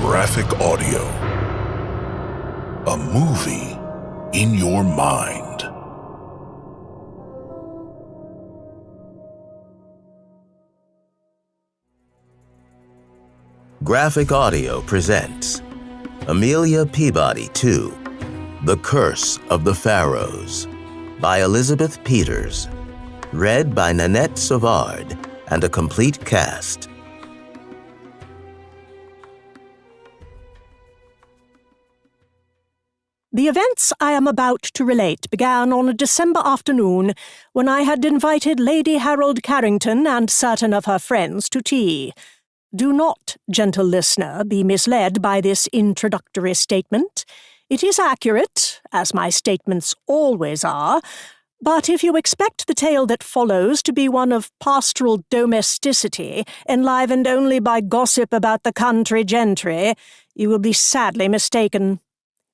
Graphic audio. A movie in your mind. Graphic Audio presents Amelia Peabody 2, The Curse of the Pharaohs, by Elizabeth Peters, read by Nanette Savard and a complete cast. The events I am about to relate began on a December afternoon when I had invited Lady Harold Carrington and certain of her friends to tea. Do not, gentle listener, be misled by this introductory statement. It is accurate, as my statements always are, but if you expect the tale that follows to be one of pastoral domesticity, enlivened only by gossip about the country gentry, you will be sadly mistaken.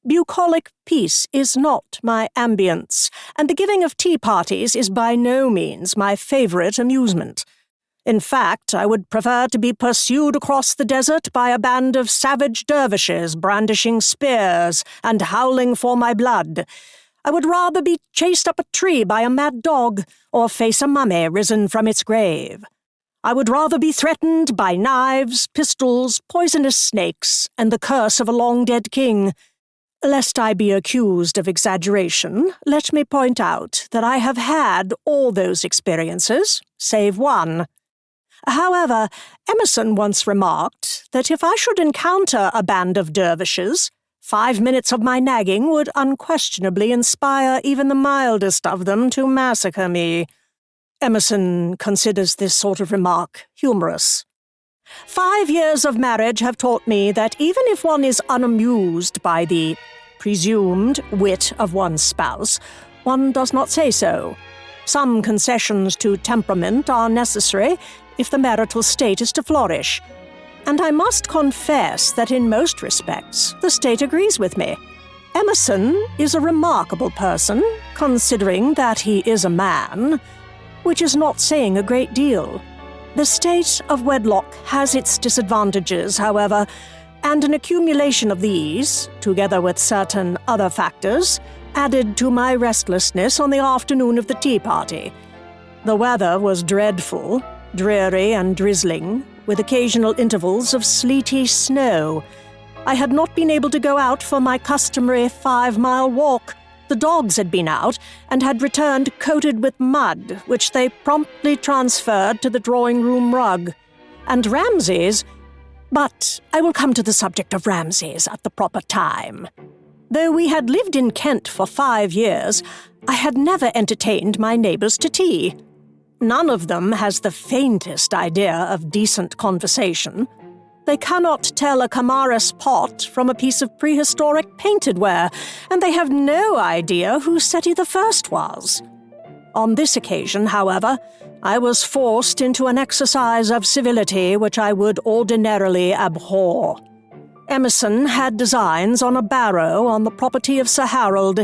Bucolic peace is not my ambience, and the giving of tea parties is by no means my favourite amusement. In fact, I would prefer to be pursued across the desert by a band of savage dervishes brandishing spears and howling for my blood. I would rather be chased up a tree by a mad dog or face a mummy risen from its grave. I would rather be threatened by knives, pistols, poisonous snakes, and the curse of a long-dead king. Lest I be accused of exaggeration, let me point out that I have had all those experiences, save one. However, Emerson once remarked that if I should encounter a band of dervishes, 5 minutes of my nagging would unquestionably inspire even the mildest of them to massacre me. Emerson considers this sort of remark humorous. 5 years of marriage have taught me that even if one is unamused by the presumed wit of one's spouse, one does not say so. Some concessions to temperament are necessary if the marital state is to flourish. And I must confess that in most respects, the state agrees with me. Emerson is a remarkable person, considering that he is a man, which is not saying a great deal. The state of wedlock has its disadvantages, however, and an accumulation of these, together with certain other factors, added to my restlessness on the afternoon of the tea party. The weather was dreadful, dreary and drizzling, with occasional intervals of sleety snow. I had not been able to go out for my customary 5-mile walk. The dogs had been out and had returned coated with mud, which they promptly transferred to the drawing-room rug. And Ramses— but I will come to the subject of Ramses at the proper time. Though we had lived in Kent for 5 years, I had never entertained my neighbours to tea. None of them has the faintest idea of decent conversation. They cannot tell a Camaras pot from a piece of prehistoric painted ware, and they have no idea who Seti I was. On this occasion, however, I was forced into an exercise of civility which I would ordinarily abhor. Emerson had designs on a barrow on the property of Sir Harold,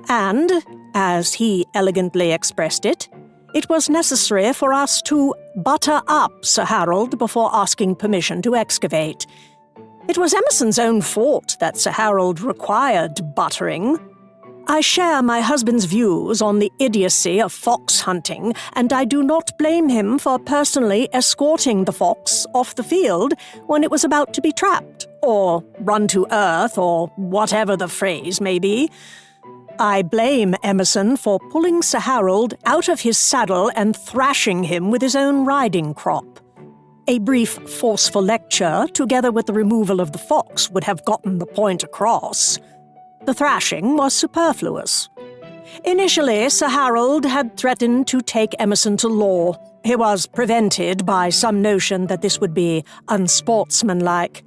and, as he elegantly expressed it, it was necessary for us to butter up Sir Harold before asking permission to excavate. It was Emerson's own fault that Sir Harold required buttering. I share my husband's views on the idiocy of fox hunting, and I do not blame him for personally escorting the fox off the field when it was about to be trapped, or run to earth, or whatever the phrase may be. I blame Emerson for pulling Sir Harold out of his saddle and thrashing him with his own riding crop. A brief, forceful lecture, together with the removal of the fox, would have gotten the point across. The thrashing was superfluous. Initially, Sir Harold had threatened to take Emerson to law. He was prevented by some notion that this would be unsportsmanlike.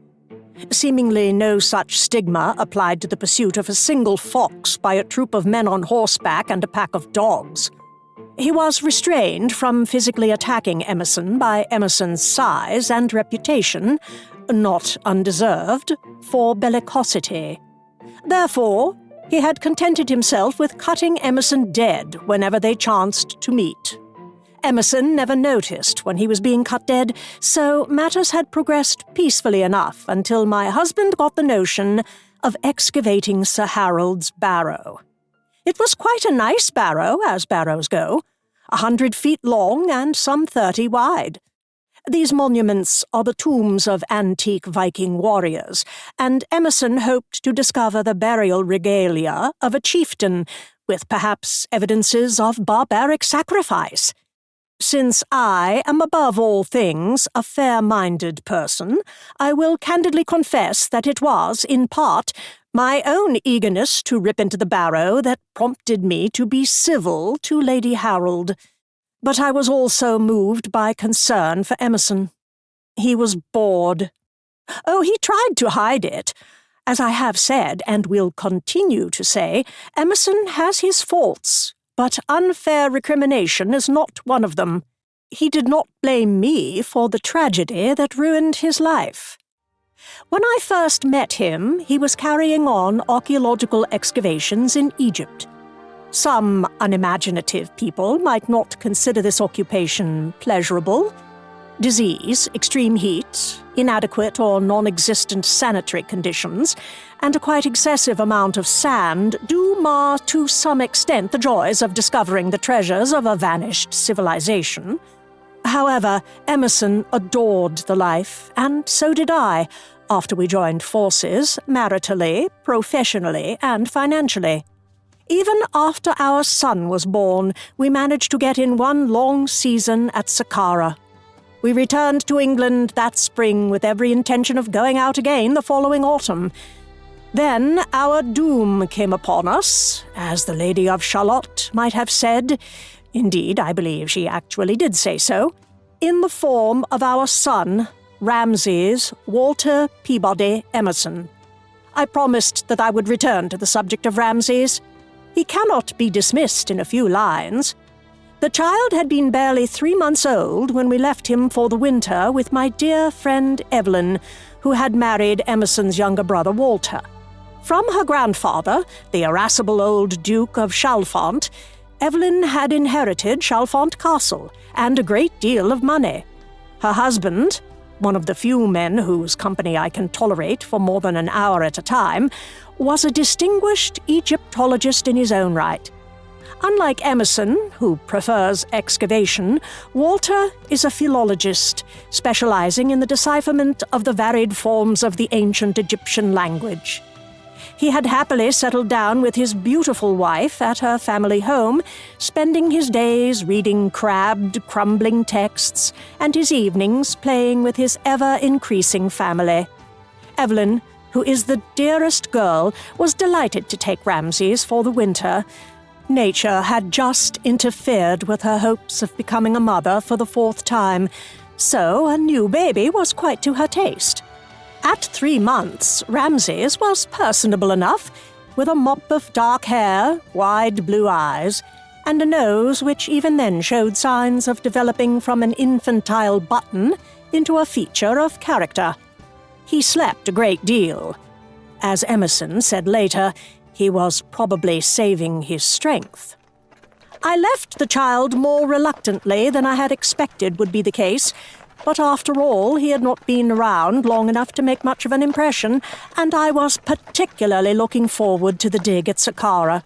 Seemingly no such stigma applied to the pursuit of a single fox by a troop of men on horseback and a pack of dogs. He was restrained from physically attacking Emerson by Emerson's size and reputation, not undeserved, for bellicosity. Therefore, he had contented himself with cutting Emerson dead whenever they chanced to meet. Emerson never noticed when he was being cut dead, so matters had progressed peacefully enough until my husband got the notion of excavating Sir Harold's barrow. It was quite a nice barrow, as barrows go, 100 feet long and some 30 wide. These monuments are the tombs of antique Viking warriors, and Emerson hoped to discover the burial regalia of a chieftain, with perhaps evidences of barbaric sacrifice. Since I am above all things a fair-minded person, I will candidly confess that it was, in part, my own eagerness to rip into the barrow that prompted me to be civil to Lady Harold. But I was also moved by concern for Emerson. He was bored. Oh, he tried to hide it. As I have said, and will continue to say, Emerson has his faults, but unfair recrimination is not one of them. He did not blame me for the tragedy that ruined his life. When I first met him, he was carrying on archaeological excavations in Egypt. Some unimaginative people might not consider this occupation pleasurable. Disease, extreme heat, inadequate or non-existent sanitary conditions, and a quite excessive amount of sand do mar to some extent the joys of discovering the treasures of a vanished civilization. However, Emerson adored the life, and so did I, after we joined forces, maritally, professionally, and financially. Even after our son was born, we managed to get in one long season at Saqqara. We returned to England that spring with every intention of going out again the following autumn. Then our doom came upon us, as the Lady of Shalott might have said. Indeed, I believe she actually did say so, in the form of our son, Ramses Walter Peabody Emerson. I promised that I would return to the subject of Ramses. He cannot be dismissed in a few lines. The child had been barely 3 months old when we left him for the winter with my dear friend Evelyn, who had married Emerson's younger brother Walter. From her grandfather, the irascible old Duke of Chalfont, Evelyn had inherited Chalfont Castle and a great deal of money. Her husband, one of the few men whose company I can tolerate for more than an hour at a time, was a distinguished Egyptologist in his own right. Unlike Emerson, who prefers excavation, Walter is a philologist, specializing in the decipherment of the varied forms of the ancient Egyptian language. He had happily settled down with his beautiful wife at her family home, spending his days reading crabbed, crumbling texts, and his evenings playing with his ever-increasing family. Evelyn, who is the dearest girl, was delighted to take Ramses for the winter. Nature had just interfered with her hopes of becoming a mother for the 4th time, so a new baby was quite to her taste. At 3 months, Ramses was personable enough, with a mop of dark hair, wide blue eyes, and a nose which even then showed signs of developing from an infantile button into a feature of character. He slept a great deal. As Emerson said later, he was probably saving his strength. I left the child more reluctantly than I had expected would be the case, but after all, he had not been around long enough to make much of an impression, and I was particularly looking forward to the dig at Saqqara.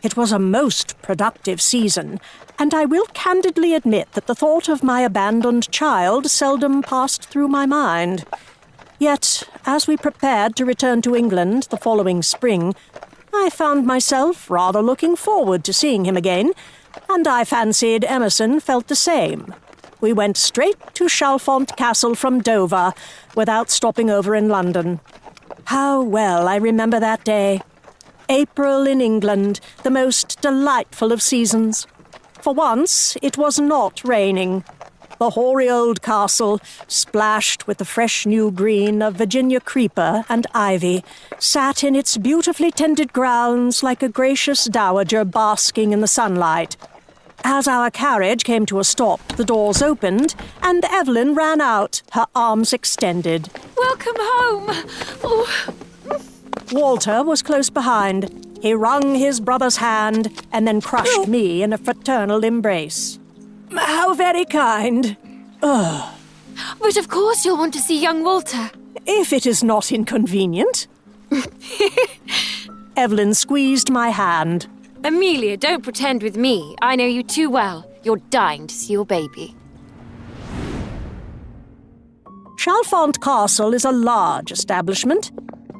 It was a most productive season, and I will candidly admit that the thought of my abandoned child seldom passed through my mind. Yet, as we prepared to return to England the following spring, I found myself rather looking forward to seeing him again, and I fancied Emerson felt the same. We went straight to Chalfont Castle from Dover, without stopping over in London. How well I remember that day. April in England, the most delightful of seasons. For once, it was not raining. The hoary old castle, splashed with the fresh new green of Virginia creeper and ivy, sat in its beautifully tended grounds like a gracious dowager basking in the sunlight. As our carriage came to a stop, the doors opened, and Evelyn ran out, her arms extended. Welcome home! Oh. Walter was close behind. He wrung his brother's hand and then crushed me in a fraternal embrace. How very kind. But of course you'll want to see young Walter. If it is not inconvenient. Evelyn squeezed my hand. Amelia, don't pretend with me. I know you too well. You're dying to see your baby. Chalfont Castle is a large establishment.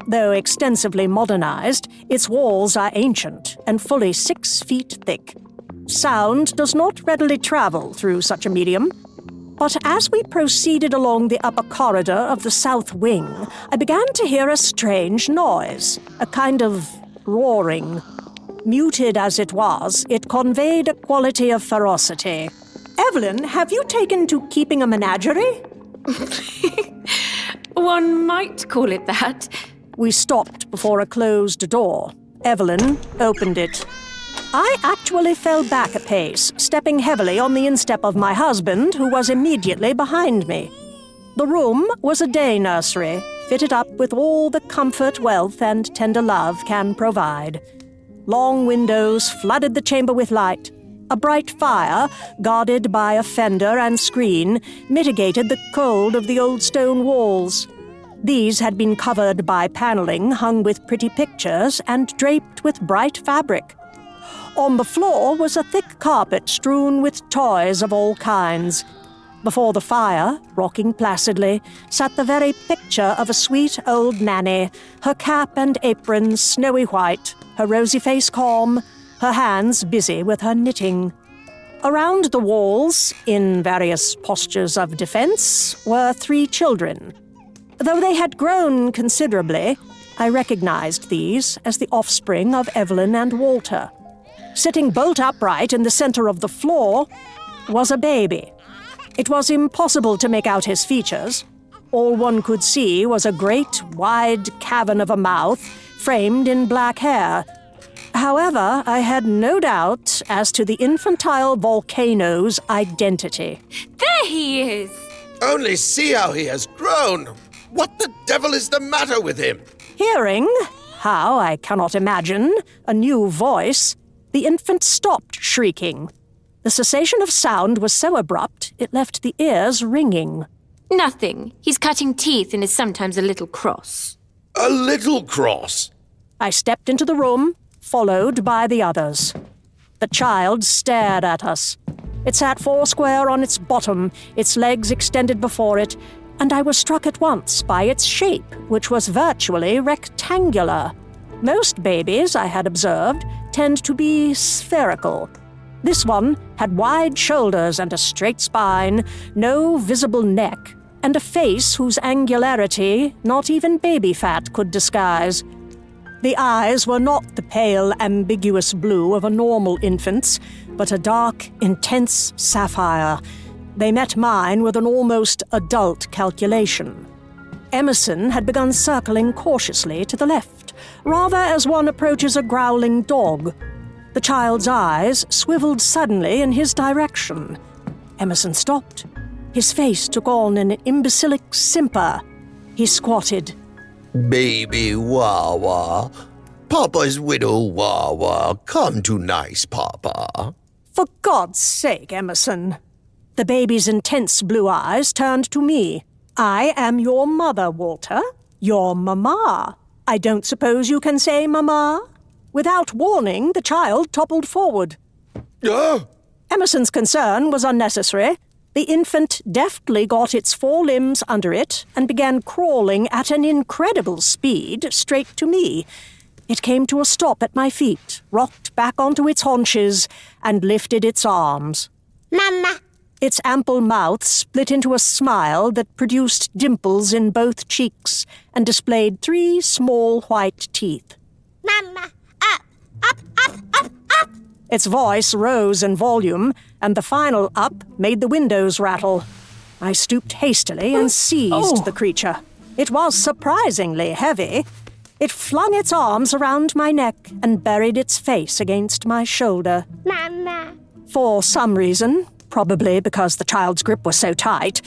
Though extensively modernized, its walls are ancient and fully 6 feet thick. Sound does not readily travel through such a medium. But as we proceeded along the upper corridor of the south wing, I began to hear a strange noise, a kind of roaring. Muted as it was, it conveyed a quality of ferocity. Evelyn, have you taken to keeping a menagerie? One might call it that. We stopped before a closed door. Evelyn opened it. I actually fell back a pace, stepping heavily on the instep of my husband, who was immediately behind me. The room was a day nursery, fitted up with all the comfort, wealth, and tender love can provide. Long windows flooded the chamber with light. A bright fire, guarded by a fender and screen, mitigated the cold of the old stone walls. These had been covered by paneling hung with pretty pictures and draped with bright fabric. On the floor was a thick carpet strewn with toys of all kinds. Before the fire, rocking placidly, sat the very picture of a sweet old nanny, her cap and apron snowy white, her rosy face calm, her hands busy with her knitting. Around the walls, in various postures of defense, were 3 children. Though they had grown considerably, I recognized these as the offspring of Evelyn and Walter. Sitting bolt upright in the center of the floor was a baby. It was impossible to make out his features. All one could see was a great, wide cavern of a mouth framed in black hair. However, I had no doubt as to the infantile volcano's identity. There he is! Only see how he has grown! What the devil is the matter with him? Hearing, how I cannot imagine, a new voice, the infant stopped shrieking. The cessation of sound was so abrupt it left the ears ringing. Nothing. He's cutting teeth and is sometimes a little cross. A little cross? I stepped into the room, followed by the others. The child stared at us. It sat foursquare on its bottom, its legs extended before it, and I was struck at once by its shape, which was virtually rectangular. Most babies, I had observed, tend to be spherical. This one had wide shoulders and a straight spine, no visible neck, and a face whose angularity not even baby fat could disguise. The eyes were not the pale, ambiguous blue of a normal infant's, but a dark, intense sapphire. They met mine with an almost adult calculation. Emerson had begun circling cautiously to the left, rather as one approaches a growling dog. The child's eyes swiveled suddenly in his direction. Emerson stopped. His face took on an imbecilic simper. He squatted. Baby Wawa. Papa's widow Wawa. Come to nice Papa. For God's sake, Emerson. The baby's intense blue eyes turned to me. I am your mother, Walter. Your mamma. I don't suppose you can say mamma? Without warning, the child toppled forward. Emerson's concern was unnecessary. The infant deftly got its 4 limbs under it and began crawling at an incredible speed straight to me. It came to a stop at my feet, rocked back onto its haunches, and lifted its arms. Mama. Its ample mouth split into a smile that produced dimples in both cheeks and displayed 3 small white teeth. Mama. Up. Its voice rose in volume, and the final up made the windows rattle. I stooped hastily and seized the creature. It was surprisingly heavy. It flung its arms around my neck and buried its face against my shoulder. Mama. For some reason, probably because the child's grip was so tight,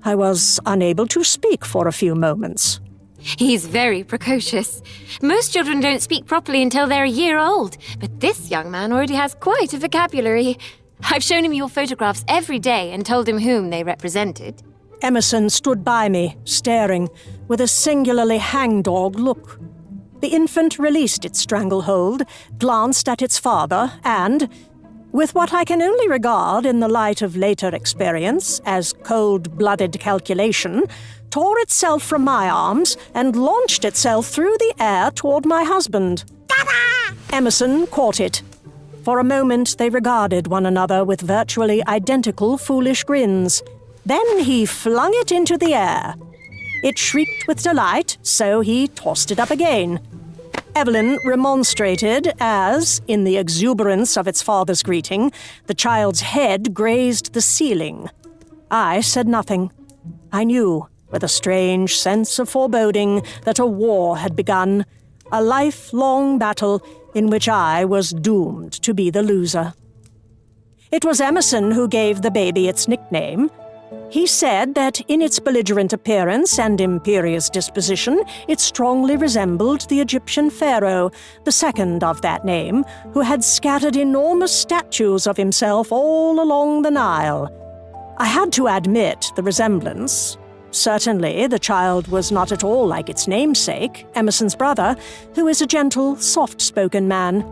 I was unable to speak for a few moments. He's very precocious. Most children don't speak properly until they're a year old, but this young man already has quite a vocabulary. I've shown him your photographs every day and told him whom they represented. Emerson stood by me, staring, with a singularly hangdog look. The infant released its stranglehold, glanced at its father, and, with what I can only regard in the light of later experience as cold-blooded calculation, tore itself from my arms and launched itself through the air toward my husband. Ta-da! Emerson caught it. For a moment they regarded one another with virtually identical foolish grins. Then he flung it into the air. It shrieked with delight, so he tossed it up again. Evelyn remonstrated as, in the exuberance of its father's greeting, the child's head grazed the ceiling. I said nothing. I knew, with a strange sense of foreboding, that a war had begun, a lifelong battle in which I was doomed to be the loser. It was Emerson who gave the baby its nickname. He said that in its belligerent appearance and imperious disposition, it strongly resembled the Egyptian pharaoh, the second of that name, who had scattered enormous statues of himself all along the Nile. I had to admit the resemblance. Certainly, the child was not at all like its namesake, Emerson's brother, who is a gentle, soft-spoken man.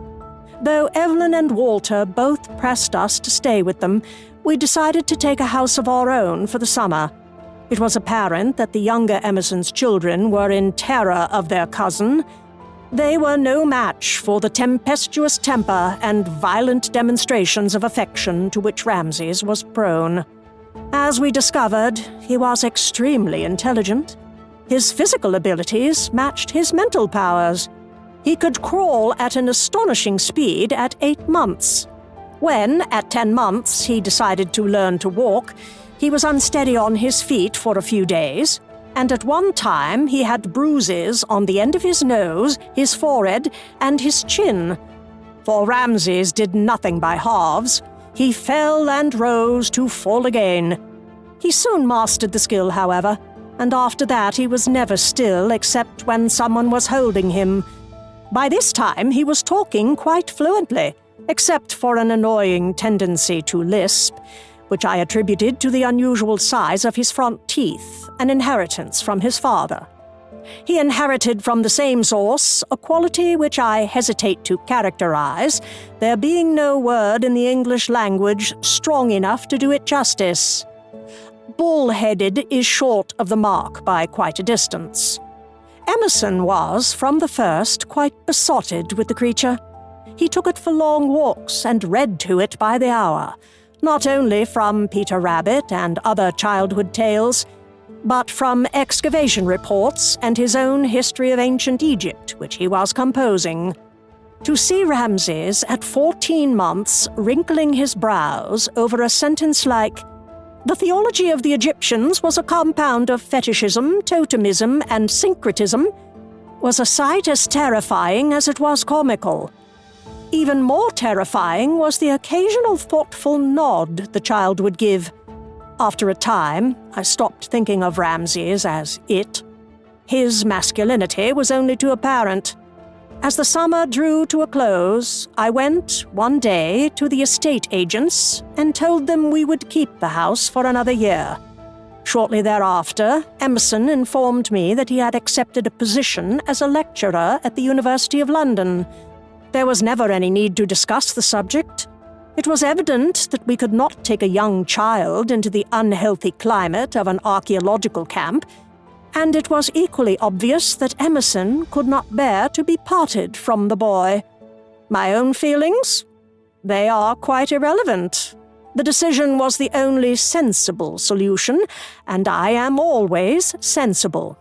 Though Evelyn and Walter both pressed us to stay with them, we decided to take a house of our own for the summer. It was apparent that the younger Emerson's children were in terror of their cousin. They were no match for the tempestuous temper and violent demonstrations of affection to which Ramses was prone. As we discovered, he was extremely intelligent. His physical abilities matched his mental powers. He could crawl at an astonishing speed at 8 months. When, at 10 months, he decided to learn to walk, he was unsteady on his feet for a few days, and at one time he had bruises on the end of his nose, his forehead, and his chin. For Ramses did nothing by halves. He fell and rose to fall again. He soon mastered the skill, however, and after that he was never still except when someone was holding him. By this time he was talking quite fluently, except for an annoying tendency to lisp, which I attributed to the unusual size of his front teeth, an inheritance from his father. He inherited from the same source a quality which I hesitate to characterize, there being no word in the English language strong enough to do it justice. Bull-headed is short of the mark by quite a distance. Emerson was, from the first, quite besotted with the creature. He took it for long walks and read to it by the hour, not only from Peter Rabbit and other childhood tales, but from excavation reports and his own history of ancient Egypt, which he was composing. To see Ramses at 14 months wrinkling his brows over a sentence like, "The theology of the Egyptians was a compound of fetishism, totemism, and syncretism," was a sight as terrifying as it was comical. Even more terrifying was the occasional thoughtful nod the child would give. After a time, I stopped thinking of Ramses as it. His masculinity was only too apparent. As the summer drew to a close, I went, one day, to the estate agents and told them we would keep the house for another year. Shortly thereafter, Emerson informed me that he had accepted a position as a lecturer at the University of London. There was never any need to discuss the subject. It was evident that we could not take a young child into the unhealthy climate of an archaeological camp, and it was equally obvious that Emerson could not bear to be parted from the boy. My own feelings? They are quite irrelevant. The decision was the only sensible solution, and I am always sensible.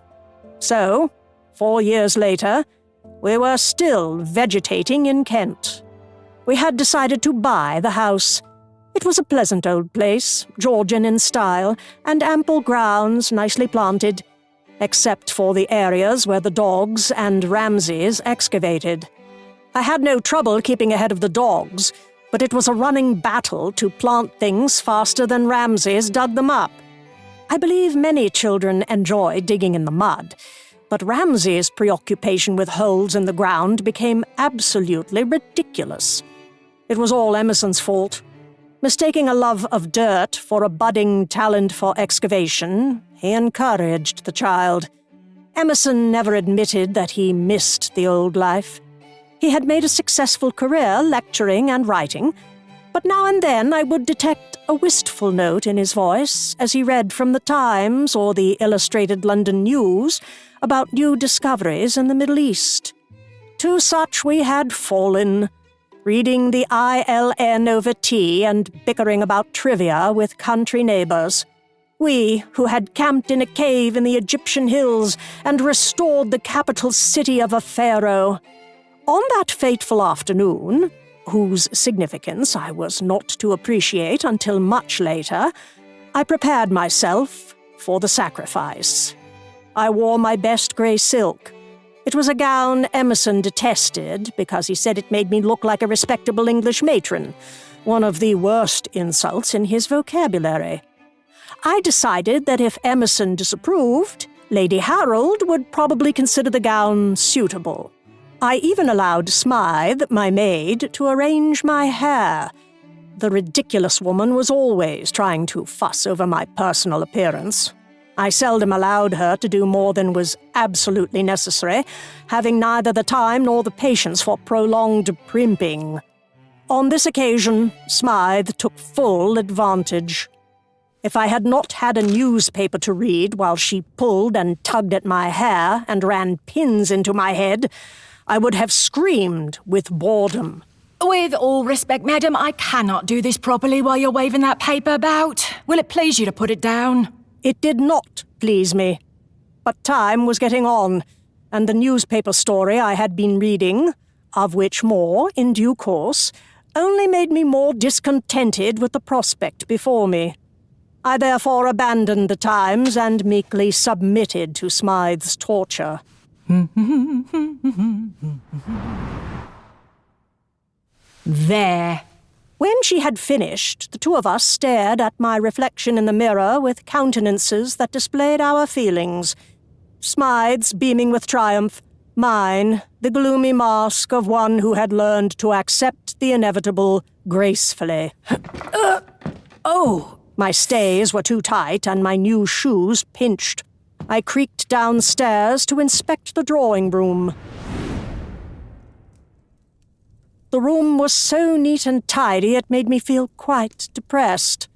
So, 4 years later, we were still vegetating in Kent. We had decided to buy the house. It was a pleasant old place, Georgian in style, and ample grounds nicely planted, except for the areas where the dogs and Ramses excavated. I had no trouble keeping ahead of the dogs, but it was a running battle to plant things faster than Ramses dug them up. I believe many children enjoy digging in the mud, but Ramses' preoccupation with holes in the ground became absolutely ridiculous. It was all Emerson's fault. Mistaking a love of dirt for a budding talent for excavation, he encouraged the child. Emerson never admitted that he missed the old life. He had made a successful career lecturing and writing, but now and then I would detect a wistful note in his voice as he read from the Times or the Illustrated London News about new discoveries in the Middle East. To such we had fallen, reading the ILN over tea and bickering about trivia with country neighbors. We, who had camped in a cave in the Egyptian hills and restored the capital city of a pharaoh. On that fateful afternoon, whose significance I was not to appreciate until much later, I prepared myself for the sacrifice. I wore my best grey silk. It was a gown Emerson detested because he said it made me look like a respectable English matron, one of the worst insults in his vocabulary. I decided that if Emerson disapproved, Lady Harold would probably consider the gown suitable. I even allowed Smythe, my maid, to arrange my hair. The ridiculous woman was always trying to fuss over my personal appearance. I seldom allowed her to do more than was absolutely necessary, having neither the time nor the patience for prolonged primping. On this occasion, Smythe took full advantage. If I had not had a newspaper to read while she pulled and tugged at my hair and ran pins into my head, I would have screamed with boredom. With all respect, madam, I cannot do this properly while you're waving that paper about. Will it please you to put it down? It did not please me. But time was getting on, and the newspaper story I had been reading, of which more in due course, only made me more discontented with the prospect before me. I therefore abandoned the Times and meekly submitted to Smythe's torture. There. When she had finished, the two of us stared at my reflection in the mirror with countenances that displayed our feelings. Smythe's beaming with triumph, mine the gloomy mask of one who had learned to accept the inevitable gracefully. Oh! My stays were too tight and my new shoes pinched. I creaked downstairs to inspect the drawing room. The room was so neat and tidy it made me feel quite depressed.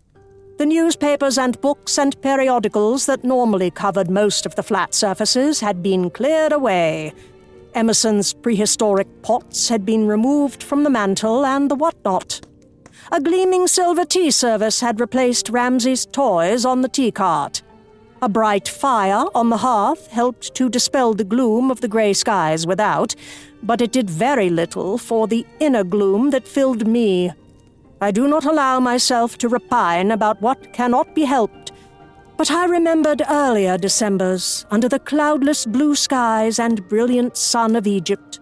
The newspapers and books and periodicals that normally covered most of the flat surfaces had been cleared away. Emerson's prehistoric pots had been removed from the mantel and the whatnot. A gleaming silver tea service had replaced Ramsay's toys on the tea cart. A bright fire on the hearth helped to dispel the gloom of the grey skies without, but it did very little for the inner gloom that filled me. I do not allow myself to repine about what cannot be helped, but I remembered earlier Decembers under the cloudless blue skies and brilliant sun of Egypt.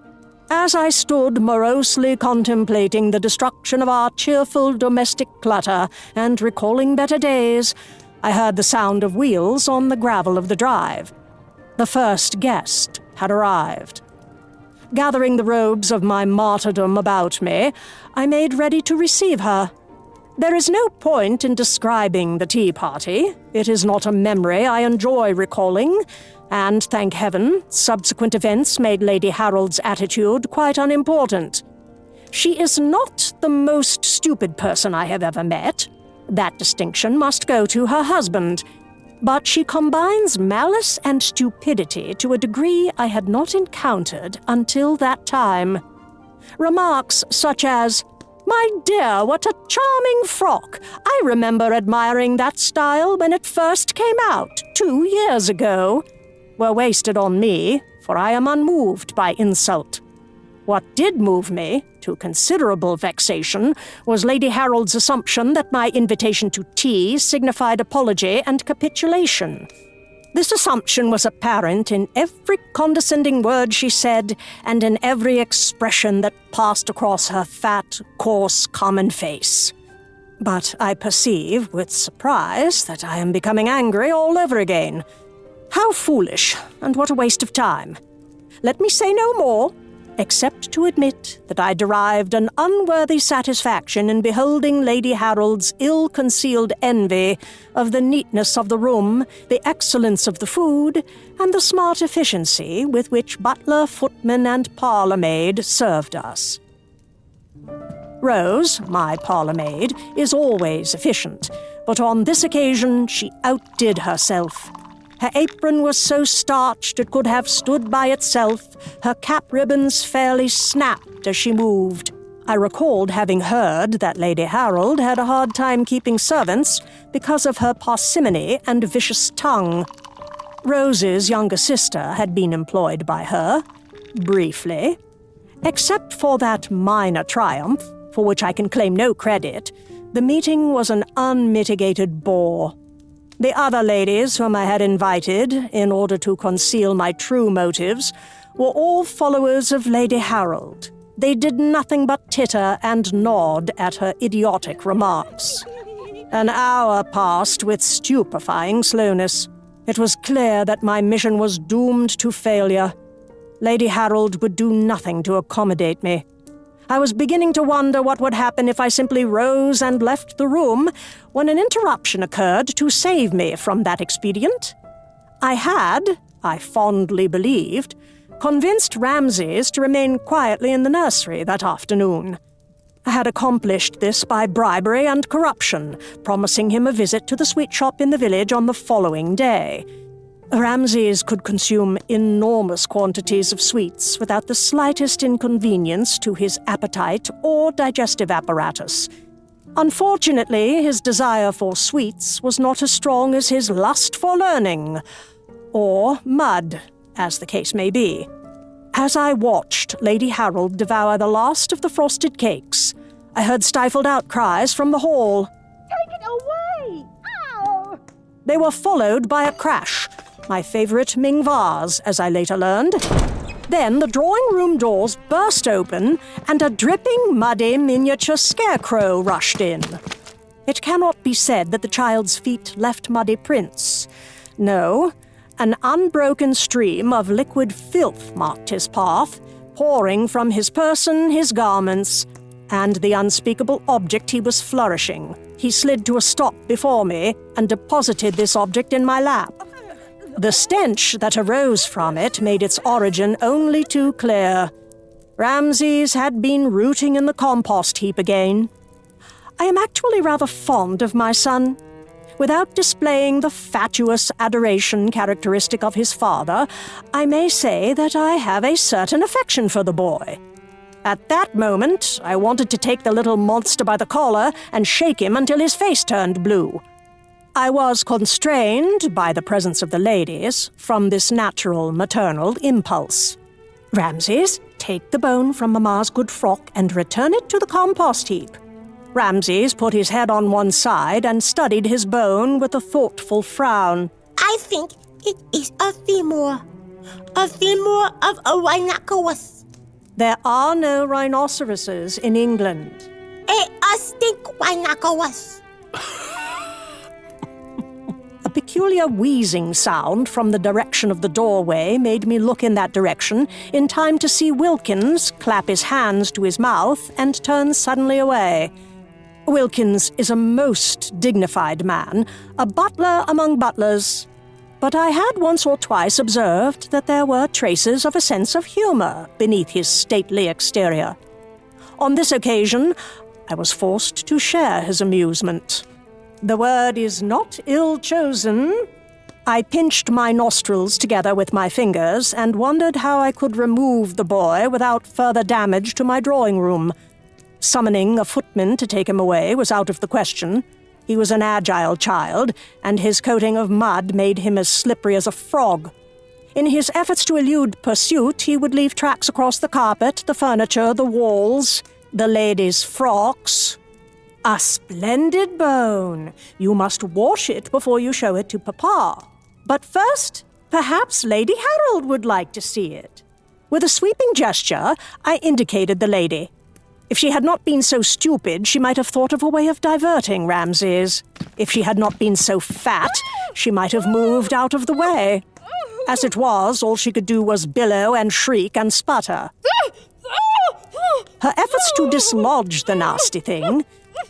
As I stood morosely contemplating the destruction of our cheerful domestic clutter and recalling better days, I heard the sound of wheels on the gravel of the drive. The first guest had arrived. Gathering the robes of my martyrdom about me, I made ready to receive her. There is no point in describing the tea party. It is not a memory I enjoy recalling, and, thank heaven, subsequent events made Lady Harold's attitude quite unimportant. She is not the most stupid person I have ever met. That distinction must go to her husband. But she combines malice and stupidity to a degree I had not encountered until that time. Remarks such as, "My dear, what a charming frock! I remember admiring that style when it first came out 2 years ago," were wasted on me, for I am unmoved by insult. What did move me, to considerable vexation, was Lady Harold's assumption that my invitation to tea signified apology and capitulation. This assumption was apparent in every condescending word she said and in every expression that passed across her fat, coarse, common face. But I perceive with surprise that I am becoming angry all over again. How foolish, and what a waste of time. Let me say no more. except to admit that I derived an unworthy satisfaction in beholding Lady Harold's ill-concealed envy of the neatness of the room, the excellence of the food, and the smart efficiency with which butler, footman, and parlour-maid served us. Rose, my parlour-maid, is always efficient, but on this occasion she outdid herself. Her apron was so starched it could have stood by itself. Her cap ribbons fairly snapped as she moved. I recalled having heard that Lady Harold had a hard time keeping servants because of her parsimony and vicious tongue. Rose's younger sister had been employed by her, briefly. Except for that minor triumph, for which I can claim no credit, the meeting was an unmitigated bore. The other ladies whom I had invited, in order to conceal my true motives, were all followers of Lady Harold. They did nothing but titter and nod at her idiotic remarks. An hour passed with stupefying slowness. It was clear that my mission was doomed to failure. Lady Harold would do nothing to accommodate me. I was beginning to wonder what would happen if I simply rose and left the room when an interruption occurred to save me from that expedient. I had, I fondly believed, convinced Ramses to remain quietly in the nursery that afternoon. I had accomplished this by bribery and corruption, promising him a visit to the sweet shop in the village on the following day. Ramses could consume enormous quantities of sweets without the slightest inconvenience to his appetite or digestive apparatus. Unfortunately, his desire for sweets was not as strong as his lust for learning, or mud, as the case may be. As I watched Lady Harold devour the last of the frosted cakes, I heard stifled outcries from the hall. Take it away! Ow! They were followed by a crash, my favorite Ming vase, as I later learned. Then the drawing-room doors burst open, and a dripping, muddy miniature scarecrow rushed in. It cannot be said that the child's feet left muddy prints. No, an unbroken stream of liquid filth marked his path, pouring from his person, his garments, and the unspeakable object he was flourishing. He slid to a stop before me and deposited this object in my lap. The stench that arose from it made its origin only too clear. Ramses had been rooting in the compost heap again. I am actually rather fond of my son. Without displaying the fatuous adoration characteristic of his father, I may say that I have a certain affection for the boy. At that moment, I wanted to take the little monster by the collar and shake him until his face turned blue. I was constrained, by the presence of the ladies, from this natural maternal impulse. Ramses, take the bone from Mamma's good frock and return it to the compost heap. Ramses put his head on one side and studied his bone with a thoughtful frown. I think it is a femur. A femur of a rhinoceros. There are no rhinoceroses in England. A stink rhinoceros. A peculiar wheezing sound from the direction of the doorway made me look in that direction in time to see Wilkins clap his hands to his mouth and turn suddenly away. Wilkins is a most dignified man, a butler among butlers, but I had once or twice observed that there were traces of a sense of humor beneath his stately exterior. On this occasion, I was forced to share his amusement. The word is not ill-chosen. I pinched my nostrils together with my fingers and wondered how I could remove the boy without further damage to my drawing room. Summoning a footman to take him away was out of the question. He was an agile child, and his coating of mud made him as slippery as a frog. In his efforts to elude pursuit, he would leave tracks across the carpet, the furniture, the walls, the ladies' frocks. A splendid bone. You must wash it before you show it to Papa. But first, perhaps Lady Harold would like to see it. With a sweeping gesture, I indicated the lady. If she had not been so stupid, she might have thought of a way of diverting Ramses. If she had not been so fat, she might have moved out of the way. As it was, all she could do was billow and shriek and sputter. Her efforts to dislodge the nasty thing,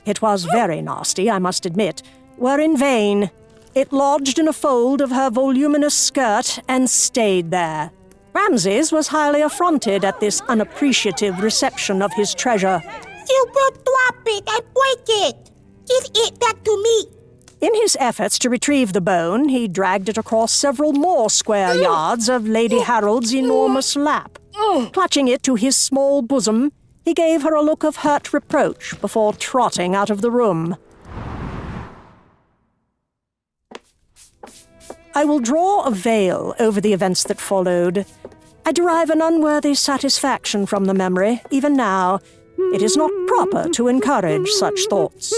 it was very nasty, I must admit, were in vain. It lodged in a fold of her voluminous skirt and stayed there. Ramses was highly affronted at this unappreciative reception of his treasure. You will drop it and break it. Give it back to me. In his efforts to retrieve the bone, he dragged it across several more square yards of Lady Harold's enormous lap. Clutching it to his small bosom, he gave her a look of hurt reproach before trotting out of the room. I will draw a veil over the events that followed. I derive an unworthy satisfaction from the memory, even now. It is not proper to encourage such thoughts.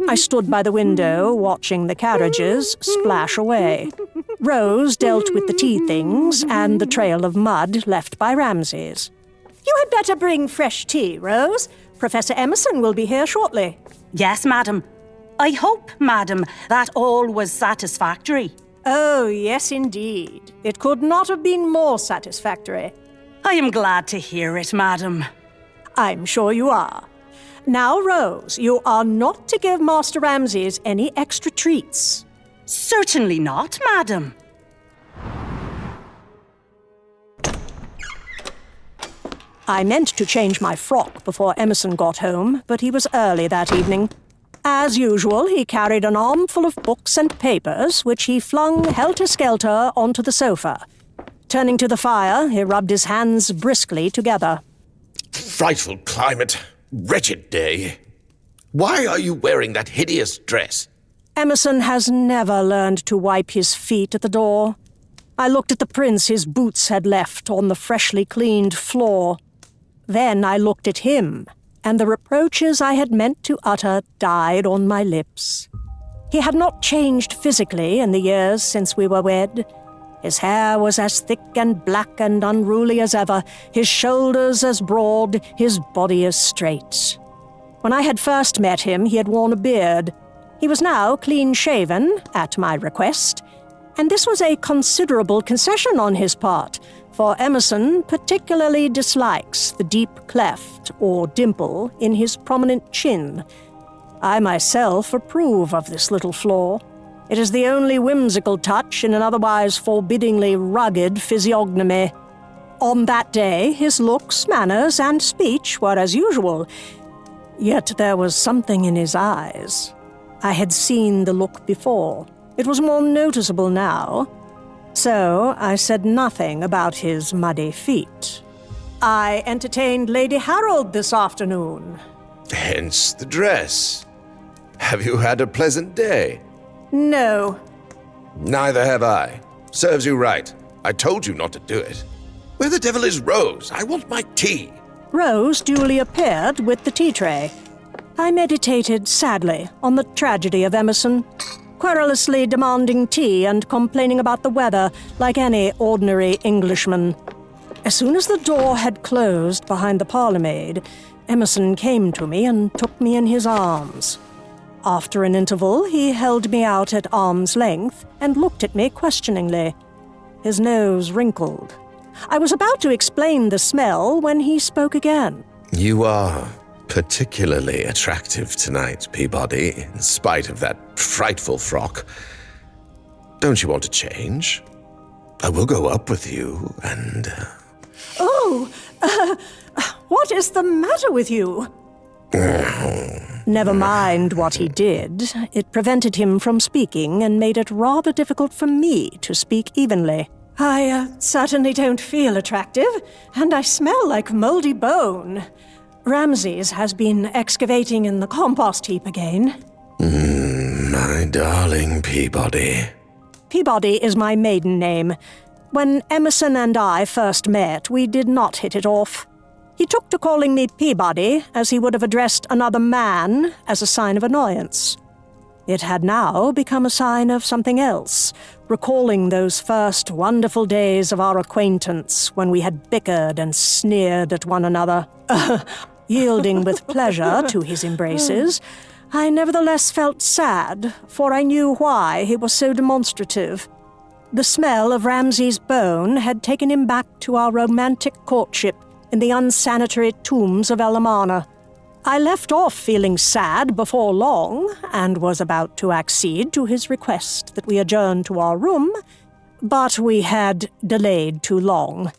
I stood by the window, watching the carriages splash away. Rose dealt with the tea things and the trail of mud left by Ramses. You had better bring fresh tea, Rose. Professor Emerson will be here shortly. Yes, madam. I hope, madam, that all was satisfactory. Oh, yes, indeed. It could not have been more satisfactory. I am glad to hear it, madam. I'm sure you are. Now, Rose, you are not to give Master Ramses any extra treats. Certainly not, madam. I meant to change my frock before Emerson got home, but he was early that evening. As usual, he carried an armful of books and papers, which he flung helter-skelter onto the sofa. Turning to the fire, he rubbed his hands briskly together. Frightful climate. Wretched day. Why are you wearing that hideous dress? Emerson has never learned to wipe his feet at the door. I looked at the prints his boots had left on the freshly cleaned floor. Then I looked at him, and the reproaches I had meant to utter died on my lips. He had not changed physically in the years since we were wed. His hair was as thick and black and unruly as ever, his shoulders as broad, his body as straight. When I had first met him, he had worn a beard. He was now clean-shaven, at my request, and this was a considerable concession on his part, for Emerson particularly dislikes the deep cleft or dimple in his prominent chin. I myself approve of this little flaw. It is the only whimsical touch in an otherwise forbiddingly rugged physiognomy. On that day, his looks, manners, and speech were as usual, yet there was something in his eyes. I had seen the look before. It was more noticeable now. So I said nothing about his muddy feet. I entertained Lady Harold this afternoon. Hence the dress. Have you had a pleasant day? No. Neither have I. Serves you right. I told you not to do it. Where the devil is Rose? I want my tea. Rose duly appeared with the tea tray. I meditated sadly on the tragedy of Emerson, querulously demanding tea and complaining about the weather like any ordinary Englishman. As soon as the door had closed behind the parlour-maid, Emerson came to me and took me in his arms. After an interval, he held me out at arm's length and looked at me questioningly. His nose wrinkled. I was about to explain the smell when he spoke again. You are particularly attractive tonight, Peabody, in spite of that frightful frock. Don't you want to change? I will go up with you and... What is the matter with you? Never mind what he did. It prevented him from speaking and made it rather difficult for me to speak evenly. I certainly don't feel attractive, and I smell like moldy bone. Ramses has been excavating in the compost heap again. My darling Peabody. Peabody is my maiden name. When Emerson and I first met, we did not hit it off. He took to calling me Peabody as he would have addressed another man as a sign of annoyance. It had now become a sign of something else, recalling those first wonderful days of our acquaintance when we had bickered and sneered at one another. Yielding with pleasure to his embraces, I nevertheless felt sad, for I knew why he was so demonstrative. The smell of Ramsay's bone had taken him back to our romantic courtship, in the unsanitary tombs of Elamana. I left off feeling sad before long, and was about to accede to his request that we adjourn to our room, but we had delayed too long.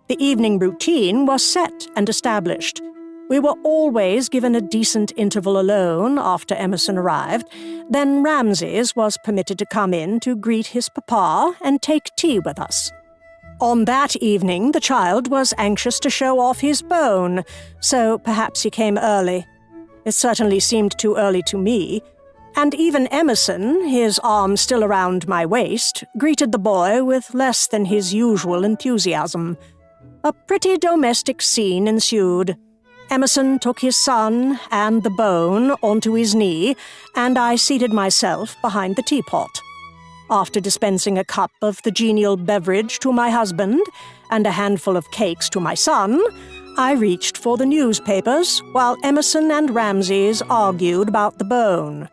The evening routine was set and established. We were always given a decent interval alone after Emerson arrived. Then Ramses was permitted to come in to greet his papa and take tea with us. On that evening, the child was anxious to show off his bone, so perhaps he came early. It certainly seemed too early to me, and even Emerson, his arm still around my waist, greeted the boy with less than his usual enthusiasm. A pretty domestic scene ensued. Emerson took his son and the bone onto his knee, and I seated myself behind the teapot. After dispensing a cup of the genial beverage to my husband and a handful of cakes to my son, I reached for the newspapers while Emerson and Ramses argued about the bone.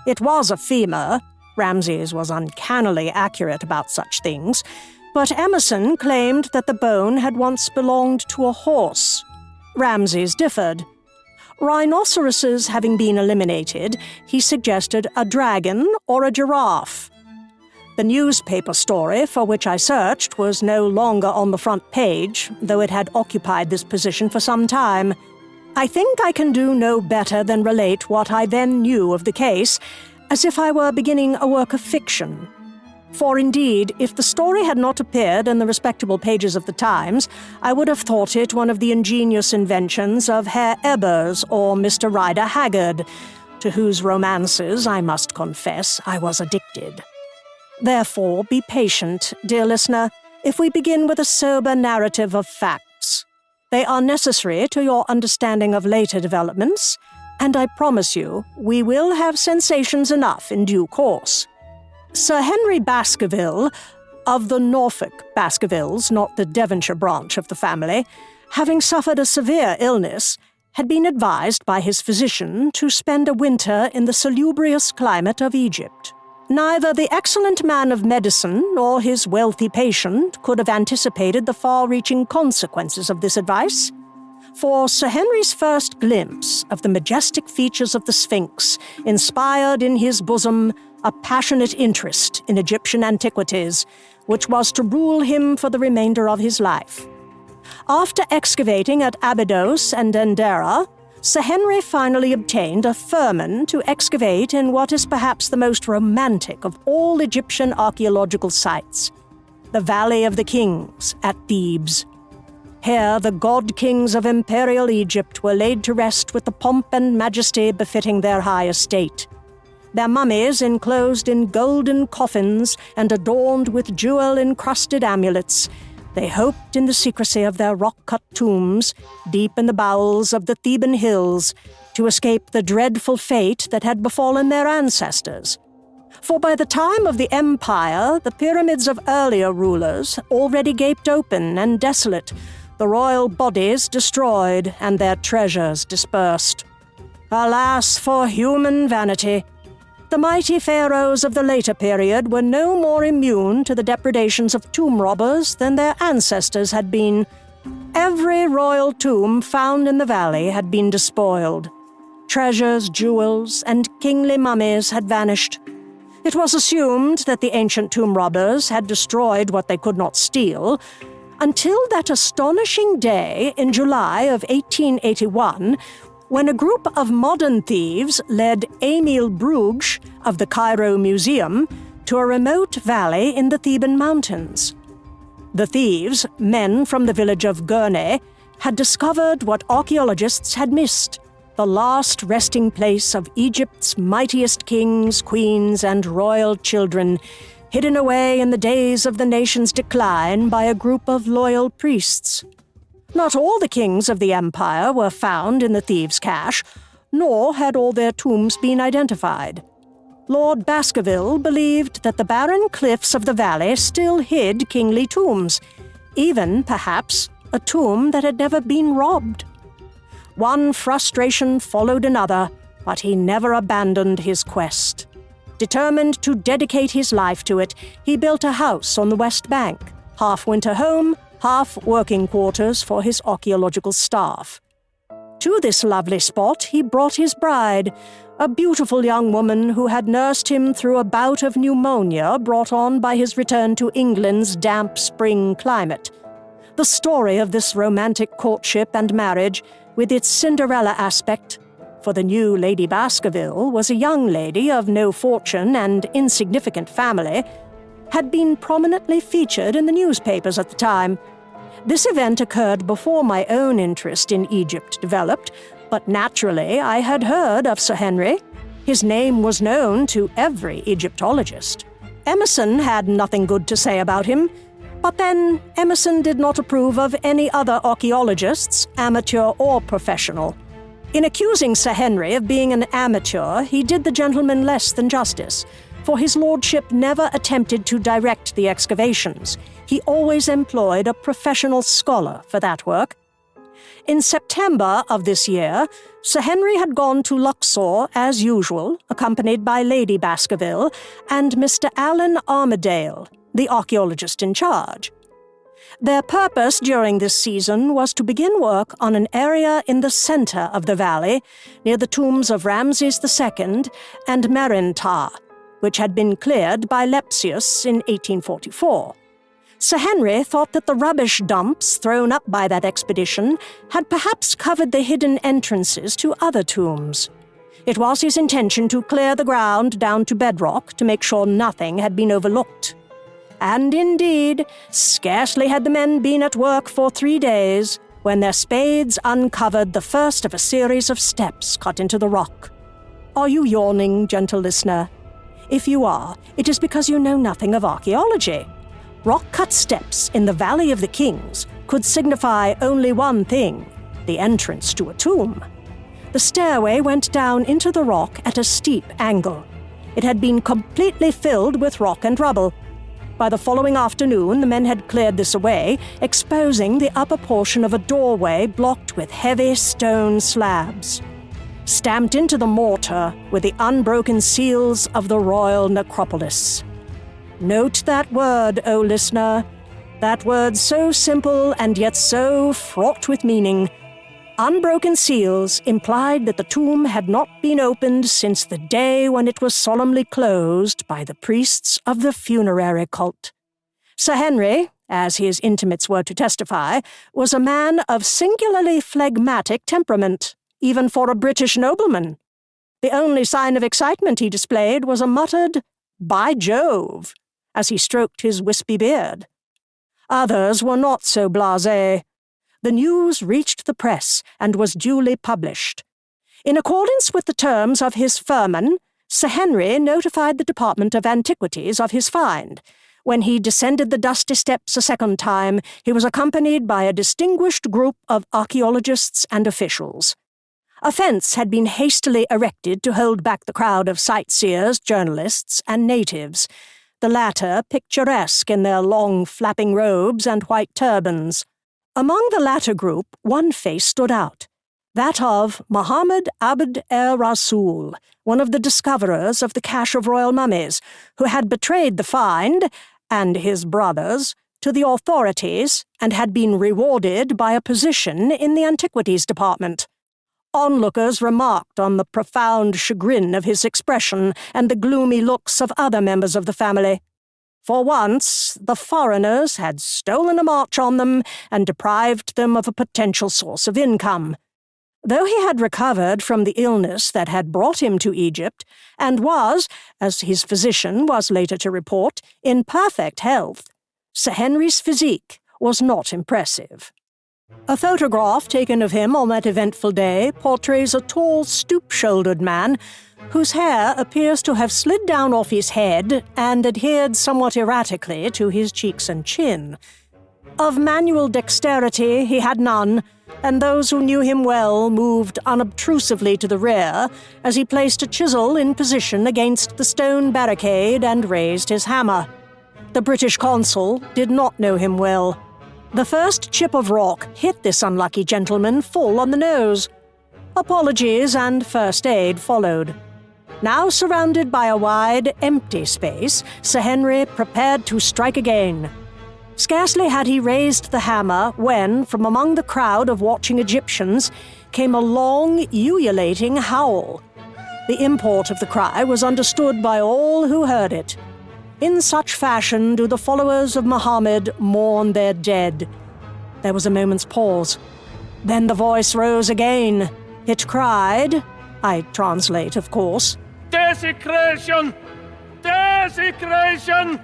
It was a femur. Ramses was uncannily accurate about such things, but Emerson claimed that the bone had once belonged to a horse. Ramses differed. Rhinoceroses having been eliminated, he suggested a dragon or a giraffe. The newspaper story for which I searched was no longer on the front page, though it had occupied this position for some time. I think I can do no better than relate what I then knew of the case, as if I were beginning a work of fiction. For indeed, if the story had not appeared in the respectable pages of the Times, I would have thought it one of the ingenious inventions of Herr Ebers or Mr. Rider Haggard, to whose romances, I must confess, I was addicted. Therefore, be patient, dear listener, if we begin with a sober narrative of facts. They are necessary to your understanding of later developments, and I promise you, we will have sensations enough in due course. Sir Henry Baskerville, of the Norfolk Baskervilles, not the Devonshire branch of the family, having suffered a severe illness, had been advised by his physician to spend a winter in the salubrious climate of Egypt. Neither the excellent man of medicine nor his wealthy patient could have anticipated the far-reaching consequences of this advice, for Sir Henry's first glimpse of the majestic features of the Sphinx inspired in his bosom a passionate interest in Egyptian antiquities, which was to rule him for the remainder of his life. After excavating at Abydos and Dendera, Sir Henry finally obtained a firman to excavate in what is perhaps the most romantic of all Egyptian archaeological sites, the Valley of the Kings at Thebes. Here the god-kings of imperial Egypt were laid to rest with the pomp and majesty befitting their high estate. Their mummies enclosed in golden coffins and adorned with jewel-encrusted amulets, they hoped in the secrecy of their rock-cut tombs, deep in the bowels of the Theban hills, to escape the dreadful fate that had befallen their ancestors. For by the time of the Empire, the pyramids of earlier rulers already gaped open and desolate, the royal bodies destroyed and their treasures dispersed. Alas for human vanity! The mighty pharaohs of the later period were no more immune to the depredations of tomb robbers than their ancestors had been. Every royal tomb found in the valley had been despoiled. Treasures, jewels, and kingly mummies had vanished. It was assumed that the ancient tomb robbers had destroyed what they could not steal, until that astonishing day in July of 1881, when a group of modern thieves led Émile Bruges of the Cairo Museum to a remote valley in the Theban mountains. The thieves, men from the village of Gurney, had discovered what archaeologists had missed, the last resting place of Egypt's mightiest kings, queens, and royal children, hidden away in the days of the nation's decline by a group of loyal priests. Not all the kings of the empire were found in the thieves' cache, nor had all their tombs been identified. Lord Baskerville believed that the barren cliffs of the valley still hid kingly tombs, even, perhaps, a tomb that had never been robbed. One frustration followed another, but he never abandoned his quest. Determined to dedicate his life to it, he built a house on the West Bank, half winter home, half working quarters for his archaeological staff. To this lovely spot he brought his bride, a beautiful young woman who had nursed him through a bout of pneumonia brought on by his return to England's damp spring climate. The story of this romantic courtship and marriage, with its Cinderella aspect, for the new Lady Baskerville was a young lady of no fortune and insignificant family, had been prominently featured in the newspapers at the time. This event occurred before my own interest in Egypt developed, but naturally I had heard of Sir Henry. His name was known to every Egyptologist. Emerson had nothing good to say about him, but then Emerson did not approve of any other archaeologists, amateur or professional. In accusing Sir Henry of being an amateur, he did the gentleman less than justice, for his lordship never attempted to direct the excavations. He always employed a professional scholar for that work. In September of this year, Sir Henry had gone to Luxor as usual, accompanied by Lady Baskerville and Mr. Alan Armadale, the archaeologist in charge. Their purpose during this season was to begin work on an area in the center of the valley, near the tombs of Ramses II and Merinptah, which had been cleared by Lepsius in 1844. Sir Henry thought that the rubbish dumps thrown up by that expedition had perhaps covered the hidden entrances to other tombs. It was his intention to clear the ground down to bedrock to make sure nothing had been overlooked. And indeed, scarcely had the men been at work for 3 days when their spades uncovered the first of a series of steps cut into the rock. Are you yawning, gentle listener? If you are, it is because you know nothing of archaeology. Rock-cut steps in the Valley of the Kings could signify only one thing: the entrance to a tomb. The stairway went down into the rock at a steep angle. It had been completely filled with rock and rubble. By the following afternoon, the men had cleared this away, exposing the upper portion of a doorway blocked with heavy stone slabs. Stamped into the mortar were the unbroken seals of the royal necropolis. Note that word, O listener, that word so simple and yet so fraught with meaning. Unbroken seals implied that the tomb had not been opened since the day when it was solemnly closed by the priests of the funerary cult. Sir Henry, as his intimates were to testify, was a man of singularly phlegmatic temperament, even for a British nobleman. The only sign of excitement he displayed was a muttered, "By Jove," as he stroked his wispy beard. Others were not so blasé. The news reached the press and was duly published. In accordance with the terms of his firman, Sir Henry notified the Department of Antiquities of his find. When he descended the dusty steps a second time, he was accompanied by a distinguished group of archaeologists and officials. A fence had been hastily erected to hold back the crowd of sightseers, journalists, and natives, the latter picturesque in their long flapping robes and white turbans. Among the latter group, one face stood out, that of Muhammad Abd el-Rasul, one of the discoverers of the cache of royal mummies, who had betrayed the find, and his brothers, to the authorities and had been rewarded by a position in the Antiquities Department. Onlookers remarked on the profound chagrin of his expression and the gloomy looks of other members of the family. For once, the foreigners had stolen a march on them and deprived them of a potential source of income. Though he had recovered from the illness that had brought him to Egypt, and was, as his physician was later to report, in perfect health, Sir Henry's physique was not impressive. A photograph taken of him on that eventful day portrays a tall, stoop-shouldered man whose hair appears to have slid down off his head and adhered somewhat erratically to his cheeks and chin. Of manual dexterity he had none, and those who knew him well moved unobtrusively to the rear as he placed a chisel in position against the stone barricade and raised his hammer. The British consul did not know him well. The first chip of rock hit this unlucky gentleman full on the nose. Apologies and first aid followed. Now surrounded by a wide, empty space, Sir Henry prepared to strike again. Scarcely had he raised the hammer when, from among the crowd of watching Egyptians, came a long, ululating howl. The import of the cry was understood by all who heard it. In such fashion do the followers of Muhammad mourn their dead. There was a moment's pause. Then the voice rose again. It cried, I translate, of course, "Desecration! Desecration!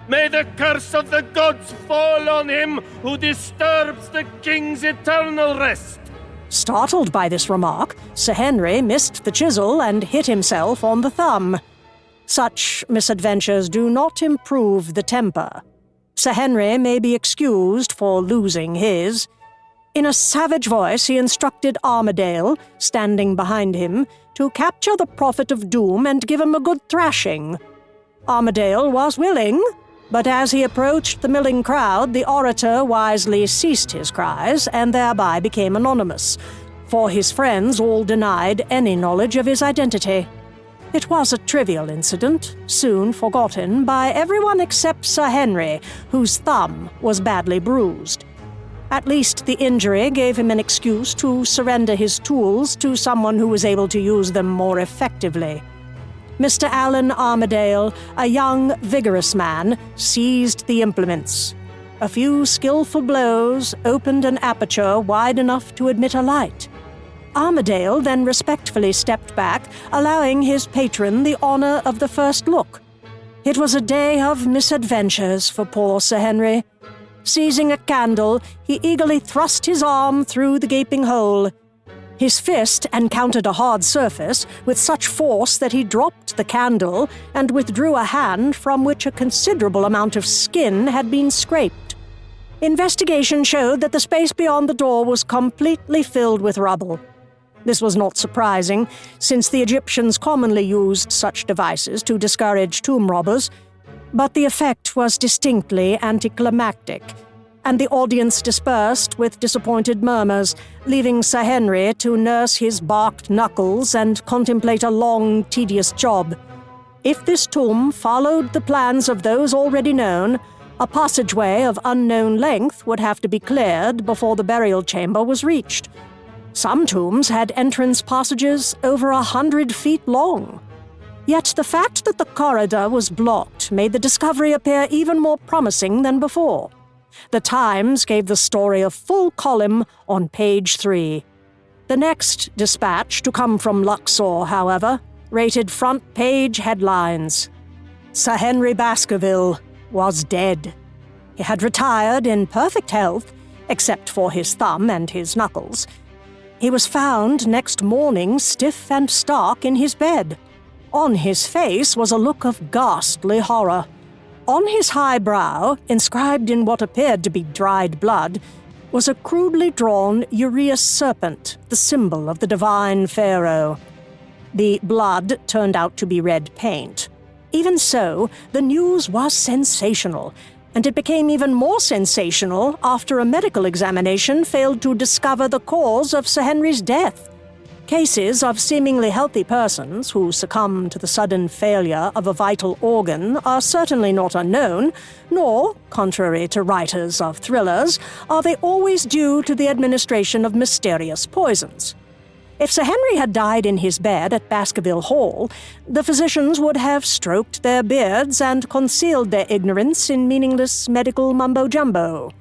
May the curse of the gods fall on him who disturbs the king's eternal rest." Startled by this remark, Sir Henry missed the chisel and hit himself on the thumb. Such misadventures do not improve the temper. Sir Henry may be excused for losing his. In a savage voice, he instructed Armadale, standing behind him, to capture the Prophet of Doom and give him a good thrashing. Armadale was willing, but as he approached the milling crowd, the orator wisely ceased his cries and thereby became anonymous, for his friends all denied any knowledge of his identity. It was a trivial incident, soon forgotten by everyone except Sir Henry, whose thumb was badly bruised. At least the injury gave him an excuse to surrender his tools to someone who was able to use them more effectively. Mr. Allan Armadale, a young, vigorous man, seized the implements. A few skillful blows opened an aperture wide enough to admit a light. Armadale then respectfully stepped back, allowing his patron the honor of the first look. It was a day of misadventures for poor Sir Henry. Seizing a candle, he eagerly thrust his arm through the gaping hole. His fist encountered a hard surface with such force that he dropped the candle and withdrew a hand from which a considerable amount of skin had been scraped. Investigation showed that the space beyond the door was completely filled with rubble. This was not surprising, since the Egyptians commonly used such devices to discourage tomb robbers, but the effect was distinctly anticlimactic, and the audience dispersed with disappointed murmurs, leaving Sir Henry to nurse his barked knuckles and contemplate a long, tedious job. If this tomb followed the plans of those already known, a passageway of unknown length would have to be cleared before the burial chamber was reached. Some tombs had entrance passages over 100 feet long. Yet the fact that the corridor was blocked made the discovery appear even more promising than before. The Times gave the story a full column on page 3. The next dispatch to come from Luxor, however, rated front-page headlines. Sir Henry Baskerville was dead. He had retired in perfect health, except for his thumb and his knuckles. He was found next morning stiff and stark in his bed. On his face was a look of ghastly horror. On his high brow, inscribed in what appeared to be dried blood, was a crudely drawn ureus serpent, the symbol of the divine Pharaoh. The blood turned out to be red paint. Even so, the news was sensational, and it became even more sensational after a medical examination failed to discover the cause of Sir Henry's death. Cases of seemingly healthy persons who succumb to the sudden failure of a vital organ are certainly not unknown, nor, contrary to writers of thrillers, are they always due to the administration of mysterious poisons. If Sir Henry had died in his bed at Baskerville Hall, the physicians would have stroked their beards and concealed their ignorance in meaningless medical mumbo-jumbo.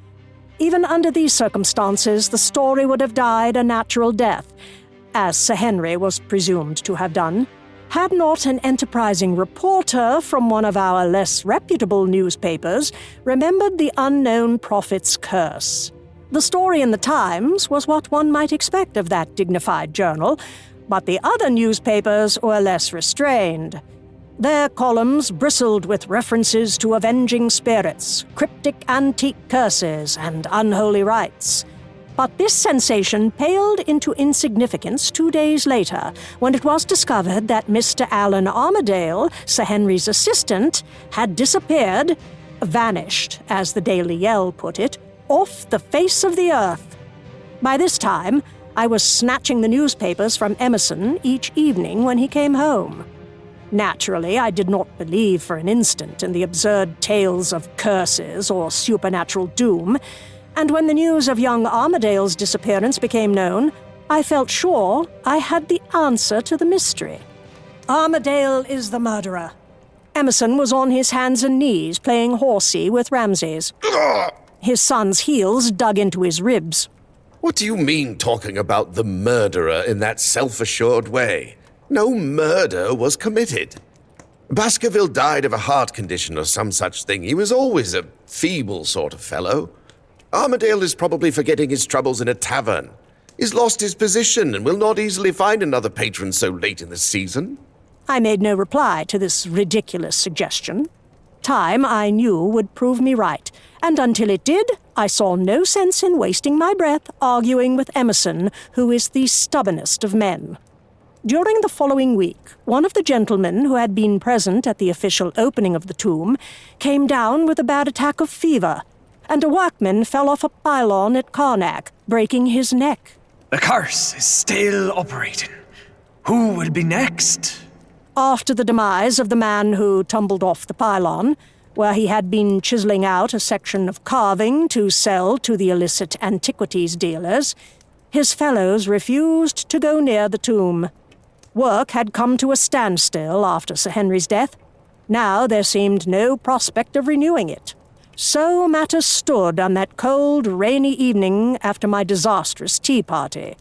Even under these circumstances, the story would have died a natural death, as Sir Henry was presumed to have done, had not an enterprising reporter from one of our less reputable newspapers remembered the unknown prophet's curse. The story in the Times was what one might expect of that dignified journal, but the other newspapers were less restrained. Their columns bristled with references to avenging spirits, cryptic antique curses, and unholy rites. But this sensation paled into insignificance 2 days later, when it was discovered that Mr. Allan Armadale, Sir Henry's assistant, had disappeared, vanished, as the Daily Yell put it, off the face of the earth. By this time, I was snatching the newspapers from Emerson each evening when he came home. Naturally, I did not believe for an instant in the absurd tales of curses or supernatural doom, and when the news of young Armadale's disappearance became known, I felt sure I had the answer to the mystery. Armadale is the murderer. Emerson was on his hands and knees playing horsey with Ramses. His son's heels dug into his ribs. What do you mean talking about the murderer in that self-assured way? No murder was committed. Baskerville died of a heart condition or some such thing. He was always a feeble sort of fellow. Armadale is probably forgetting his troubles in a tavern. He's lost his position and will not easily find another patron so late in the season. I made no reply to this ridiculous suggestion. Time, I knew, would prove me right, and until it did, I saw no sense in wasting my breath arguing with Emerson, who is the stubbornest of men. During the following week, one of the gentlemen who had been present at the official opening of the tomb came down with a bad attack of fever, and a workman fell off a pylon at Karnak, breaking his neck. The curse is still operating. Who will be next? After the demise of the man who tumbled off the pylon, where he had been chiseling out a section of carving to sell to the illicit antiquities dealers, his fellows refused to go near the tomb. Work had come to a standstill after Sir Henry's death. Now there seemed no prospect of renewing it. So matters stood on that cold, rainy evening after my disastrous tea party.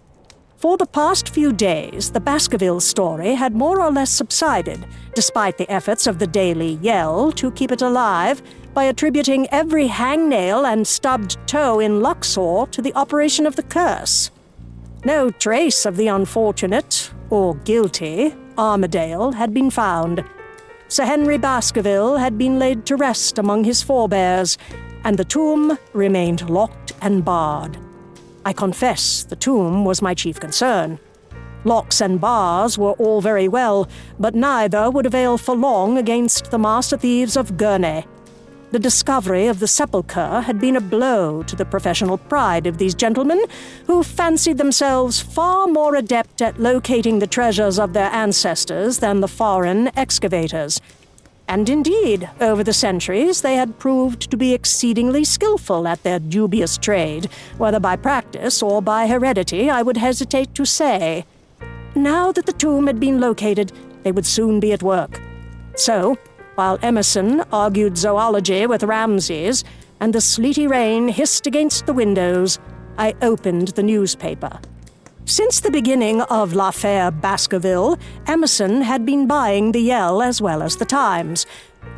For the past few days, the Baskerville story had more or less subsided, despite the efforts of the Daily Yell to keep it alive by attributing every hangnail and stubbed toe in Luxor to the operation of the curse. No trace of the unfortunate, or guilty, Armadale had been found. Sir Henry Baskerville had been laid to rest among his forebears, and the tomb remained locked and barred. I confess the tomb was my chief concern. Locks and bars were all very well, but neither would avail for long against the master thieves of Gurney. The discovery of the sepulchre had been a blow to the professional pride of these gentlemen, who fancied themselves far more adept at locating the treasures of their ancestors than the foreign excavators. And indeed, over the centuries, they had proved to be exceedingly skillful at their dubious trade, whether by practice or by heredity, I would hesitate to say. Now that the tomb had been located, they would soon be at work. So, while Emerson argued zoology with Ramses, and the sleety rain hissed against the windows, I opened the newspaper. Since the beginning of L'Affaire Baskerville, Emerson had been buying the Yell as well as the Times,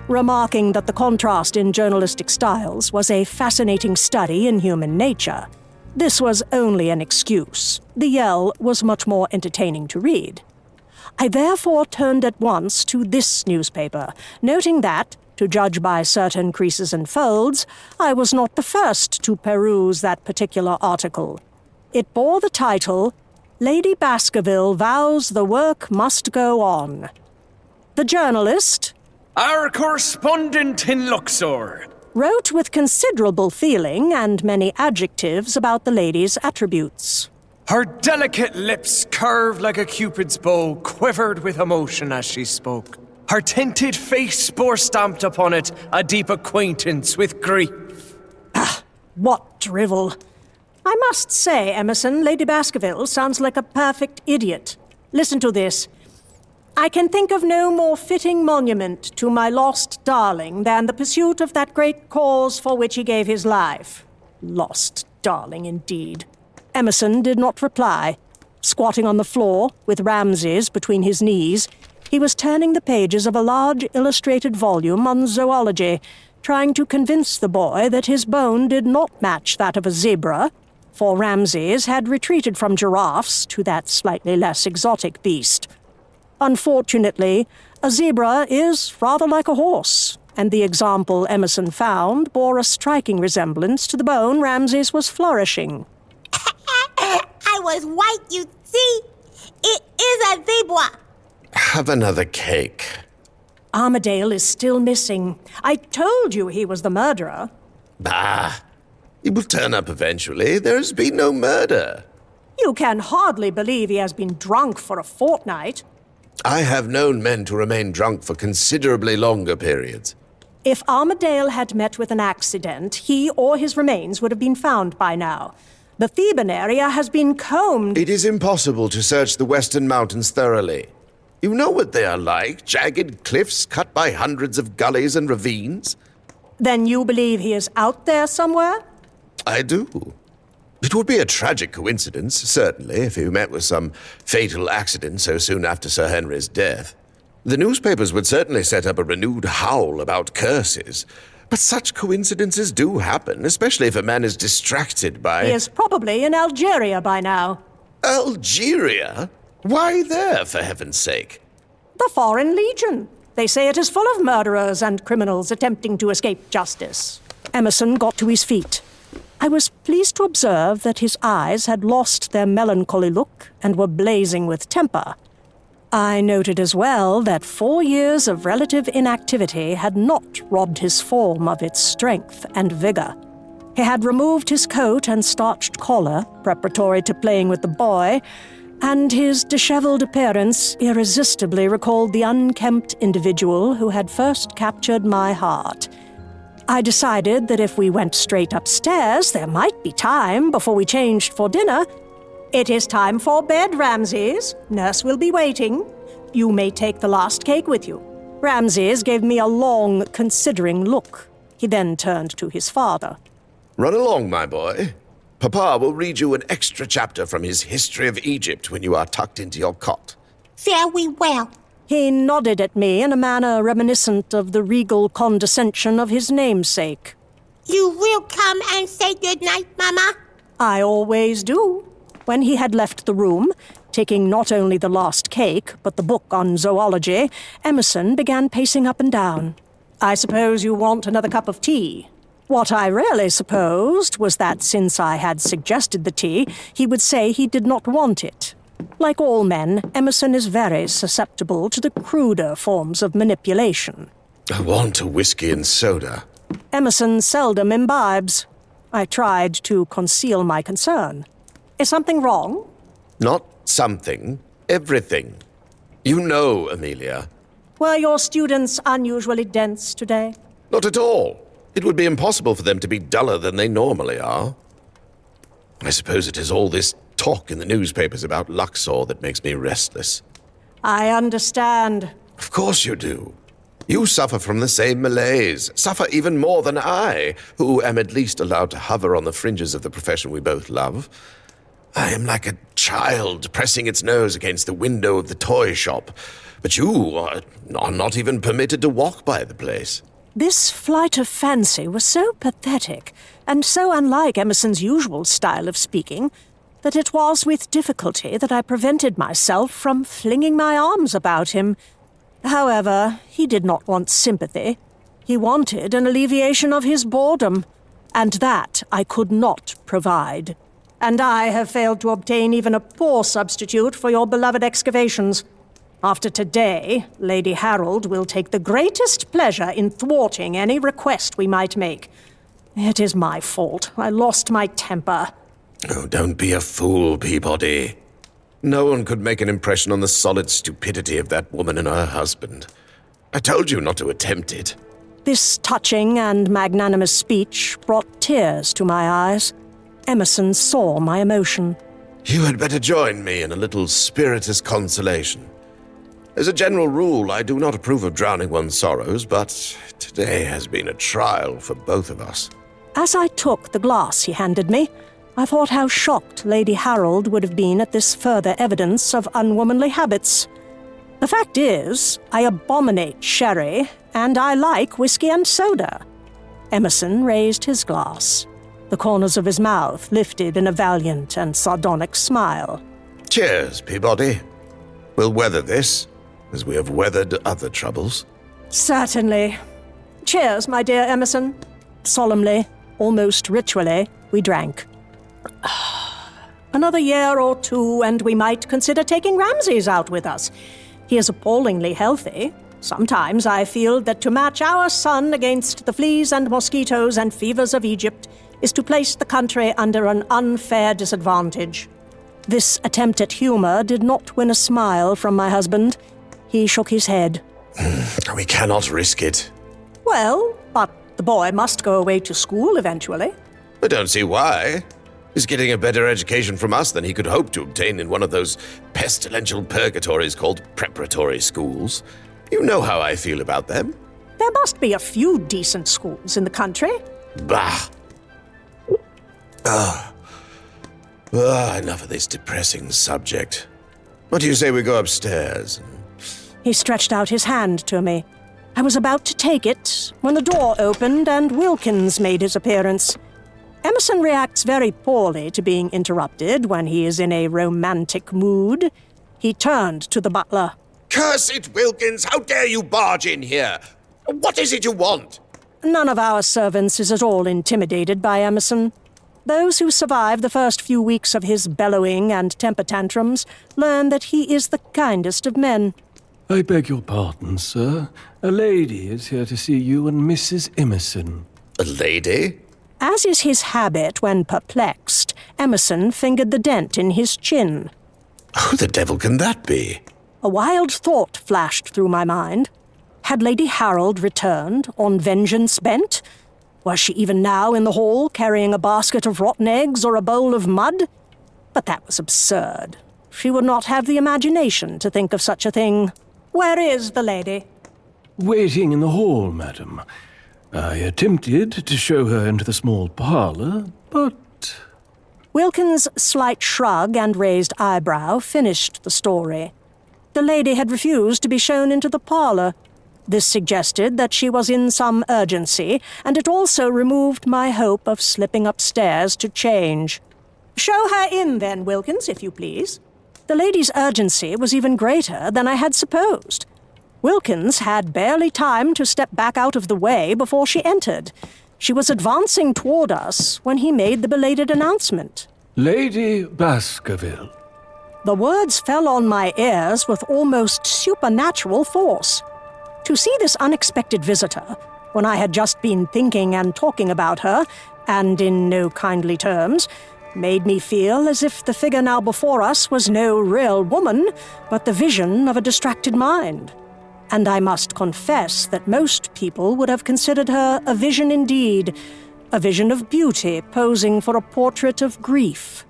remarking that the contrast in journalistic styles was a fascinating study in human nature. This was only an excuse. The Yell was much more entertaining to read. I therefore turned at once to this newspaper, noting that, to judge by certain creases and folds, I was not the first to peruse that particular article. It bore the title, Lady Baskerville Vows the Work Must Go On. The journalist, Our correspondent in Luxor, wrote with considerable feeling and many adjectives about the lady's attributes. her delicate lips curved like a cupid's bow, quivered with emotion as she spoke. Her tinted face bore stamped upon it a deep acquaintance with grief. Ah, what drivel! I must say, Emerson, Lady Baskerville sounds like a perfect idiot. Listen to this. I can think of no more fitting monument to my lost darling than the pursuit of that great cause for which he gave his life. Lost darling, indeed. Emerson did not reply. Squatting on the floor, with Ramses between his knees, he was turning the pages of a large illustrated volume on zoology, trying to convince the boy that his bone did not match that of a zebra, for Ramses had retreated from giraffes to that slightly less exotic beast. Unfortunately, a zebra is rather like a horse, and the example Emerson found bore a striking resemblance to the bone Ramses was flourishing. I was right, you see. It is a zebra. Have another cake. Armadale is still missing. I told you he was the murderer. Bah! He will turn up eventually. There has been no murder. You can hardly believe he has been drunk for a fortnight. I have known men to remain drunk for considerably longer periods. If Armadale had met with an accident, he or his remains would have been found by now. The Theban area has been combed. It is impossible to search the Western Mountains thoroughly. You know what they are like, jagged cliffs cut by hundreds of gullies and ravines. Then you believe he is out there somewhere? I do. It would be a tragic coincidence, certainly, if he met with some fatal accident so soon after Sir Henry's death. The newspapers would certainly set up a renewed howl about curses. But such coincidences do happen, especially if a man is distracted by... He is probably in Algeria by now. Algeria? Why there, for heaven's sake? The Foreign Legion. They say it is full of murderers and criminals attempting to escape justice. Emerson got to his feet. I was pleased to observe that his eyes had lost their melancholy look and were blazing with temper. I noted as well that 4 years of relative inactivity had not robbed his form of its strength and vigor. He had removed his coat and starched collar, preparatory to playing with the boy, and his disheveled appearance irresistibly recalled the unkempt individual who had first captured my heart. I decided that if we went straight upstairs, there might be time before we changed for dinner. It is time for bed, Ramses. Nurse will be waiting. You may take the last cake with you. Ramses gave me a long, considering look. He then turned to his father. Run along, my boy. Papa will read you an extra chapter from his History of Egypt when you are tucked into your cot. Very well. He nodded at me in a manner reminiscent of the regal condescension of his namesake. You will come and say good night, Mama? I always do. When he had left the room, taking not only the last cake, but the book on zoology, Emerson began pacing up and down. I suppose you want another cup of tea. What I really supposed was that since I had suggested the tea, he would say he did not want it. Like all men, Emerson is very susceptible to the cruder forms of manipulation. I want a whiskey and soda. Emerson seldom imbibes. I tried to conceal my concern. Is something wrong? Not something, everything. You know, Amelia. Were your students unusually dense today? Not at all. It would be impossible for them to be duller than they normally are. I suppose it is all this talk in the newspapers about Luxor that makes me restless. I understand. Of course you do. You suffer from the same malaise, suffer even more than I, who am at least allowed to hover on the fringes of the profession we both love. I am like a child pressing its nose against the window of the toy shop, but you are not even permitted to walk by the place. This flight of fancy was so pathetic, and so unlike Emerson's usual style of speaking, that it was with difficulty that I prevented myself from flinging my arms about him. However, he did not want sympathy. He wanted an alleviation of his boredom, and that I could not provide. And I have failed to obtain even a poor substitute for your beloved excavations. After today, Lady Harold will take the greatest pleasure in thwarting any request we might make. It is my fault. I lost my temper. Oh, don't be a fool, Peabody. No one could make an impression on the solid stupidity of that woman and her husband. I told you not to attempt it. This touching and magnanimous speech brought tears to my eyes. Emerson saw my emotion. You had better join me in a little spiritus consolation. As a general rule, I do not approve of drowning one's sorrows, but today has been a trial for both of us. As I took the glass he handed me, I thought how shocked Lady Harold would have been at this further evidence of unwomanly habits. The fact is, I abominate sherry, and I like whiskey and soda. Emerson raised his glass. The corners of his mouth lifted in a valiant and sardonic smile. Cheers, Peabody. We'll weather this, as we have weathered other troubles. Certainly. Cheers, my dear Emerson. Solemnly, almost ritually, we drank. Another year or two, and we might consider taking Ramses out with us. He is appallingly healthy. Sometimes I feel that to match our son against the fleas and mosquitoes and fevers of Egypt is to place the country under an unfair disadvantage. This attempt at humor did not win a smile from my husband. He shook his head. We cannot risk it. Well, but the boy must go away to school eventually. I don't see why. He's getting a better education from us than he could hope to obtain in one of those pestilential purgatories called preparatory schools. You know how I feel about them. There must be a few decent schools in the country. Bah! Enough of this depressing subject. What do you say we go upstairs? He stretched out his hand to me. I was about to take it when the door opened and Wilkins made his appearance. Emerson reacts very poorly to being interrupted when he is in a romantic mood. He turned to the butler. Curse it, Wilkins! How dare you barge in here? What is it you want? None of our servants is at all intimidated by Emerson. Those who survive the first few weeks of his bellowing and temper tantrums learn that he is the kindest of men. I beg your pardon, sir. A lady is here to see you and Mrs. Emerson. A lady? As is his habit when perplexed, Emerson fingered the dent in his chin. Who the devil can that be? A wild thought flashed through my mind. Had Lady Harold returned, on vengeance bent? Was she even now in the hall, carrying a basket of rotten eggs or a bowl of mud? But that was absurd. She would not have the imagination to think of such a thing. Where is the lady? Waiting in the hall, madam. I attempted to show her into the small parlor, but... Wilkins' slight shrug and raised eyebrow finished the story. The lady had refused to be shown into the parlor. This suggested that she was in some urgency, and it also removed my hope of slipping upstairs to change. Show her in, then, Wilkins, if you please. The lady's urgency was even greater than I had supposed. Wilkins had barely time to step back out of the way before she entered. She was advancing toward us when he made the belated announcement. Lady Baskerville. The words fell on my ears with almost supernatural force. To see this unexpected visitor, when I had just been thinking and talking about her, and in no kindly terms, made me feel as if the figure now before us was no real woman, but the vision of a distracted mind. And I must confess that most people would have considered her a vision indeed, a vision of beauty posing for a portrait of grief.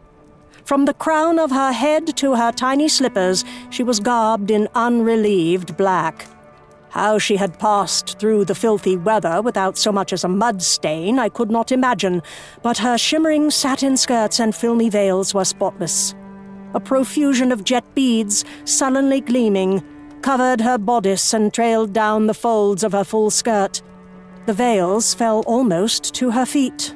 From the crown of her head to her tiny slippers, she was garbed in unrelieved black. How she had passed through the filthy weather without so much as a mud stain I could not imagine, but her shimmering satin skirts and filmy veils were spotless. A profusion of jet beads, sullenly gleaming, covered her bodice and trailed down the folds of her full skirt. The veils fell almost to her feet.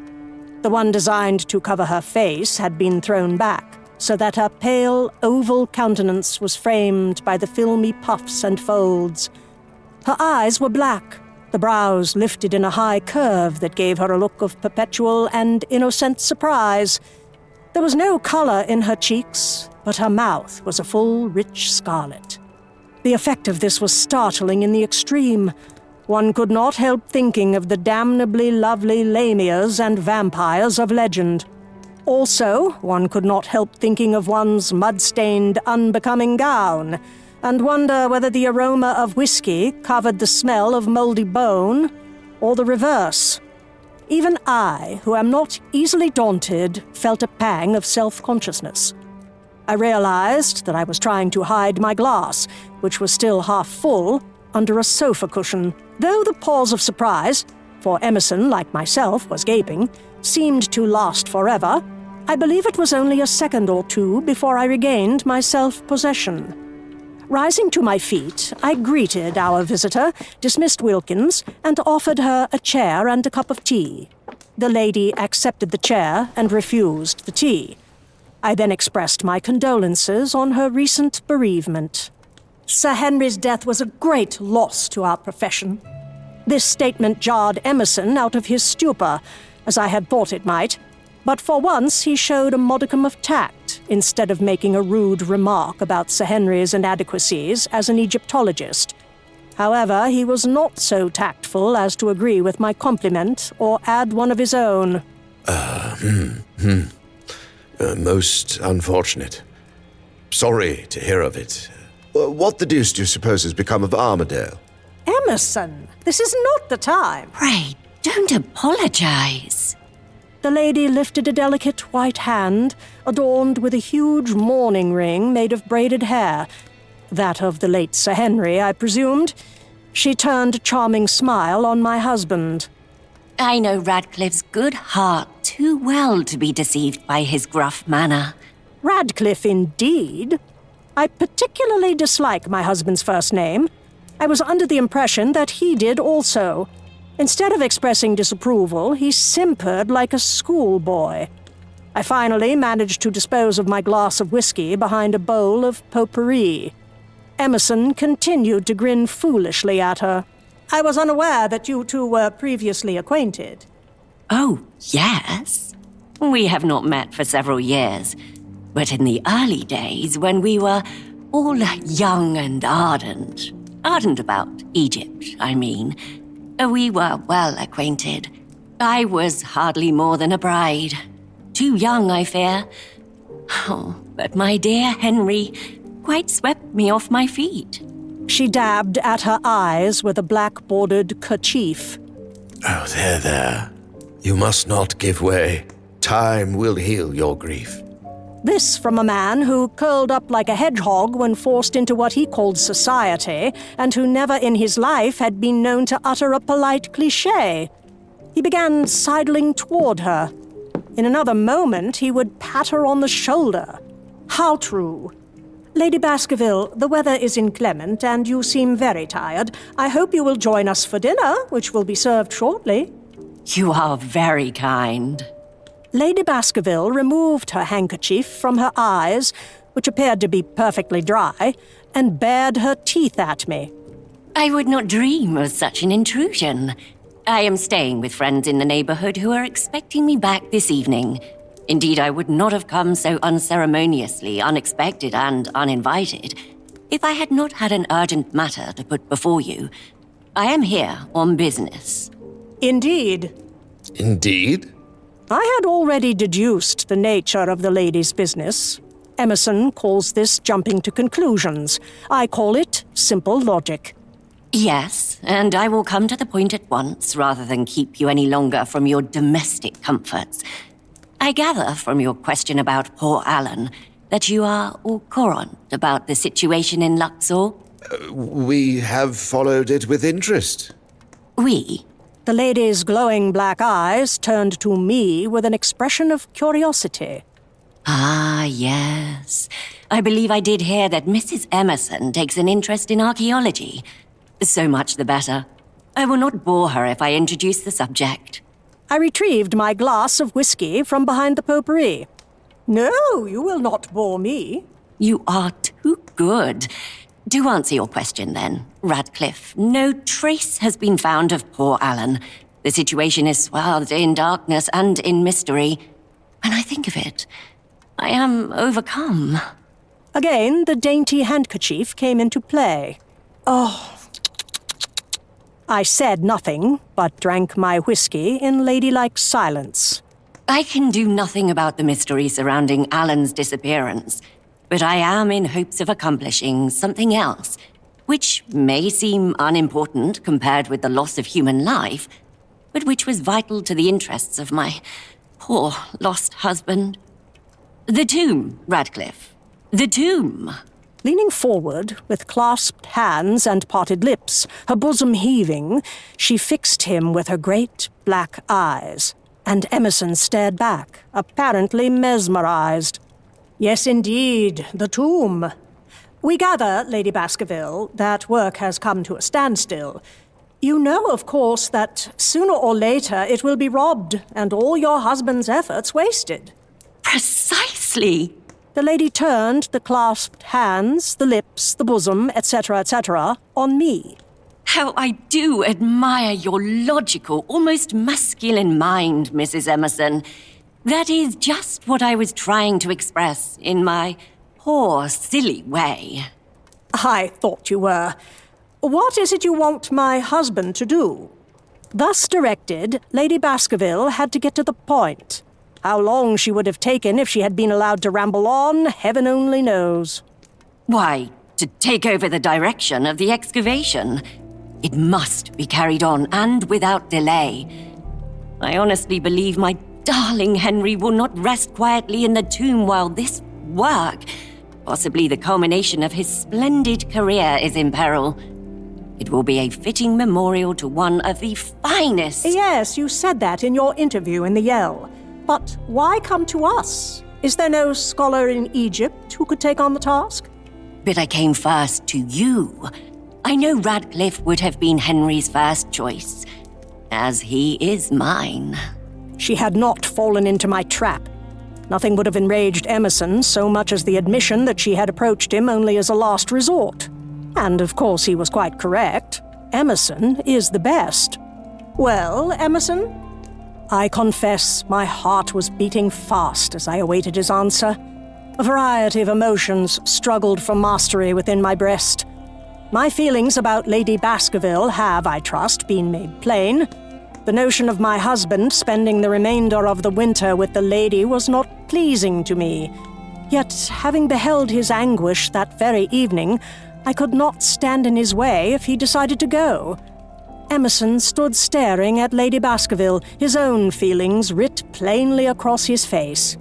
The one designed to cover her face had been thrown back, so that her pale, oval countenance was framed by the filmy puffs and folds. Her eyes were black, the brows lifted in a high curve that gave her a look of perpetual and innocent surprise. There was no color in her cheeks, but her mouth was a full, rich scarlet. The effect of this was startling in the extreme. One could not help thinking of the damnably lovely lamias and vampires of legend. Also, one could not help thinking of one's mud-stained, unbecoming gown, and wonder whether the aroma of whiskey covered the smell of moldy bone, or the reverse. Even I, who am not easily daunted, felt a pang of self-consciousness. I realized that I was trying to hide my glass, which was still half full, under a sofa cushion. Though the pause of surprise, for Emerson, like myself, was gaping, seemed to last forever, I believe it was only a second or two before I regained my self-possession. Rising to my feet, I greeted our visitor, dismissed Wilkins, and offered her a chair and a cup of tea. The lady accepted the chair and refused the tea. I then expressed my condolences on her recent bereavement. Sir Henry's death was a great loss to our profession. This statement jarred Emerson out of his stupor, as I had thought it might, but for once he showed a modicum of tact instead of making a rude remark about Sir Henry's inadequacies as an Egyptologist. However, he was not so tactful as to agree with my compliment or add one of his own. Most unfortunate. Sorry to hear of it. What the deuce do you suppose has become of Armadale? Emerson, this is not the time. Pray, don't apologize. The lady lifted a delicate white hand, adorned with a huge mourning ring made of braided hair. That of the late Sir Henry, I presumed. She turned a charming smile on my husband. I know Radcliffe's good heart too well to be deceived by his gruff manner. Radcliffe, indeed. I particularly dislike my husband's first name. I was under the impression that he did also. Instead of expressing disapproval, he simpered like a schoolboy. I finally managed to dispose of my glass of whiskey behind a bowl of potpourri. Emerson continued to grin foolishly at her. I was unaware that you two were previously acquainted. Oh, yes. We have not met for several years. But in the early days, when we were all young and ardent about Egypt, I mean, we were well acquainted. I was hardly more than a bride. Too young, I fear. Oh, but my dear Henry quite swept me off my feet. She dabbed at her eyes with a black-bordered kerchief. Oh, there. You must not give way. Time will heal your grief. This from a man who curled up like a hedgehog when forced into what he called society, and who never in his life had been known to utter a polite cliché. He began sidling toward her. In another moment, he would pat her on the shoulder. How true. Lady Baskerville, the weather is inclement, and you seem very tired. I hope you will join us for dinner, which will be served shortly. You are very kind. Lady Baskerville removed her handkerchief from her eyes, which appeared to be perfectly dry, and bared her teeth at me. I would not dream of such an intrusion. I am staying with friends in the neighborhood who are expecting me back this evening. Indeed, I would not have come so unceremoniously, unexpected, and uninvited if I had not had an urgent matter to put before you. I am here on business. Indeed. Indeed? I had already deduced the nature of the lady's business. Emerson calls this jumping to conclusions. I call it simple logic. Yes, and I will come to the point at once rather than keep you any longer from your domestic comforts. I gather from your question about poor Alan that you are au courant about the situation in Luxor. We have followed it with interest. We? The lady's glowing black eyes turned to me with an expression of curiosity. Ah, yes. I believe I did hear that Mrs. Emerson takes an interest in archaeology. So much the better. I will not bore her if I introduce the subject. I retrieved my glass of whiskey from behind the potpourri. No, you will not bore me. You are too good. To answer your question, then, Radcliffe, no trace has been found of poor Alan. The situation is swathed in darkness and in mystery. When I think of it, I am overcome. Again, the dainty handkerchief came into play. Oh. I said nothing, but drank my whiskey in ladylike silence. I can do nothing about the mystery surrounding Alan's disappearance. But I am in hopes of accomplishing something else, which may seem unimportant compared with the loss of human life, but which was vital to the interests of my poor lost husband. The tomb, Radcliffe. The tomb. Leaning forward, with clasped hands and parted lips, her bosom heaving, she fixed him with her great black eyes, and Emerson stared back, apparently mesmerized. Yes, indeed, the tomb. We gather, Lady Baskerville, that work has come to a standstill. You know, of course, that sooner or later it will be robbed and all your husband's efforts wasted. Precisely. The lady turned the clasped hands, the lips, the bosom, etc., on me. How I do admire your logical, almost masculine mind, Mrs. Emerson. That is just what I was trying to express in my poor, silly way. I thought you were. What is it you want my husband to do? Thus directed, Lady Baskerville had to get to the point. How long she would have taken if she had been allowed to ramble on, heaven only knows. Why, to take over the direction of the excavation. It must be carried on, and without delay. I honestly believe my darling Henry will not rest quietly in the tomb while this work, possibly the culmination of his splendid career, is in peril. It will be a fitting memorial to one of the finest... Yes, you said that in your interview in the Yell. But why come to us? Is there no scholar in Egypt who could take on the task? But I came first to you. I know Radcliffe would have been Henry's first choice, as he is mine. She had not fallen into my trap. Nothing would have enraged Emerson so much as the admission that she had approached him only as a last resort. And of course he was quite correct. Emerson is the best. Well, Emerson? I confess my heart was beating fast as I awaited his answer. A variety of emotions struggled for mastery within my breast. My feelings about Lady Baskerville have, I trust, been made plain. The notion of my husband spending the remainder of the winter with the lady was not pleasing to me. Yet, having beheld his anguish that very evening, I could not stand in his way if he decided to go. Emerson stood staring at Lady Baskerville, his own feelings writ plainly across his face.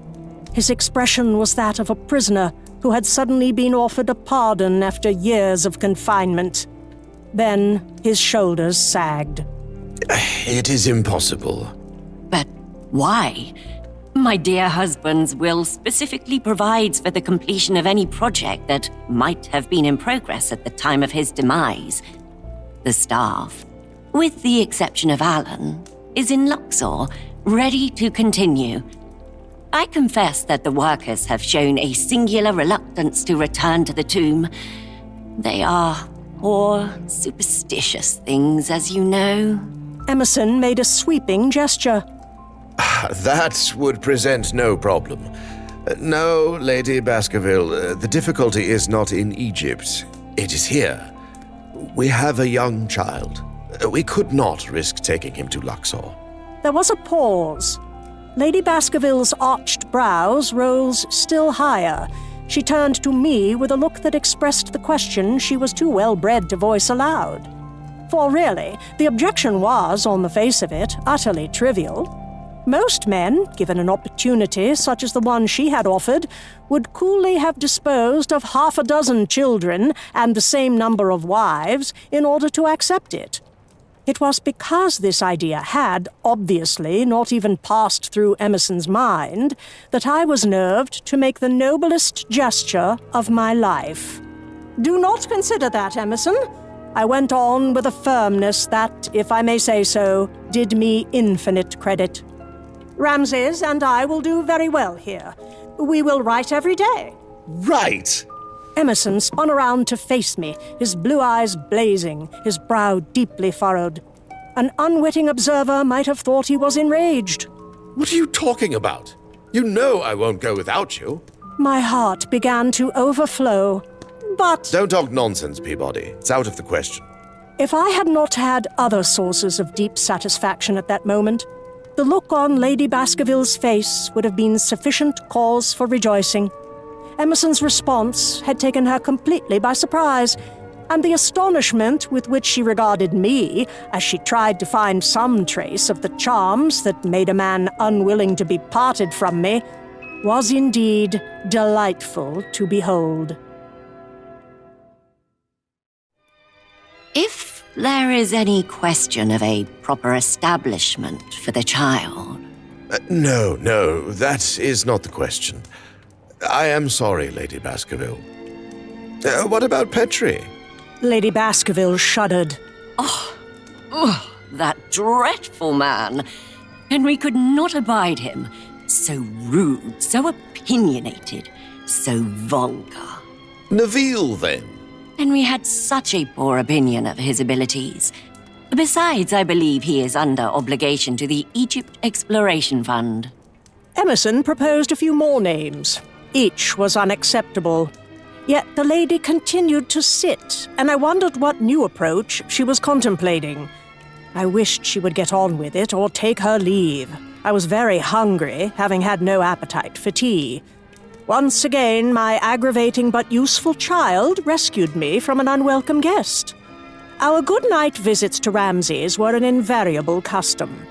His expression was that of a prisoner who had suddenly been offered a pardon after years of confinement. Then his shoulders sagged. It is impossible. But why? My dear husband's will specifically provides for the completion of any project that might have been in progress at the time of his demise. The staff, with the exception of Alan, is in Luxor, ready to continue. I confess that the workers have shown a singular reluctance to return to the tomb. They are poor, superstitious things, as you know. Emerson made a sweeping gesture. That would present no problem. No, Lady Baskerville, the difficulty is not in Egypt. It is here. We have a young child. We could not risk taking him to Luxor. There was a pause. Lady Baskerville's arched brows rose still higher. She turned to me with a look that expressed the question she was too well-bred to voice aloud. For really, the objection was, on the face of it, utterly trivial. Most men, given an opportunity such as the one she had offered, would coolly have disposed of 6 children and the same number of wives in order to accept it. It was because this idea had, obviously, not even passed through Emerson's mind that I was nerved to make the noblest gesture of my life. Do not consider that, Emerson. I went on with a firmness that, if I may say so, did me infinite credit. Ramses and I will do very well here. We will write every day. Right! Emerson spun around to face me, his blue eyes blazing, his brow deeply furrowed. An unwitting observer might have thought he was enraged. What are you talking about? You know I won't go without you. My heart began to overflow, but... Don't talk nonsense, Peabody. It's out of the question. If I had not had other sources of deep satisfaction at that moment, the look on Lady Baskerville's face would have been sufficient cause for rejoicing. Emerson's response had taken her completely by surprise, and the astonishment with which she regarded me as she tried to find some trace of the charms that made a man unwilling to be parted from me was indeed delightful to behold. If there is any question of a proper establishment for the child... No, that is not the question. I am sorry, Lady Baskerville. What about Petrie? Lady Baskerville shuddered. That dreadful man. Henry could not abide him. So rude, so opinionated, so vulgar. Neville, then? Henry had such a poor opinion of his abilities. Besides, I believe he is under obligation to the Egypt Exploration Fund. Emerson proposed a few more names. Each was unacceptable. Yet the lady continued to sit, and I wondered what new approach she was contemplating. I wished she would get on with it or take her leave. I was very hungry, having had no appetite for tea. Once again, my aggravating but useful child rescued me from an unwelcome guest. Our good-night visits to Ramses were an invariable custom.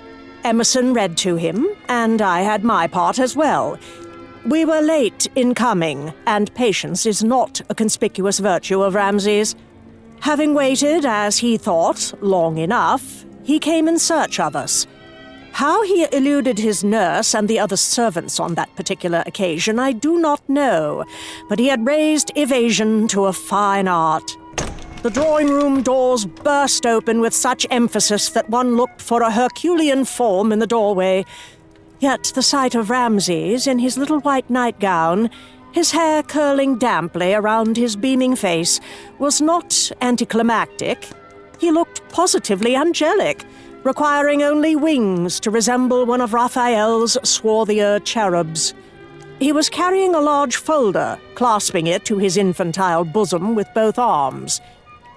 Emerson read to him, and I had my part as well. We were late in coming, and patience is not a conspicuous virtue of Ramses. Having waited, as he thought, long enough, he came in search of us. How he eluded his nurse and the other servants on that particular occasion, I do not know, but he had raised evasion to a fine art. The drawing-room doors burst open with such emphasis that one looked for a Herculean form in the doorway. Yet the sight of Ramses in his little white nightgown, his hair curling damply around his beaming face, was not anticlimactic. He looked positively angelic, requiring only wings to resemble one of Raphael's swarthier cherubs. He was carrying a large folder, clasping it to his infantile bosom with both arms.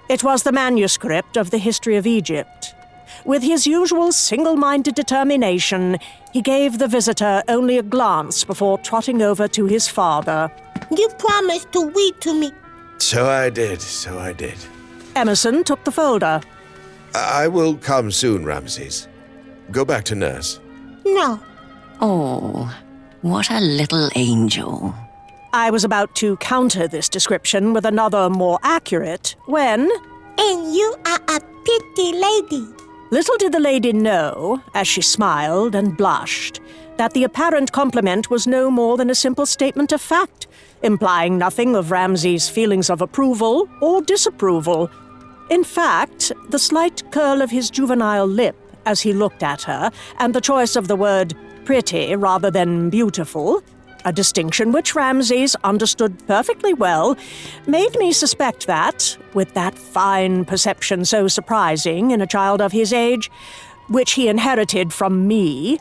It was the manuscript of the History of Egypt. With his usual single-minded determination, he gave the visitor only a glance before trotting over to his father. You promised to read to me. So I did. Emerson took the folder. I will come soon, Ramses. Go back to nurse. No. Oh, what a little angel. I was about to counter this description with another more accurate when... And you are a pretty lady. Little did the lady know, as she smiled and blushed, that the apparent compliment was no more than a simple statement of fact, implying nothing of Ramses' feelings of approval or disapproval. In fact, the slight curl of his juvenile lip as he looked at her, and the choice of the word pretty rather than beautiful, a distinction which Ramses understood perfectly well, made me suspect that, with that fine perception so surprising in a child of his age, which he inherited from me,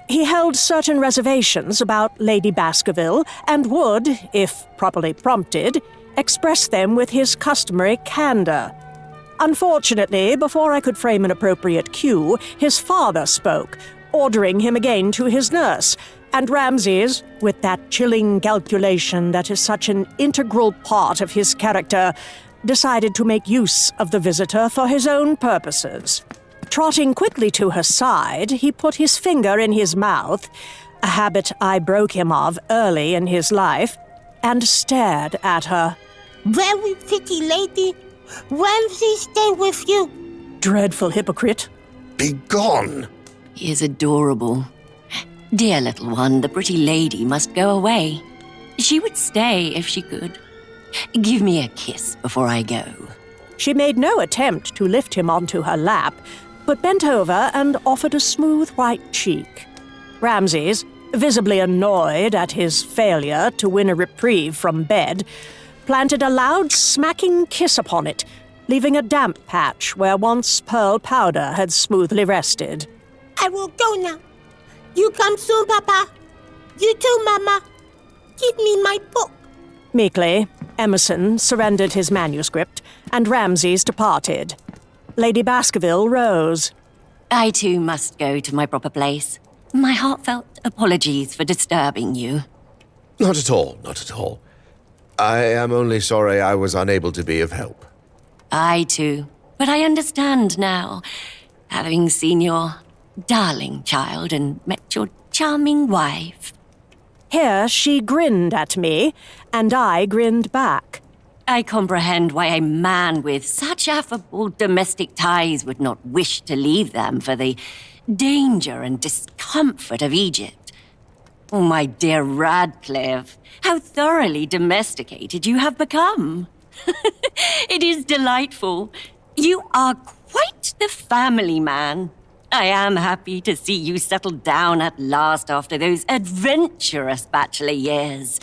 he held certain reservations about Lady Baskerville and would, if properly prompted, express them with his customary candor. Unfortunately, before I could frame an appropriate cue, his father spoke, ordering him again to his nurse, and Ramses, with that chilling calculation that is such an integral part of his character, decided to make use of the visitor for his own purposes. Trotting quickly to her side, he put his finger in his mouth, a habit I broke him of early in his life, and stared at her. Very pretty lady. Ramses stay with you. Dreadful hypocrite. Be gone! He is adorable. Dear little one, the pretty lady must go away. She would stay if she could. Give me a kiss before I go. She made no attempt to lift him onto her lap, but bent over and offered a smooth white cheek. Ramses, visibly annoyed at his failure to win a reprieve from bed, planted a loud smacking kiss upon it, leaving a damp patch where once pearl powder had smoothly rested. I will go now. You come soon, Papa. You too, Mama. Give me my book. Meekly, Emerson surrendered his manuscript, and Ramses departed. Lady Baskerville rose. I too must go to my proper place. My heartfelt apologies for disturbing you. Not at all. I am only sorry I was unable to be of help. I too, but I understand now, having seen your darling child and met your charming wife. Here she grinned at me, and I grinned back. I comprehend why a man with such affable domestic ties would not wish to leave them for the danger and discomfort of Egypt. Oh, my dear Radcliffe, how thoroughly domesticated you have become. It is delightful. You are quite the family man. I am happy to see you settle down at last after those adventurous bachelor years.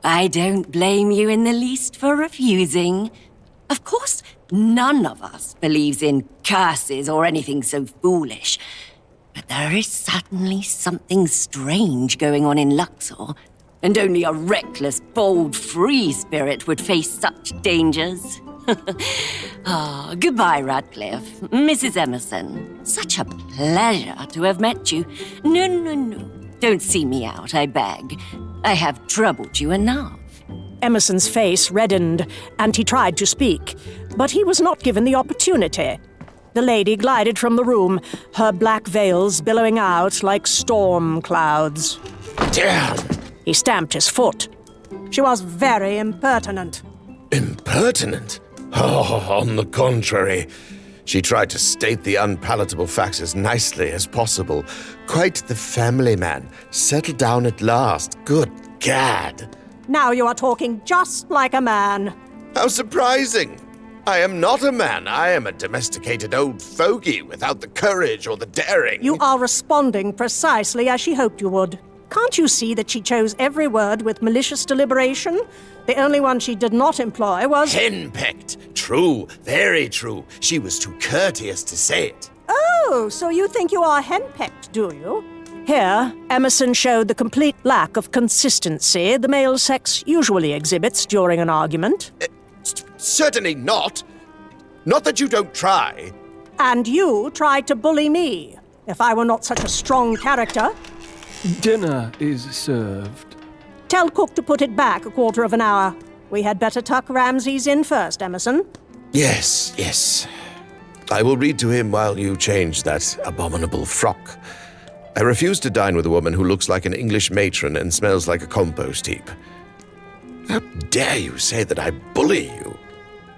I don't blame you in the least for refusing. Of course, none of us believes in curses or anything so foolish. But there is certainly something strange going on in Luxor, and only a reckless, bold, free spirit would face such dangers. Goodbye, Radcliffe. Mrs. Emerson. Such a pleasure to have met you. No. Don't see me out, I beg. I have troubled you enough. Emerson's face reddened, and he tried to speak, but he was not given the opportunity. The lady glided from the room, her black veils billowing out like storm clouds. Damn! He stamped his foot. She was very impertinent. Impertinent? Oh, on the contrary. She tried to state the unpalatable facts as nicely as possible. Quite the family man. Settled down at last. Good gad. Now you are talking just like a man. How surprising. I am not a man. I am a domesticated old fogey without the courage or the daring. You are responding precisely as she hoped you would. Can't you see that she chose every word with malicious deliberation? The only one she did not employ was... Henpecked. True. Very true. She was too courteous to say it. Oh, so you think you are henpecked, do you? Here, Emerson showed the complete lack of consistency the male sex usually exhibits during an argument. Certainly not. Not that you don't try. And you tried to bully me. If I were not such a strong character... Dinner is served. Tell cook to put it back a quarter of an hour. We had better tuck Ramses in first, Emerson. Yes. I will read to him while you change that abominable frock. I refuse to dine with a woman who looks like an English matron and smells like a compost heap. How dare you say that I bully you?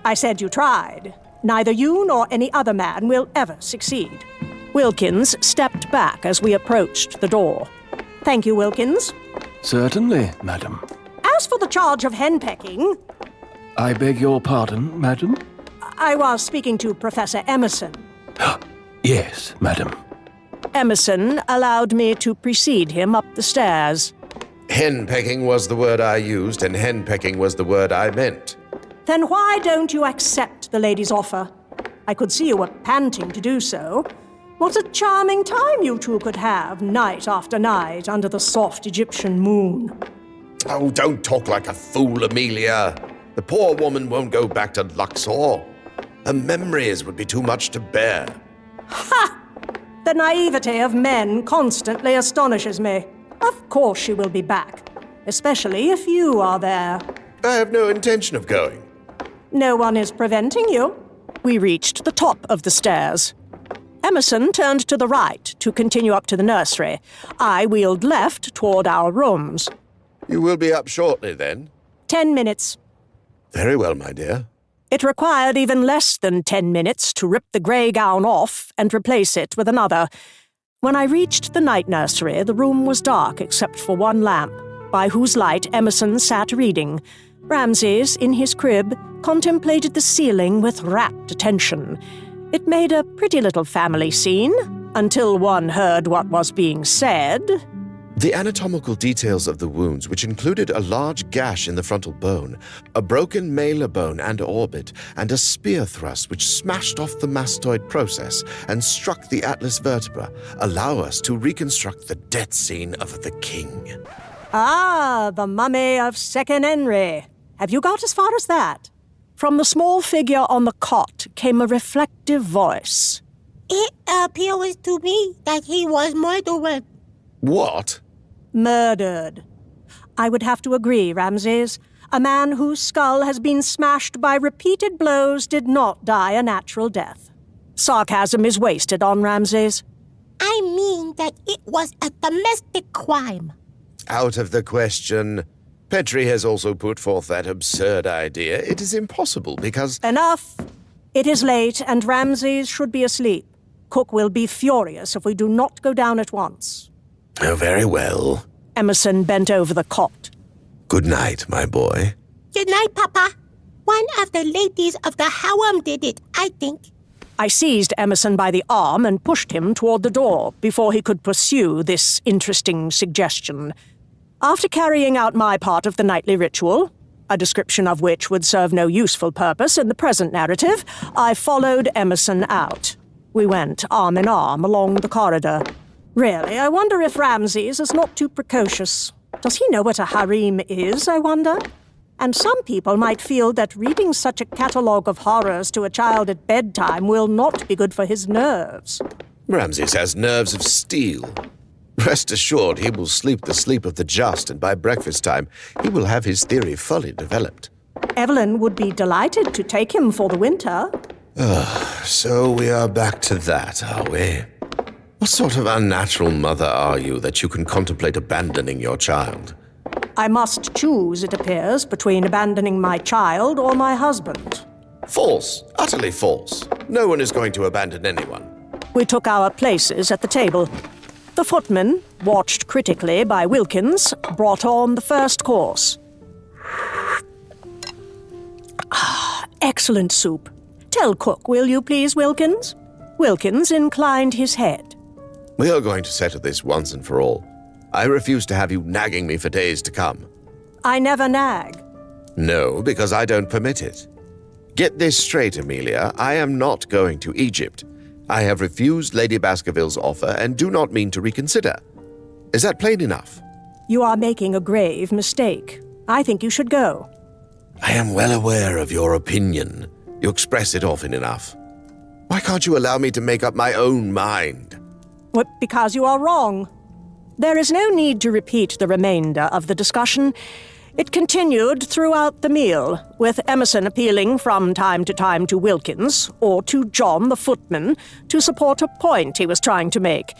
I said you tried. Neither you nor any other man will ever succeed. Wilkins stepped back as we approached the door. Thank you, Wilkins. Certainly, madam. As for the charge of henpecking... I beg your pardon, madam? I was speaking to Professor Emerson. Yes, madam. Emerson allowed me to precede him up the stairs. Henpecking was the word I used, and henpecking was the word I meant. Then why don't you accept the lady's offer? I could see you were panting to do so. What a charming time you two could have, night after night, under the soft Egyptian moon. Oh, don't talk like a fool, Amelia. The poor woman won't go back to Luxor. Her memories would be too much to bear. Ha! The naivety of men constantly astonishes me. Of course she will be back, especially if you are there. I have no intention of going. No one is preventing you. We reached the top of the stairs. Emerson turned to the right to continue up to the nursery. I wheeled left toward our rooms. You will be up shortly, then? 10 minutes. Very well, my dear. It required even less than 10 minutes to rip the grey gown off and replace it with another. When I reached the night nursery, the room was dark except for one lamp, by whose light Emerson sat reading. Ramses, in his crib, contemplated the ceiling with rapt attention. It made a pretty little family scene, until one heard what was being said. The anatomical details of the wounds, which included a large gash in the frontal bone, a broken malar bone and orbit, and a spear thrust which smashed off the mastoid process and struck the atlas vertebra, allow us to reconstruct the death scene of the king. Ah, the mummy of Second Henry. Have you got as far as that? From the small figure on the cot came a reflective voice. It appears to me that he was murdered. What? Murdered. I would have to agree, Ramses. A man whose skull has been smashed by repeated blows did not die a natural death. Sarcasm is wasted on Ramses. I mean that it was a domestic crime. Out of the question. Petrie has also put forth that absurd idea. It is impossible because... Enough! It is late and Ramses should be asleep. Cook will be furious if we do not go down at once. Oh, very well. Emerson bent over the cot. Good night, my boy. Good night, Papa. One of the ladies of the harem did it, I think. I seized Emerson by the arm and pushed him toward the door before he could pursue this interesting suggestion. After carrying out my part of the nightly ritual, a description of which would serve no useful purpose in the present narrative, I followed Emerson out. We went arm in arm along the corridor. Really, I wonder if Ramses is not too precocious. Does he know what a harem is, I wonder? And some people might feel that reading such a catalogue of horrors to a child at bedtime will not be good for his nerves. Ramses has nerves of steel. Rest assured, he will sleep the sleep of the just, and by breakfast time, he will have his theory fully developed. Evelyn would be delighted to take him for the winter. So we are back to that, are we? What sort of unnatural mother are you that you can contemplate abandoning your child? I must choose, it appears, between abandoning my child or my husband. False. Utterly false. No one is going to abandon anyone. We took our places at the table. The footman, watched critically by Wilkins, brought on the first course. Excellent soup. Tell cook, will you please, Wilkins? Wilkins inclined his head. We are going to settle this once and for all. I refuse to have you nagging me for days to come. I never nag. No, because I don't permit it. Get this straight, Amelia. I am not going to Egypt. I have refused Lady Baskerville's offer and do not mean to reconsider. Is that plain enough? You are making a grave mistake. I think you should go. I am well aware of your opinion. You express it often enough. Why can't you allow me to make up my own mind? Well, because you are wrong. There is no need to repeat the remainder of the discussion. It continued throughout the meal, with Emerson appealing from time to time to Wilkins, or to John the footman, to support a point he was trying to make.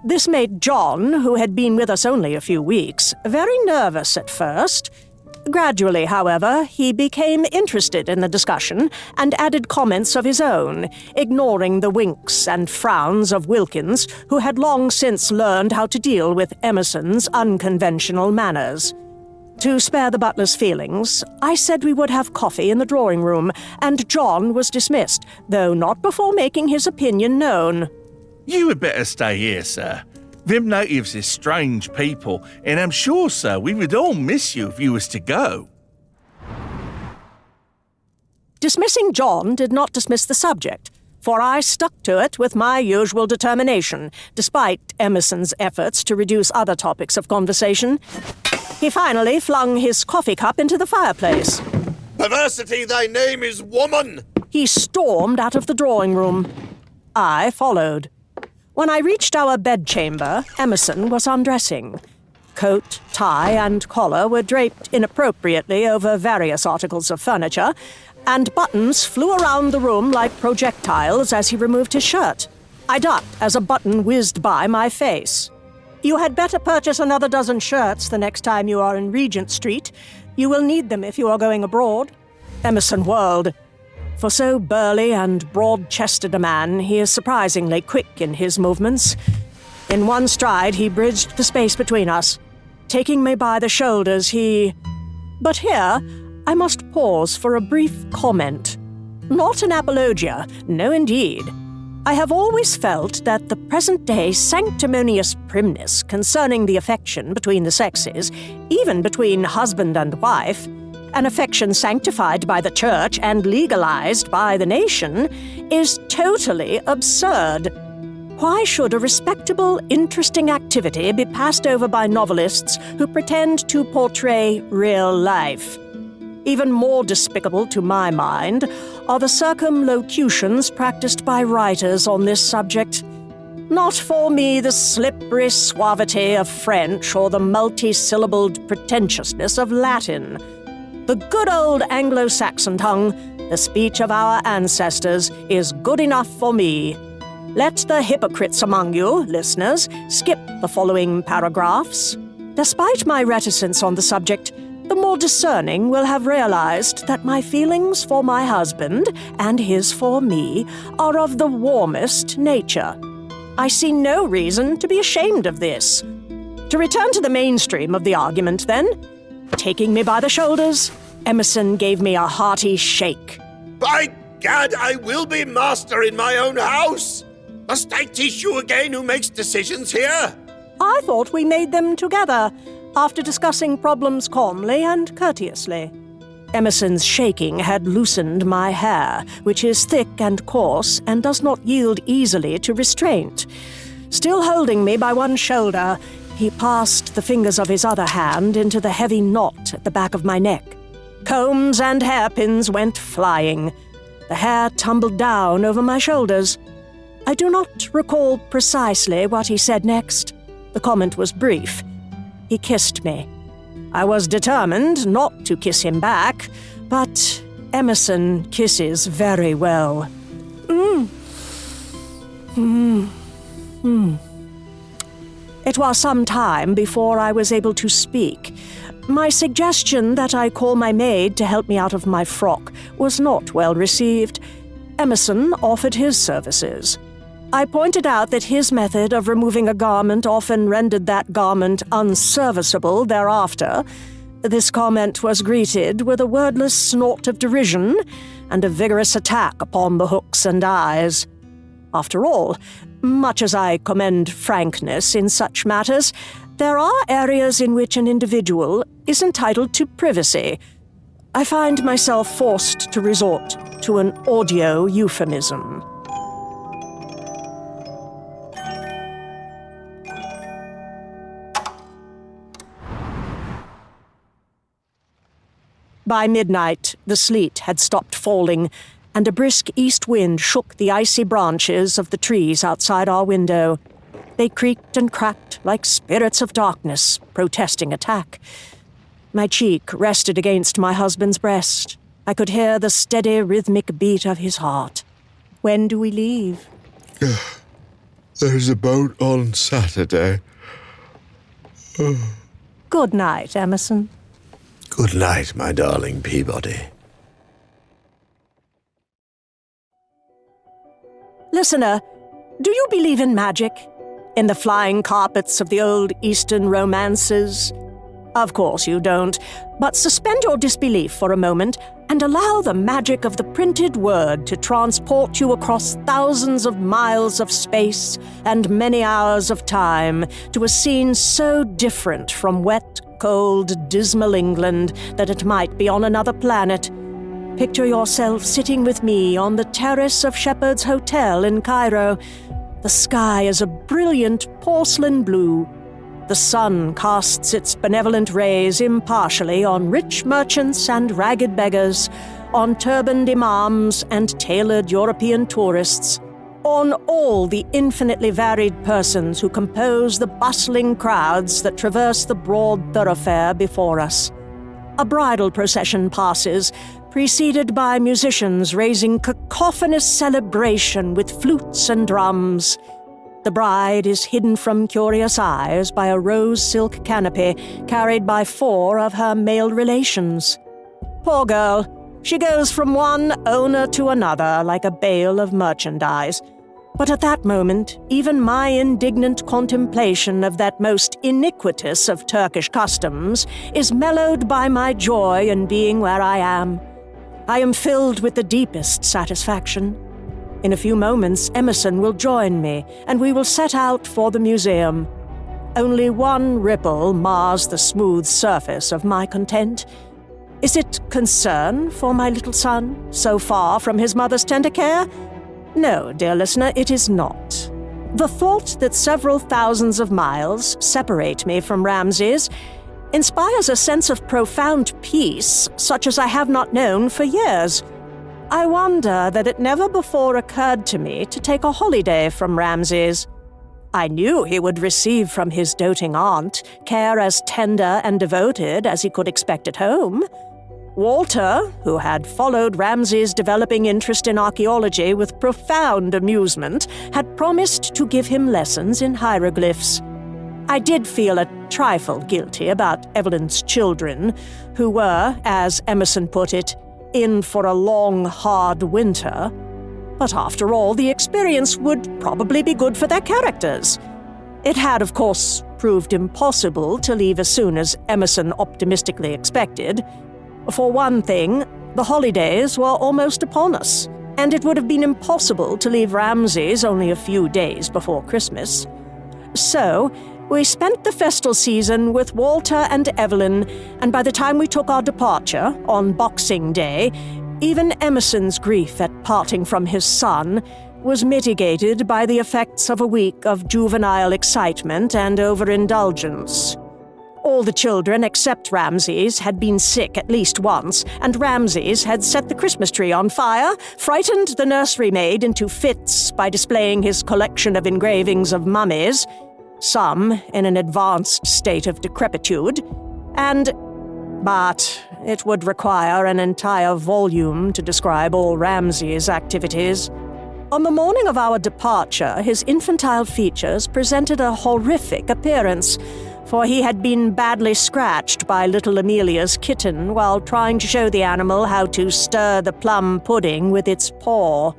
This made John, who had been with us only a few weeks, very nervous at first. Gradually, however, he became interested in the discussion and added comments of his own, ignoring the winks and frowns of Wilkins, who had long since learned how to deal with Emerson's unconventional manners. To spare the butler's feelings, I said we would have coffee in the drawing room, and John was dismissed, though not before making his opinion known. You had better stay here, sir. Them natives is strange people, and I'm sure, sir, we would all miss you if you was to go. Dismissing John did not dismiss the subject, for I stuck to it with my usual determination, despite Emerson's efforts to reduce other topics of conversation. He finally flung his coffee cup into the fireplace. Perversity, thy name is woman! He stormed out of the drawing room. I followed. When I reached our bedchamber, Emerson was undressing. Coat, tie, and collar were draped inappropriately over various articles of furniture, and buttons flew around the room like projectiles as he removed his shirt. I ducked as a button whizzed by my face. You had better purchase another dozen shirts the next time you are in Regent Street. You will need them if you are going abroad. Emerson whirled. For so burly and broad-chested a man, he is surprisingly quick in his movements. In one stride, he bridged the space between us. Taking me by the shoulders, he... But here, I must pause for a brief comment. Not an apologia, no indeed. I have always felt that the present-day sanctimonious primness concerning the affection between the sexes, even between husband and wife, an affection sanctified by the church and legalized by the nation, is totally absurd. Why should a respectable, interesting activity be passed over by novelists who pretend to portray real life? Even more despicable to my mind are the circumlocutions practiced by writers on this subject. Not for me the slippery suavity of French or the multi-syllabled pretentiousness of Latin. The good old Anglo-Saxon tongue, the speech of our ancestors, is good enough for me. Let the hypocrites among you, listeners, skip the following paragraphs. Despite my reticence on the subject, the more discerning will have realized that my feelings for my husband and his for me are of the warmest nature. I see no reason to be ashamed of this. To return to the mainstream of the argument, then, taking me by the shoulders, Emerson gave me a hearty shake. By Gad, I will be master in my own house! Must I teach you again who makes decisions here? I thought we made them together, after discussing problems calmly and courteously. Emerson's shaking had loosened my hair, which is thick and coarse and does not yield easily to restraint. Still holding me by one shoulder, he passed the fingers of his other hand into the heavy knot at the back of my neck. Combs and hairpins went flying. The hair tumbled down over my shoulders. I do not recall precisely what he said next. The comment was brief. He kissed me. I was determined not to kiss him back, but Emerson kisses very well. It was some time before I was able to speak. My suggestion that I call my maid to help me out of my frock was not well received. Emerson offered his services. I pointed out that his method of removing a garment often rendered that garment unserviceable thereafter. This comment was greeted with a wordless snort of derision and a vigorous attack upon the hooks and eyes. After all, much as I commend frankness in such matters, there are areas in which an individual is entitled to privacy. I find myself forced to resort to an audio euphemism. By midnight, the sleet had stopped falling, and a brisk east wind shook the icy branches of the trees outside our window. They creaked and cracked like spirits of darkness, protesting attack. My cheek rested against my husband's breast. I could hear the steady, rhythmic beat of his heart. When do we leave? There's a boat on Saturday. Good night, Emerson. Good night, my darling Peabody. Listener, do you believe in magic? In the flying carpets of the old Eastern romances? Of course you don't, but suspend your disbelief for a moment and allow the magic of the printed word to transport you across thousands of miles of space and many hours of time to a scene so different from wet, cold, dismal England that it might be on another planet. Picture yourself sitting with me on the terrace of Shepherd's Hotel in Cairo. The sky is a brilliant porcelain blue. The sun casts its benevolent rays impartially on rich merchants and ragged beggars, on turbaned imams and tailored European tourists, on all the infinitely varied persons who compose the bustling crowds that traverse the broad thoroughfare before us. A bridal procession passes, preceded by musicians raising cacophonous celebration with flutes and drums. The bride is hidden from curious eyes by a rose silk canopy carried by 4 of her male relations. Poor girl, she goes from one owner to another like a bale of merchandise. But at that moment, even my indignant contemplation of that most iniquitous of Turkish customs is mellowed by my joy in being where I am. I am filled with the deepest satisfaction. In a few moments, Emerson will join me, and we will set out for the museum. Only one ripple mars the smooth surface of my content. Is it concern for my little son, so far from his mother's tender care? No, dear listener, it is not. The thought that several thousands of miles separate me from Ramses inspires a sense of profound peace such as I have not known for years. I wonder that it never before occurred to me to take a holiday from Ramses. I knew he would receive from his doting aunt care as tender and devoted as he could expect at home. Walter, who had followed Ramses' developing interest in archaeology with profound amusement, had promised to give him lessons in hieroglyphs. I did feel a trifle guilty about Evelyn's children, who were, as Emerson put it, in for a long, hard winter. But after all, the experience would probably be good for their characters. It had, of course, proved impossible to leave as soon as Emerson optimistically expected. For one thing, the holidays were almost upon us, and it would have been impossible to leave Ramses only a few days before Christmas. So, we spent the festal season with Walter and Evelyn, and by the time we took our departure, on Boxing Day, even Emerson's grief at parting from his son was mitigated by the effects of a week of juvenile excitement and overindulgence. All the children except Ramses had been sick at least once, and Ramses had set the Christmas tree on fire, frightened the nursery maid into fits by displaying his collection of engravings of mummies, some in an advanced state of decrepitude, but it would require an entire volume to describe all Ramsay's activities. On the morning of our departure, his infantile features presented a horrific appearance, for he had been badly scratched by little Amelia's kitten while trying to show the animal how to stir the plum pudding with its paw.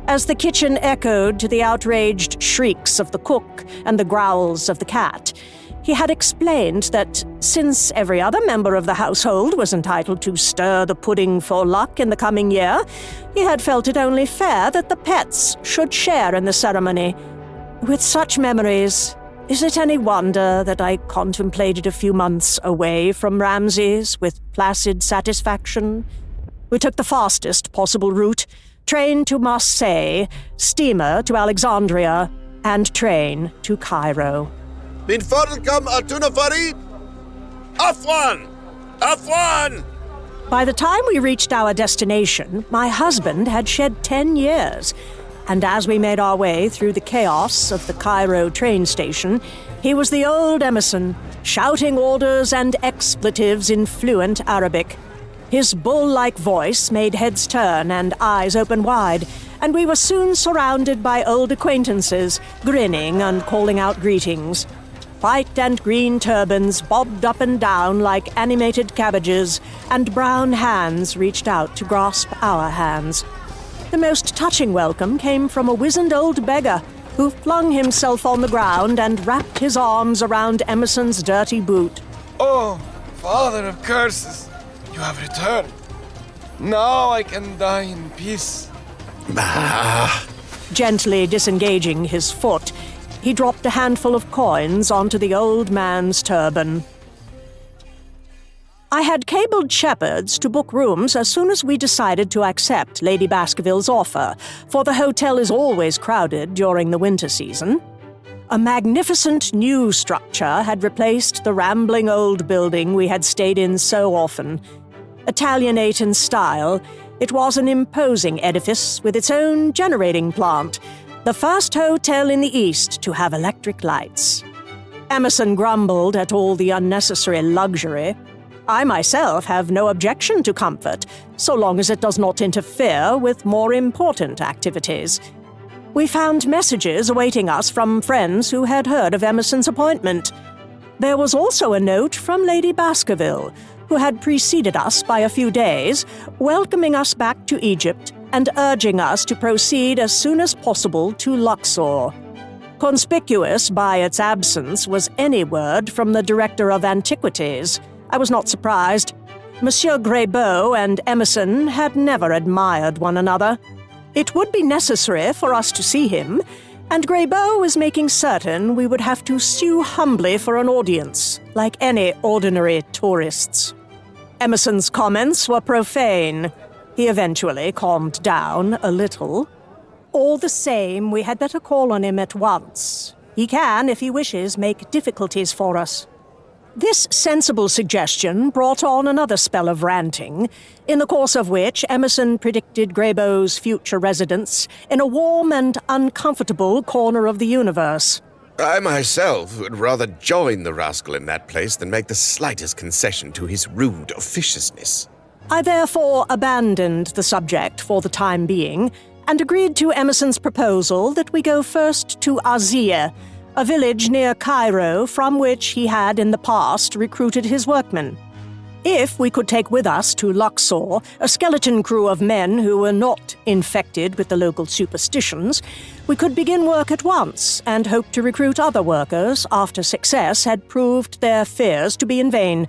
As the kitchen echoed to the outraged shrieks of the cook and the growls of the cat, he had explained that since every other member of the household was entitled to stir the pudding for luck in the coming year, he had felt it only fair that the pets should share in the ceremony. With such memories, is it any wonder that I contemplated a few months away from Ramsay's with placid satisfaction? We took the fastest possible route: train to Marseille, steamer to Alexandria, and train to Cairo. Min fadlkum atuna farid! Afwan! Afwan! By the time we reached our destination, my husband had shed 10 years, and as we made our way through the chaos of the Cairo train station, he was the old Emerson, shouting orders and expletives in fluent Arabic. His bull-like voice made heads turn and eyes open wide, and we were soon surrounded by old acquaintances, grinning and calling out greetings. White and green turbans bobbed up and down like animated cabbages, and brown hands reached out to grasp our hands. The most touching welcome came from a wizened old beggar who flung himself on the ground and wrapped his arms around Emerson's dirty boot. "Oh, father of curses, you have returned. Now I can die in peace." Gently disengaging his foot, he dropped a handful of coins onto the old man's turban. I had cabled Shepherd's to book rooms as soon as we decided to accept Lady Baskerville's offer, for the hotel is always crowded during the winter season. A magnificent new structure had replaced the rambling old building we had stayed in so often. Italianate in style, it was an imposing edifice with its own generating plant, the first hotel in the East to have electric lights. Emerson grumbled at all the unnecessary luxury. I myself have no objection to comfort, so long as it does not interfere with more important activities. We found messages awaiting us from friends who had heard of Emerson's appointment. There was also a note from Lady Baskerville, who had preceded us by a few days, welcoming us back to Egypt and urging us to proceed as soon as possible to Luxor. Conspicuous by its absence was any word from the Director of Antiquities. I was not surprised. Monsieur Greybeau and Emerson had never admired one another. It would be necessary for us to see him, and Greybeau was making certain we would have to sue humbly for an audience, like any ordinary tourists. Emerson's comments were profane. He eventually calmed down a little. All the same, we had better call on him at once. He can, if he wishes, make difficulties for us. This sensible suggestion brought on another spell of ranting, in the course of which Emerson predicted Greybeau's future residence in a warm and uncomfortable corner of the universe. I myself would rather join the rascal in that place than make the slightest concession to his rude officiousness. I therefore abandoned the subject for the time being, and agreed to Emerson's proposal that we go first to Azia, a village near Cairo from which he had in the past recruited his workmen. If we could take with us to Luxor a skeleton crew of men who were not infected with the local superstitions, we could begin work at once and hope to recruit other workers after success had proved their fears to be in vain.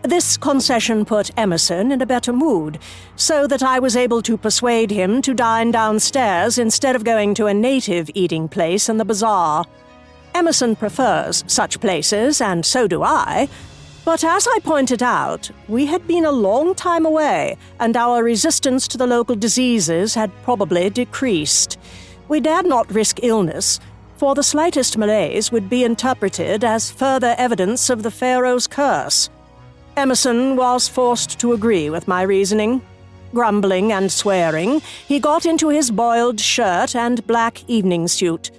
This concession put Emerson in a better mood, so that I was able to persuade him to dine downstairs instead of going to a native eating place in the bazaar. Emerson prefers such places, and so do I, but as I pointed out, we had been a long time away, and our resistance to the local diseases had probably decreased. We dared not risk illness, for the slightest malaise would be interpreted as further evidence of the Pharaoh's curse. Emerson was forced to agree with my reasoning. Grumbling and swearing, he got into his boiled shirt and black evening suit.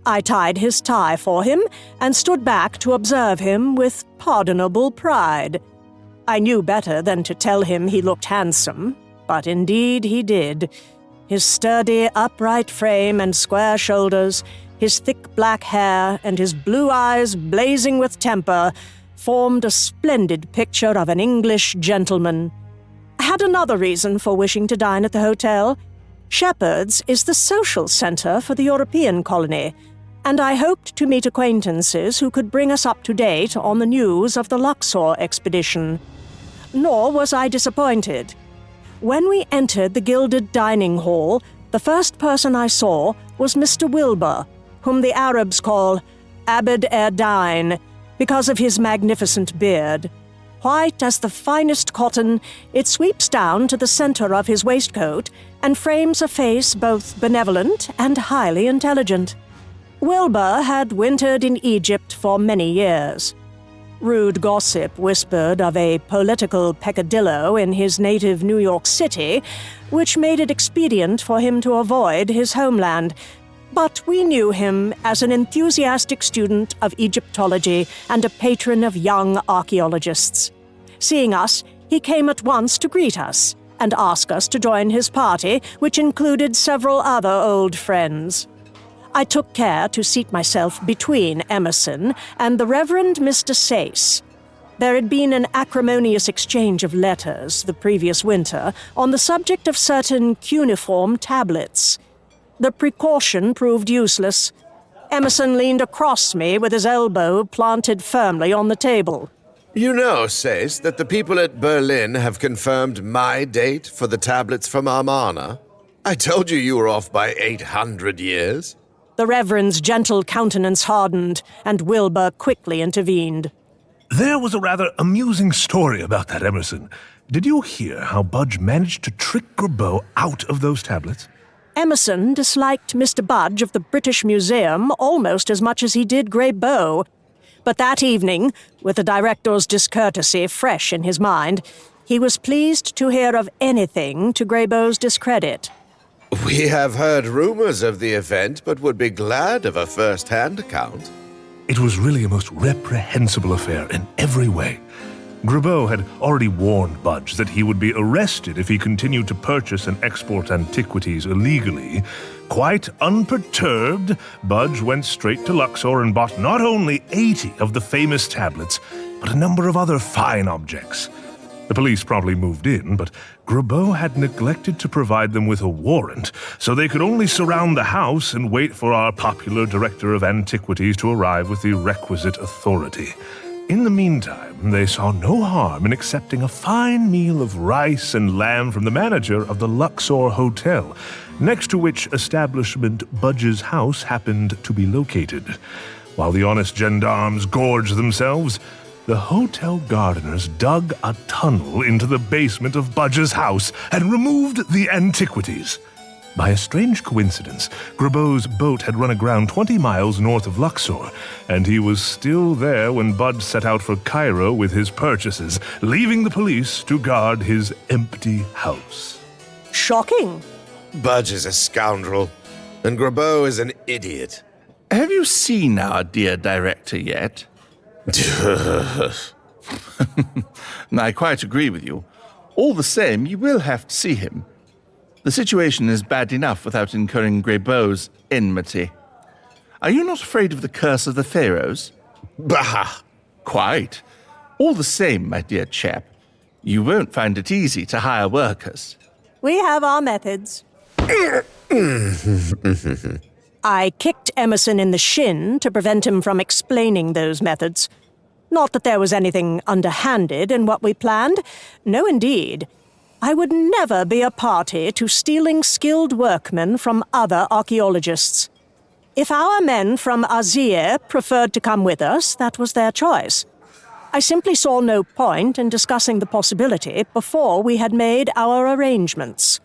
I tied his tie for him and stood back to observe him with pardonable pride. I knew better than to tell him he looked handsome, but indeed he did. His sturdy, upright frame and square shoulders, his thick black hair, and his blue eyes blazing with temper formed a splendid picture of an English gentleman. I had another reason for wishing to dine at the hotel. Shepherd's is the social center for the European colony, and I hoped to meet acquaintances who could bring us up to date on the news of the Luxor expedition. Nor was I disappointed. When we entered the gilded dining hall, the first person I saw was Mr. Wilbur, whom the Arabs call Abd er-Dine, because of his magnificent beard. White as the finest cotton, it sweeps down to the center of his waistcoat and frames a face both benevolent and highly intelligent. Wilbur had wintered in Egypt for many years. Rude gossip whispered of a political peccadillo in his native New York City, which made it expedient for him to avoid his homeland. But we knew him as an enthusiastic student of Egyptology and a patron of young archaeologists. Seeing us, he came at once to greet us and ask us to join his party, which included several other old friends. I took care to seat myself between Emerson and the Reverend Mr. Sayce. There had been an acrimonious exchange of letters the previous winter on the subject of certain cuneiform tablets. The precaution proved useless. Emerson leaned across me with his elbow planted firmly on the table. You know, Sayce, that the people at Berlin have confirmed my date for the tablets from Amarna. I told you were off by 800 years. The Reverend's gentle countenance hardened, and Wilbur quickly intervened. There was a rather amusing story about that, Emerson. Did you hear how Budge managed to trick Gerbeau out of those tablets? Emerson disliked Mr. Budge of the British Museum almost as much as he did Gerbeau. But that evening, with the director's discourtesy fresh in his mind, he was pleased to hear of anything to Gerbeau's discredit. We have heard rumors of the event, but would be glad of a first-hand account. It was really a most reprehensible affair in every way. Gerbeau had already warned Budge that he would be arrested if he continued to purchase and export antiquities illegally. Quite unperturbed, Budge went straight to Luxor and bought not only 80 of the famous tablets, but a number of other fine objects. The police promptly moved in, but Gerbeau had neglected to provide them with a warrant, so they could only surround the house and wait for our popular director of antiquities to arrive with the requisite authority. In the meantime, they saw no harm in accepting a fine meal of rice and lamb from the manager of the Luxor Hotel, next to which establishment Budge's house happened to be located. While the honest gendarmes gorged themselves, the hotel gardeners dug a tunnel into the basement of Budge's house and removed the antiquities. By a strange coincidence, Gerbeau's boat had run aground 20 miles north of Luxor, and he was still there when Bud set out for Cairo with his purchases, leaving the police to guard his empty house. Shocking. Budge is a scoundrel, and Gerbeau is an idiot. Have you seen our dear director yet? I quite agree with you. All the same, you will have to see him. The situation is bad enough without incurring Gerbeau's enmity. Are you not afraid of the curse of the Pharaohs? Bah! Quite. All the same, my dear chap, you won't find it easy to hire workers. We have our methods. I kicked Emerson in the shin to prevent him from explaining those methods. Not that there was anything underhanded in what we planned. No, indeed. I would never be a party to stealing skilled workmen from other archaeologists. If our men from Azir preferred to come with us, that was their choice. I simply saw no point in discussing the possibility before we had made our arrangements.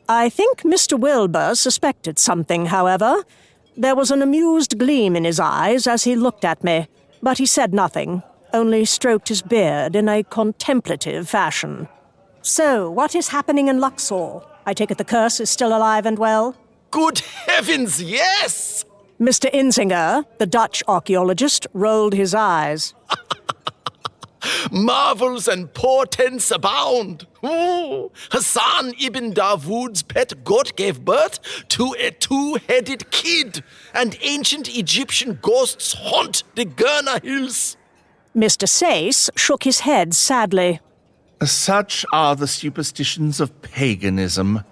I think Mr. Wilbur suspected something, however. There was an amused gleam in his eyes as he looked at me, but he said nothing, only stroked his beard in a contemplative fashion. So, what is happening in Luxor? I take it the curse is still alive and well? Good heavens, yes! Mr. Insinger, the Dutch archaeologist, rolled his eyes. Marvels and portents abound. Ooh, Hassan ibn Dawood's pet goat gave birth to a two-headed kid, and ancient Egyptian ghosts haunt the Gurna Hills. Mr. Sayce shook his head sadly. Such are the superstitions of paganism.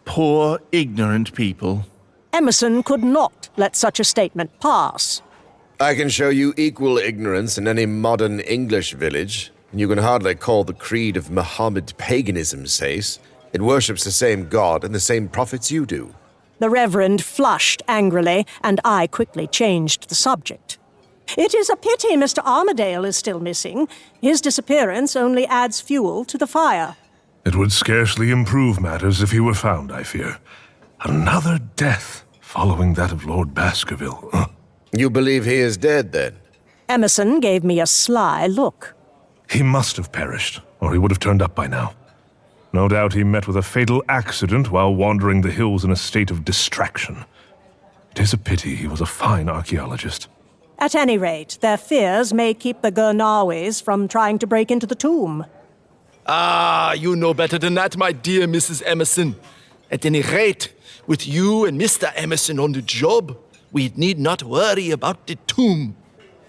Poor, ignorant people. Emerson could not let such a statement pass. I can show you equal ignorance in any modern English village. You can hardly call the creed of Muhammad paganism, Sayce. It worships the same God and the same prophets you do. The Reverend flushed angrily, and I quickly changed the subject. It is a pity Mr. Armadale is still missing. His disappearance only adds fuel to the fire. It would scarcely improve matters if he were found, I fear. Another death following that of Lord Baskerville. You believe he is dead, then? Emerson gave me a sly look. He must have perished, or he would have turned up by now. No doubt he met with a fatal accident while wandering the hills in a state of distraction. It is a pity he was a fine archaeologist. At any rate, their fears may keep the Gurnawis from trying to break into the tomb. Ah, you know better than that, my dear Mrs. Emerson. At any rate, with you and Mr. Emerson on the job, we need not worry about the tomb.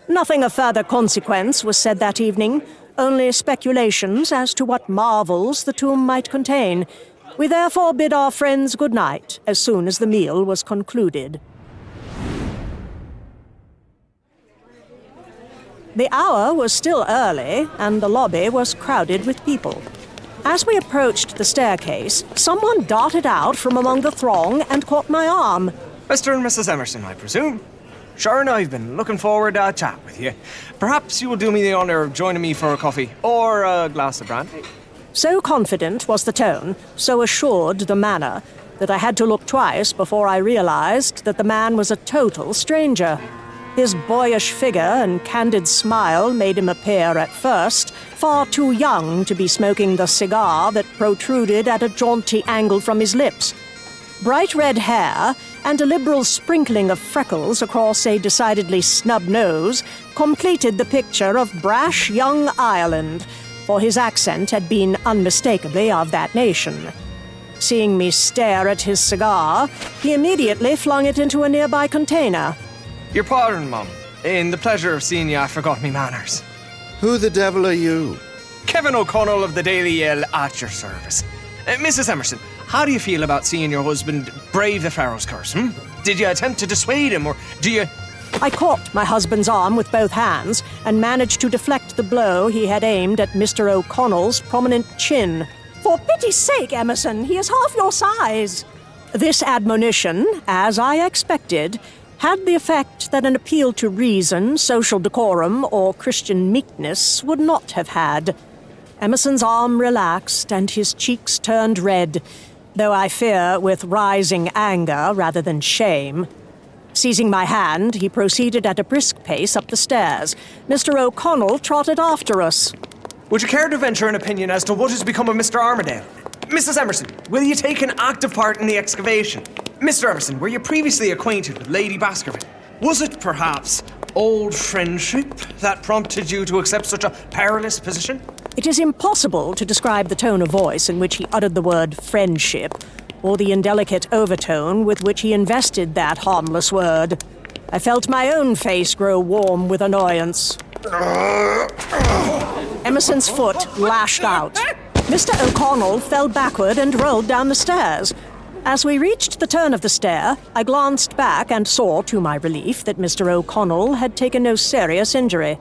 Nothing of further consequence was said that evening, only speculations as to what marvels the tomb might contain. We therefore bid our friends good night as soon as the meal was concluded. The hour was still early, and the lobby was crowded with people. As we approached the staircase, someone darted out from among the throng and caught my arm. Mr. and Mrs. Emerson, I presume? Sure, and I've been looking forward to a chat with you. Perhaps you will do me the honor of joining me for a coffee or a glass of brandy. So confident was the tone, so assured the manner, that I had to look twice before I realized that the man was a total stranger. His boyish figure and candid smile made him appear, at first, far too young to be smoking the cigar that protruded at a jaunty angle from his lips. Bright red hair and a liberal sprinkling of freckles across a decidedly snub nose completed the picture of brash young Ireland, for his accent had been unmistakably of that nation. Seeing me stare at his cigar, he immediately flung it into a nearby container. Your pardon, Mum. In the pleasure of seeing you, I forgot me manners. Who the devil are you? Kevin O'Connell of the Daily Yell at your service. Mrs. Emerson, how do you feel about seeing your husband brave the Pharaoh's curse, Did you attempt to dissuade him, or do you... I caught my husband's arm with both hands and managed to deflect the blow he had aimed at Mr. O'Connell's prominent chin. For pity's sake, Emerson, he is half your size. This admonition, as I expected, had the effect that an appeal to reason, social decorum, or Christian meekness would not have had. Emerson's arm relaxed and his cheeks turned red, though I fear with rising anger rather than shame. Seizing my hand, he proceeded at a brisk pace up the stairs. Mr. O'Connell trotted after us. Would you care to venture an opinion as to what has become of Mr. Armadale? Mrs. Emerson, will you take an active part in the excavation? Mr. Emerson, were you previously acquainted with Lady Baskerville? Was it perhaps old friendship that prompted you to accept such a perilous position? It is impossible to describe the tone of voice in which he uttered the word friendship, or the indelicate overtone with which he invested that harmless word. I felt my own face grow warm with annoyance. Emerson's foot lashed out. Mr. O'Connell fell backward and rolled down the stairs. As we reached the turn of the stair, I glanced back and saw, to my relief, that Mr. O'Connell had taken no serious injury.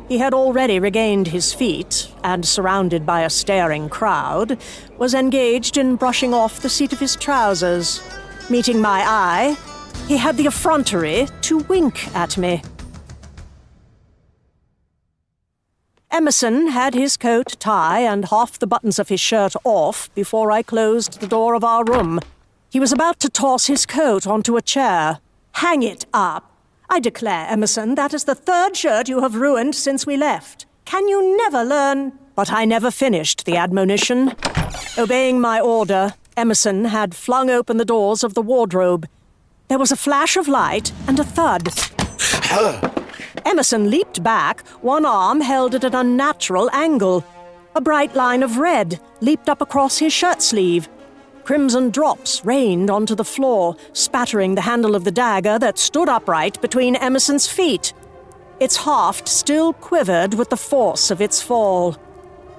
He had already regained his feet, and surrounded by a staring crowd, was engaged in brushing off the seat of his trousers. Meeting my eye, he had the effrontery to wink at me. Emerson had his coat, tie, and half the buttons of his shirt off before I closed the door of our room. He was about to toss his coat onto a chair. Hang it up. I declare, Emerson, that is the third shirt you have ruined since we left. Can you never learn? But I never finished the admonition. Obeying my order, Emerson had flung open the doors of the wardrobe. There was a flash of light and a thud. Emerson leaped back, one arm held at an unnatural angle. A bright line of red leaped up across his shirt sleeve. Crimson drops rained onto the floor, spattering the handle of the dagger that stood upright between Emerson's feet. Its haft still quivered with the force of its fall.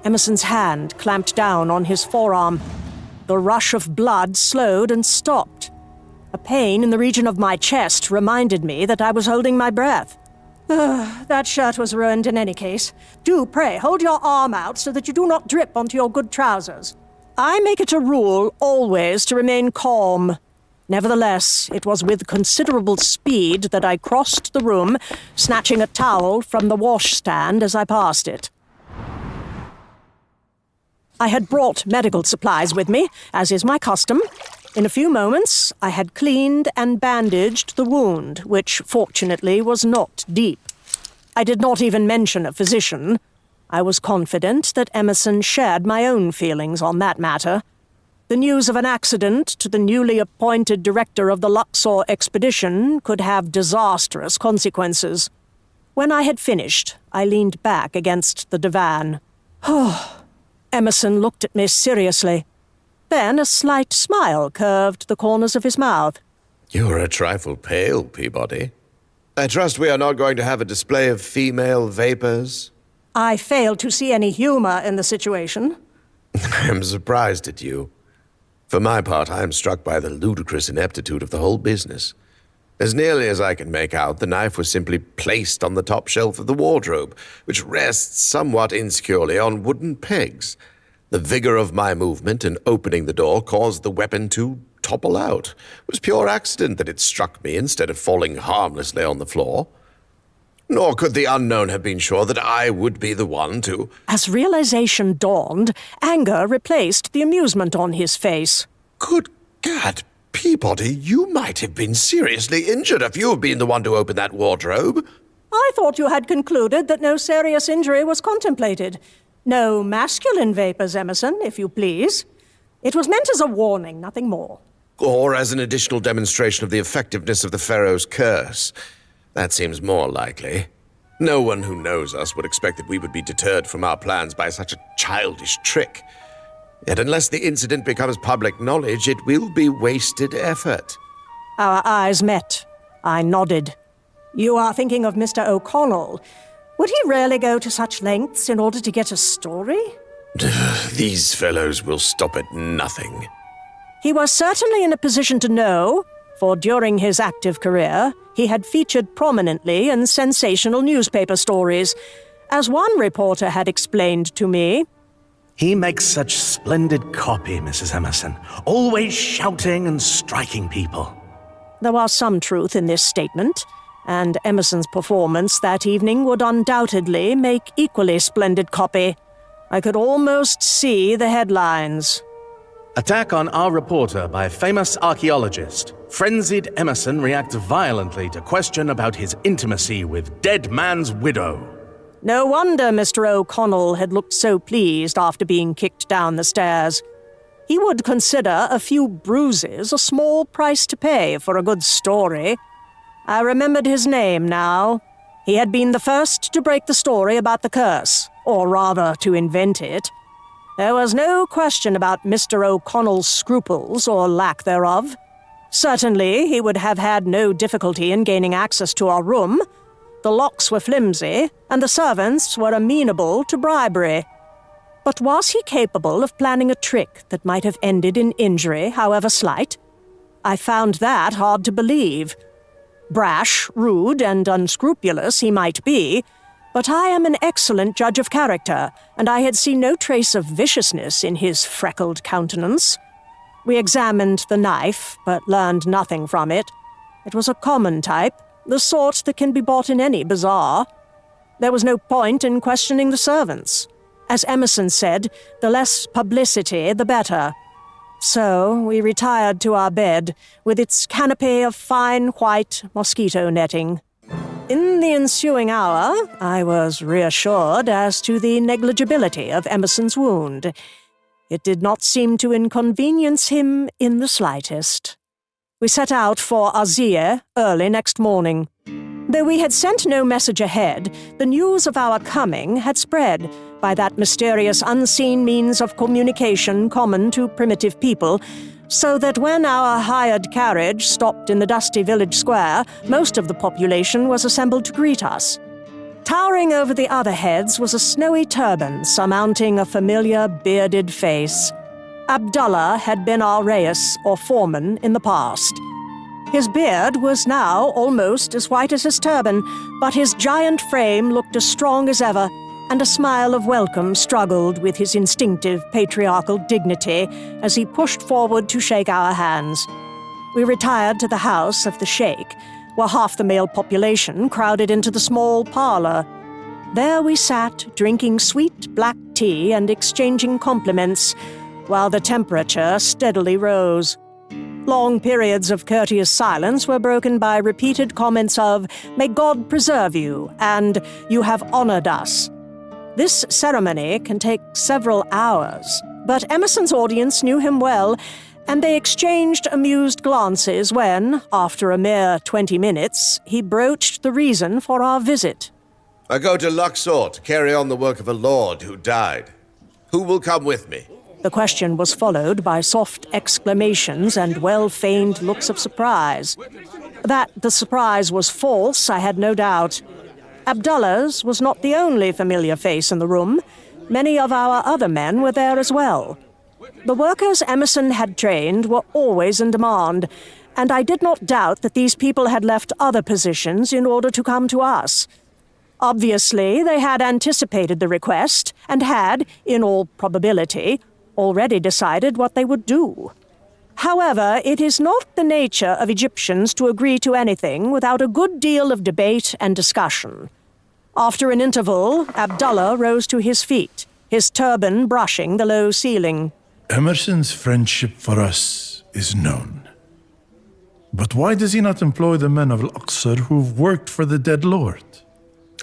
Emerson's hand clamped down on his forearm. The rush of blood slowed and stopped. A pain in the region of my chest reminded me that I was holding my breath. That shirt was ruined in any case. Do, pray, hold your arm out so that you do not drip onto your good trousers. I make it a rule always to remain calm. Nevertheless, it was with considerable speed that I crossed the room, snatching a towel from the washstand as I passed it. I had brought medical supplies with me, as is my custom. In a few moments, I had cleaned and bandaged the wound, which fortunately was not deep. I did not even mention a physician. I was confident that Emerson shared my own feelings on that matter. The news of an accident to the newly appointed director of the Luxor expedition could have disastrous consequences. When I had finished, I leaned back against the divan. Emerson looked at me seriously. Then a slight smile curved the corners of his mouth. You're a trifle pale, Peabody. I trust we are not going to have a display of female vapors? I failed to see any humor in the situation. I'm surprised at you. For my part, I am struck by the ludicrous ineptitude of the whole business. As nearly as I can make out, the knife was simply placed on the top shelf of the wardrobe, which rests somewhat insecurely on wooden pegs. The vigor of my movement in opening the door caused the weapon to topple out. It was pure accident that it struck me instead of falling harmlessly on the floor. Nor could the unknown have been sure that I would be the one to... As realization dawned, anger replaced the amusement on his face. Good gad, Peabody, you might have been seriously injured if you had been the one to open that wardrobe. I thought you had concluded that no serious injury was contemplated. No masculine vapors, Emerson, if you please. It was meant as a warning, nothing more. Or as an additional demonstration of the effectiveness of the Pharaoh's curse. That seems more likely. No one who knows us would expect that we would be deterred from our plans by such a childish trick. Yet unless the incident becomes public knowledge, it will be wasted effort. Our eyes met. I nodded. You are thinking of Mr. O'Connell. Would he really go to such lengths in order to get a story? These fellows will stop at nothing. He was certainly in a position to know, for during his active career, he had featured prominently in sensational newspaper stories. As one reporter had explained to me, "He makes such splendid copy, Mrs. Emerson, always shouting and striking people." There was some truth in this statement, and Emerson's performance that evening would undoubtedly make equally splendid copy. I could almost see the headlines. Attack on our reporter by famous archaeologist. Frenzied Emerson reacts violently to question about his intimacy with dead man's widow. No wonder Mr. O'Connell had looked so pleased after being kicked down the stairs. He would consider a few bruises a small price to pay for a good story. I remembered his name now. He had been the first to break the story about the curse, or rather to invent it. There was no question about Mr. O'Connell's scruples or lack thereof. Certainly, he would have had no difficulty in gaining access to our room. The locks were flimsy, and the servants were amenable to bribery. But was he capable of planning a trick that might have ended in injury, however slight? I found that hard to believe. Brash, rude, and unscrupulous he might be, but I am an excellent judge of character, and I had seen no trace of viciousness in his freckled countenance. We examined the knife, but learned nothing from it. It was a common type, the sort that can be bought in any bazaar. There was no point in questioning the servants. As Emerson said, the less publicity, the better. So we retired to our bed, with its canopy of fine white mosquito netting. In the ensuing hour, I was reassured as to the negligibility of Emerson's wound. It did not seem to inconvenience him in the slightest. We set out for Azir early next morning. Though we had sent no message ahead, the news of our coming had spread by that mysterious unseen means of communication common to primitive people, so that when our hired carriage stopped in the dusty village square, most of the population was assembled to greet us. Towering over the other heads was a snowy turban surmounting a familiar bearded face. Abdullah had been our reis, or foreman, in the past. His beard was now almost as white as his turban, but his giant frame looked as strong as ever, and a smile of welcome struggled with his instinctive patriarchal dignity as he pushed forward to shake our hands. We retired to the house of the sheikh, where half the male population crowded into the small parlor. There we sat, drinking sweet black tea and exchanging compliments, while the temperature steadily rose. Long periods of courteous silence were broken by repeated comments of, "May God preserve you," and "You have honored us." This ceremony can take several hours, but Emerson's audience knew him well, and they exchanged amused glances when, after a mere 20 minutes, he broached the reason for our visit. I go to Luxor to carry on the work of a lord who died. Who will come with me? The question was followed by soft exclamations and well-feigned looks of surprise. That the surprise was false, I had no doubt. Abdullah's was not the only familiar face in the room. Many of our other men were there as well. The workers Emerson had trained were always in demand, and I did not doubt that these people had left other positions in order to come to us. Obviously, they had anticipated the request and had, in all probability, already decided what they would do. However, it is not the nature of Egyptians to agree to anything without a good deal of debate and discussion. After an interval, Abdullah rose to his feet, his turban brushing the low ceiling. Emerson's friendship for us is known. But why does he not employ the men of Luxor who've worked for the dead lord?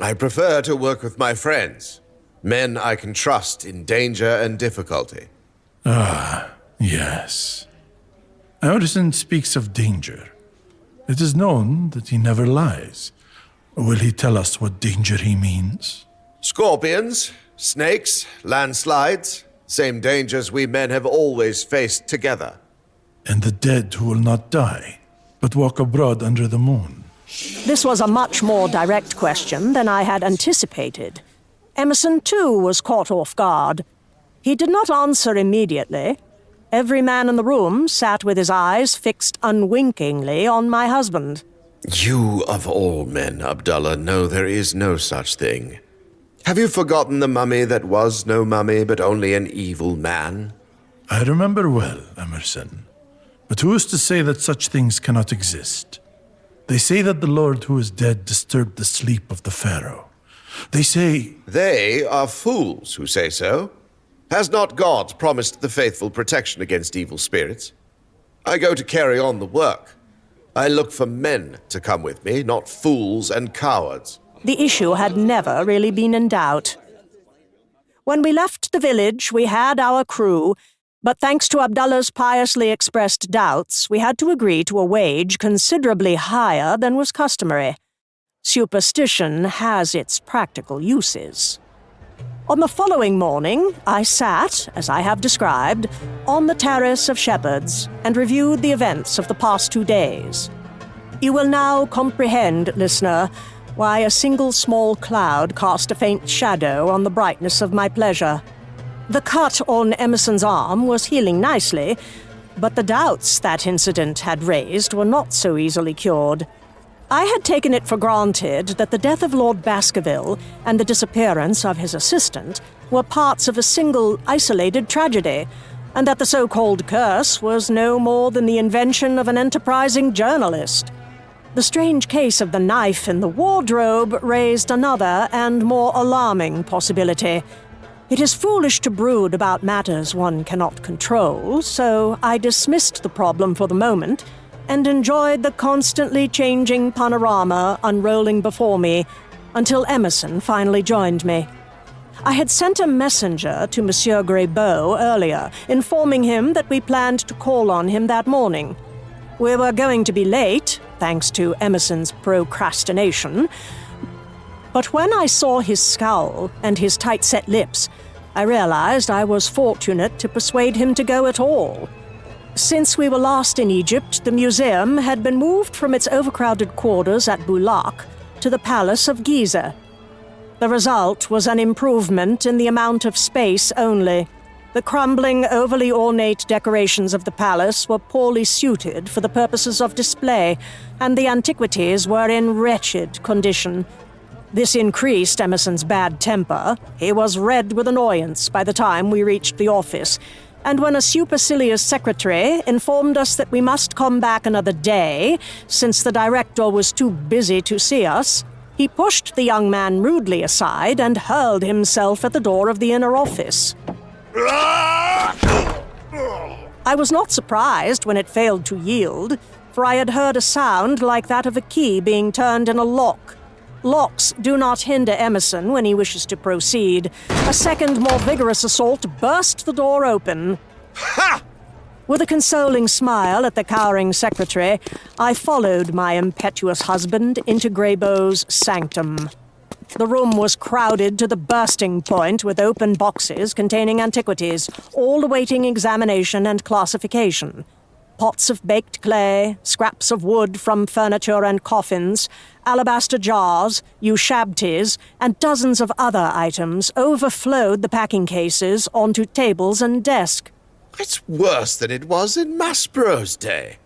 I prefer to work with my friends, men I can trust in danger and difficulty. Ah, yes. Emerson speaks of danger. It is known that he never lies. Will he tell us what danger he means? Scorpions, snakes, landslides, same dangers we men have always faced together. And the dead who will not die, but walk abroad under the moon. This was a much more direct question than I had anticipated. Emerson, too, was caught off guard. He did not answer immediately. Every man in the room sat with his eyes fixed unwinkingly on my husband. You, of all men, Abdullah, know there is no such thing. Have you forgotten the mummy that was no mummy, but only an evil man? I remember well, Emerson. But who is to say that such things cannot exist? They say that the Lord who is dead disturbed the sleep of the Pharaoh. They say... They are fools who say so. Has not God promised the faithful protection against evil spirits? I go to carry on the work. I look for men to come with me, not fools and cowards. The issue had never really been in doubt. When we left the village, we had our crew, but thanks to Abdullah's piously expressed doubts, we had to agree to a wage considerably higher than was customary. Superstition has its practical uses. On the following morning, I sat, as I have described, on the terrace of shepherds and reviewed the events of the past 2 days. You will now comprehend, listener, why a single small cloud cast a faint shadow on the brightness of my pleasure. The cut on Emerson's arm was healing nicely, but the doubts that incident had raised were not so easily cured. I had taken it for granted that the death of Lord Baskerville and the disappearance of his assistant were parts of a single, isolated tragedy, and that the so-called curse was no more than the invention of an enterprising journalist. The strange case of the knife in the wardrobe raised another and more alarming possibility. It is foolish to brood about matters one cannot control, so I dismissed the problem for the moment and enjoyed the constantly changing panorama unrolling before me until Emerson finally joined me. I had sent a messenger to Monsieur Greybeau earlier, informing him that we planned to call on him that morning. We were going to be late, thanks to Emerson's procrastination. But when I saw his scowl and his tight-set lips, I realized I was fortunate to persuade him to go at all. Since we were last in Egypt, the museum had been moved from its overcrowded quarters at Boulak to the Palace of Giza. The result was an improvement in the amount of space only. The crumbling, overly ornate decorations of the palace were poorly suited for the purposes of display, and the antiquities were in wretched condition. This increased Emerson's bad temper. He was red with annoyance by the time we reached the office, and when a supercilious secretary informed us that we must come back another day, since the director was too busy to see us, he pushed the young man rudely aside and hurled himself at the door of the inner office. I was not surprised when it failed to yield, for I had heard a sound like that of a key being turned in a lock. Locks do not hinder Emerson when he wishes to proceed. A second, more vigorous assault burst the door open. Ha! With a consoling smile at the cowering secretary, I followed my impetuous husband into Greybo's sanctum. The room was crowded to the bursting point with open boxes containing antiquities, all awaiting examination and classification. Pots of baked clay, scraps of wood from furniture and coffins, alabaster jars, ushabtis, and dozens of other items overflowed the packing cases onto tables and desks. It's worse than it was in Maspero's day.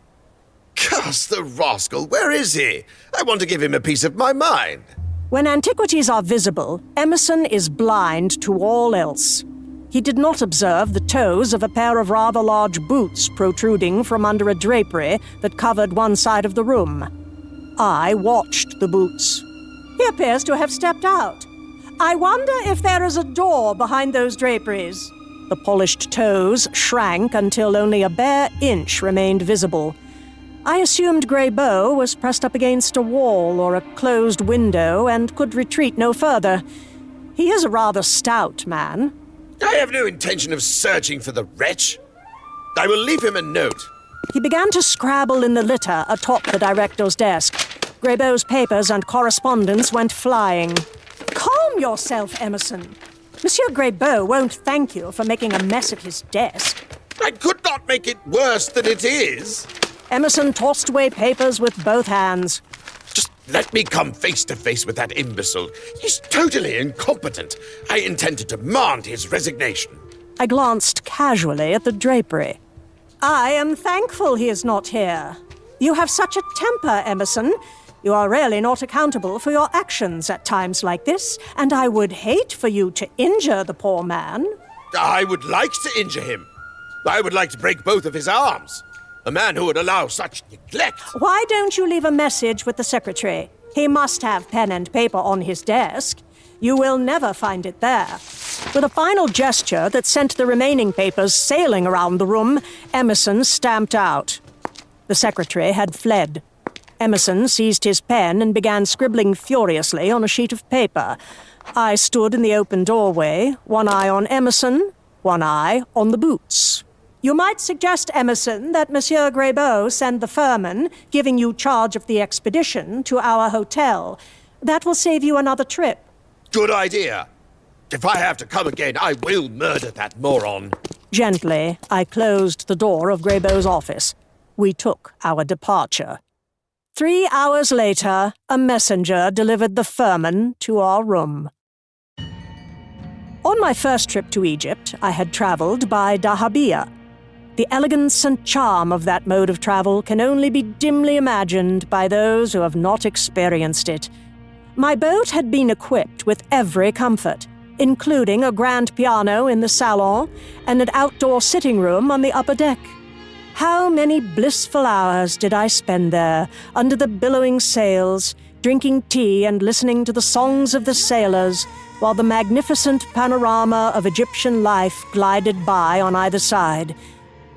Curse the rascal, where is he? I want to give him a piece of my mind. When antiquities are visible, Emerson is blind to all else. He did not observe the toes of a pair of rather large boots protruding from under a drapery that covered one side of the room. I watched the boots. He appears to have stepped out. I wonder if there is a door behind those draperies. The polished toes shrank until only a bare inch remained visible. I assumed Greybo was pressed up against a wall or a closed window and could retreat no further. He is a rather stout man. I have no intention of searching for the wretch. I will leave him a note. He began to scrabble in the litter atop the director's desk. Greybo's papers and correspondence went flying. Calm yourself, Emerson. Monsieur Greybo won't thank you for making a mess of his desk. I could not make it worse than it is. Emerson tossed away papers with both hands. Just let me come face to face with that imbecile. He's totally incompetent. I intend to demand his resignation. I glanced casually at the drapery. I am thankful he is not here. You have such a temper, Emerson. You are really not accountable for your actions at times like this, and I would hate for you to injure the poor man. I would like to injure him. I would like to break both of his arms. A man who would allow such neglect. Why don't you leave a message with the secretary? He must have pen and paper on his desk. You will never find it there. With a final gesture that sent the remaining papers sailing around the room, Emerson stamped out. The secretary had fled. Emerson seized his pen and began scribbling furiously on a sheet of paper. I stood in the open doorway, one eye on Emerson, one eye on the boots. You might suggest, Emerson, that Monsieur Greybo send the Furman, giving you charge of the expedition, to our hotel. That will save you another trip. Good idea. If I have to come again, I will murder that moron. Gently, I closed the door of Greybo's office. We took our departure. 3 hours later, a messenger delivered the Furman to our room. On my first trip to Egypt, I had traveled by dahabeah. The elegance and charm of that mode of travel can only be dimly imagined by those who have not experienced it. My boat had been equipped with every comfort, including a grand piano in the salon and an outdoor sitting room on the upper deck. How many blissful hours did I spend there, under the billowing sails, drinking tea and listening to the songs of the sailors, while the magnificent panorama of Egyptian life glided by on either side.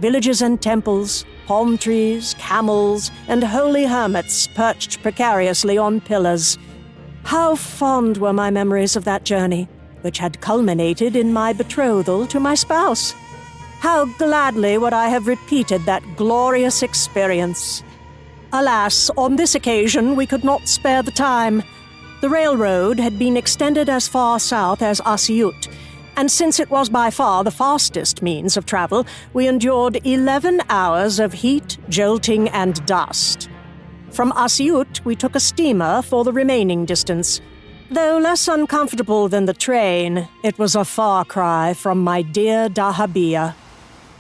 Villages and temples, palm trees, camels, and holy hermits perched precariously on pillars. How fond were my memories of that journey, which had culminated in my betrothal to my spouse. How gladly would I have repeated that glorious experience. Alas, on this occasion we could not spare the time. The railroad had been extended as far south as Asyut, and since it was by far the fastest means of travel, we endured 11 hours of heat, jolting, and dust. From Asyut, we took a steamer for the remaining distance. Though less uncomfortable than the train, it was a far cry from my dear Dahabia.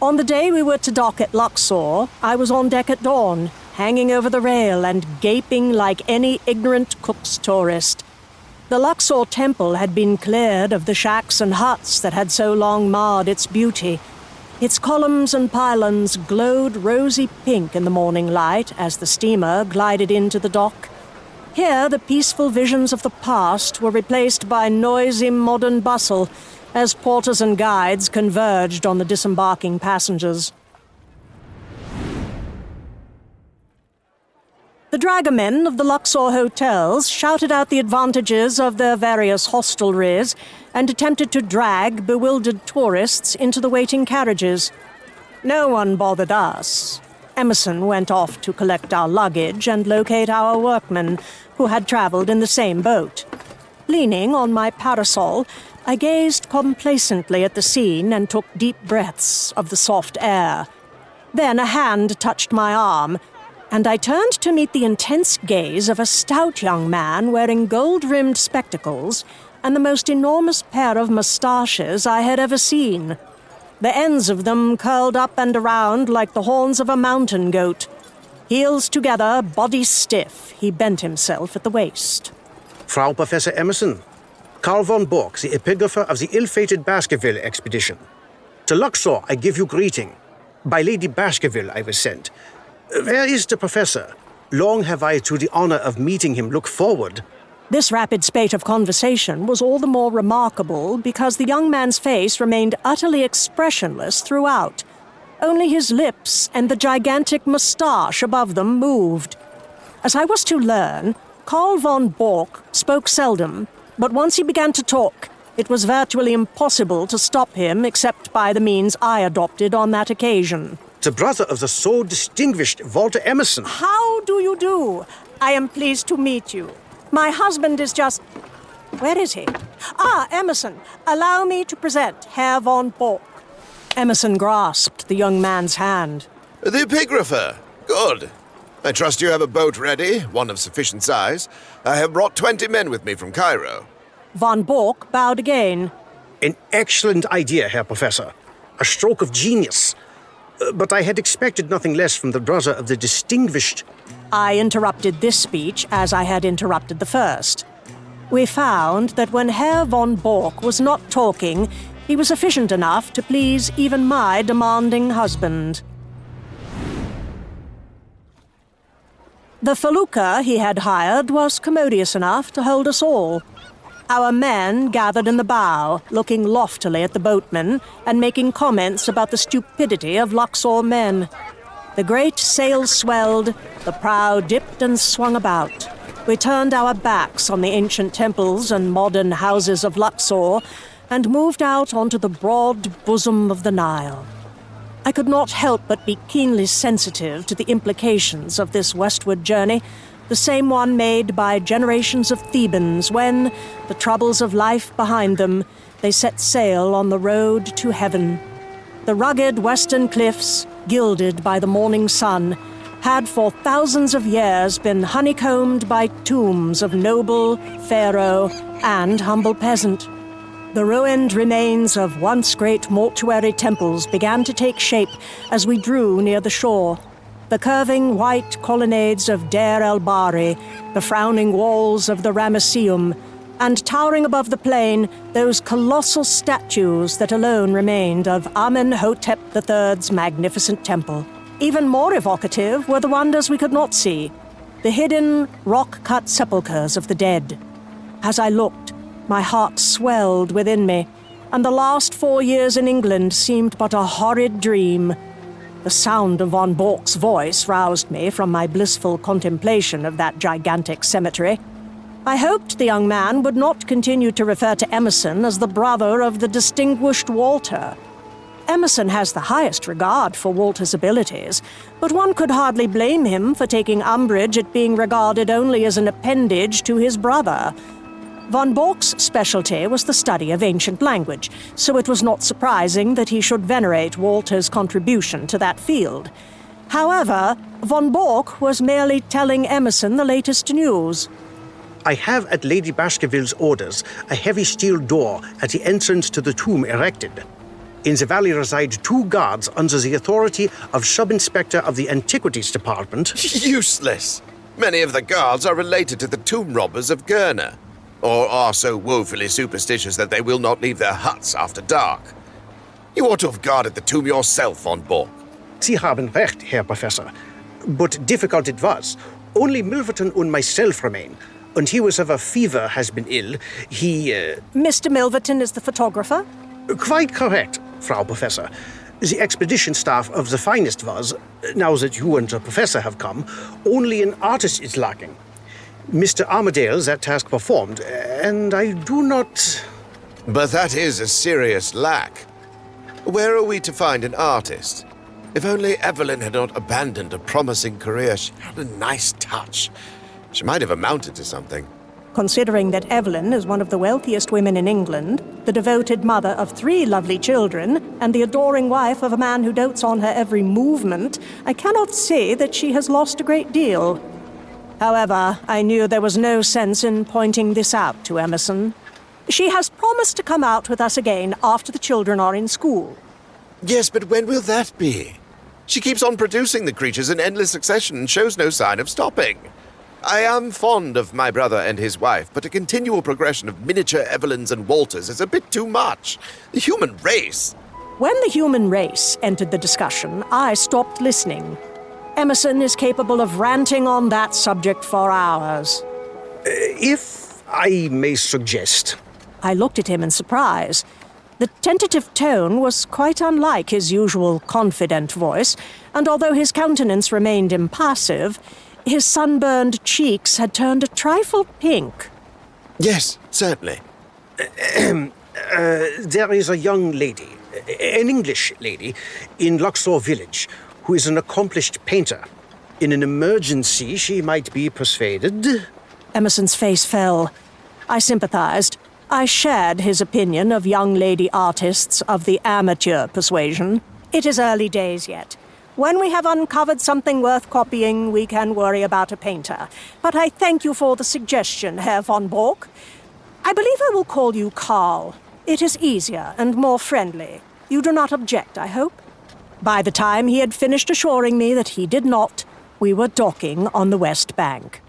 On the day we were to dock at Luxor, I was on deck at dawn, hanging over the rail and gaping like any ignorant Cook's tourist. The Luxor temple had been cleared of the shacks and huts that had so long marred its beauty. Its columns and pylons glowed rosy pink in the morning light as the steamer glided into the dock. Here, the peaceful visions of the past were replaced by noisy modern bustle as porters and guides converged on the disembarking passengers. The dragomen of the Luxor hotels shouted out the advantages of their various hostelries and attempted to drag bewildered tourists into the waiting carriages. No one bothered us. Emerson went off to collect our luggage and locate our workmen, who had traveled in the same boat. Leaning on my parasol, I gazed complacently at the scene and took deep breaths of the soft air. Then a hand touched my arm, and I turned to meet the intense gaze of a stout young man wearing gold-rimmed spectacles and the most enormous pair of moustaches I had ever seen. The ends of them curled up and around like the horns of a mountain goat. Heels together, body stiff, he bent himself at the waist. Frau Professor Emerson, Carl von Bork, the epigrapher of the ill-fated Baskerville expedition. To Luxor I give you greeting. By Lady Baskerville I was sent. Where is the professor? Long have I to the honor of meeting him look forward. This rapid spate of conversation was all the more remarkable because the young man's face remained utterly expressionless throughout. Only his lips and the gigantic moustache above them moved. As I was to learn, Carl von Bork spoke seldom, but once he began to talk, it was virtually impossible to stop him except by the means I adopted on that occasion. The brother of the so distinguished Walter Emerson. How do you do? I am pleased to meet you. My husband is just... Where is he? Ah, Emerson. Allow me to present Herr von Bork. Emerson grasped the young man's hand. The epigrapher. Good. I trust you have a boat ready, one of sufficient size. I have brought 20 men with me from Cairo. Von Bork bowed again. An excellent idea, Herr Professor. A stroke of genius. But I had expected nothing less from the brother of the distinguished... I interrupted this speech as I had interrupted the first. We found that when Herr von Bork was not talking, he was efficient enough to please even my demanding husband. The felucca he had hired was commodious enough to hold us all. Our men gathered in the bow, looking loftily at the boatmen and making comments about the stupidity of Luxor men. The great sail swelled, the prow dipped and swung about. We turned our backs on the ancient temples and modern houses of Luxor and moved out onto the broad bosom of the Nile. I could not help but be keenly sensitive to the implications of this westward journey, the same one made by generations of Thebans when, the troubles of life behind them, they set sail on the road to heaven. The rugged western cliffs, gilded by the morning sun, had for thousands of years been honeycombed by tombs of noble, pharaoh, and humble peasant. The ruined remains of once great mortuary temples began to take shape as we drew near the shore. The curving white colonnades of Deir el-Bahri, the frowning walls of the Ramesseum, and towering above the plain, those colossal statues that alone remained of Amenhotep III's magnificent temple. Even more evocative were the wonders we could not see, the hidden, rock-cut sepulchres of the dead. As I looked, my heart swelled within me, and the last 4 years in England seemed but a horrid dream. The sound of von Bork's voice roused me from my blissful contemplation of that gigantic cemetery. I hoped the young man would not continue to refer to Emerson as the brother of the distinguished Walter. Emerson has the highest regard for Walter's abilities, but one could hardly blame him for taking umbrage at being regarded only as an appendage to his brother. Von Bork's specialty was the study of ancient language, so it was not surprising that he should venerate Walter's contribution to that field. However, von Bork was merely telling Emerson the latest news. I have at Lady Baskerville's orders a heavy steel door at the entrance to the tomb erected. In the valley reside 2 guards under the authority of Sub-Inspector of the Antiquities Department. Useless! Many of the guards are related to the tomb robbers of Gurner, or are so woefully superstitious that they will not leave their huts after dark. You ought to have guarded the tomb yourself, von Bork. Sie haben recht, Herr Professor. But difficult it was. Only Milverton and myself remain. And he was of a fever has been ill. Mr. Milverton is the photographer? Quite correct, Frau Professor. The expedition staff of the finest was, now that you and the Professor have come, only an artist is lacking. Mr. Armadale that task performed, and I do not... But that is a serious lack. Where are we to find an artist? If only Evelyn had not abandoned a promising career, she had a nice touch. She might have amounted to something. Considering that Evelyn is one of the wealthiest women in England, the devoted mother of 3 lovely children, and the adoring wife of a man who dotes on her every movement, I cannot say that she has lost a great deal. However, I knew there was no sense in pointing this out to Emerson. She has promised to come out with us again after the children are in school. Yes, but when will that be? She keeps on producing the creatures in endless succession and shows no sign of stopping. I am fond of my brother and his wife, but a continual progression of miniature Evelyns and Walters is a bit too much. The human race... When the human race entered the discussion, I stopped listening. Emerson is capable of ranting on that subject for hours. If I may suggest... I looked at him in surprise. The tentative tone was quite unlike his usual confident voice, and although his countenance remained impassive, his sunburned cheeks had turned a trifle pink. Yes, certainly. There is a young lady, an English lady, in Luxor village, who is an accomplished painter. In an emergency, she might be persuaded. Emerson's face fell. I sympathized. I shared his opinion of young lady artists of the amateur persuasion. It is early days yet. When we have uncovered something worth copying, we can worry about a painter. But I thank you for the suggestion, Herr von Bork. I believe I will call you Karl. It is easier and more friendly. You do not object, I hope? By the time he had finished assuring me that he did not, we were docking on the West Bank.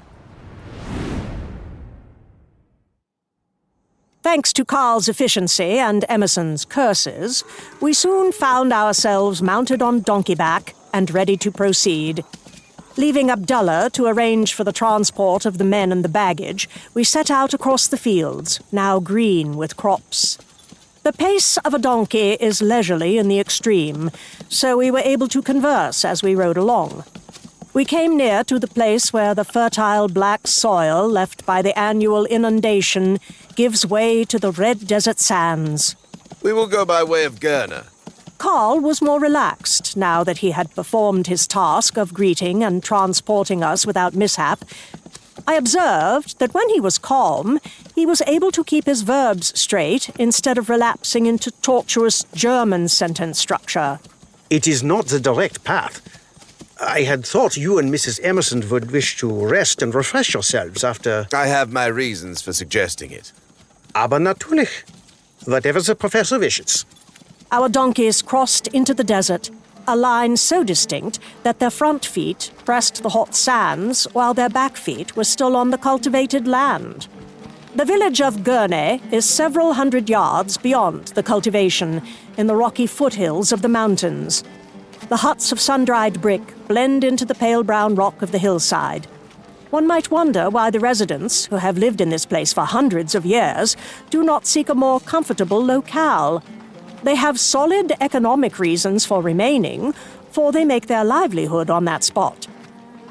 Thanks to Karl's efficiency and Emerson's curses, we soon found ourselves mounted on donkeyback and ready to proceed. Leaving Abdullah to arrange for the transport of the men and the baggage, we set out across the fields, now green with crops. The pace of a donkey is leisurely in the extreme, so we were able to converse as we rode along. We came near to the place where the fertile black soil left by the annual inundation gives way to the red desert sands. We will go by way of Gurner. Karl was more relaxed now that he had performed his task of greeting and transporting us without mishap. I observed that when he was calm, he was able to keep his verbs straight instead of relapsing into tortuous German sentence structure. It is not the direct path. I had thought you and Mrs. Emerson would wish to rest and refresh yourselves after... I have my reasons for suggesting it. Aber natürlich. Whatever the professor wishes. Our donkeys crossed into the desert, a line so distinct that their front feet pressed the hot sands while their back feet were still on the cultivated land. The village of Gurney is several hundred yards beyond the cultivation in the rocky foothills of the mountains. The huts of sun-dried brick blend into the pale brown rock of the hillside. One might wonder why the residents, who have lived in this place for hundreds of years, do not seek a more comfortable locale. They have solid economic reasons for remaining, for they make their livelihood on that spot.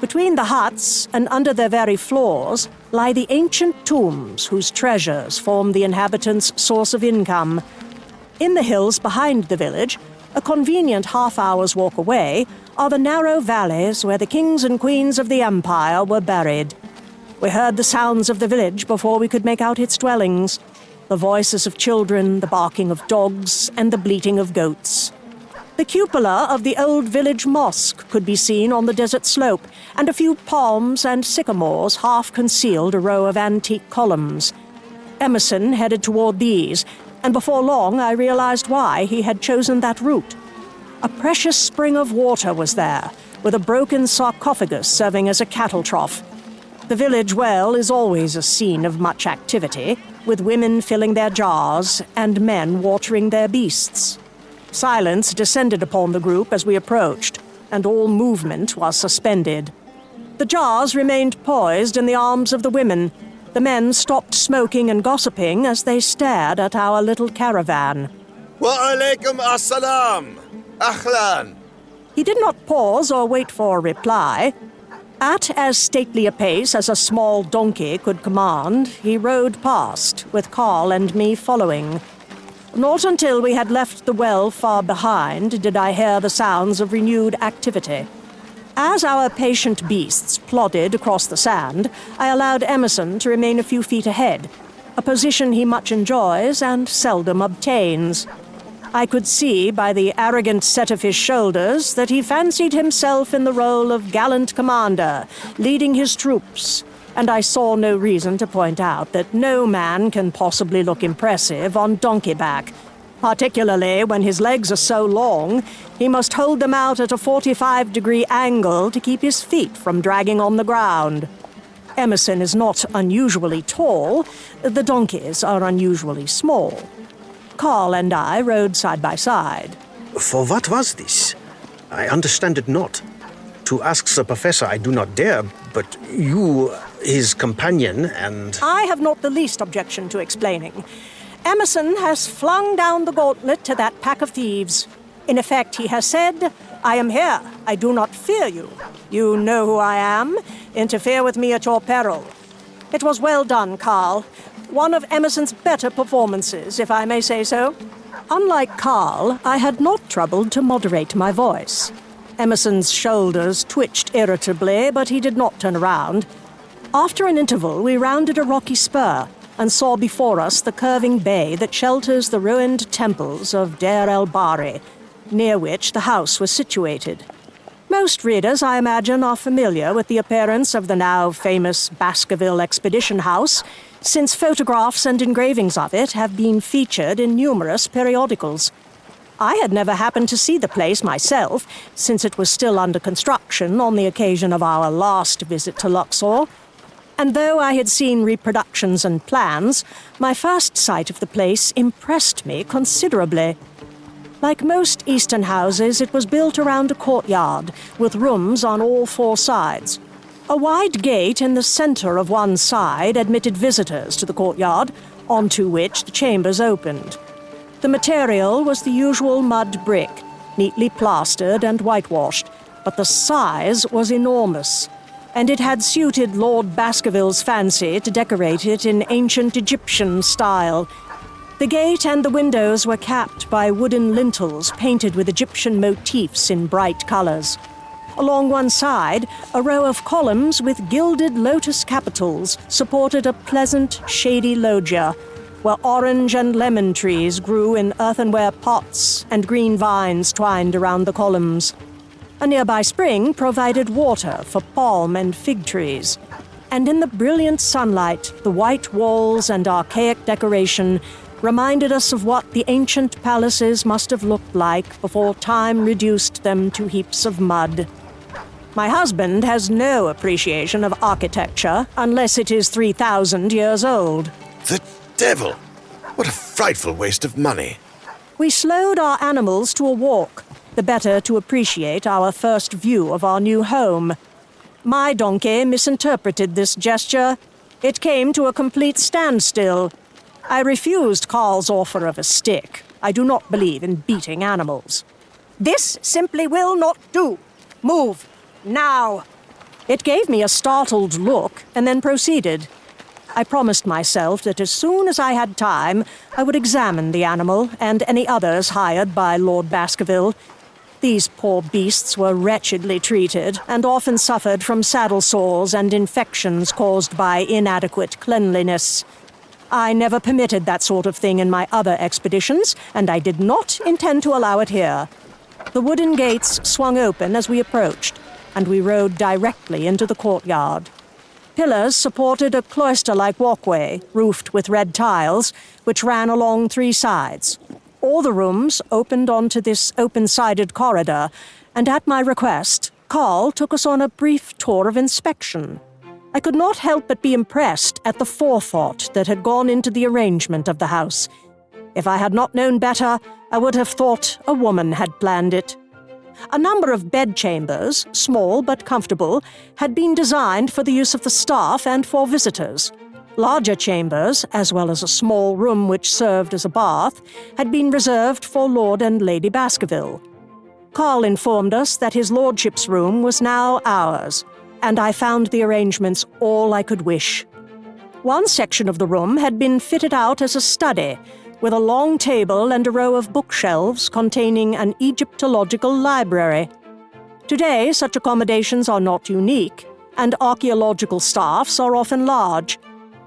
Between the huts and under their very floors lie the ancient tombs whose treasures form the inhabitants' source of income. In the hills behind the village, A convenient half-hour's walk away are the narrow valleys where the kings and queens of the empire were buried. We heard the sounds of the village before we could make out its dwellings. The voices of children, the barking of dogs, and the bleating of goats. The cupola of the old village mosque could be seen on the desert slope, and a few palms and sycamores half concealed a row of antique columns. Emerson headed toward these, and before long I realized why he had chosen that route. A precious spring of water was there, with a broken sarcophagus serving as a cattle trough. The village well is always a scene of much activity, with women filling their jars and men watering their beasts. Silence descended upon the group as we approached, and all movement was suspended. The jars remained poised in the arms of the women. The men stopped smoking and gossiping as they stared at our little caravan. Wa alaikum assalam. Ahlan. He did not pause or wait for a reply. At as stately a pace as a small donkey could command, he rode past, with Carl and me following. Not until we had left the well far behind did I hear the sounds of renewed activity. As our patient beasts plodded across the sand, I allowed Emerson to remain a few feet ahead, a position he much enjoys and seldom obtains. I could see by the arrogant set of his shoulders that he fancied himself in the role of gallant commander, leading his troops, and I saw no reason to point out that no man can possibly look impressive on donkey back, particularly when his legs are so long, he must hold them out at a 45-degree angle to keep his feet from dragging on the ground. Emerson is not unusually tall, the donkeys are unusually small. Carl and I rode side by side. For what was this? I understand it not. To ask the professor I do not dare, but you, his companion, and... I have not the least objection to explaining. Emerson has flung down the gauntlet to that pack of thieves. In effect, he has said, I am here. I do not fear you. You know who I am. Interfere with me at your peril. It was well done, Carl. One of Emerson's better performances, if I may say so. Unlike Carl, I had not troubled to moderate my voice. Emerson's shoulders twitched irritably, but he did not turn around. After an interval, we rounded a rocky spur and saw before us the curving bay that shelters the ruined temples of Deir el-Bahri, near which the house was situated. Most readers, I imagine, are familiar with the appearance of the now famous Baskerville Expedition House, since photographs and engravings of it have been featured in numerous periodicals. I had never happened to see the place myself, since it was still under construction on the occasion of our last visit to Luxor, and though I had seen reproductions and plans, my first sight of the place impressed me considerably. Like most Eastern houses, it was built around a courtyard, with rooms on all four sides. A wide gate in the center of one side admitted visitors to the courtyard, onto which the chambers opened. The material was the usual mud brick, neatly plastered and whitewashed, but the size was enormous, and it had suited Lord Baskerville's fancy to decorate it in ancient Egyptian style. The gate and the windows were capped by wooden lintels painted with Egyptian motifs in bright colors. Along one side, a row of columns with gilded lotus capitals supported a pleasant, shady loggia, where orange and lemon trees grew in earthenware pots and green vines twined around the columns. A nearby spring provided water for palm and fig trees, and in the brilliant sunlight, the white walls and archaic decoration reminded us of what the ancient palaces must have looked like before time reduced them to heaps of mud. My husband has no appreciation of architecture unless it is 3,000 years old. The devil! What a frightful waste of money. We slowed our animals to a walk, the better to appreciate our first view of our new home. My donkey misinterpreted this gesture. It came to a complete standstill. I refused Carl's offer of a stick. I do not believe in beating animals. This simply will not do. Move. Now. It gave me a startled look and then proceeded. I promised myself that as soon as I had time, I would examine the animal and any others hired by Lord Baskerville. These poor beasts were wretchedly treated and often suffered from saddle sores and infections caused by inadequate cleanliness. I never permitted that sort of thing in my other expeditions, and I did not intend to allow it here. The wooden gates swung open as we approached, and we rode directly into the courtyard. Pillars supported a cloister-like walkway, roofed with red tiles, which ran along 3 sides. All the rooms opened onto this open-sided corridor, and at my request, Carl took us on a brief tour of inspection. I could not help but be impressed at the forethought that had gone into the arrangement of the house. If I had not known better, I would have thought a woman had planned it. A number of bedchambers, small but comfortable, had been designed for the use of the staff and for visitors. Larger chambers, as well as a small room which served as a bath, had been reserved for Lord and Lady Baskerville. Carl informed us that his lordship's room was now ours, and I found the arrangements all I could wish. One section of the room had been fitted out as a study, with a long table and a row of bookshelves containing an Egyptological library. Today, such accommodations are not unique, and archaeological staffs are often large.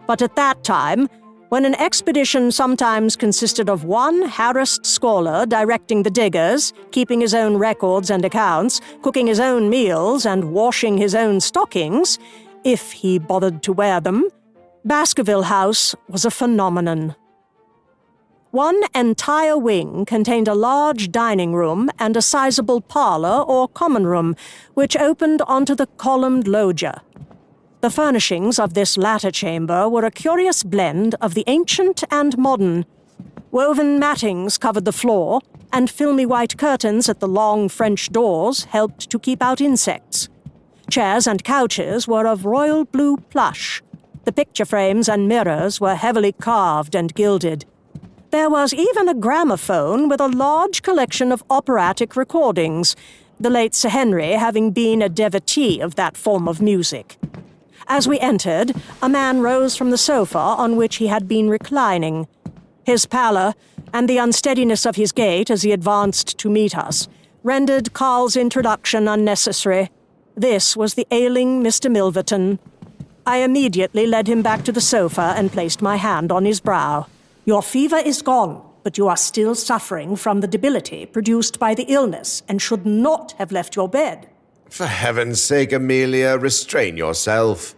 But at that time, when an expedition sometimes consisted of one harassed scholar directing the diggers, keeping his own records and accounts, cooking his own meals, and washing his own stockings, if he bothered to wear them, Baskerville House was a phenomenon. One entire wing contained a large dining room and a sizable parlor or common room, which opened onto the columned loggia. The furnishings of this latter chamber were a curious blend of the ancient and modern. Woven mattings covered the floor, and filmy white curtains at the long French doors helped to keep out insects. Chairs and couches were of royal blue plush. The picture frames and mirrors were heavily carved and gilded. There was even a gramophone with a large collection of operatic recordings, the late Sir Henry having been a devotee of that form of music. As we entered, a man rose from the sofa on which he had been reclining. His pallor, and the unsteadiness of his gait as he advanced to meet us, rendered Carl's introduction unnecessary. This was the ailing Mr. Milverton. I immediately led him back to the sofa and placed my hand on his brow. Your fever is gone, but you are still suffering from the debility produced by the illness and should not have left your bed. For heaven's sake, Amelia, restrain yourself.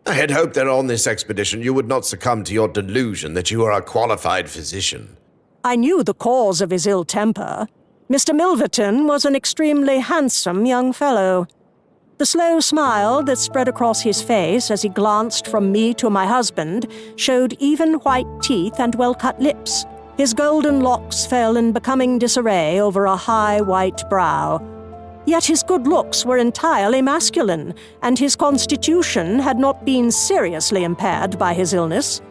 I had hoped that on this expedition you would not succumb to your delusion that you are a qualified physician. I knew the cause of his ill temper. Mr. Milverton was an extremely handsome young fellow. The slow smile that spread across his face as he glanced from me to my husband showed even white teeth and well-cut lips. His golden locks fell in becoming disarray over a high white brow. Yet his good looks were entirely masculine, and his constitution had not been seriously impaired by his illness.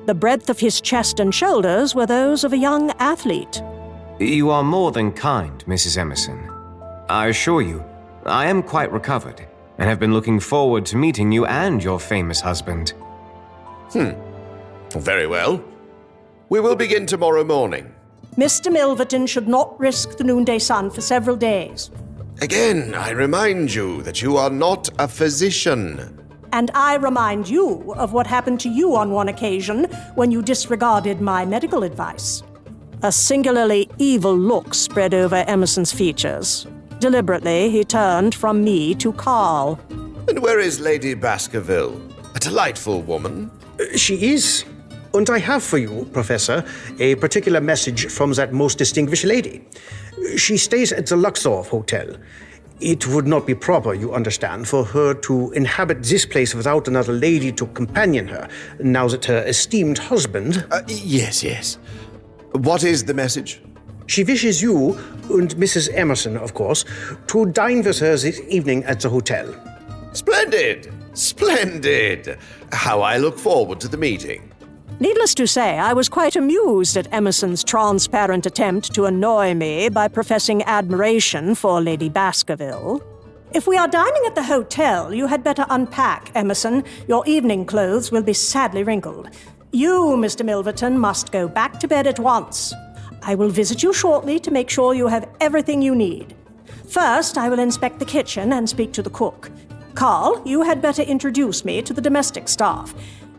The breadth of his chest and shoulders were those of a young athlete. You are more than kind, Mrs. Emerson. I assure you, I am quite recovered, and have been looking forward to meeting you and your famous husband. Very well. We will begin tomorrow morning. Mr. Milverton should not risk the noonday sun for several days. Again, I remind you that you are not a physician. And I remind you of what happened to you on one occasion when you disregarded my medical advice. A singularly evil look spread over Emerson's features. Deliberately, he turned from me to Carl. And where is Lady Baskerville? A delightful woman. She is. And I have for you, Professor, a particular message from that most distinguished lady. She stays at the Luxor Hotel. It would not be proper, you understand, for her to inhabit this place without another lady to companion her, now that her esteemed husband... Yes. What is the message? She wishes you, and Mrs. Emerson, of course, to dine with her this evening at the hotel. Splendid! How I look forward to the meeting. Needless to say, I was quite amused at Emerson's transparent attempt to annoy me by professing admiration for Lady Baskerville. If we are dining at the hotel, you had better unpack, Emerson. Your evening clothes will be sadly wrinkled. You, Mr. Milverton, must go back to bed at once. I will visit you shortly to make sure you have everything you need. First, I will inspect the kitchen and speak to the cook. Carl, you had better introduce me to the domestic staff.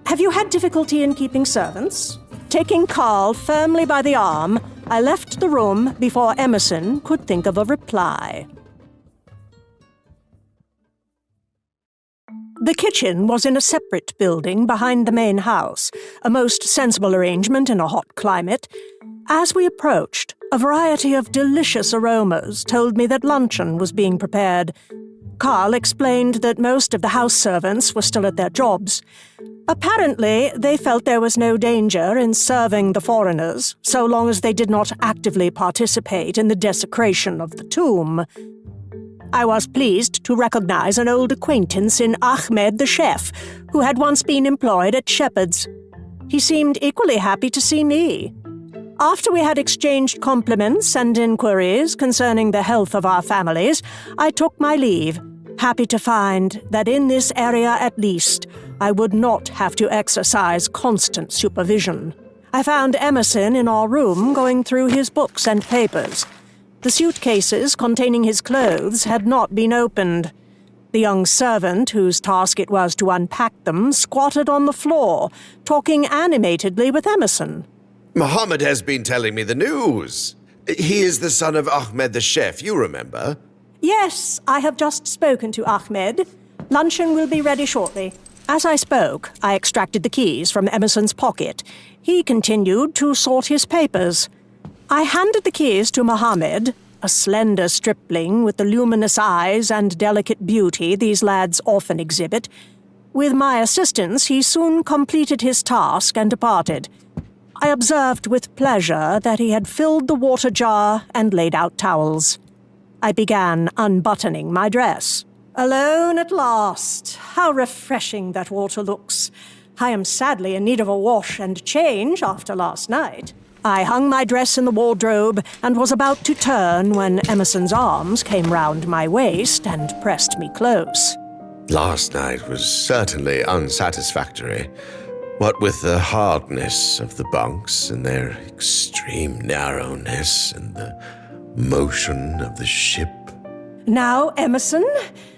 Have you had difficulty in keeping servants? Taking Carl firmly by the arm, I left the room before Emerson could think of a reply. The kitchen was in a separate building behind the main house, a most sensible arrangement in a hot climate. As we approached, a variety of delicious aromas told me that luncheon was being prepared. Carl explained that most of the house servants were still at their jobs. Apparently, they felt there was no danger in serving the foreigners, so long as they did not actively participate in the desecration of the tomb. I was pleased to recognize an old acquaintance in Ahmed the chef, who had once been employed at Shepherd's. He seemed equally happy to see me. After we had exchanged compliments and inquiries concerning the health of our families, I took my leave, happy to find that in this area at least, I would not have to exercise constant supervision. I found Emerson in our room going through his books and papers. The suitcases containing his clothes had not been opened. The young servant, whose task it was to unpack them, squatted on the floor, talking animatedly with Emerson. Mohammed has been telling me the news. He is the son of Ahmed the chef, you remember? Yes, I have just spoken to Ahmed. Luncheon will be ready shortly. As I spoke, I extracted the keys from Emerson's pocket. He continued to sort his papers. I handed the keys to Mohammed, a slender stripling with the luminous eyes and delicate beauty these lads often exhibit. With my assistance, he soon completed his task and departed. I observed with pleasure that he had filled the water jar and laid out towels. I began unbuttoning my dress. Alone at last. How refreshing that water looks. I am sadly in need of a wash and change after last night. I hung my dress in the wardrobe and was about to turn when Emerson's arms came round my waist and pressed me close. Last night was certainly unsatisfactory. What with the hardness of the bunks and their extreme narrowness and the motion of the ship. Now, Emerson,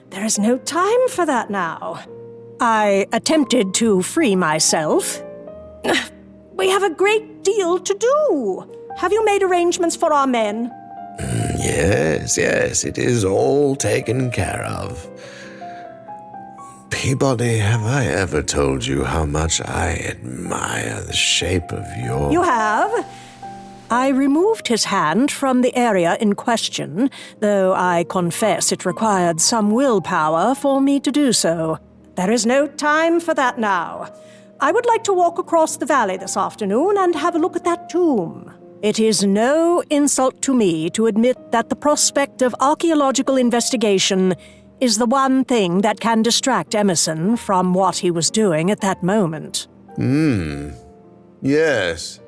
there is no time for that now. I attempted to free myself. We have a great deal to do. Have you made arrangements for our men? Yes, it is all taken care of. Peabody, have I ever told you how much I admire the shape of your... You have? I removed his hand from the area in question, though I confess it required some willpower for me to do so. There is no time for that now. I would like to walk across the valley this afternoon and have a look at that tomb. It is no insult to me to admit that the prospect of archaeological investigation is the one thing that can distract Emerson from what he was doing at that moment. Yes.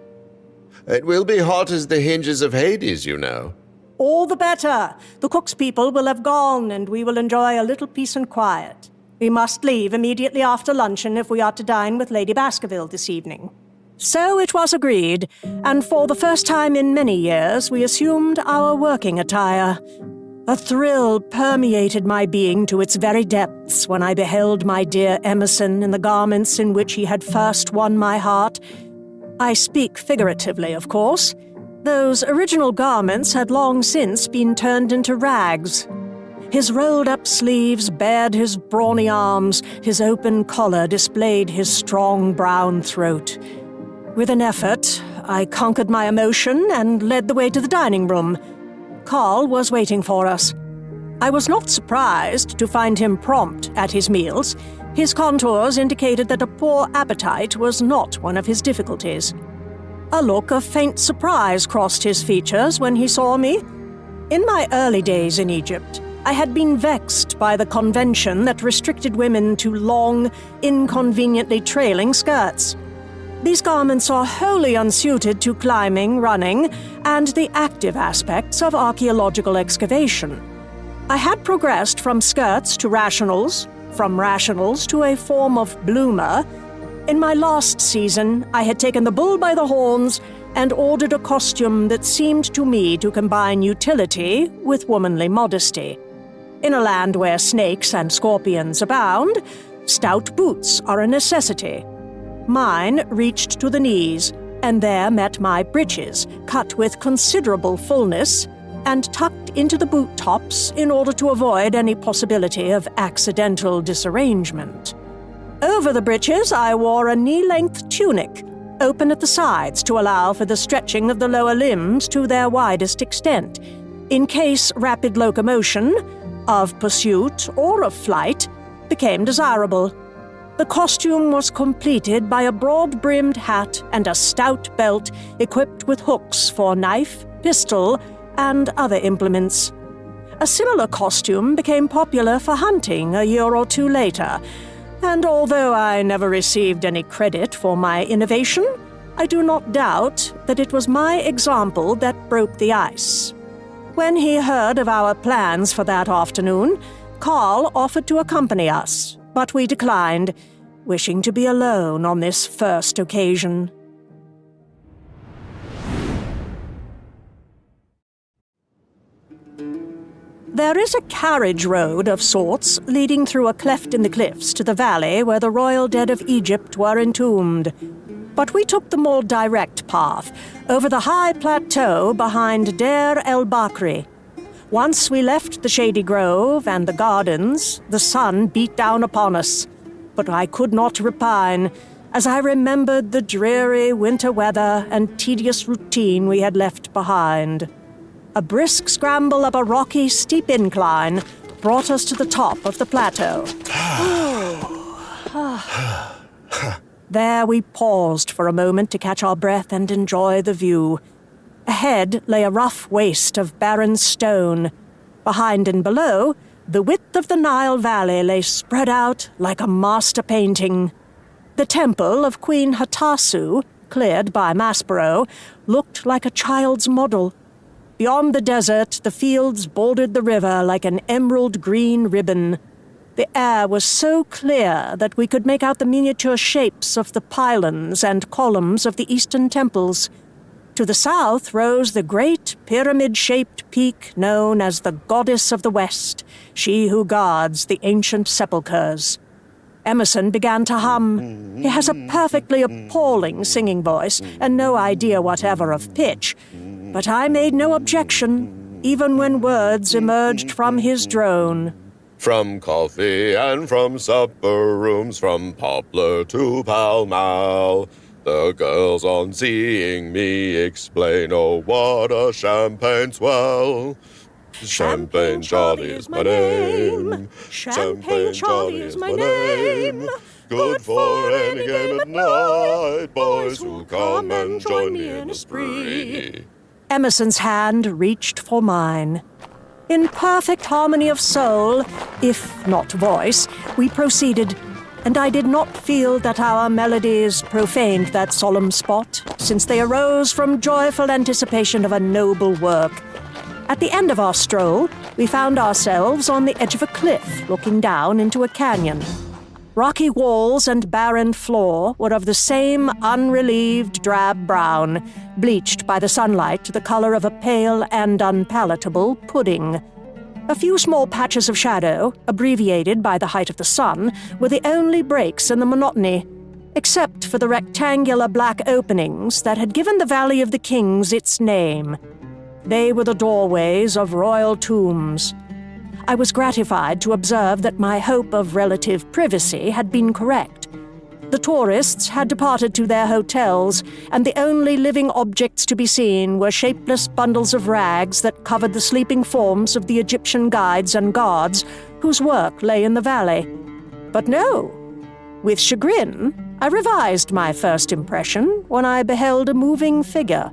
It will be hot as the hinges of Hades, you know. All the better. The Cook's people will have gone, and we will enjoy a little peace and quiet. We must leave immediately after luncheon if we are to dine with Lady Baskerville this evening. So it was agreed, and for the first time in many years we assumed our working attire. A thrill permeated my being to its very depths when I beheld my dear Emerson in the garments in which he had first won my heart. I speak figuratively, of course. Those original garments had long since been turned into rags. His rolled-up sleeves bared his brawny arms, his open collar displayed his strong brown throat. With an effort, I conquered my emotion and led the way to the dining room. Carl was waiting for us. I was not surprised to find him prompt at his meals. His contours indicated that a poor appetite was not one of his difficulties. A look of faint surprise crossed his features when he saw me. In my early days in Egypt, I had been vexed by the convention that restricted women to long, inconveniently trailing skirts. These garments are wholly unsuited to climbing, running, and the active aspects of archaeological excavation. I had progressed from skirts to rationals, from rationals to a form of bloomer. In my last season, I had taken the bull by the horns and ordered a costume that seemed to me to combine utility with womanly modesty. In a land where snakes and scorpions abound, stout boots are a necessity. Mine reached to the knees, and there met my breeches, cut with considerable fullness, and tucked into the boot tops in order to avoid any possibility of accidental disarrangement. Over the breeches, I wore a knee-length tunic, open at the sides to allow for the stretching of the lower limbs to their widest extent, in case rapid locomotion, of pursuit or of flight, became desirable. The costume was completed by a broad-brimmed hat and a stout belt equipped with hooks for knife, pistol, and other implements. A similar costume became popular for hunting a year or two later, and although I never received any credit for my innovation, I do not doubt that it was my example that broke the ice. When he heard of our plans for that afternoon, Carl offered to accompany us, but we declined, wishing to be alone on this first occasion. There is a carriage road of sorts leading through a cleft in the cliffs to the valley where the royal dead of Egypt were entombed. But we took the more direct path, over the high plateau behind Deir el-Bakri. Once we left the shady grove and the gardens, the sun beat down upon us. But I could not repine, as I remembered the dreary winter weather and tedious routine we had left behind. A brisk scramble up a rocky, steep incline brought us to the top of the plateau. There we paused for a moment to catch our breath and enjoy the view. Ahead lay a rough waste of barren stone. Behind and below, the width of the Nile Valley lay spread out like a master painting. The temple of Queen Hatassu, cleared by Maspero, looked like a child's model. Beyond the desert, the fields bordered the river like an emerald green ribbon. The air was so clear that we could make out the miniature shapes of the pylons and columns of the eastern temples. To the south rose the great pyramid-shaped peak known as the Goddess of the West, she who guards the ancient sepulchres. Emerson began to hum. He has a perfectly appalling singing voice and no idea whatever of pitch, but I made no objection, even when words emerged from his drone. From coffee and from supper rooms, from Poplar to Pall Mall, the girls on seeing me explain, oh, what a champagne swell. Champagne Charlie is my name. Champagne Charlie is my name. Good for any game at night, boys who come and join me in a spree. Emerson's hand reached for mine. In perfect harmony of soul, if not voice, we proceeded, and I did not feel that our melodies profaned that solemn spot, since they arose from joyful anticipation of a noble work. At the end of our stroll, we found ourselves on the edge of a cliff looking down into a canyon. Rocky walls and barren floor were of the same unrelieved drab brown, bleached by the sunlight to the color of a pale and unpalatable pudding. A few small patches of shadow, abbreviated by the height of the sun, were the only breaks in the monotony, except for the rectangular black openings that had given the Valley of the Kings its name. They were the doorways of royal tombs. I was gratified to observe that my hope of relative privacy had been correct. The tourists had departed to their hotels, and the only living objects to be seen were shapeless bundles of rags that covered the sleeping forms of the Egyptian guides and guards whose work lay in the valley. But no. With chagrin, I revised my first impression when I beheld a moving figure.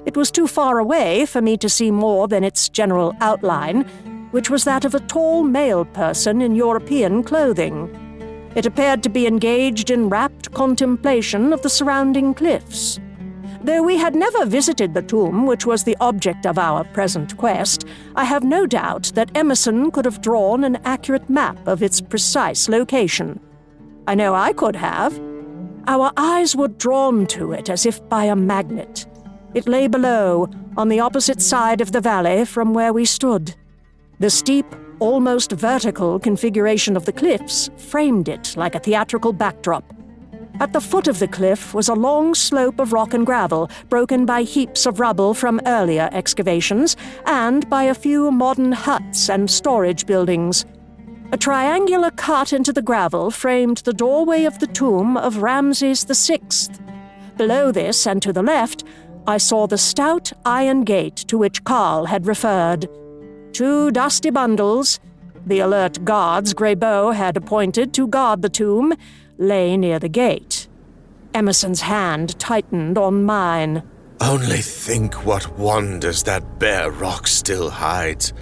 It was too far away for me to see more than its general outline, which was that of a tall male person in European clothing. It appeared to be engaged in rapt contemplation of the surrounding cliffs. Though we had never visited the tomb, which was the object of our present quest, I have no doubt that Emerson could have drawn an accurate map of its precise location. I know I could have. Our eyes were drawn to it as if by a magnet. It lay below, on the opposite side of the valley from where we stood. The steep, almost vertical configuration of the cliffs framed it like a theatrical backdrop. At the foot of the cliff was a long slope of rock and gravel, broken by heaps of rubble from earlier excavations, and by a few modern huts and storage buildings. A triangular cut into the gravel framed the doorway of the tomb of Ramses VI. Below this, and to the left, I saw the stout iron gate to which Carl had referred. 2 dusty bundles, the alert guards Greybeau had appointed to guard the tomb, lay near the gate. Emerson's hand tightened on mine. Only think what wonders that bare rock still hides.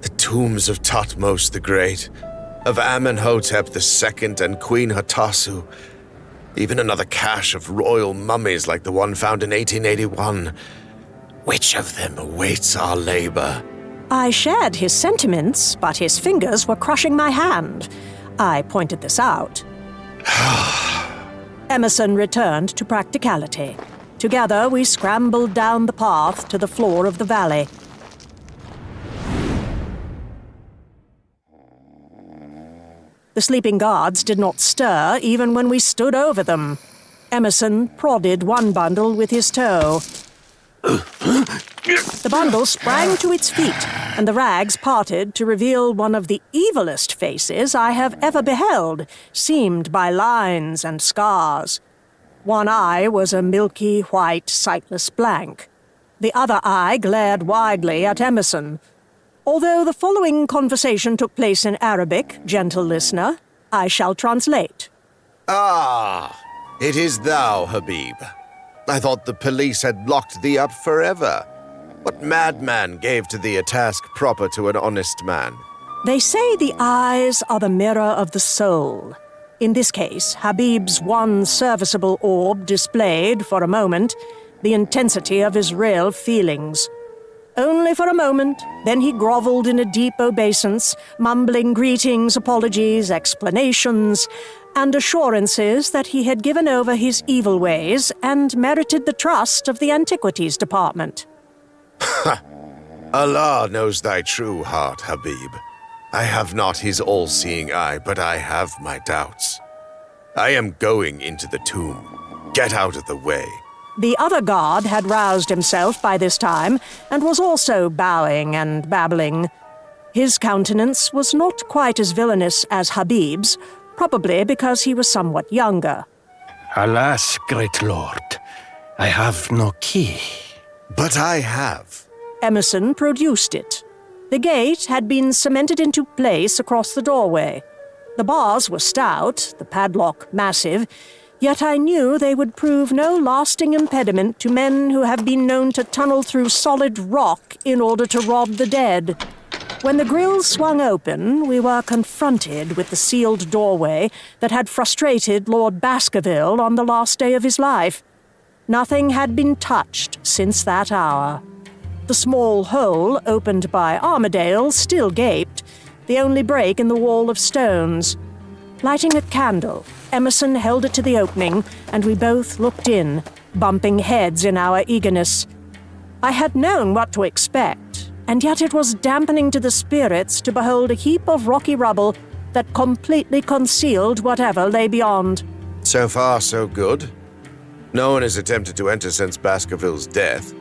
The tombs of Thutmose the Great, of Amenhotep II and Queen Hatasu, even another cache of royal mummies like the one found in 1881. Which of them awaits our labor? I shared his sentiments, but his fingers were crushing my hand. I pointed this out. Emerson returned to practicality. Together, we scrambled down the path to the floor of the valley. The sleeping guards did not stir even when we stood over them. Emerson prodded one bundle with his toe. The bundle sprang to its feet, and the rags parted to reveal one of the evilest faces I have ever beheld, seamed by lines and scars. One eye was a milky, white, sightless blank. The other eye glared widely at Emerson. Although the following conversation took place in Arabic, gentle listener, I shall translate. Ah, it is thou, Habib. I thought the police had locked thee up forever. What madman gave to thee a task proper to an honest man? They say the eyes are the mirror of the soul. In this case, Habib's one serviceable orb displayed, for a moment, the intensity of his real feelings. Only for a moment, then he groveled in a deep obeisance, mumbling greetings, apologies, explanations, and assurances that he had given over his evil ways and merited the trust of the Antiquities Department. Allah knows thy true heart, Habib. I have not his all-seeing eye, but I have my doubts. I am going into the tomb. Get out of the way. The other guard had roused himself by this time and was also bowing and babbling. His countenance was not quite as villainous as Habib's, probably because he was somewhat younger. Alas, great lord, I have no key. But I have. Emerson produced it. The gate had been cemented into place across the doorway. The bars were stout, the padlock massive, yet I knew they would prove no lasting impediment to men who have been known to tunnel through solid rock in order to rob the dead. When the grille swung open, we were confronted with the sealed doorway that had frustrated Lord Baskerville on the last day of his life. Nothing had been touched since that hour. The small hole opened by Armadale still gaped, the only break in the wall of stones. Lighting a candle, Emerson held it to the opening, and we both looked in, bumping heads in our eagerness. I had known what to expect, and yet it was dampening to the spirits to behold a heap of rocky rubble that completely concealed whatever lay beyond. So far, so good. No one has attempted to enter since Baskerville's death.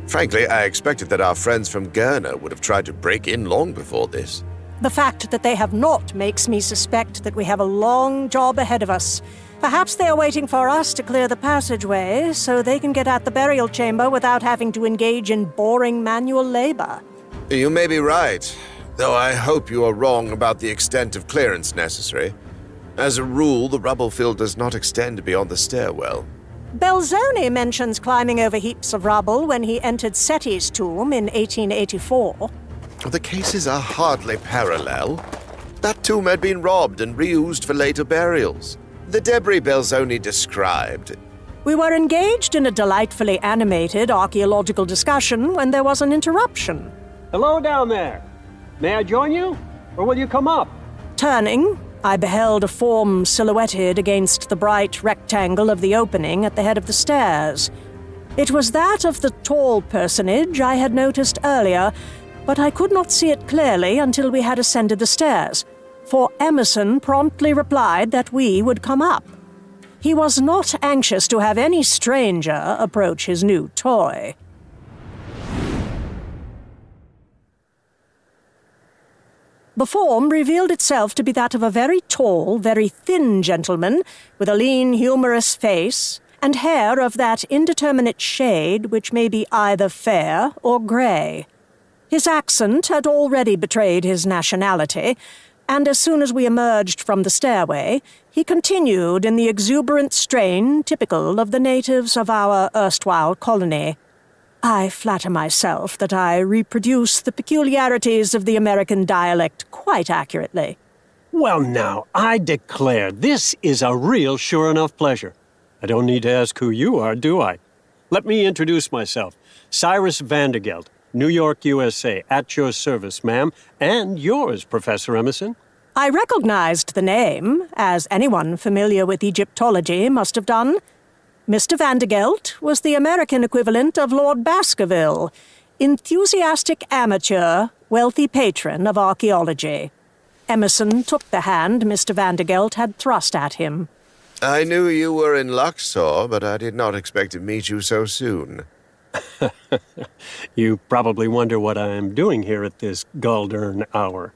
Frankly, I expected that our friends from Gurner would have tried to break in long before this. The fact that they have not makes me suspect that we have a long job ahead of us. Perhaps they are waiting for us to clear the passageway so they can get at the burial chamber without having to engage in boring manual labor. You may be right, though I hope you are wrong about the extent of clearance necessary. As a rule, the rubble fill does not extend beyond the stairwell. Belzoni mentions climbing over heaps of rubble when he entered Seti's tomb in 1884. The cases are hardly parallel. That tomb had been robbed and reused for later burials. The debris Belzoni described, We were engaged in a delightfully animated archaeological discussion when there was an interruption. Hello down there. May I join you? Or will you come up? Turning, I beheld a form silhouetted against the bright rectangle of the opening at the head of the stairs. It was that of the tall personage I had noticed earlier, but I could not see it clearly until we had ascended the stairs, for Emerson promptly replied that we would come up. He was not anxious to have any stranger approach his new toy. The form revealed itself to be that of a very tall, very thin gentleman with a lean, humorous face and hair of that indeterminate shade which may be either fair or grey. His accent had already betrayed his nationality, and as soon as we emerged from the stairway, he continued in the exuberant strain typical of the natives of our erstwhile colony. I flatter myself that I reproduce the peculiarities of the American dialect quite accurately. Well now, I declare, this is a real sure enough pleasure. I don't need to ask who you are, do I? Let me introduce myself. Cyrus Vandergelt, New York, USA, at your service, ma'am, and yours, Professor Emerson. I recognized the name, as anyone familiar with Egyptology must have done. Mr. Vandergelt was the American equivalent of Lord Baskerville, enthusiastic amateur, wealthy patron of archaeology. Emerson took the hand Mr. Vandergelt had thrust at him. I knew you were in Luxor, but I did not expect to meet you so soon. You probably wonder what I am doing here at this Guldern hour.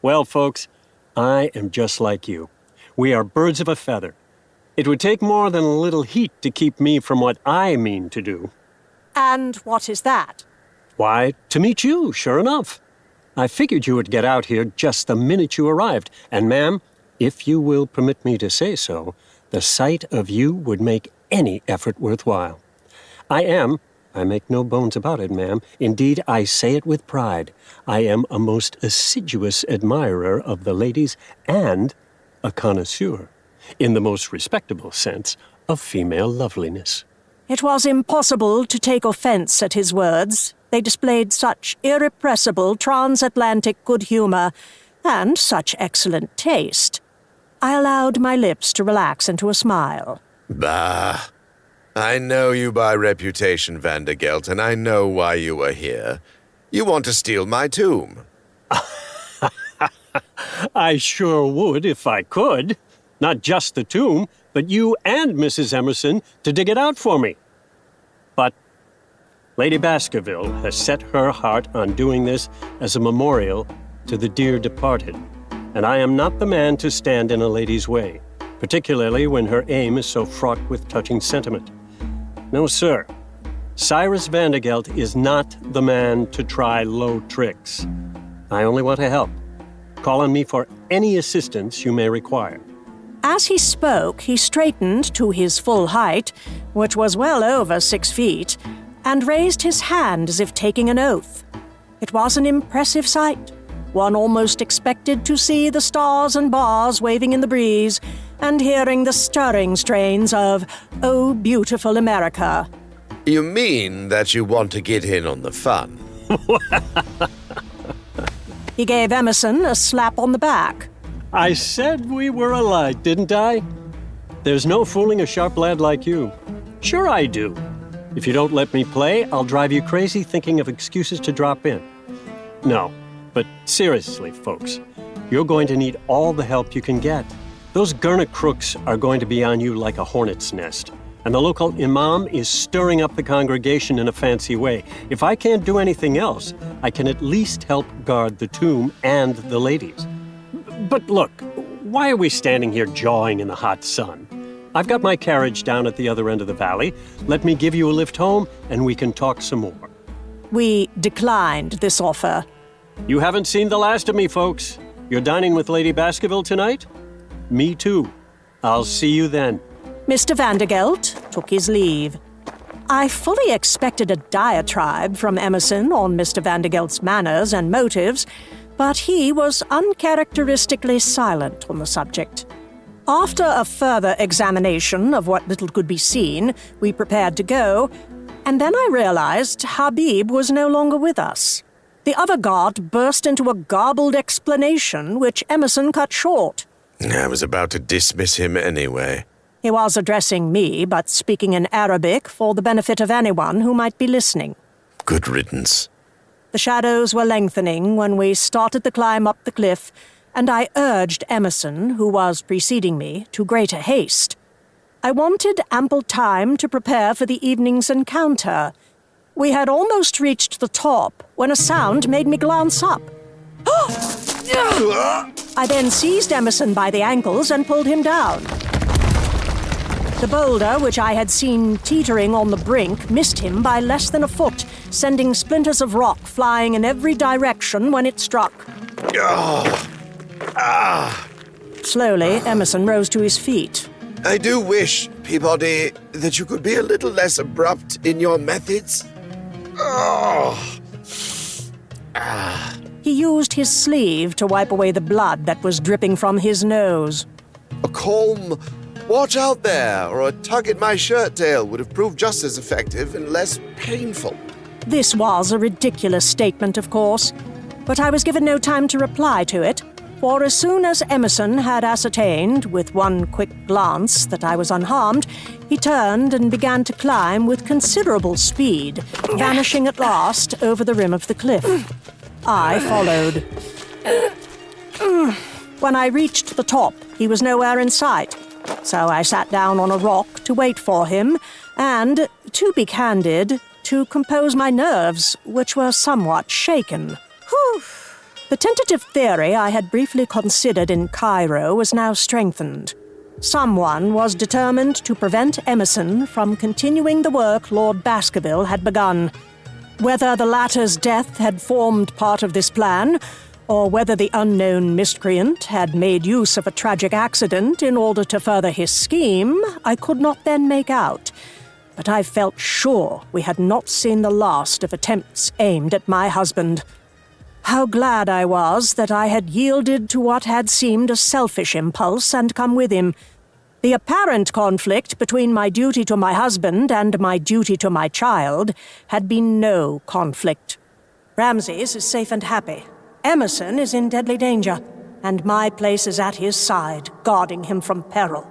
Well, folks, I am just like you. We are birds of a feather. It would take more than a little heat to keep me from what I mean to do. And what is that? Why, to meet you, sure enough. I figured you would get out here just the minute you arrived. And, ma'am, if you will permit me to say so, the sight of you would make any effort worthwhile. I make no bones about it, ma'am. Indeed, I say it with pride. I am a most assiduous admirer of the ladies and a connoisseur, in the most respectable sense of female loveliness. It was impossible to take offense at his words. They displayed such irrepressible transatlantic good humor and such excellent taste. I allowed my lips to relax into a smile. Bah. I know you by reputation, Vandergelt, and I know why you are here. You want to steal my tomb. I sure would if I could. Not just the tomb, but you and Mrs. Emerson to dig it out for me. But Lady Baskerville has set her heart on doing this as a memorial to the dear departed, and I am not the man to stand in a lady's way, particularly when her aim is so fraught with touching sentiment. No, sir. Cyrus Vandergelt is not the man to try low tricks. I only want to help. Call on me for any assistance you may require. As he spoke, he straightened to his full height, which was well over 6 feet, and raised his hand as if taking an oath. It was an impressive sight. One almost expected to see the stars and bars waving in the breeze and hearing the stirring strains of "Oh, Beautiful America." You mean that you want to get in on the fun? He gave Emerson a slap on the back. I said we were alike, didn't I? There's no fooling a sharp lad like you. Sure I do. If you don't let me play, I'll drive you crazy thinking of excuses to drop in. No, but seriously, folks, you're going to need all the help you can get. Those Gurna crooks are going to be on you like a hornet's nest, and the local imam is stirring up the congregation in a fancy way. If I can't do anything else, I can at least help guard the tomb and the ladies. But look, why are we standing here jawing in the hot sun? I've got my carriage down at the other end of the valley. Let me give you a lift home, and we can talk some more. We declined this offer. You haven't seen the last of me, folks. You're dining with Lady Baskerville tonight? Me too. I'll see you then. Mr. Vandergelt took his leave. I fully expected a diatribe from Emerson on Mr. Vandergelt's manners and motives, but he was uncharacteristically silent on the subject. After a further examination of what little could be seen, we prepared to go, and then I realized Habib was no longer with us. The other guard burst into a garbled explanation, which Emerson cut short. I was about to dismiss him anyway. He was addressing me, but speaking in Arabic for the benefit of anyone who might be listening. Good riddance. The shadows were lengthening when we started the climb up the cliff, and I urged Emerson, who was preceding me, to greater haste. I wanted ample time to prepare for the evening's encounter. We had almost reached the top when a sound made me glance up. I then seized Emerson by the ankles and pulled him down. The boulder, which I had seen teetering on the brink, missed him by less than a foot, sending splinters of rock flying in every direction when it struck. Slowly, Emerson rose to his feet. I do wish, Peabody, that you could be a little less abrupt in your methods. He used his sleeve to wipe away the blood that was dripping from his nose. A calm, watch out there, or a tug at my shirt tail would have proved just as effective and less painful. This was a ridiculous statement, of course, but I was given no time to reply to it, for as soon as Emerson had ascertained, with one quick glance, that I was unharmed, he turned and began to climb with considerable speed, vanishing at last over the rim of the cliff. I followed. When I reached the top, he was nowhere in sight, so I sat down on a rock to wait for him and, to be candid, to compose my nerves, which were somewhat shaken. Whew. The tentative theory I had briefly considered in Cairo was now strengthened. Someone was determined to prevent Emerson from continuing the work Lord Baskerville had begun. Whether the latter's death had formed part of this plan, or whether the unknown miscreant had made use of a tragic accident in order to further his scheme, I could not then make out. But I felt sure we had not seen the last of attempts aimed at my husband. How glad I was that I had yielded to what had seemed a selfish impulse and come with him. The apparent conflict between my duty to my husband and my duty to my child had been no conflict. Ramses is safe and happy. Emerson is in deadly danger, and my place is at his side, guarding him from peril.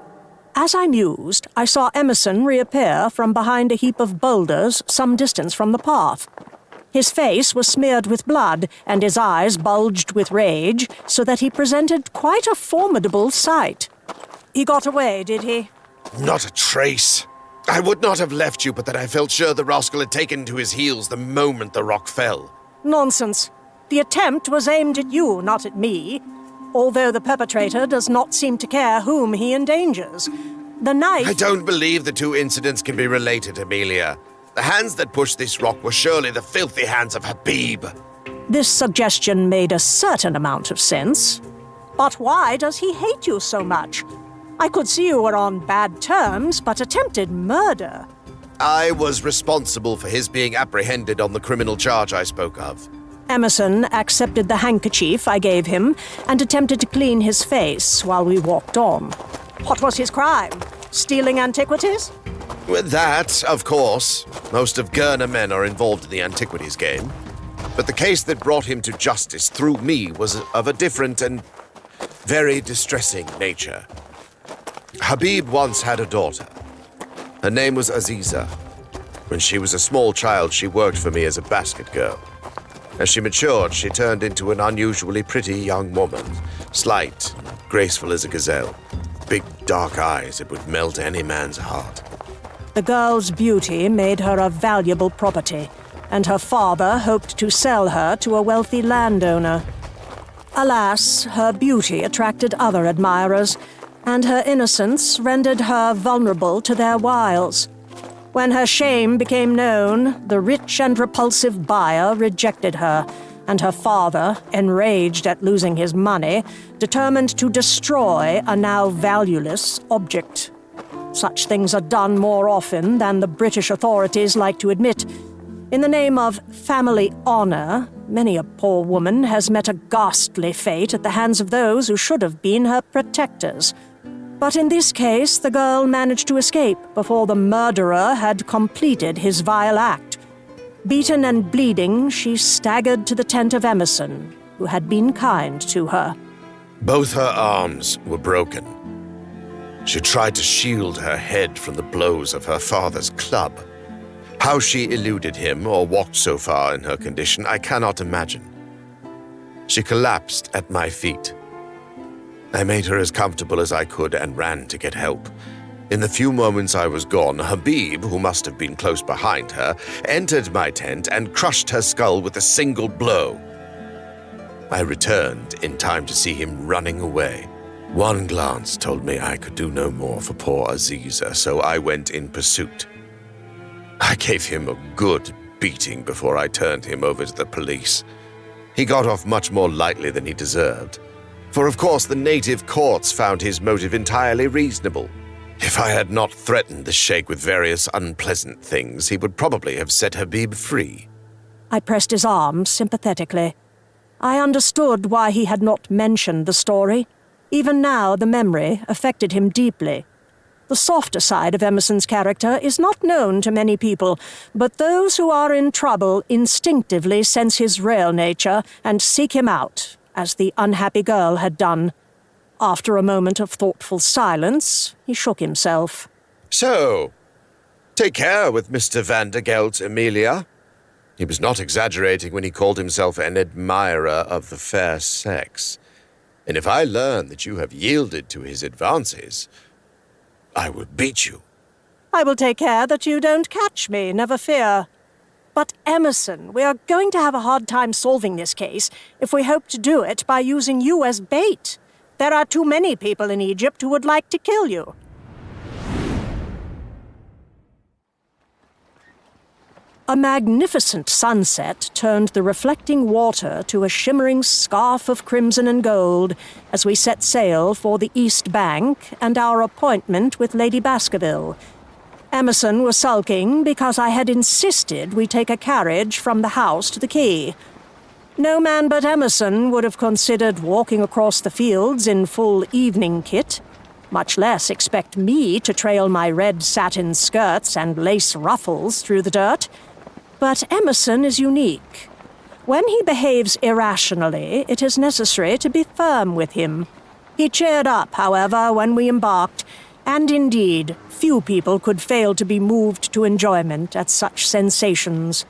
As I mused, I saw Emerson reappear from behind a heap of boulders some distance from the path. His face was smeared with blood, and his eyes bulged with rage, so that he presented quite a formidable sight. He got away, did he? Not a trace. I would not have left you, but that I felt sure the rascal had taken to his heels the moment the rock fell. Nonsense. The attempt was aimed at you, not at me, although the perpetrator does not seem to care whom he endangers. The knife... I don't believe the two incidents can be related, Amelia. The hands that pushed this rock were surely the filthy hands of Habib. This suggestion made a certain amount of sense. But why does he hate you so much? I could see you were on bad terms, but attempted murder. I was responsible for his being apprehended on the criminal charge I spoke of. Emerson accepted the handkerchief I gave him and attempted to clean his face while we walked on. What was his crime? Stealing antiquities? With that, of course. Most of Gurner men are involved in the antiquities game. But the case that brought him to justice through me was of a different and very distressing nature. Habib once had a daughter. Her name was Aziza. When she was a small child, she worked for me as a basket girl. As she matured, she turned into an unusually pretty young woman, slight, graceful as a gazelle. Big, dark eyes that would melt any man's heart. The girl's beauty made her a valuable property, and her father hoped to sell her to a wealthy landowner. Alas, her beauty attracted other admirers, and her innocence rendered her vulnerable to their wiles. When her shame became known, the rich and repulsive buyer rejected her, and her father, enraged at losing his money, determined to destroy a now valueless object. Such things are done more often than the British authorities like to admit. In the name of family honor, many a poor woman has met a ghastly fate at the hands of those who should have been her protectors. But in this case, the girl managed to escape before the murderer had completed his vile act. Beaten and bleeding, she staggered to the tent of Emerson, who had been kind to her. Both her arms were broken. She tried to shield her head from the blows of her father's club. How she eluded him or walked so far in her condition, I cannot imagine. She collapsed at my feet. I made her as comfortable as I could and ran to get help. In the few moments I was gone, Habib, who must have been close behind her, entered my tent and crushed her skull with a single blow. I returned in time to see him running away. One glance told me I could do no more for poor Aziza, so I went in pursuit. I gave him a good beating before I turned him over to the police. He got off much more lightly than he deserved, for of course the native courts found his motive entirely reasonable. If I had not threatened the sheikh with various unpleasant things, he would probably have set Habib free. I pressed his arm sympathetically. I understood why he had not mentioned the story. Even now, the memory affected him deeply. The softer side of Emerson's character is not known to many people, but those who are in trouble instinctively sense his real nature and seek him out, as the unhappy girl had done. After a moment of thoughtful silence, he shook himself. So, take care with Mr. Vandergelt, Amelia. He was not exaggerating when he called himself an admirer of the fair sex. And if I learn that you have yielded to his advances, I will beat you. I will take care that you don't catch me, never fear. But Emerson, we are going to have a hard time solving this case if we hope to do it by using you as bait. There are too many people in Egypt who would like to kill you. A magnificent sunset turned the reflecting water to a shimmering scarf of crimson and gold as we set sail for the East Bank and our appointment with Lady Baskerville. Emerson was sulking because I had insisted we take a carriage from the house to the quay. No man but Emerson would have considered walking across the fields in full evening kit, much less expect me to trail my red satin skirts and lace ruffles through the dirt. But Emerson is unique. When he behaves irrationally, it is necessary to be firm with him. He cheered up, however, when we embarked, and indeed, few people could fail to be moved to enjoyment at such sensations.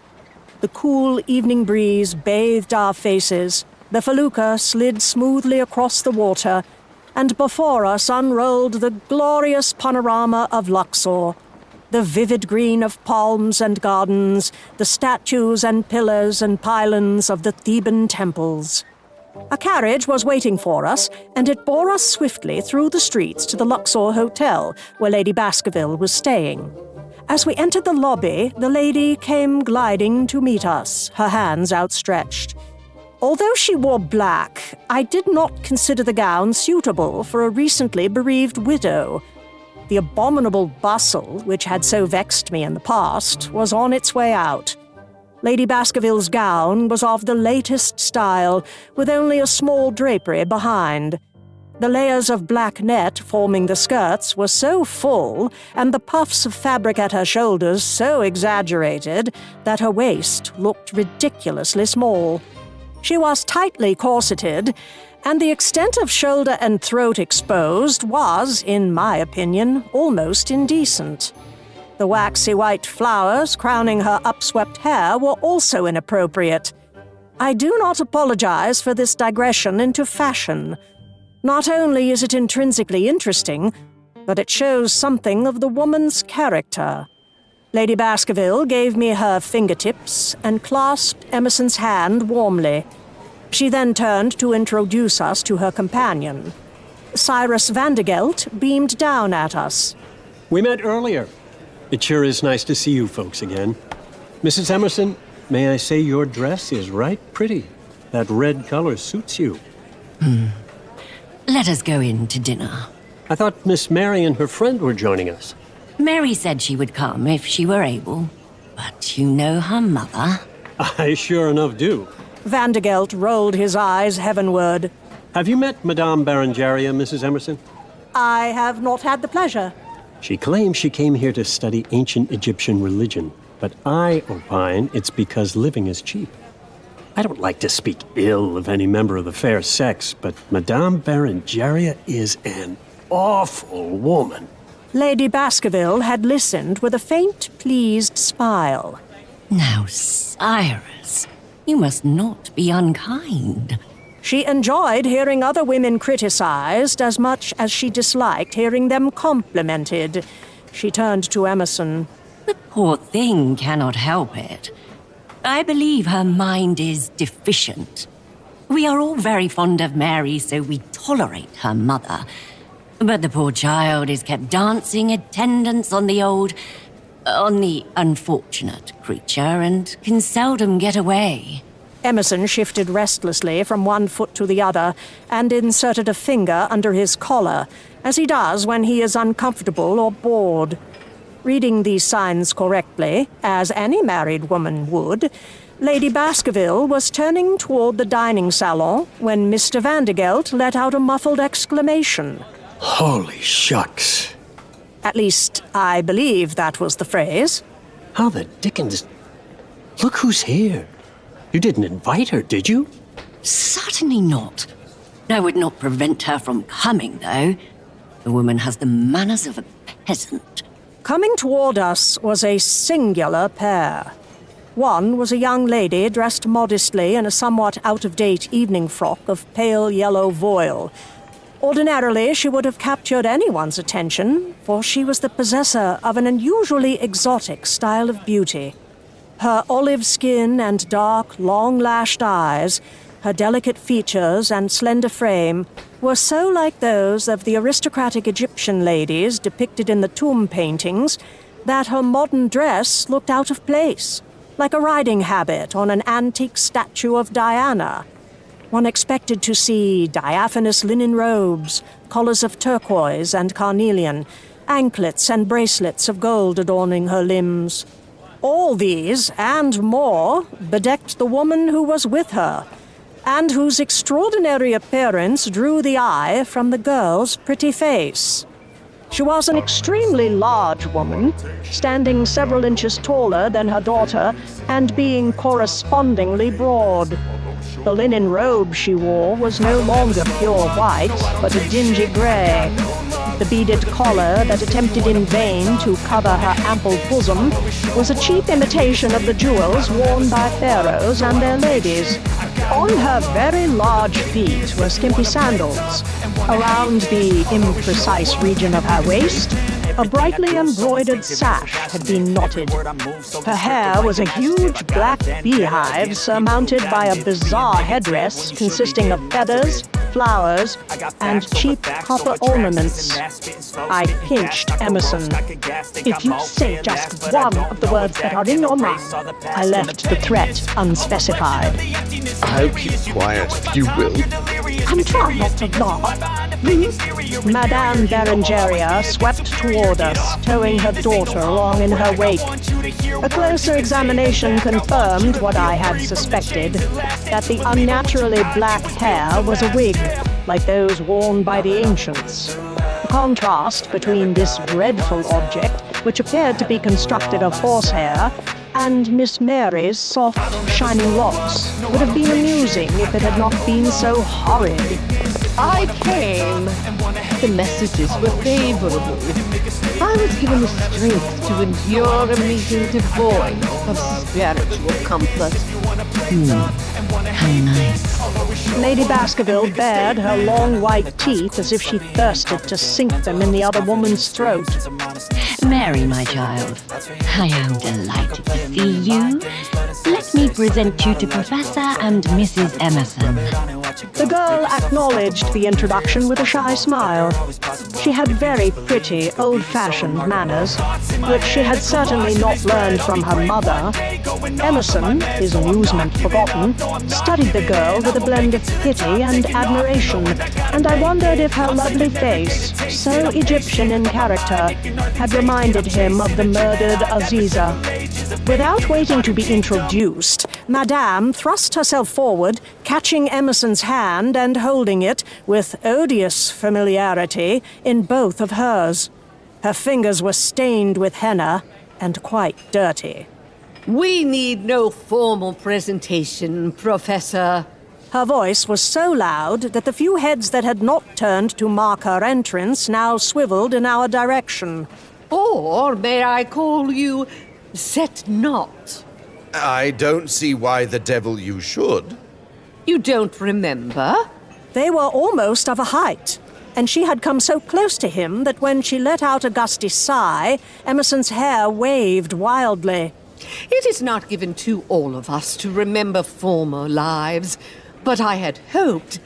The cool evening breeze bathed our faces, the felucca slid smoothly across the water, and before us unrolled the glorious panorama of Luxor. The vivid green of palms and gardens, the statues and pillars and pylons of the Theban temples. A carriage was waiting for us, and it bore us swiftly through the streets to the Luxor Hotel, where Lady Baskerville was staying. As we entered the lobby, the lady came gliding to meet us, her hands outstretched. Although she wore black, I did not consider the gown suitable for a recently bereaved widow. The abominable bustle, which had so vexed me in the past, was on its way out. Lady Baskerville's gown was of the latest style, with only a small drapery behind. The layers of black net forming the skirts were so full, and the puffs of fabric at her shoulders so exaggerated, that her waist looked ridiculously small. She was tightly corseted, and the extent of shoulder and throat exposed was, in my opinion, almost indecent. The waxy white flowers crowning her upswept hair were also inappropriate. I do not apologize for this digression into fashion. Not only is it intrinsically interesting, but it shows something of the woman's character. Lady Baskerville gave me her fingertips and clasped Emerson's hand warmly. She then turned to introduce us to her companion. Cyrus Vandergelt beamed down at us. We met earlier. It sure is nice to see you folks again. Mrs. Emerson, may I say your dress is right pretty. That red color suits you. Let us go in to dinner. I thought Miss Mary and her friend were joining us. Mary said she would come if she were able. But you know her mother. I sure enough do. Vandergelt rolled his eyes heavenward. Have you met Madame Berengaria, Mrs. Emerson? I have not had the pleasure. She claims she came here to study ancient Egyptian religion, but I opine it's because living is cheap. I don't like to speak ill of any member of the fair sex, but Madame Berengaria is an awful woman. Lady Baskerville had listened with a faint, pleased smile. Now, Cyrus, you must not be unkind. She enjoyed hearing other women criticized as much as she disliked hearing them complimented. She turned to Emerson. The poor thing cannot help it. I believe her mind is deficient. We are all very fond of Mary, so we tolerate her mother. But the poor child is kept dancing attendance on the unfortunate creature and can seldom get away. Emerson shifted restlessly from one foot to the other and inserted a finger under his collar, as he does when he is uncomfortable or bored. Reading these signs correctly, as any married woman would, Lady Baskerville was turning toward the dining salon when Mr. Vandergelt let out a muffled exclamation. Holy shucks. At least, I believe that was the phrase. How the dickens... Look who's here. You didn't invite her, did you? Certainly not. I would not prevent her from coming, though. The woman has the manners of a peasant. Coming toward us was a singular pair. One was a young lady dressed modestly in a somewhat out-of-date evening frock of pale yellow voile. Ordinarily, she would have captured anyone's attention, for she was the possessor of an unusually exotic style of beauty. Her olive skin and dark, long-lashed eyes, her delicate features and slender frame, were so like those of the aristocratic Egyptian ladies depicted in the tomb paintings that her modern dress looked out of place, like a riding habit on an antique statue of Diana. One expected to see diaphanous linen robes, collars of turquoise and carnelian, anklets and bracelets of gold adorning her limbs. All these, and more, bedecked the woman who was with her, and whose extraordinary appearance drew the eye from the girl's pretty face. She was an extremely large woman, standing several inches taller than her daughter and being correspondingly broad. The linen robe she wore was no longer pure white, but a dingy gray. The beaded collar that attempted in vain to cover her ample bosom was a cheap imitation of the jewels worn by pharaohs and their ladies. On her very large feet were skimpy sandals. Around the imprecise region of her waist, a brightly embroidered sash had been knotted. Her hair was a huge black beehive surmounted by a bizarre headdress consisting of feathers, flowers, and cheap copper ornaments. I pinched Emerson. If you say just one of the words that are in your mouth, I left the threat unspecified. I'll keep quiet, you will. I'm trying not to laugh. Madame Berengaria swept toward us, towing her daughter along in her wake. A closer examination confirmed what I had suspected, that the unnaturally black hair was a wig, like those worn by the ancients. The contrast between this dreadful object, which appeared to be constructed of horsehair, and Miss Mary's soft, shining locks would have been amusing if it had not been so horrid. I came. The messages were favorable. I was given the strength to endure a meeting devoid of spiritual comfort. How nice. Lady Baskerville bared her long white teeth as if she thirsted to sink them in the other woman's throat. Mary, my child, I am delighted to see you. Let me present you to Professor and Mrs. Emerson. The girl acknowledged the introduction with a shy smile. She had very pretty, old-fashioned manners, which she had certainly not learned from her mother. Emerson, his amusement forgotten, studied the girl with a blend of pity and admiration, and I wondered if her lovely face, so Egyptian in character, had reminded him of the murdered Aziza. Without waiting to be introduced, Madame thrust herself forward, catching Emerson's hand and holding it, with odious familiarity, in both of hers. Her fingers were stained with henna and quite dirty. We need no formal presentation, Professor. Her voice was so loud that the few heads that had not turned to mark her entrance now swiveled in our direction. Or may I call you Set Not? I don't see why the devil you should. You don't remember? They were almost of a height, and she had come so close to him that when she let out a gusty sigh, Emerson's hair waved wildly. It is not given to all of us to remember former lives, but I had hoped.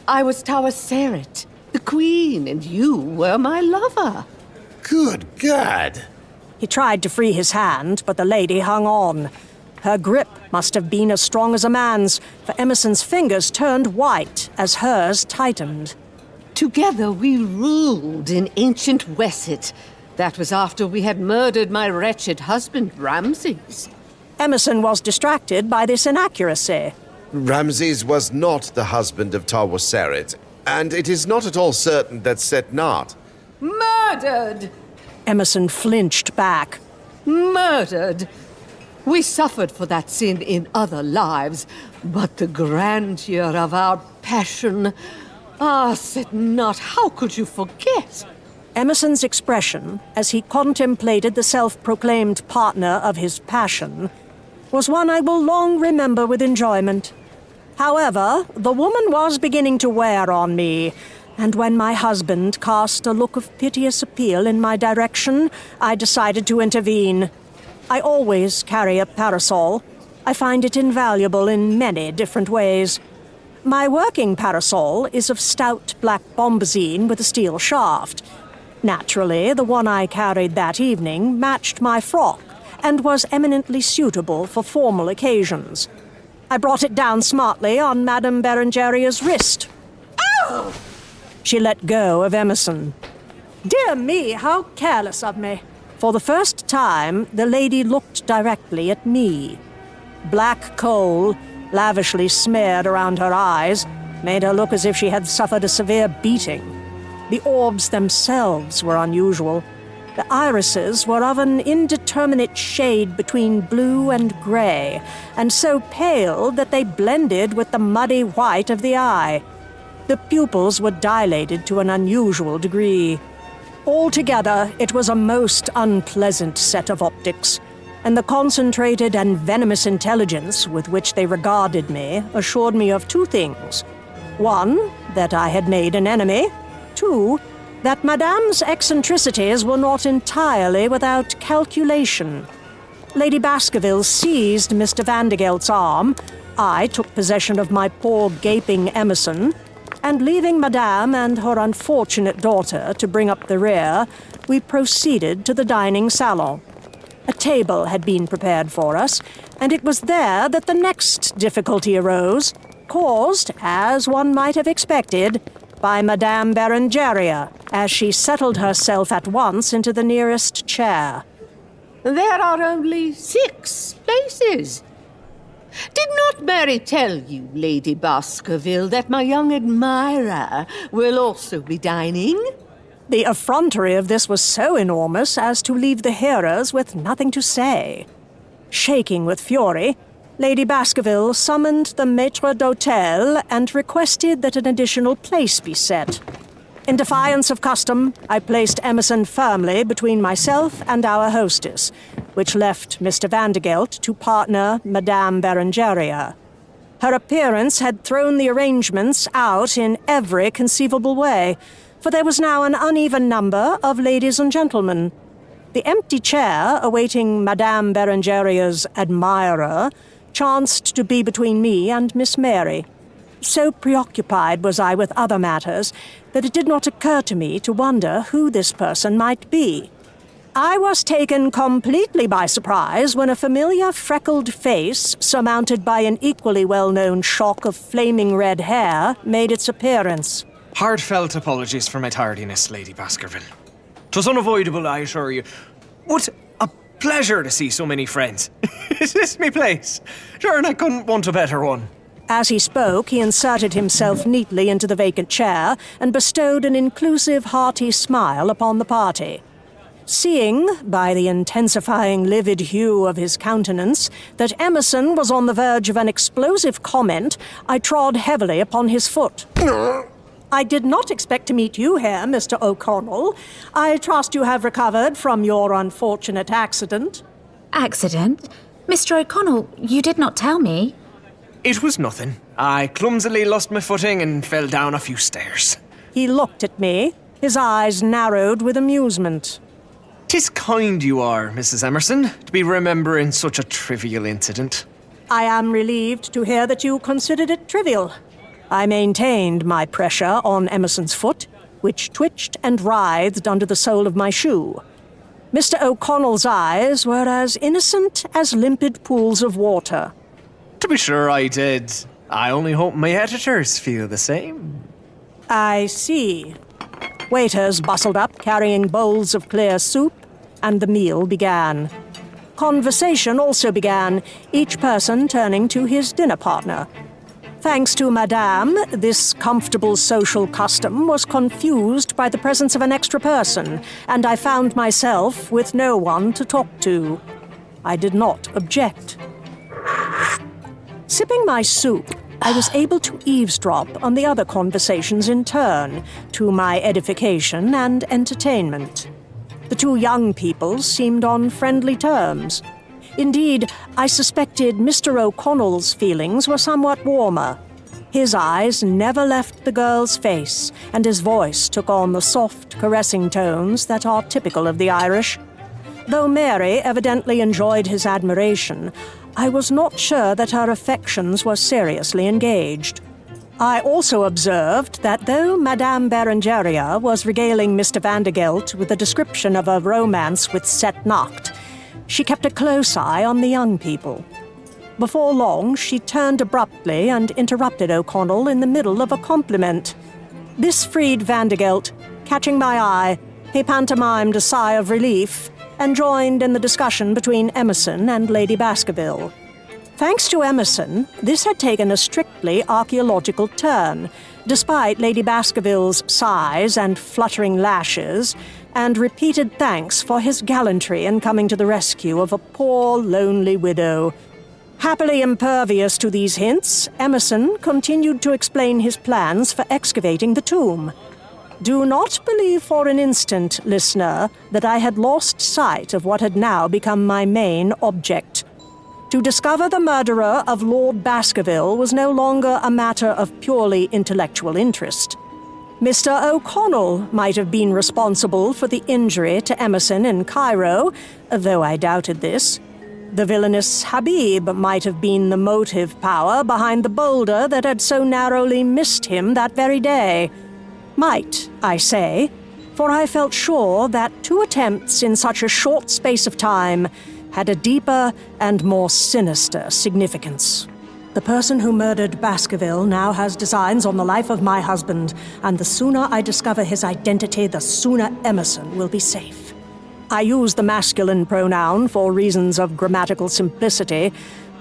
I was Tawaseret, the queen, and you were my lover. Good God! He tried to free his hand, but the lady hung on. Her grip must have been as strong as a man's, for Emerson's fingers turned white as hers tightened. Together we ruled in ancient Wesset. That was after we had murdered my wretched husband, Ramses. Emerson was distracted by this inaccuracy. Ramses was not the husband of Tawaseret, and it is not at all certain that Set Not. Murdered! Emerson flinched back. Murdered! We suffered for that sin in other lives, but the grandeur of our passion... Ah, Set Not, how could you forget? Emerson's expression, as he contemplated the self-proclaimed partner of his passion, was one I will long remember with enjoyment. However, the woman was beginning to wear on me, and when my husband cast a look of piteous appeal in my direction, I decided to intervene. I always carry a parasol. I find it invaluable in many different ways. My working parasol is of stout black bombazine with a steel shaft. Naturally, the one I carried that evening matched my frock and was eminently suitable for formal occasions. I brought it down smartly on Madame Berengaria's wrist. Oh! She let go of Emerson. Dear me, how careless of me. For the first time, the lady looked directly at me. Black coal, lavishly smeared around her eyes, made her look as if she had suffered a severe beating. The orbs themselves were unusual. The irises were of an indeterminate shade between blue and gray, and so pale that they blended with the muddy white of the eye. The pupils were dilated to an unusual degree. Altogether, it was a most unpleasant set of optics, and the concentrated and venomous intelligence with which they regarded me assured me of two things. One, that I had made an enemy. Two, that Madame's eccentricities were not entirely without calculation. Lady Baskerville seized Mr. Vandergelt's arm. I took possession of my poor gaping Emerson, and leaving Madame and her unfortunate daughter to bring up the rear, we proceeded to the dining salon. A table had been prepared for us, and it was there that the next difficulty arose, caused, as one might have expected, by Madame Berengaria, as she settled herself at once into the nearest chair. There are only 6 places. Did not Mary tell you, Lady Baskerville, that my young admirer will also be dining? The effrontery of this was so enormous as to leave the hearers with nothing to say. Shaking with fury, Lady Baskerville summoned the maître d'hôtel and requested that an additional place be set. In defiance of custom, I placed Emerson firmly between myself and our hostess, which left Mr. Vandergelt to partner Madame Berengaria. Her appearance had thrown the arrangements out in every conceivable way, for there was now an uneven number of ladies and gentlemen. The empty chair awaiting Madame Berengaria's admirer chanced to be between me and Miss Mary. So preoccupied was I with other matters that it did not occur to me to wonder who this person might be. I was taken completely by surprise when a familiar freckled face, surmounted by an equally well-known shock of flaming red hair, made its appearance. Heartfelt apologies for my tardiness, Lady Baskerville. 'Twas unavoidable, I assure you. What a pleasure to see so many friends. Is this me place? Sure, and I couldn't want a better one. As he spoke, he inserted himself neatly into the vacant chair and bestowed an inclusive, hearty smile upon the party. Seeing, by the intensifying livid hue of his countenance, that Emerson was on the verge of an explosive comment, I trod heavily upon his foot. I did not expect to meet you here, Mr. O'Connell. I trust you have recovered from your unfortunate accident. Accident? Mr. O'Connell, you did not tell me. It was nothing. I clumsily lost my footing and fell down a few stairs. He looked at me, his eyes narrowed with amusement. 'Tis kind you are, Mrs. Emerson, to be remembering such a trivial incident. I am relieved to hear that you considered it trivial. I maintained my pressure on Emerson's foot, which twitched and writhed under the sole of my shoe. Mr. O'Connell's eyes were as innocent as limpid pools of water. To be sure I did. I only hope my editors feel the same. I see. Waiters bustled up, carrying bowls of clear soup, and the meal began. Conversation also began, each person turning to his dinner partner. Thanks to Madame, this comfortable social custom was confused by the presence of an extra person, and I found myself with no one to talk to. I did not object. Sipping my soup, I was able to eavesdrop on the other conversations in turn, to my edification and entertainment. The two young people seemed on friendly terms. Indeed, I suspected Mr. O'Connell's feelings were somewhat warmer. His eyes never left the girl's face, and his voice took on the soft, caressing tones that are typical of the Irish. Though Mary evidently enjoyed his admiration, I was not sure that her affections were seriously engaged. I also observed that though Madame Berengaria was regaling Mr. Vandergelt with a description of a romance with Set Nacht, she kept a close eye on the young people. Before long, she turned abruptly and interrupted O'Connell in the middle of a compliment. This freed Vandergelt. Catching my eye, he pantomimed a sigh of relief and joined in the discussion between Emerson and Lady Baskerville. Thanks to Emerson, this had taken a strictly archaeological turn, despite Lady Baskerville's sighs and fluttering lashes, and repeated thanks for his gallantry in coming to the rescue of a poor, lonely widow. Happily impervious to these hints, Emerson continued to explain his plans for excavating the tomb. Do not believe for an instant, listener, that I had lost sight of what had now become my main object. To discover the murderer of Lord Baskerville was no longer a matter of purely intellectual interest. Mr. O'Connell might have been responsible for the injury to Emerson in Cairo, though I doubted this. The villainous Habib might have been the motive power behind the boulder that had so narrowly missed him that very day. Might, I say, for I felt sure that two attempts in such a short space of time had a deeper and more sinister significance. The person who murdered Baskerville now has designs on the life of my husband, and the sooner I discover his identity, the sooner Emerson will be safe. I use the masculine pronoun for reasons of grammatical simplicity,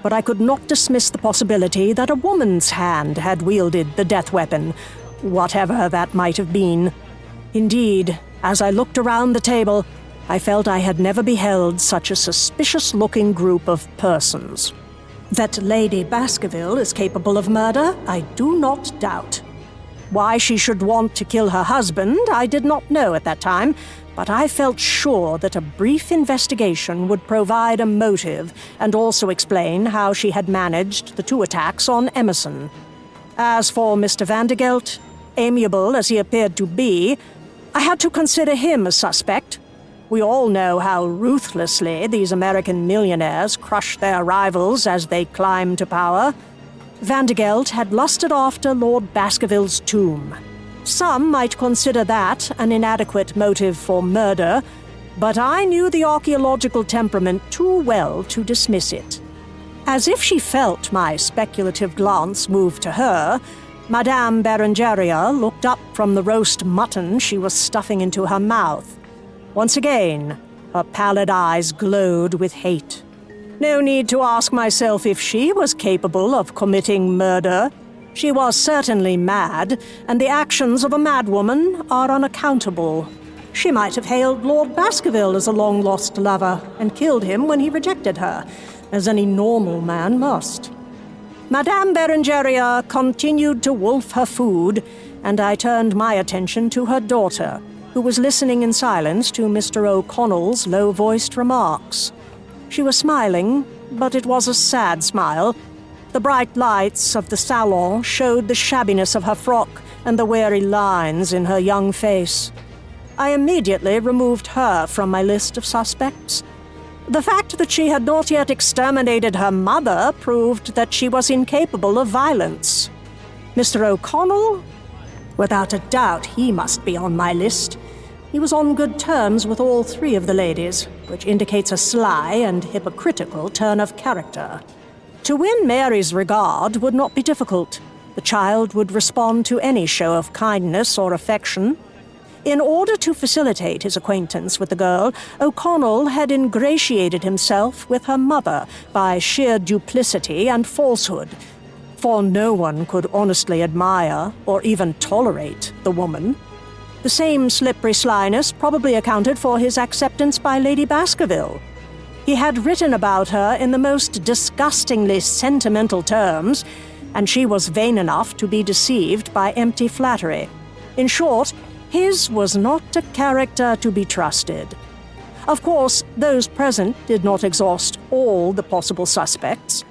but I could not dismiss the possibility that a woman's hand had wielded the death weapon, whatever that might have been. Indeed, as I looked around the table, I felt I had never beheld such a suspicious-looking group of persons. That Lady Baskerville is capable of murder, I do not doubt. Why she should want to kill her husband, I did not know at that time, but I felt sure that a brief investigation would provide a motive and also explain how she had managed the two attacks on Emerson. As for Mr. Vandergelt, amiable as he appeared to be, I had to consider him a suspect. We all know how ruthlessly these American millionaires crush their rivals as they climb to power. Vandergelt had lusted after Lord Baskerville's tomb. Some might consider that an inadequate motive for murder, but I knew the archaeological temperament too well to dismiss it. As if she felt my speculative glance move to her, Madame Berengaria looked up from the roast mutton she was stuffing into her mouth. Once again, her pallid eyes glowed with hate. No need to ask myself if she was capable of committing murder. She was certainly mad, and the actions of a madwoman are unaccountable. She might have hailed Lord Baskerville as a long-lost lover and killed him when he rejected her, as any normal man must. Madame Berengaria continued to wolf her food, and I turned my attention to her daughter, who was listening in silence to Mr. O'Connell's low-voiced remarks. She was smiling, but it was a sad smile. The bright lights of the salon showed the shabbiness of her frock and the weary lines in her young face. I immediately removed her from my list of suspects. The fact that she had not yet exterminated her mother proved that she was incapable of violence. Mr. O'Connell? Without a doubt, he must be on my list. He was on good terms with all three of the ladies, which indicates a sly and hypocritical turn of character. To win Mary's regard would not be difficult. The child would respond to any show of kindness or affection. In order to facilitate his acquaintance with the girl, O'Connell had ingratiated himself with her mother by sheer duplicity and falsehood, for no one could honestly admire or even tolerate the woman. The same slippery slyness probably accounted for his acceptance by Lady Baskerville. He had written about her in the most disgustingly sentimental terms, and she was vain enough to be deceived by empty flattery. In short, his was not a character to be trusted. Of course, those present did not exhaust all the possible suspects.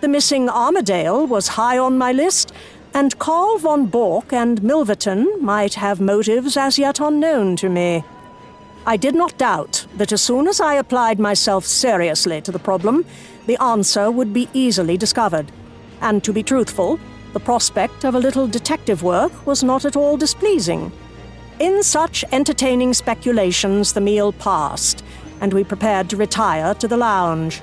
The missing Armadale was high on my list, and Carl von Bork and Milverton might have motives as yet unknown to me. I did not doubt that as soon as I applied myself seriously to the problem, the answer would be easily discovered. And to be truthful, the prospect of a little detective work was not at all displeasing. In such entertaining speculations, the meal passed, and we prepared to retire to the lounge.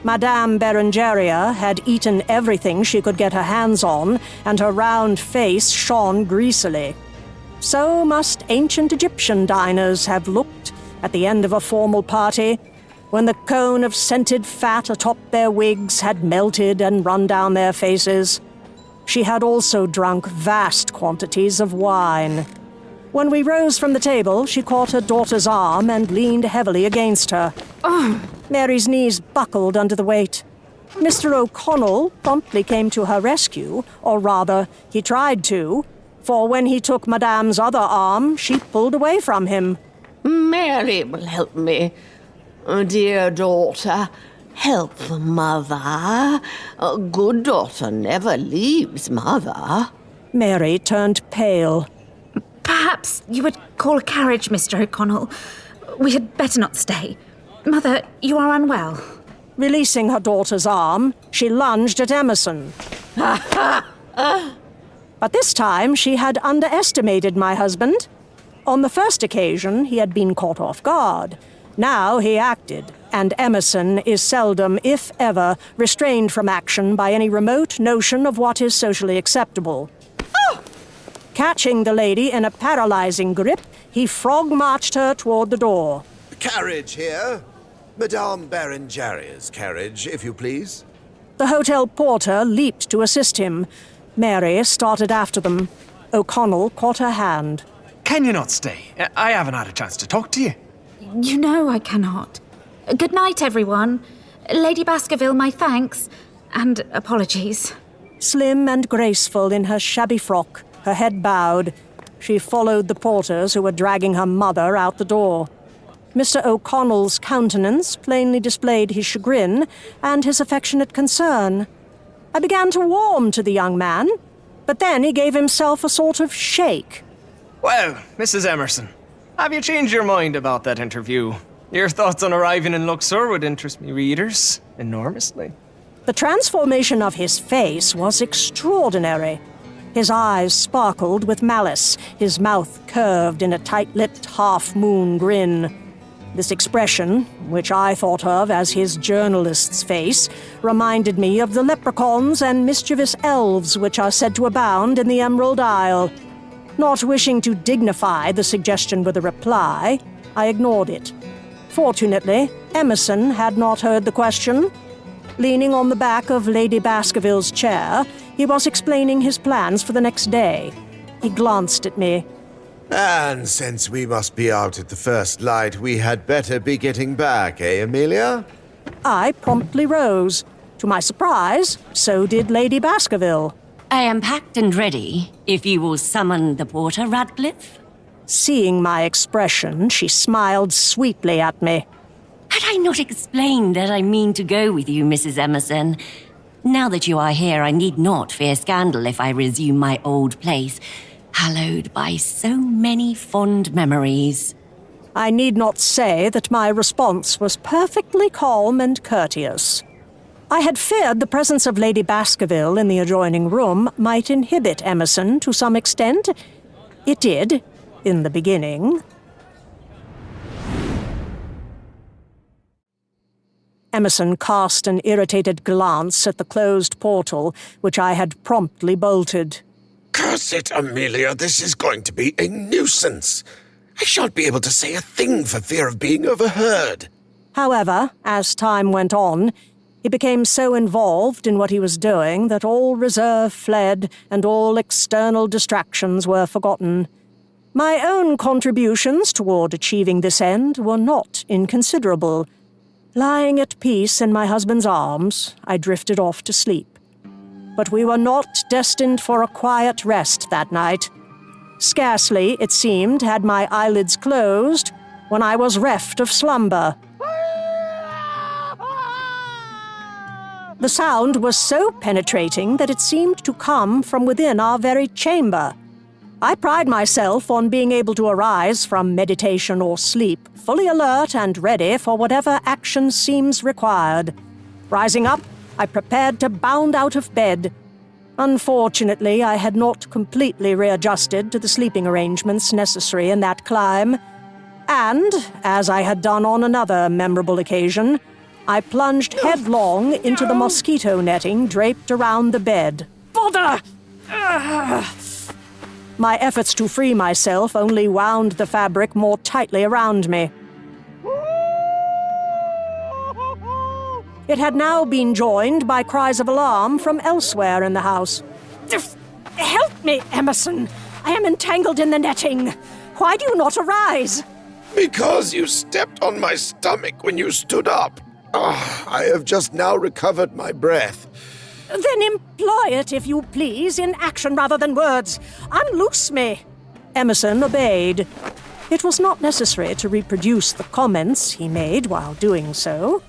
Madame Berengaria had eaten everything she could get her hands on, and her round face shone greasily. So must ancient Egyptian diners have looked at the end of a formal party, when the cone of scented fat atop their wigs had melted and run down their faces. She had also drunk vast quantities of wine. When we rose from the table, she caught her daughter's arm and leaned heavily against her. Mary's knees buckled under the weight. Mr. O'Connell promptly came to her rescue, or rather, he tried to, for when he took Madame's other arm, she pulled away from him. Mary will help me. Dear daughter, help the mother. A good daughter never leaves mother. Mary turned pale. Perhaps you would call a carriage, Mr. O'Connell. We had better not stay. Mother, you are unwell. Releasing her daughter's arm, she lunged at Emerson. But this time she had underestimated my husband. On the first occasion, he had been caught off guard. Now he acted, and Emerson is seldom, if ever, restrained from action by any remote notion of what is socially acceptable. Catching the lady in a paralyzing grip, he frog-marched her toward the door. Carriage here. Madame Berengaria's carriage, if you please. The hotel porter leaped to assist him. Mary started after them. O'Connell caught her hand. Can you not stay? I haven't had a chance to talk to you. You know I cannot. Good night, everyone. Lady Baskerville, my thanks. And apologies. Slim and graceful in her shabby frock, her head bowed, she followed the porters who were dragging her mother out the door. Mr. O'Connell's countenance plainly displayed his chagrin and his affectionate concern. I began to warm to the young man, but then he gave himself a sort of shake. Well, Mrs. Emerson, have you changed your mind about that interview? Your thoughts on arriving in Luxor would interest me readers enormously. The transformation of his face was extraordinary. His eyes sparkled with malice, his mouth curved in a tight-lipped half-moon grin. This expression, which I thought of as his journalist's face, reminded me of the leprechauns and mischievous elves which are said to abound in the Emerald Isle. Not wishing to dignify the suggestion with a reply, I ignored it. Fortunately, Emerson had not heard the question. Leaning on the back of Lady Baskerville's chair, he was explaining his plans for the next day. He glanced at me. And since we must be out at the first light, we had better be getting back, eh, Amelia? I promptly rose. To my surprise, so did Lady Baskerville. I am packed and ready, if you will summon the porter, Radcliffe. Seeing my expression, she smiled sweetly at me. Had I not explained that I mean to go with you, Mrs. Emerson? Now that you are here, I need not fear scandal if I resume my old place, hallowed by so many fond memories. I need not say that my response was perfectly calm and courteous. I had feared the presence of Lady Baskerville in the adjoining room might inhibit Emerson to some extent. It did, in the beginning. Emerson cast an irritated glance at the closed portal, which I had promptly bolted. Curse it, Amelia, this is going to be a nuisance. I shan't be able to say a thing for fear of being overheard. However, as time went on, he became so involved in what he was doing that all reserve fled and all external distractions were forgotten. My own contributions toward achieving this end were not inconsiderable. Lying at peace in my husband's arms, I drifted off to sleep. But we were not destined for a quiet rest that night. Scarcely, it seemed, had my eyelids closed when I was reft of slumber. The sound was so penetrating that it seemed to come from within our very chamber. I pride myself on being able to arise from meditation or sleep, fully alert and ready for whatever action seems required. Rising up, I prepared to bound out of bed. Unfortunately, I had not completely readjusted to the sleeping arrangements necessary in that clime. And, as I had done on another memorable occasion, I plunged headlong into the mosquito netting draped around the bed. Bother! My efforts to free myself only wound the fabric more tightly around me. It had now been joined by cries of alarm from elsewhere in the house. Help me, Emerson! I am entangled in the netting. Why do you not arise? Because you stepped on my stomach when you stood up. I have just now recovered my breath. Then employ it, if you please, in action rather than words. Unloose me. Emerson obeyed. It was not necessary to reproduce the comments he made while doing so.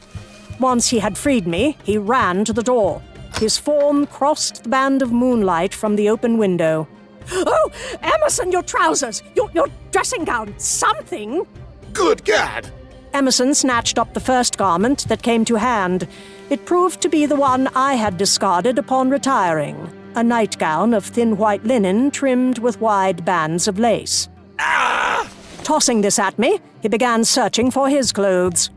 Once he had freed me, he ran to the door. His form crossed the band of moonlight from the open window. Oh, Emerson, your trousers! Your dressing gown! Something! Good gad! Emerson snatched up the first garment that came to hand. It proved to be the one I had discarded upon retiring, a nightgown of thin white linen trimmed with wide bands of lace. Ah! Tossing this at me, he began searching for his clothes.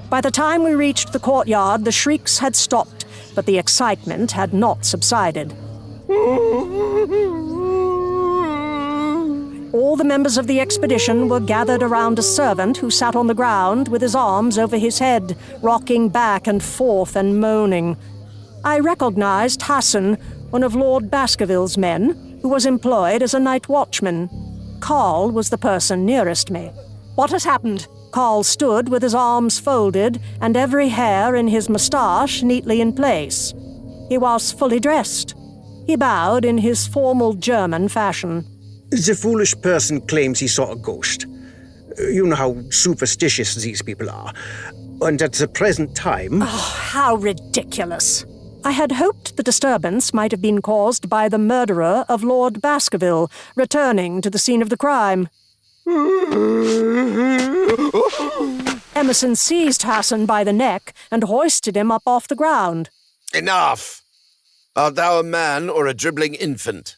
By the time we reached the courtyard, the shrieks had stopped, but the excitement had not subsided. All the members of the expedition were gathered around a servant who sat on the ground with his arms over his head, rocking back and forth and moaning. I recognized Hassan, one of Lord Baskerville's men, who was employed as a night watchman. Carl was the person nearest me. What has happened? Carl stood with his arms folded and every hair in his moustache neatly in place. He was fully dressed. He bowed in his formal German fashion. The foolish person claims he saw a ghost. You know how superstitious these people are. And at the present time... Oh, how ridiculous. I had hoped the disturbance might have been caused by the murderer of Lord Baskerville, returning to the scene of the crime. Emerson seized Hassan by the neck and hoisted him up off the ground. Enough! Art thou a man or a dribbling infant?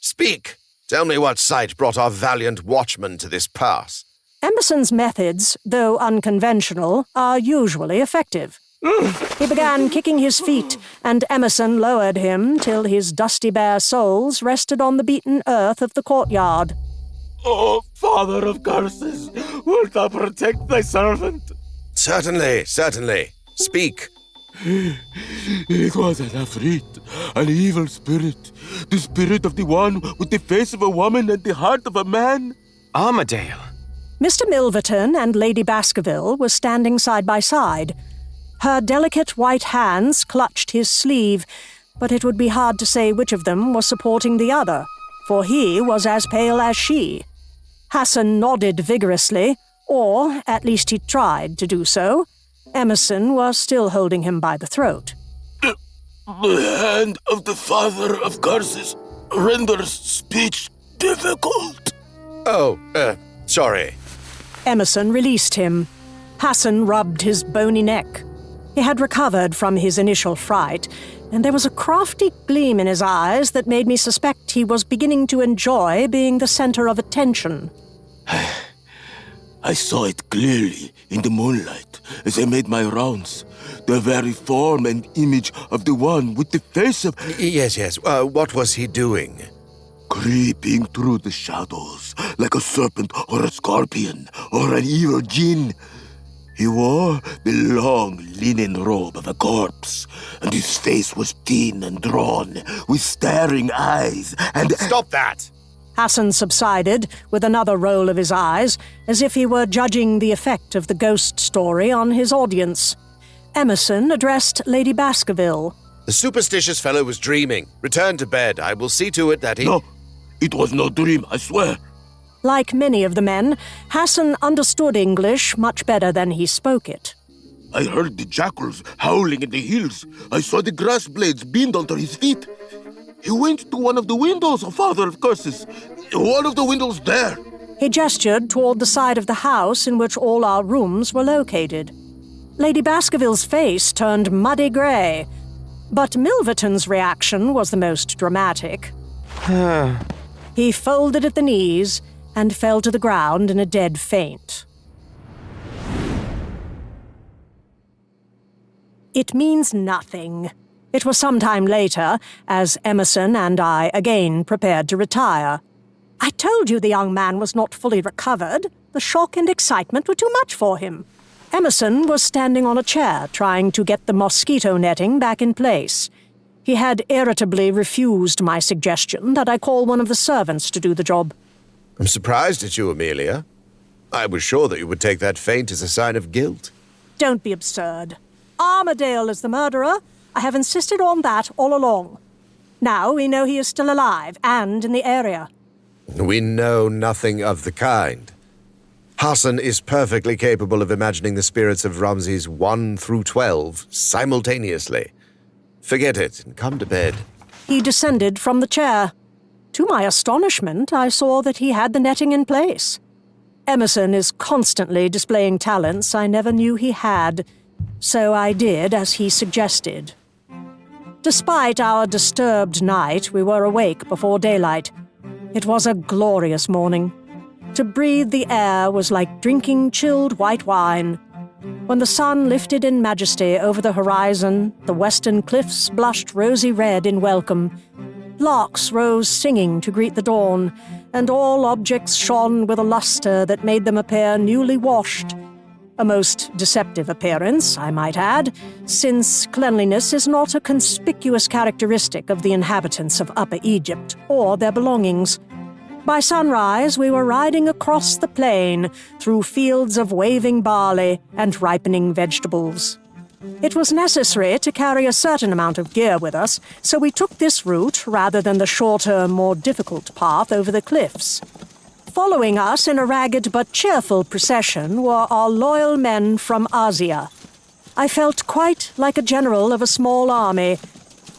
Speak! Tell me what sight brought our valiant watchman to this pass. Emerson's methods, though unconventional, are usually effective. He began kicking his feet, and Emerson lowered him till his dusty bare soles rested on the beaten earth of the courtyard. Oh, Father of curses, wilt thou protect thy servant? Certainly, certainly. Speak. It was an Afrit, an evil spirit. The spirit of the one with the face of a woman and the heart of a man. Armadale. Mr. Milverton and Lady Baskerville were standing side by side. Her delicate white hands clutched his sleeve, but it would be hard to say which of them was supporting the other, for he was as pale as she. Hassan nodded vigorously, or at least he tried to do so. Emerson was still holding him by the throat. The hand of the Father of curses renders speech difficult. Oh, sorry. Emerson released him. Hassan rubbed his bony neck. He had recovered from his initial fright, and there was a crafty gleam in his eyes that made me suspect he was beginning to enjoy being the center of attention. I saw it clearly in the moonlight as I made my rounds. The very form and image of the one with the face of... Yes. What was he doing? Creeping through the shadows like a serpent or a scorpion or an evil jinn. He wore the long linen robe of a corpse, and his face was thin and drawn, with staring eyes, and... Stop that! Hassan subsided with another roll of his eyes, as if he were judging the effect of the ghost story on his audience. Emerson addressed Lady Baskerville. The superstitious fellow was dreaming. Return to bed. I will see to it that he... No, it was no dream, I swear. Like many of the men, Hassan understood English much better than he spoke it. I heard the jackals howling in the hills. I saw the grass blades bend under his feet. He went to one of the windows, Father of curses. One of the windows there. He gestured toward the side of the house in which all our rooms were located. Lady Baskerville's face turned muddy grey, but Milverton's reaction was the most dramatic. He folded at the knees and fell to the ground in a dead faint. It means nothing. It was some time later, as Emerson and I again prepared to retire. I told you the young man was not fully recovered. The shock and excitement were too much for him. Emerson was standing on a chair, trying to get the mosquito netting back in place. He had irritably refused my suggestion that I call one of the servants to do the job. I'm surprised at you, Amelia. I was sure that you would take that faint as a sign of guilt. Don't be absurd. Armadale is the murderer. I have insisted on that all along. Now we know he is still alive and in the area. We know nothing of the kind. Hassan is perfectly capable of imagining the spirits of Ramses 1 through 12 simultaneously. Forget it and come to bed. He descended from the chair. To my astonishment, I saw that he had the netting in place. Emerson is constantly displaying talents I never knew he had, so I did as he suggested. Despite our disturbed night, we were awake before daylight. It was a glorious morning. To breathe the air was like drinking chilled white wine. When the sun lifted in majesty over the horizon, the western cliffs blushed rosy red in welcome. Larks rose singing to greet the dawn, and all objects shone with a luster that made them appear newly washed. A most deceptive appearance, I might add, since cleanliness is not a conspicuous characteristic of the inhabitants of Upper Egypt or their belongings. By sunrise, we were riding across the plain through fields of waving barley and ripening vegetables. It was necessary to carry a certain amount of gear with us, so we took this route rather than the shorter, more difficult path over the cliffs. Following us in a ragged but cheerful procession were our loyal men from Asia. I felt quite like a general of a small army.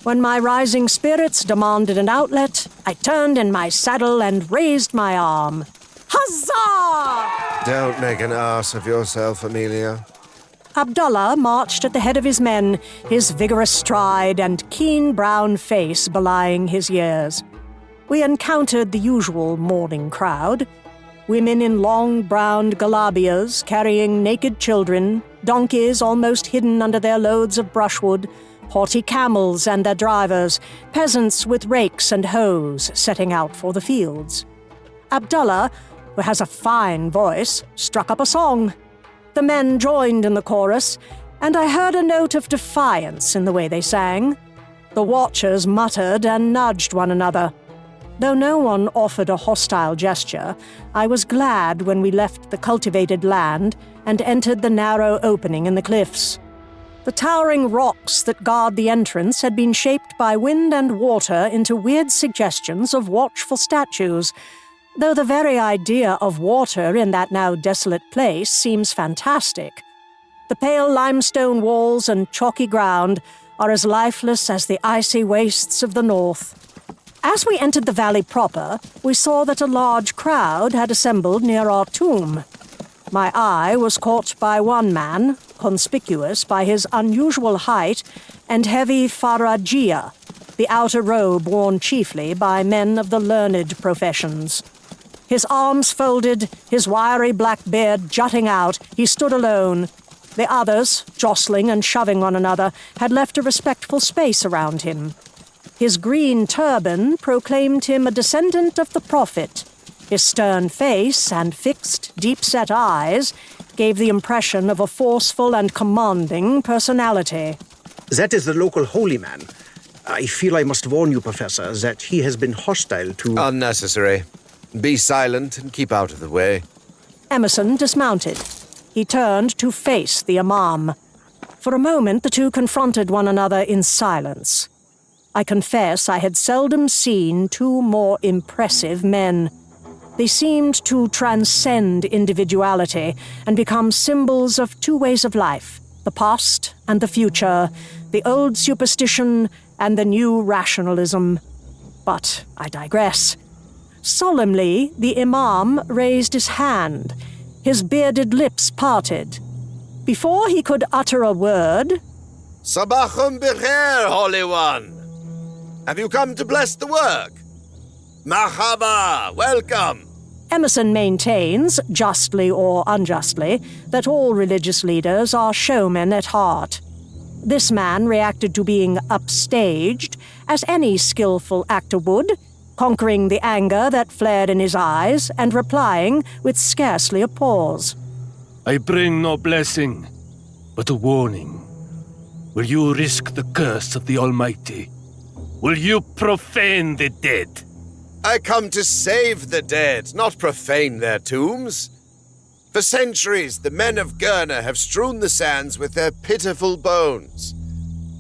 When my rising spirits demanded an outlet, I turned in my saddle and raised my arm. Huzzah! Don't make an ass of yourself, Amelia. Abdullah marched at the head of his men, his vigorous stride and keen brown face belying his years. We encountered the usual morning crowd. Women in long brown galabias carrying naked children, donkeys almost hidden under their loads of brushwood, haughty camels and their drivers, peasants with rakes and hoes setting out for the fields. Abdullah, who has a fine voice, struck up a song. The men joined in the chorus, and I heard a note of defiance in the way they sang. The watchers muttered and nudged one another. Though no one offered a hostile gesture, I was glad when we left the cultivated land and entered the narrow opening in the cliffs. The towering rocks that guard the entrance had been shaped by wind and water into weird suggestions of watchful statues, though the very idea of water in that now desolate place seems fantastic. The pale limestone walls and chalky ground are as lifeless as the icy wastes of the north. As we entered the valley proper, we saw that a large crowd had assembled near our tomb. My eye was caught by one man, conspicuous by his unusual height and heavy farajia, the outer robe worn chiefly by men of the learned professions. His arms folded, his wiry black beard jutting out, he stood alone. The others, jostling and shoving one another, had left a respectful space around him. His green turban proclaimed him a descendant of the Prophet. His stern face and fixed, deep-set eyes gave the impression of a forceful and commanding personality. That is the local holy man. I feel I must warn you, Professor, that he has been hostile to... Unnecessary. Be silent and keep out of the way. Emerson dismounted. He turned to face the Imam. For a moment, the two confronted one another in silence. I confess I had seldom seen two more impressive men. They seemed to transcend individuality and become symbols of two ways of life, the past and the future, the old superstition and the new rationalism. But I digress. Solemnly, the Imam raised his hand. His bearded lips parted. Before he could utter a word... Sabachum b'khair, Holy One! Have you come to bless the work? Mahaba, welcome! Emerson maintains, justly or unjustly, that all religious leaders are showmen at heart. This man reacted to being upstaged, as any skillful actor would, conquering the anger that flared in his eyes and replying with scarcely a pause. I bring no blessing, but a warning. Will you risk the curse of the Almighty? Will you profane the dead? I come to save the dead, not profane their tombs. For centuries, the men of Gurna have strewn the sands with their pitiful bones.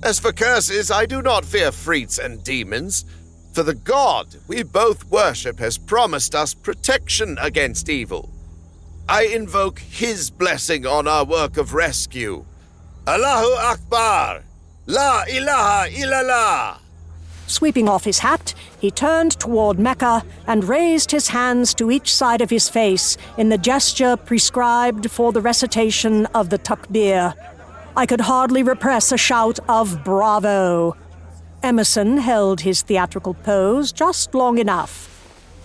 As for curses, I do not fear freaks and demons, for the God we both worship has promised us protection against evil. I invoke His blessing on our work of rescue. Allahu Akbar! La ilaha illallah! Sweeping off his hat, he turned toward Mecca and raised his hands to each side of his face in the gesture prescribed for the recitation of the takbir. I could hardly repress a shout of bravo. Emerson held his theatrical pose just long enough.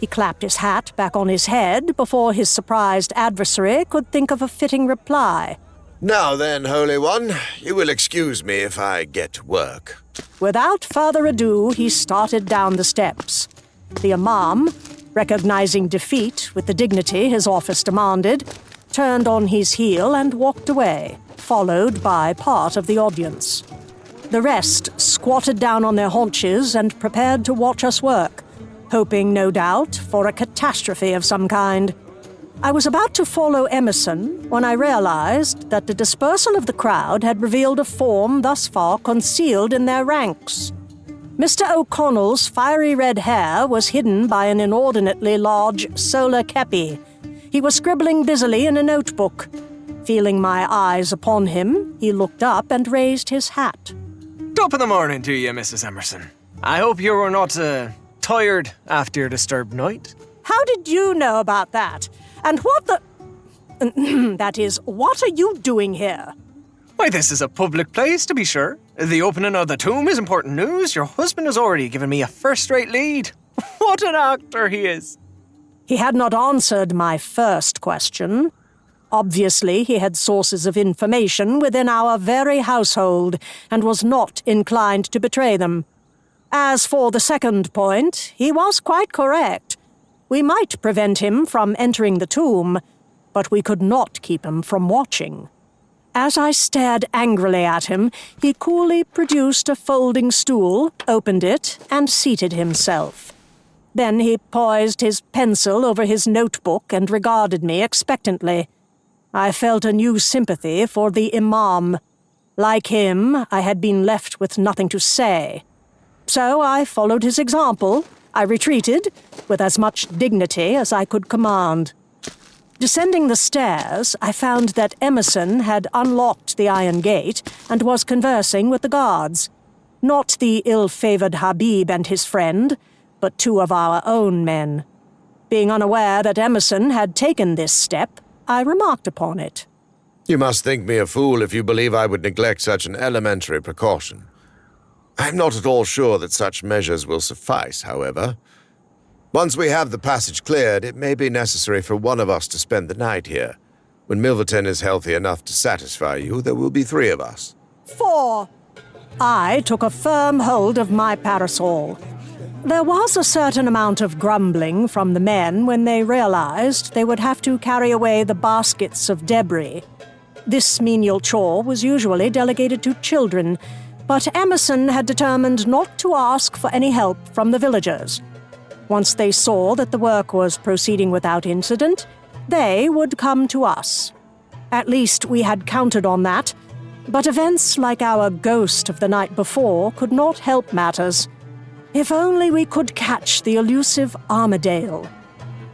He clapped his hat back on his head before his surprised adversary could think of a fitting reply. Now then, Holy One, you will excuse me if I get to work. Without further ado, he started down the steps. The Imam, recognizing defeat with the dignity his office demanded, turned on his heel and walked away, followed by part of the audience. The rest squatted down on their haunches and prepared to watch us work, hoping, no doubt, for a catastrophe of some kind. I was about to follow Emerson when I realized that the dispersal of the crowd had revealed a form thus far concealed in their ranks. Mr. O'Connell's fiery red hair was hidden by an inordinately large solar kepi. He was scribbling busily in a notebook. Feeling my eyes upon him, he looked up and raised his hat. Top of the morning to you, Mrs. Emerson. I hope you were not tired after your disturbed night. How did you know about that? And what the... that is, what are you doing here? Why, this is a public place, to be sure. The opening of the tomb is important news. Your husband has already given me a first-rate lead. What an actor he is! He had not answered my first question. Obviously, he had sources of information within our very household and was not inclined to betray them. As for the second point, he was quite correct. We might prevent him from entering the tomb, but we could not keep him from watching. As I stared angrily at him, he coolly produced a folding stool, opened it, and seated himself. Then he poised his pencil over his notebook and regarded me expectantly. I felt a new sympathy for the Imam. Like him, I had been left with nothing to say. So I followed his example. I retreated, with as much dignity as I could command. Descending the stairs, I found that Emerson had unlocked the iron gate and was conversing with the guards. Not the ill-favored Habib and his friend, but two of our own men. Being unaware that Emerson had taken this step, I remarked upon it. You must think me a fool if you believe I would neglect such an elementary precaution. I'm not at all sure that such measures will suffice, however. Once we have the passage cleared, it may be necessary for one of us to spend the night here. When Milverton is healthy enough to satisfy you, there will be 3 of us. 4. I took a firm hold of my parasol. There was a certain amount of grumbling from the men when they realized they would have to carry away the baskets of debris. This menial chore was usually delegated to children, but Emerson had determined not to ask for any help from the villagers. Once they saw that the work was proceeding without incident, they would come to us. At least we had counted on that, but events like our ghost of the night before could not help matters. If only we could catch the elusive Armadale.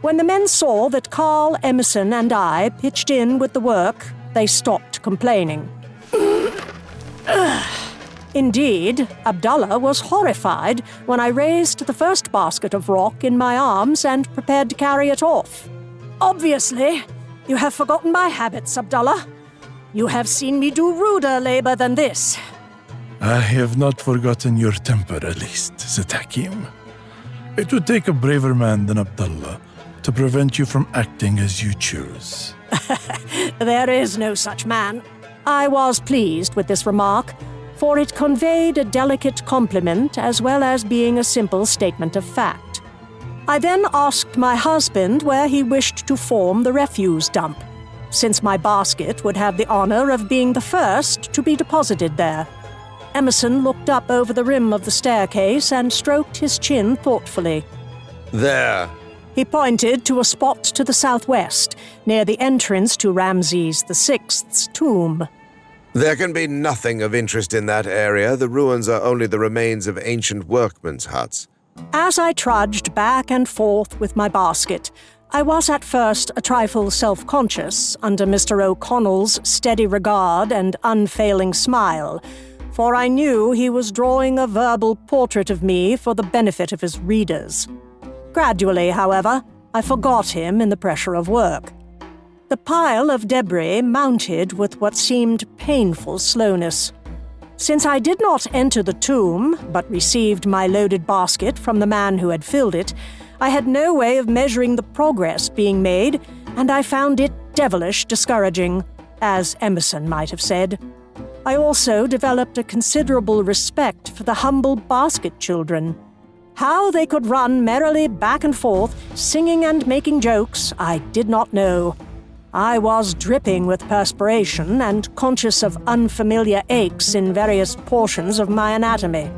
When the men saw that Carl, Emerson, and I pitched in with the work, they stopped complaining. Indeed, Abdullah was horrified when I raised the first basket of rock in my arms and prepared to carry it off. Obviously, you have forgotten my habits, Abdullah. You have seen me do ruder labor than this. I have not forgotten your temper, at least, Zet Hakim. It would take a braver man than Abdullah to prevent you from acting as you choose. There is no such man. I was pleased with this remark, for it conveyed a delicate compliment as well as being a simple statement of fact. I then asked my husband where he wished to form the refuse dump, since my basket would have the honor of being the first to be deposited there. Emerson looked up over the rim of the staircase and stroked his chin thoughtfully. There. He pointed to a spot to the southwest, near the entrance to Ramses VI's tomb. There can be nothing of interest in that area. The ruins are only the remains of ancient workmen's huts. As I trudged back and forth with my basket, I was at first a trifle self-conscious under Mr. O'Connell's steady regard and unfailing smile, for I knew he was drawing a verbal portrait of me for the benefit of his readers. Gradually, however, I forgot him in the pressure of work. The pile of debris mounted with what seemed painful slowness. Since I did not enter the tomb, but received my loaded basket from the man who had filled it, I had no way of measuring the progress being made, and I found it devilish discouraging, as Emerson might have said. I also developed a considerable respect for the humble basket children. How they could run merrily back and forth, singing and making jokes, I did not know. I was dripping with perspiration and conscious of unfamiliar aches in various portions of my anatomy.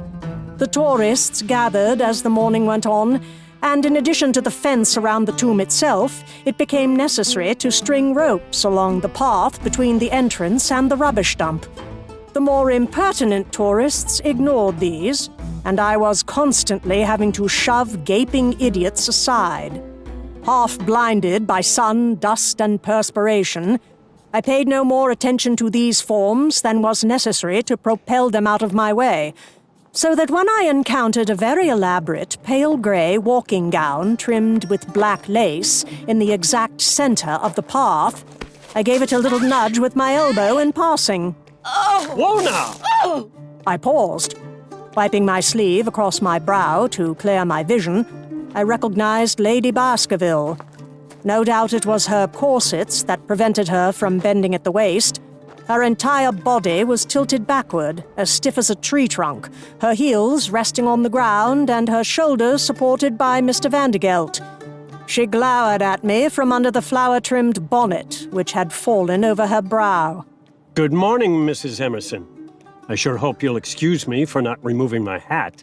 The tourists gathered as the morning went on, and in addition to the fence around the tomb itself, it became necessary to string ropes along the path between the entrance and the rubbish dump. The more impertinent tourists ignored these, and I was constantly having to shove gaping idiots aside. Half blinded by sun, dust, and perspiration, I paid no more attention to these forms than was necessary to propel them out of my way, so that when I encountered a very elaborate pale grey walking gown trimmed with black lace in the exact center of the path, I gave it a little nudge with my elbow in passing. Oh! Whoa now! I paused. Wiping my sleeve across my brow to clear my vision, I recognized Lady Baskerville. No doubt it was her corsets that prevented her from bending at the waist. Her entire body was tilted backward, as stiff as a tree trunk, her heels resting on the ground and her shoulders supported by Mr. Vandergelt. She glowered at me from under the flower-trimmed bonnet, which had fallen over her brow. Good morning, Mrs. Emerson. I sure hope you'll excuse me for not removing my hat.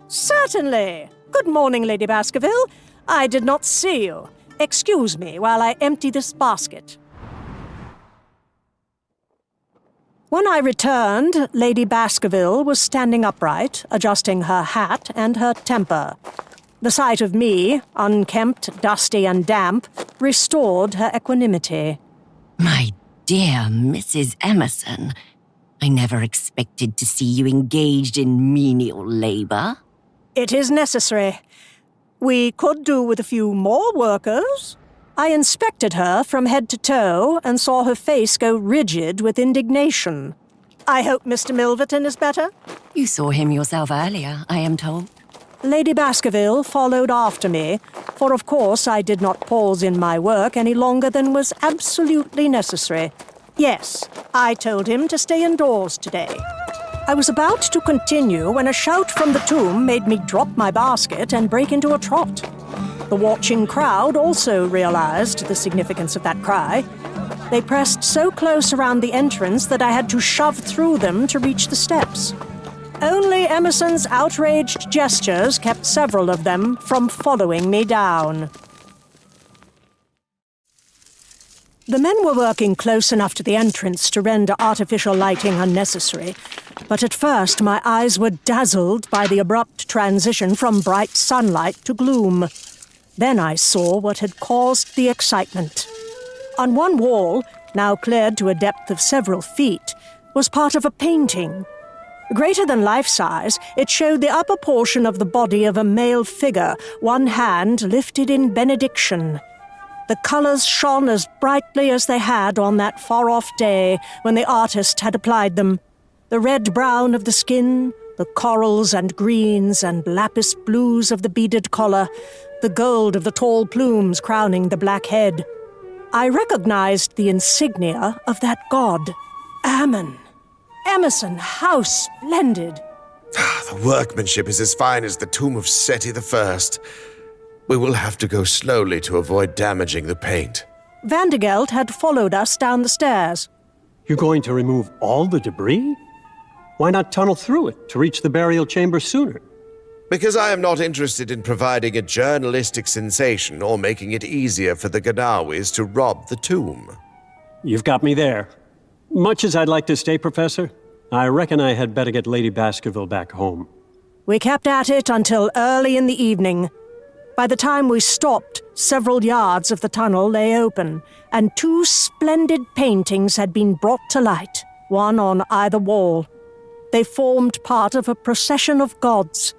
Certainly. Good morning, Lady Baskerville. I did not see you. Excuse me while I empty this basket. When I returned, Lady Baskerville was standing upright, adjusting her hat and her temper. The sight of me, unkempt, dusty, and damp, restored her equanimity. My dear Mrs. Emerson, I never expected to see you engaged in menial labor. It is necessary. We could do with a few more workers. I inspected her from head to toe and saw her face go rigid with indignation. I hope Mr. Milverton is better? You saw him yourself earlier, I am told. Lady Baskerville followed after me, for of course I did not pause in my work any longer than was absolutely necessary. Yes, I told him to stay indoors today. I was about to continue when a shout from the tomb made me drop my basket and break into a trot. The watching crowd also realized the significance of that cry. They pressed so close around the entrance that I had to shove through them to reach the steps. Only Emerson's outraged gestures kept several of them from following me down. The men were working close enough to the entrance to render artificial lighting unnecessary, but at first my eyes were dazzled by the abrupt transition from bright sunlight to gloom. Then I saw what had caused the excitement. On one wall, now cleared to a depth of several feet, was part of a painting. Greater than life-size, it showed the upper portion of the body of a male figure, one hand lifted in benediction. The colors shone as brightly as they had on that far-off day when the artist had applied them. The red-brown of the skin, the corals and greens and lapis blues of the beaded collar, the gold of the tall plumes crowning the black head. I recognized the insignia of that god, Ammon. Emerson, how splendid! The workmanship is as fine as the tomb of Seti I. We will have to go slowly to avoid damaging the paint. Vandergelt had followed us down the stairs. You're going to remove all the debris? Why not tunnel through it to reach the burial chamber sooner? Because I am not interested in providing a journalistic sensation or making it easier for the Ganawis to rob the tomb. You've got me there. Much as I'd like to stay, Professor, I reckon I had better get Lady Baskerville back home. We kept at it until early in the evening. By the time we stopped, several yards of the tunnel lay open, and two splendid paintings had been brought to light, one on either wall. They formed part of a procession of gods.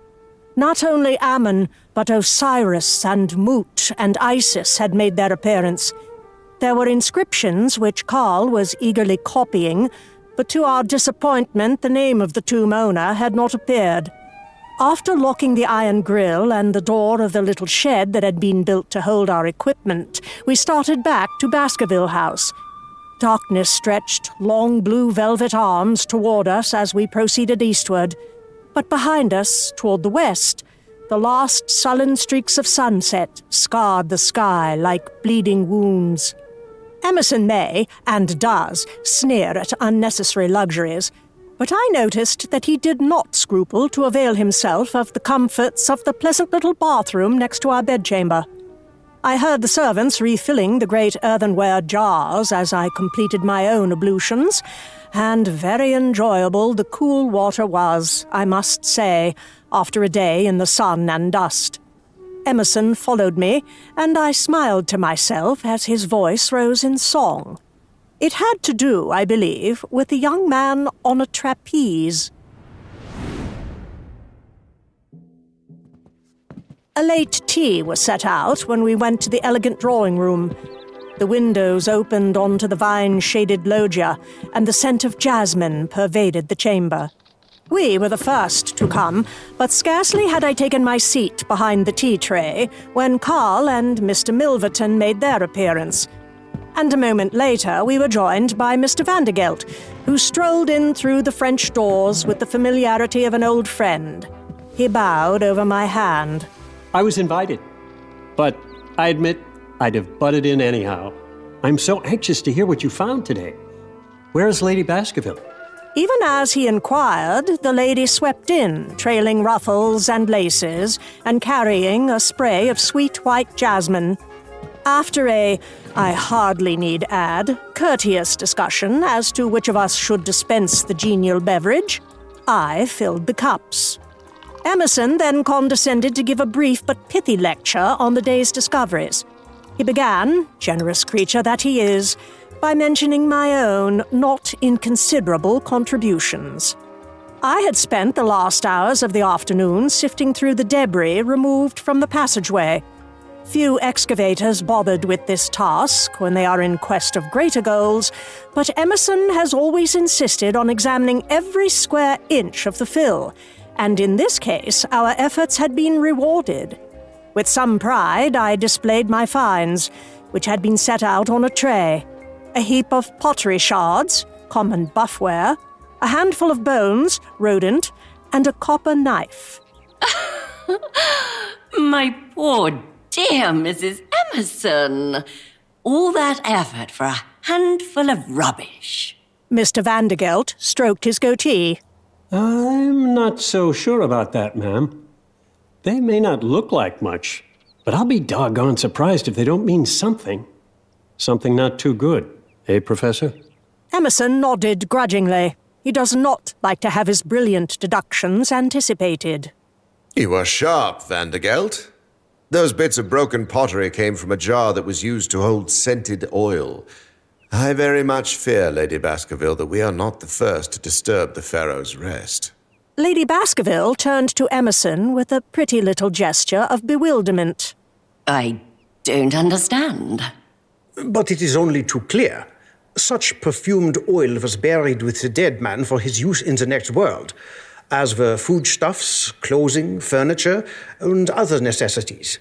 Not only Ammon, but Osiris and Mut and Isis had made their appearance. There were inscriptions which Carl was eagerly copying, but to our disappointment, the name of the tomb owner had not appeared. After locking the iron grill and the door of the little shed that had been built to hold our equipment, we started back to Baskerville House. Darkness stretched long blue velvet arms toward us as we proceeded eastward. But behind us, toward the west, the last sullen streaks of sunset scarred the sky like bleeding wounds. Emerson may, and does, sneer at unnecessary luxuries, but I noticed that he did not scruple to avail himself of the comforts of the pleasant little bathroom next to our bedchamber. I heard the servants refilling the great earthenware jars as I completed my own ablutions, and very enjoyable the cool water was, I must say, after a day in the sun and dust. Emerson followed me, and I smiled to myself as his voice rose in song. It had to do, I believe, with a young man on a trapeze. A late tea was set out when we went to the elegant drawing room. The windows opened onto the vine-shaded loggia, and the scent of jasmine pervaded the chamber. We were the first to come, but scarcely had I taken my seat behind the tea tray when Carl and Mr. Milverton made their appearance. And a moment later we were joined by Mr. Vandergelt, who strolled in through the French doors with the familiarity of an old friend. He bowed over my hand. I was invited, but I admit I'd have butted in anyhow. I'm so anxious to hear what you found today. Where is Lady Baskerville? Even as he inquired, the lady swept in, trailing ruffles and laces, and carrying a spray of sweet white jasmine. After I hardly need add, courteous discussion as to which of us should dispense the genial beverage, I filled the cups. Emerson then condescended to give a brief but pithy lecture on the day's discoveries. He began, generous creature that he is, by mentioning my own not inconsiderable contributions. I had spent the last hours of the afternoon sifting through the debris removed from the passageway. Few excavators bothered with this task when they are in quest of greater goals, but Emerson has always insisted on examining every square inch of the fill, and in this case our efforts had been rewarded. With some pride I displayed my finds, which had been set out on a tray. A heap of pottery shards, common buffware, a handful of bones, rodent, and a copper knife. My poor dear Mrs. Emerson. All that effort for a handful of rubbish. Mr. Vandergelt stroked his goatee. I'm not so sure about that, ma'am. They may not look like much, but I'll be doggone surprised if they don't mean something. Something not too good. Eh, Professor? Emerson nodded grudgingly. He does not like to have his brilliant deductions anticipated. You are sharp, Vandergelt. Those bits of broken pottery came from a jar that was used to hold scented oil. I very much fear, Lady Baskerville, that we are not the first to disturb the Pharaoh's rest. Lady Baskerville turned to Emerson with a pretty little gesture of bewilderment. I don't understand. But it is only too clear. Such perfumed oil was buried with the dead man for his use in the next world, as were foodstuffs, clothing, furniture, and other necessities.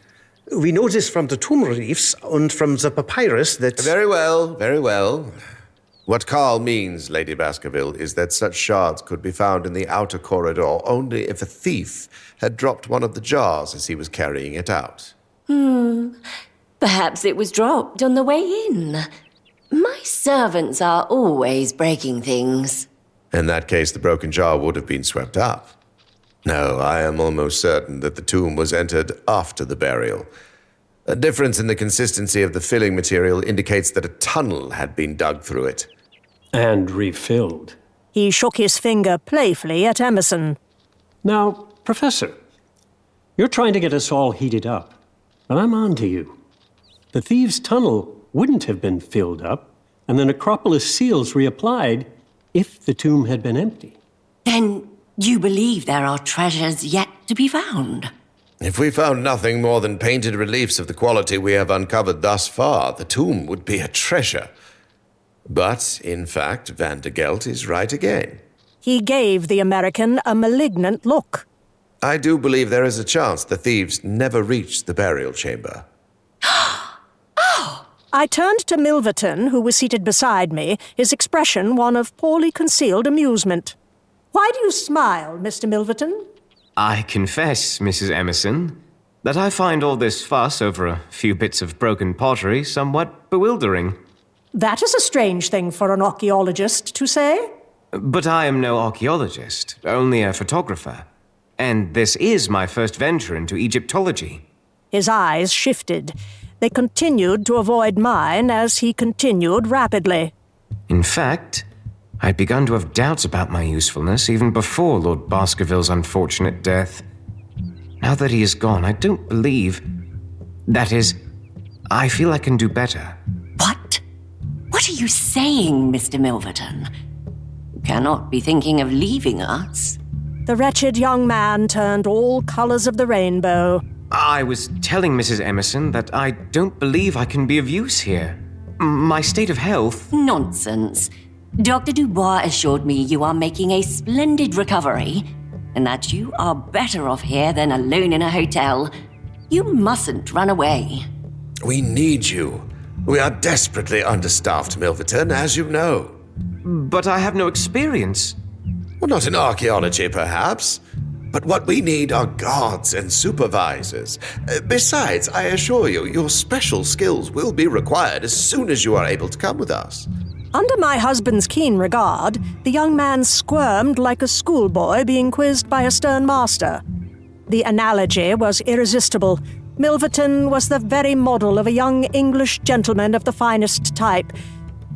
We know this from the tomb reliefs and from the papyrus that... Very well, very well. What Carl means, Lady Baskerville, is that such shards could be found in the outer corridor only if a thief had dropped one of the jars as he was carrying it out. Perhaps it was dropped on the way in. My servants are always breaking things. In that case, the broken jar would have been swept up. No, I am almost certain that the tomb was entered after the burial. A difference in the consistency of the filling material indicates that a tunnel had been dug through it. And refilled. He shook his finger playfully at Emerson. Now, Professor, you're trying to get us all heated up, but I'm on to you. The thieves' tunnel wouldn't have been filled up, and the necropolis seals reapplied if the tomb had been empty. Then you believe there are treasures yet to be found? If we found nothing more than painted reliefs of the quality we have uncovered thus far, the tomb would be a treasure. But, in fact, Vandergelt is right again. He gave the American a malignant look. I do believe there is a chance the thieves never reached the burial chamber. I turned to Milverton, who was seated beside me, his expression one of poorly concealed amusement. Why do you smile, Mr. Milverton? I confess, Mrs. Emerson, that I find all this fuss over a few bits of broken pottery somewhat bewildering. That is a strange thing for an archaeologist to say. But I am no archaeologist, only a photographer. And this is my first venture into Egyptology. His eyes shifted. They continued to avoid mine as he continued rapidly. In fact, I'd begun to have doubts about my usefulness even before Lord Baskerville's unfortunate death. Now that he is gone, I don't believe... That is, I feel I can do better. What? What are you saying, Mr. Milverton? You cannot be thinking of leaving us. The wretched young man turned all colors of the rainbow. I was telling Mrs. Emerson that I don't believe I can be of use here. My state of health... Nonsense. Dr. Dubois assured me you are making a splendid recovery, and that you are better off here than alone in a hotel. You mustn't run away. We need you. We are desperately understaffed, Milverton, as you know. But I have no experience. Well, not in archaeology, perhaps. But what we need are guards and supervisors. Besides, I assure you, your special skills will be required as soon as you are able to come with us. Under my husband's keen regard, the young man squirmed like a schoolboy being quizzed by a stern master. The analogy was irresistible. Milverton was the very model of a young English gentleman of the finest type,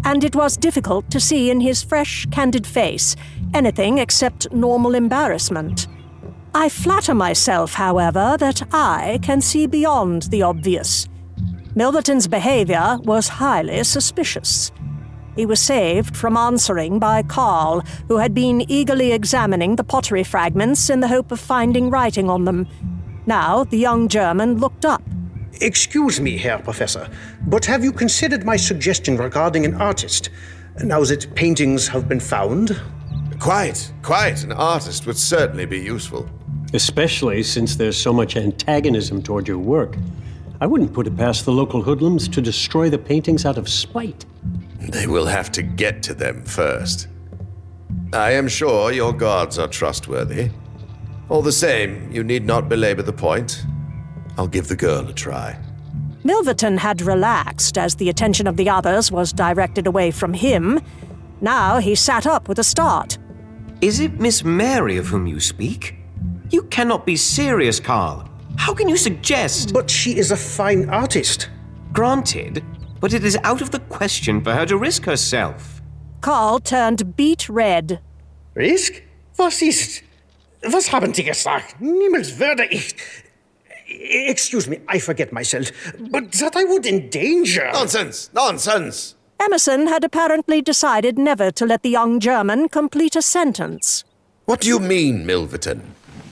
and it was difficult to see in his fresh, candid face anything except normal embarrassment. I flatter myself, however, that I can see beyond the obvious. Milverton's behavior was highly suspicious. He was saved from answering by Carl, who had been eagerly examining the pottery fragments in the hope of finding writing on them. Now the young German looked up. Excuse me, Herr Professor, but have you considered my suggestion regarding an artist, now that paintings have been found? Quite. An artist would certainly be useful. Especially since there's so much antagonism toward your work. I wouldn't put it past the local hoodlums to destroy the paintings out of spite. They will have to get to them first. I am sure your guards are trustworthy. All the same, you need not belabor the point. I'll give the girl a try. Milverton had relaxed as the attention of the others was directed away from him. Now he sat up with a start. Is it Miss Mary of whom you speak? You cannot be serious, Carl. How can you suggest? But she is a fine artist. Granted, but it is out of the question for her to risk herself. Carl turned beet red. Risk? Was ist? Was haben Sie gesagt? Niemals würde ich... Excuse me, I forget myself. But that I would endanger... Nonsense! Emerson had apparently decided never to let the young German complete a sentence. What do you mean, Milverton?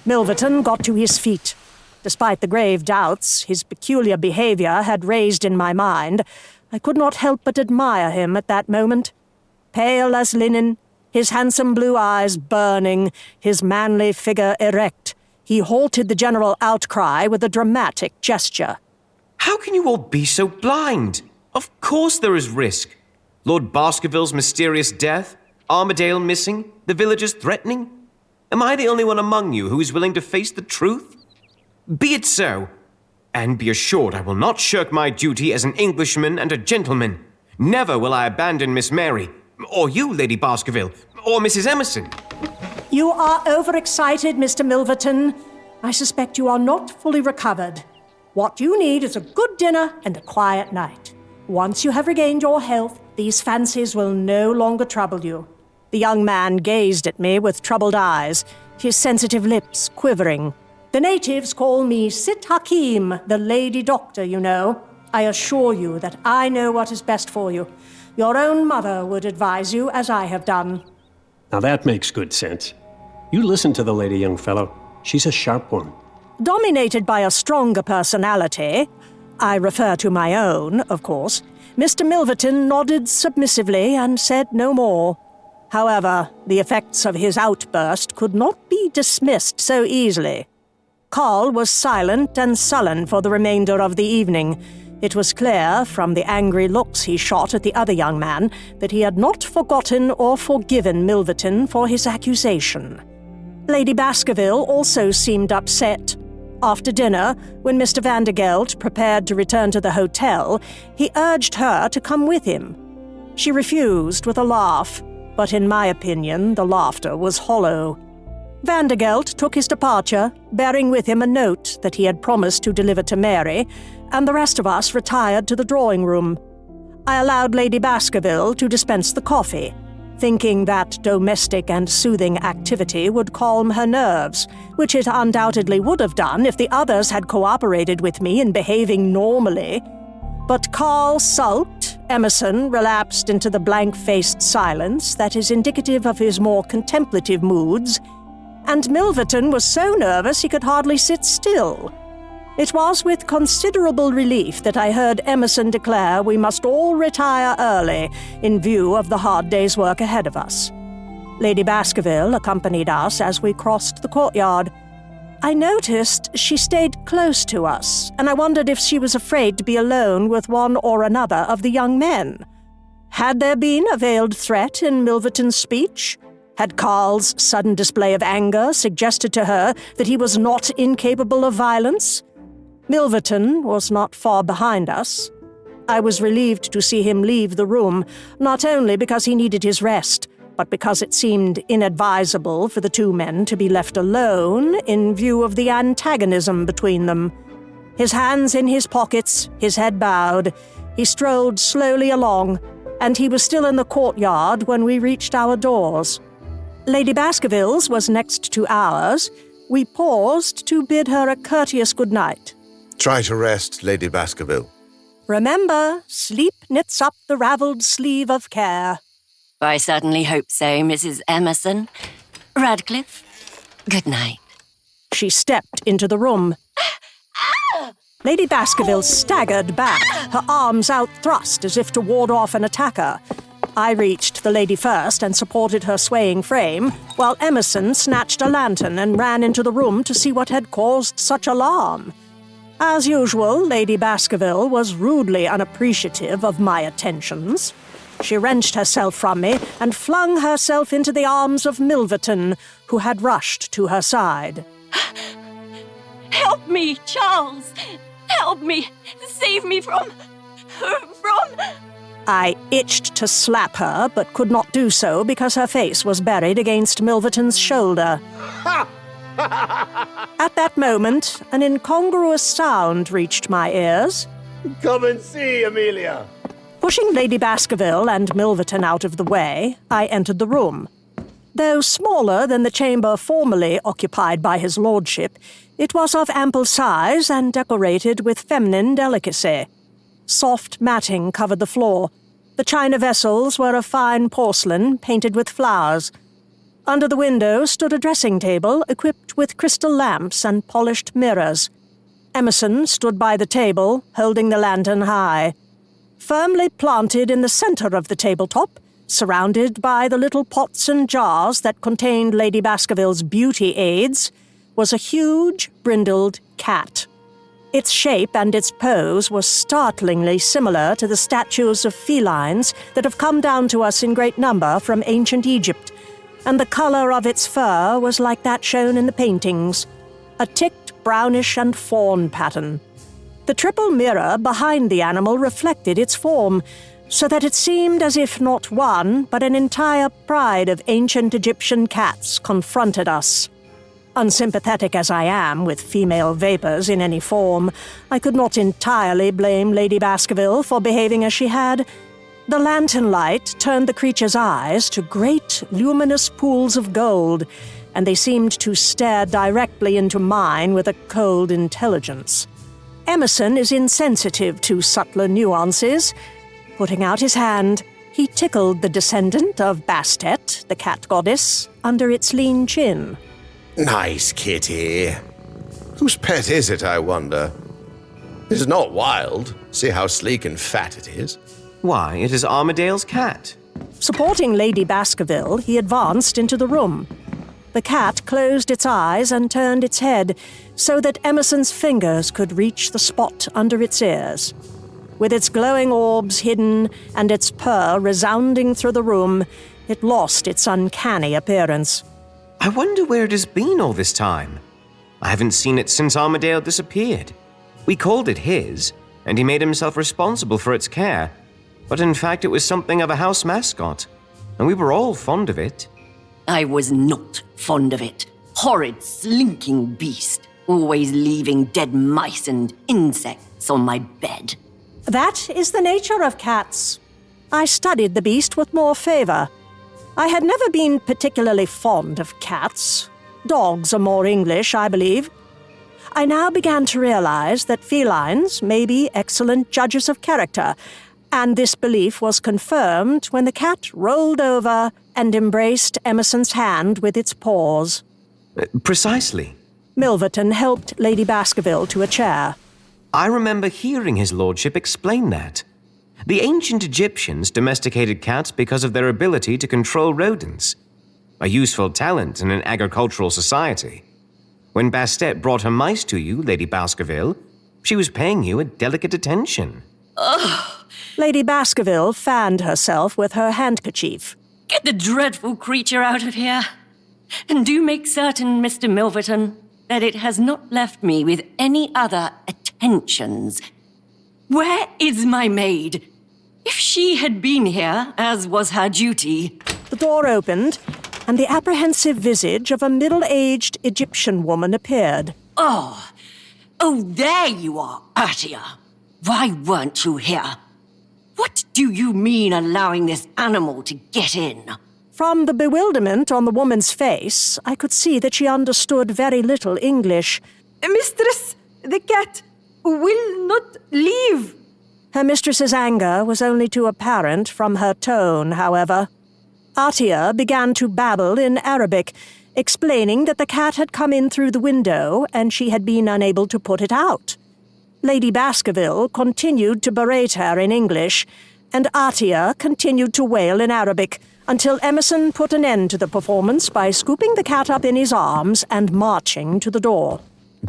Milverton got to his feet. Despite the grave doubts his peculiar behavior had raised in my mind, I could not help but admire him at that moment. Pale as linen, his handsome blue eyes burning, his manly figure erect, he halted the general outcry with a dramatic gesture. How can you all be so blind? Of course there is risk. Lord Baskerville's mysterious death, Armadale missing, the villagers threatening. Am I the only one among you who is willing to face the truth? Be it so. And be assured I will not shirk my duty as an Englishman and a gentleman. Never will I abandon Miss Mary, or you, Lady Baskerville, or Mrs. Emerson. You are overexcited, Mr. Milverton. I suspect you are not fully recovered. What you need is a good dinner and a quiet night. Once you have regained your health, these fancies will no longer trouble you. The young man gazed at me with troubled eyes, his sensitive lips quivering. The natives call me Sit Hakim, the lady doctor, you know. I assure you that I know what is best for you. Your own mother would advise you as I have done. Now that makes good sense. You listen to the lady, young fellow. She's a sharp one. Dominated by a stronger personality, I refer to my own, of course, Mr. Milverton nodded submissively and said no more. However, the effects of his outburst could not be dismissed so easily. Carl was silent and sullen for the remainder of the evening. It was clear, from the angry looks he shot at the other young man, that he had not forgotten or forgiven Milverton for his accusation. Lady Baskerville also seemed upset. After dinner, when Mr. Vandergelt prepared to return to the hotel, he urged her to come with him. She refused with a laugh, but in my opinion, the laughter was hollow. Vandergelt took his departure, bearing with him a note that he had promised to deliver to Mary, and the rest of us retired to the drawing-room. I allowed Lady Baskerville to dispense the coffee, thinking that domestic and soothing activity would calm her nerves, which it undoubtedly would have done if the others had cooperated with me in behaving normally. But Carl sulked, Emerson relapsed into the blank-faced silence that is indicative of his more contemplative moods, and Milverton was so nervous he could hardly sit still. It was with considerable relief that I heard Emerson declare we must all retire early in view of the hard day's work ahead of us. Lady Baskerville accompanied us as we crossed the courtyard. I noticed she stayed close to us, and I wondered if she was afraid to be alone with one or another of the young men. Had there been a veiled threat in Milverton's speech? Had Carl's sudden display of anger suggested to her that he was not incapable of violence? Milverton was not far behind us. I was relieved to see him leave the room, not only because he needed his rest, but because it seemed inadvisable for the two men to be left alone in view of the antagonism between them. His hands in his pockets, his head bowed, he strolled slowly along, and he was still in the courtyard when we reached our doors. Lady Baskerville's was next to ours. We paused to bid her a courteous good night. Try to rest, Lady Baskerville. Remember, sleep knits up the ravelled sleeve of care. I certainly hope so, Mrs. Emerson. Radcliffe, good night. She stepped into the room. Lady Baskerville staggered back, her arms outthrust as if to ward off an attacker. I reached the lady first and supported her swaying frame, while Emerson snatched a lantern and ran into the room to see what had caused such alarm. As usual, Lady Baskerville was rudely unappreciative of my attentions. She wrenched herself from me and flung herself into the arms of Milverton, who had rushed to her side. Help me, Charles! Help me! Save me from... I itched to slap her, but could not do so because her face was buried against Milverton's shoulder. At that moment, an incongruous sound reached my ears. Come and see, Amelia. Pushing Lady Baskerville and Milverton out of the way, I entered the room. Though smaller than the chamber formerly occupied by his lordship, it was of ample size and decorated with feminine delicacy. Soft matting covered the floor. The china vessels were of fine porcelain, painted with flowers. Under the window stood a dressing table equipped with crystal lamps and polished mirrors. Emerson stood by the table, holding the lantern high. Firmly planted in the center of the tabletop, surrounded by the little pots and jars that contained Lady Baskerville's beauty aids, was a huge, brindled cat. Its shape and its pose were startlingly similar to the statues of felines that have come down to us in great number from ancient Egypt, and the color of its fur was like that shown in the paintings, a ticked brownish and fawn pattern. The triple mirror behind the animal reflected its form, so that it seemed as if not one, but an entire pride of ancient Egyptian cats confronted us. Unsympathetic as I am with female vapors in any form, I could not entirely blame Lady Baskerville for behaving as she had. The lantern light turned the creature's eyes to great, luminous pools of gold, and they seemed to stare directly into mine with a cold intelligence. Emerson is insensitive to subtler nuances. Putting out his hand, he tickled the descendant of Bastet, the cat goddess, under its lean chin. Nice kitty. Whose pet is it, I wonder? It is not wild. See how sleek and fat it is. Why, it is Armadale's cat. Supporting Lady Baskerville, he advanced into the room. The cat closed its eyes and turned its head so that Emerson's fingers could reach the spot under its ears. With its glowing orbs hidden and its purr resounding through the room, it lost its uncanny appearance. I wonder where it has been all this time. I haven't seen it since Armadale disappeared. We called it his, and he made himself responsible for its care. But in fact, it was something of a house mascot, and we were all fond of it. I was not fond of it. Horrid, slinking beast, always leaving dead mice and insects on my bed. That is the nature of cats. I studied the beast with more favor. I had never been particularly fond of cats. Dogs are more English, I believe. I now began to realize that felines may be excellent judges of character, and this belief was confirmed when the cat rolled over and embraced Emerson's hand with its paws. Precisely. Milverton helped Lady Baskerville to a chair. I remember hearing his lordship explain that. The ancient Egyptians domesticated cats because of their ability to control rodents. A useful talent in an agricultural society. When Bastet brought her mice to you, Lady Baskerville, she was paying you a delicate attention. Ugh! Lady Baskerville fanned herself with her handkerchief. Get the dreadful creature out of here. And do make certain, Mr. Milverton, that it has not left me with any other attentions. Where is my maid? If she had been here, as was her duty... The door opened, and the apprehensive visage of a middle-aged Egyptian woman appeared. Oh, there you are, Artia. Why weren't you here? What do you mean allowing this animal to get in? From the bewilderment on the woman's face, I could see that she understood very little English. Mistress, the cat will not leave. Her mistress's anger was only too apparent from her tone, however. Artia began to babble in Arabic, explaining that the cat had come in through the window and she had been unable to put it out. Lady Baskerville continued to berate her in English, and Artia continued to wail in Arabic, until Emerson put an end to the performance by scooping the cat up in his arms and marching to the door.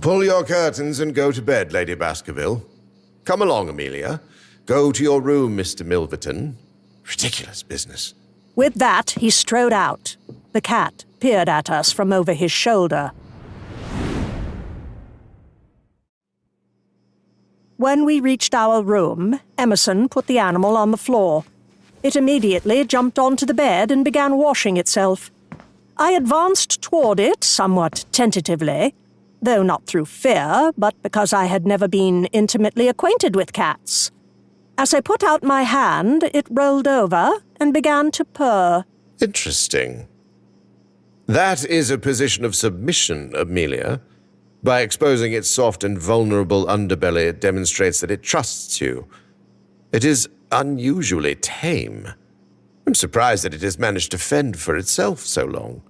Pull your curtains and go to bed, Lady Baskerville. Come along, Amelia. Go to your room, Mr. Milverton. Ridiculous business. With that, he strode out. The cat peered at us from over his shoulder. When we reached our room, Emerson put the animal on the floor. It immediately jumped onto the bed and began washing itself. I advanced toward it somewhat tentatively, though not through fear, but because I had never been intimately acquainted with cats. As I put out my hand, it rolled over and began to purr. Interesting. That is a position of submission, Amelia. By exposing its soft and vulnerable underbelly, it demonstrates that it trusts you. It is unusually tame. I'm surprised that it has managed to fend for itself so long.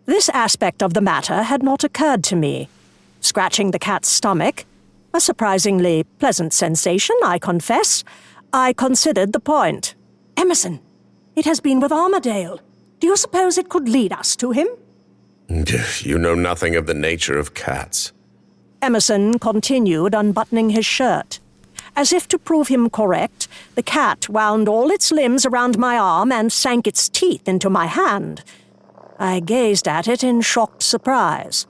This aspect of the matter had not occurred to me. Scratching the cat's stomach, a surprisingly pleasant sensation, I confess, I considered the point. Emerson, it has been with Armadale. Do you suppose it could lead us to him? You know nothing of the nature of cats. Emerson continued unbuttoning his shirt. As if to prove him correct, the cat wound all its limbs around my arm and sank its teeth into my hand. I gazed at it in shocked surprise.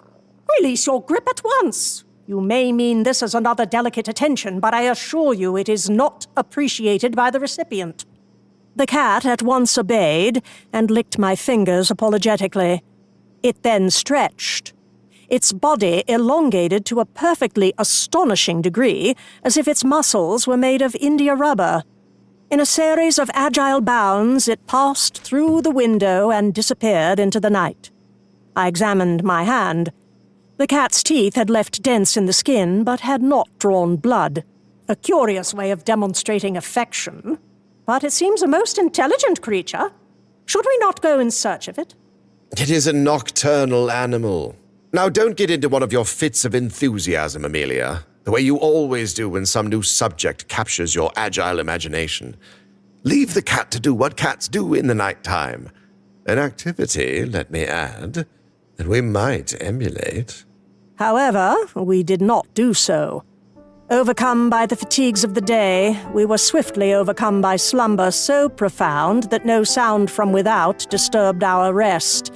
Release your grip at once. You may mean this as another delicate attention, but I assure you it is not appreciated by the recipient. The cat at once obeyed and licked my fingers apologetically. It then stretched. Its body elongated to a perfectly astonishing degree, as if its muscles were made of India rubber. In a series of agile bounds, it passed through the window and disappeared into the night. I examined my hand. The cat's teeth had left dents in the skin, but had not drawn blood. A curious way of demonstrating affection. But it seems a most intelligent creature. Should we not go in search of it? It is a nocturnal animal. Now, don't get into one of your fits of enthusiasm, Amelia, the way you always do when some new subject captures your agile imagination. Leave the cat to do what cats do in the night time. An activity, let me add, that we might emulate. However, we did not do so. Overcome by the fatigues of the day, we were swiftly overcome by slumber so profound that no sound from without disturbed our rest.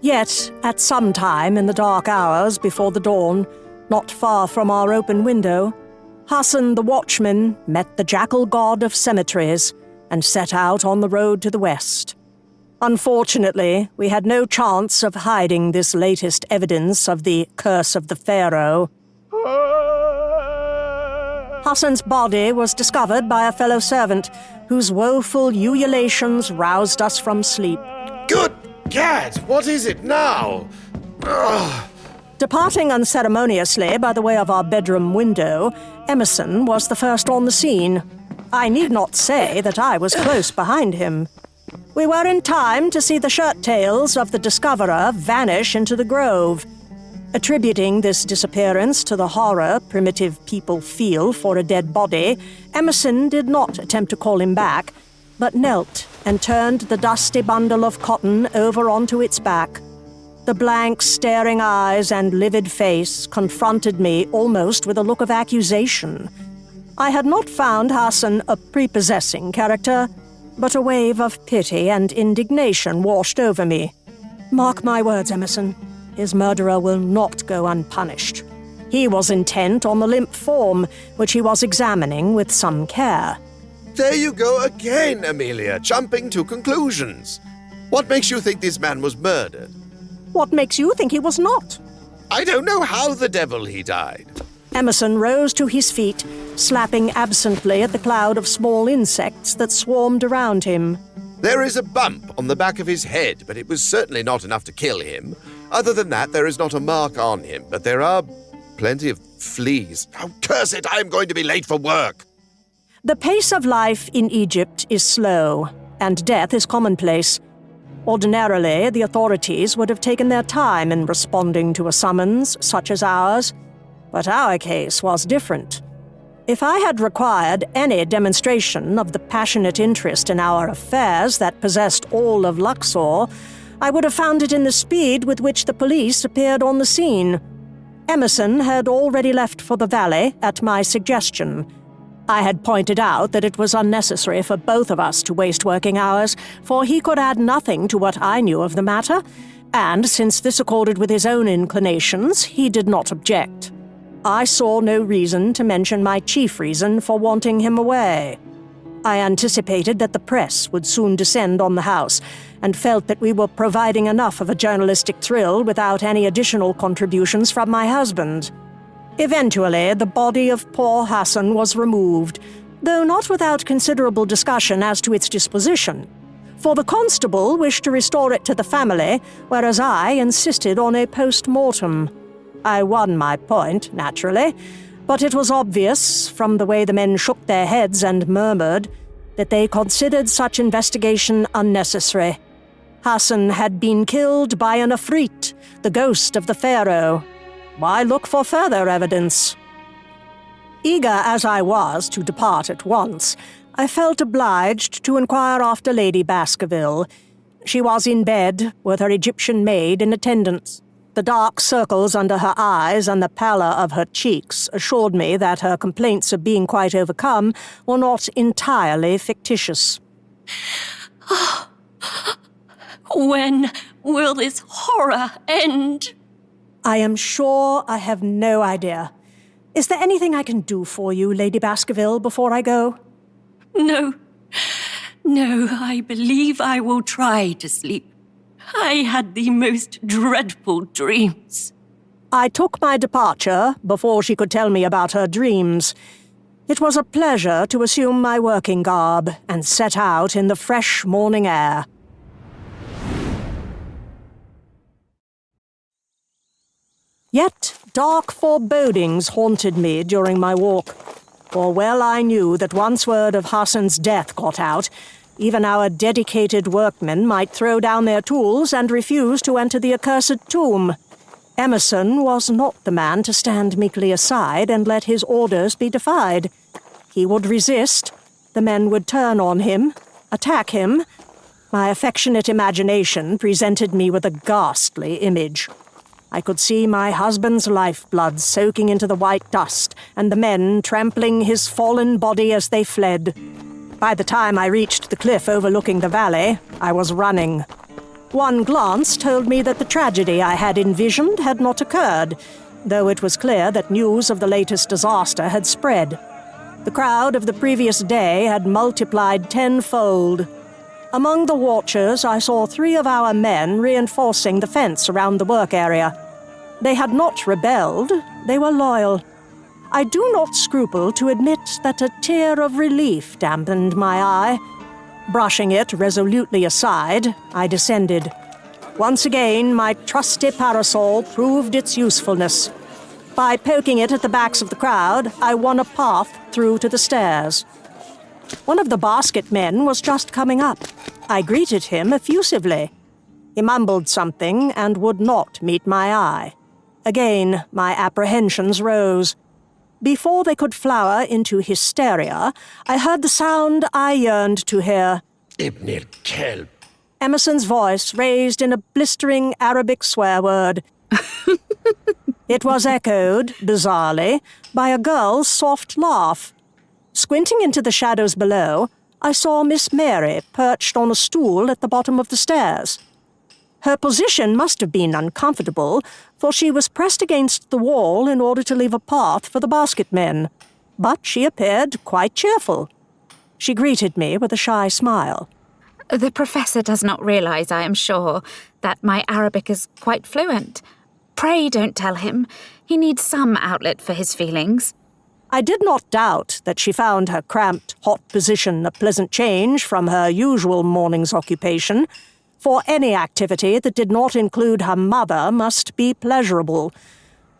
Yet, at some time in the dark hours before the dawn, not far from our open window, Hassan the watchman met the jackal god of cemeteries and set out on the road to the west. Unfortunately, we had no chance of hiding this latest evidence of the curse of the Pharaoh. Hassan's body was discovered by a fellow servant, whose woeful ululations roused us from sleep. Good gad, what is it now? Ugh. Departing unceremoniously by the way of our bedroom window, Emerson was the first on the scene. I need not say that I was close behind him. We were in time to see the shirt tails of the discoverer vanish into the grove. Attributing this disappearance to the horror primitive people feel for a dead body, Emerson did not attempt to call him back, but knelt and turned the dusty bundle of cotton over onto its back. The blank, staring eyes and livid face confronted me almost with a look of accusation. I had not found Hassan a prepossessing character, but a wave of pity and indignation washed over me. Mark my words, Emerson. His murderer will not go unpunished. He was intent on the limp form, which he was examining with some care. There you go again, Amelia, jumping to conclusions. What makes you think this man was murdered? What makes you think he was not? I don't know how the devil he died. Emerson rose to his feet, slapping absently at the cloud of small insects that swarmed around him. There is a bump on the back of his head, but it was certainly not enough to kill him. Other than that, there is not a mark on him, but there are plenty of fleas. Oh, curse it, I am going to be late for work. The pace of life in Egypt is slow, and death is commonplace. Ordinarily, the authorities would have taken their time in responding to a summons such as ours, but our case was different. If I had required any demonstration of the passionate interest in our affairs that possessed all of Luxor, I would have found it in the speed with which the police appeared on the scene. Emerson had already left for the valley at my suggestion. I had pointed out that it was unnecessary for both of us to waste working hours, for he could add nothing to what I knew of the matter, and since this accorded with his own inclinations, he did not object. I saw no reason to mention my chief reason for wanting him away. I anticipated that the press would soon descend on the house, and felt that we were providing enough of a journalistic thrill without any additional contributions from my husband. Eventually, the body of poor Hassan was removed, though not without considerable discussion as to its disposition, for the constable wished to restore it to the family, whereas I insisted on a post-mortem. I won my point, naturally, but it was obvious, from the way the men shook their heads and murmured, that they considered such investigation unnecessary. Hassan had been killed by an Afrit, the ghost of the Pharaoh. Why look for further evidence? Eager as I was to depart at once, I felt obliged to inquire after Lady Baskerville. She was in bed, with her Egyptian maid in attendance. The dark circles under her eyes and the pallor of her cheeks assured me that her complaints of being quite overcome were not entirely fictitious. When will this horror end? I am sure I have no idea. Is there anything I can do for you, Lady Baskerville, before I go? No, I believe I will try to sleep. I had the most dreadful dreams. I took my departure before she could tell me about her dreams. It was a pleasure to assume my working garb and set out in the fresh morning air. Yet dark forebodings haunted me during my walk, for well I knew that once word of Hassan's death got out, even our dedicated workmen might throw down their tools and refuse to enter the accursed tomb. Emerson was not the man to stand meekly aside and let his orders be defied. He would resist, the men would turn on him, attack him. My affectionate imagination presented me with a ghastly image. I could see my husband's lifeblood soaking into the white dust, and the men trampling his fallen body as they fled. By the time I reached the cliff overlooking the valley, I was running. One glance told me that the tragedy I had envisioned had not occurred, though it was clear that news of the latest disaster had spread. The crowd of the previous day had multiplied tenfold. Among the watchers, I saw 3 of our men reinforcing the fence around the work area. They had not rebelled, they were loyal. I do not scruple to admit that a tear of relief dampened my eye. Brushing it resolutely aside, I descended. Once again, my trusty parasol proved its usefulness. By poking it at the backs of the crowd, I won a path through to the stairs. One of the basket men was just coming up. I greeted him effusively. He mumbled something and would not meet my eye. Again, my apprehensions rose. Before they could flower into hysteria, I heard the sound I yearned to hear. Ibn el-Kelb. Emerson's voice raised in a blistering Arabic swear word. It was echoed, bizarrely, by a girl's soft laugh. Squinting into the shadows below, I saw Miss Mary perched on a stool at the bottom of the stairs. Her position must have been uncomfortable, for she was pressed against the wall in order to leave a path for the basket men. But she appeared quite cheerful. She greeted me with a shy smile. The professor does not realize, I am sure, that my Arabic is quite fluent. Pray don't tell him. He needs some outlet for his feelings. I did not doubt that she found her cramped, hot position a pleasant change from her usual morning's occupation, for any activity that did not include her mother must be pleasurable.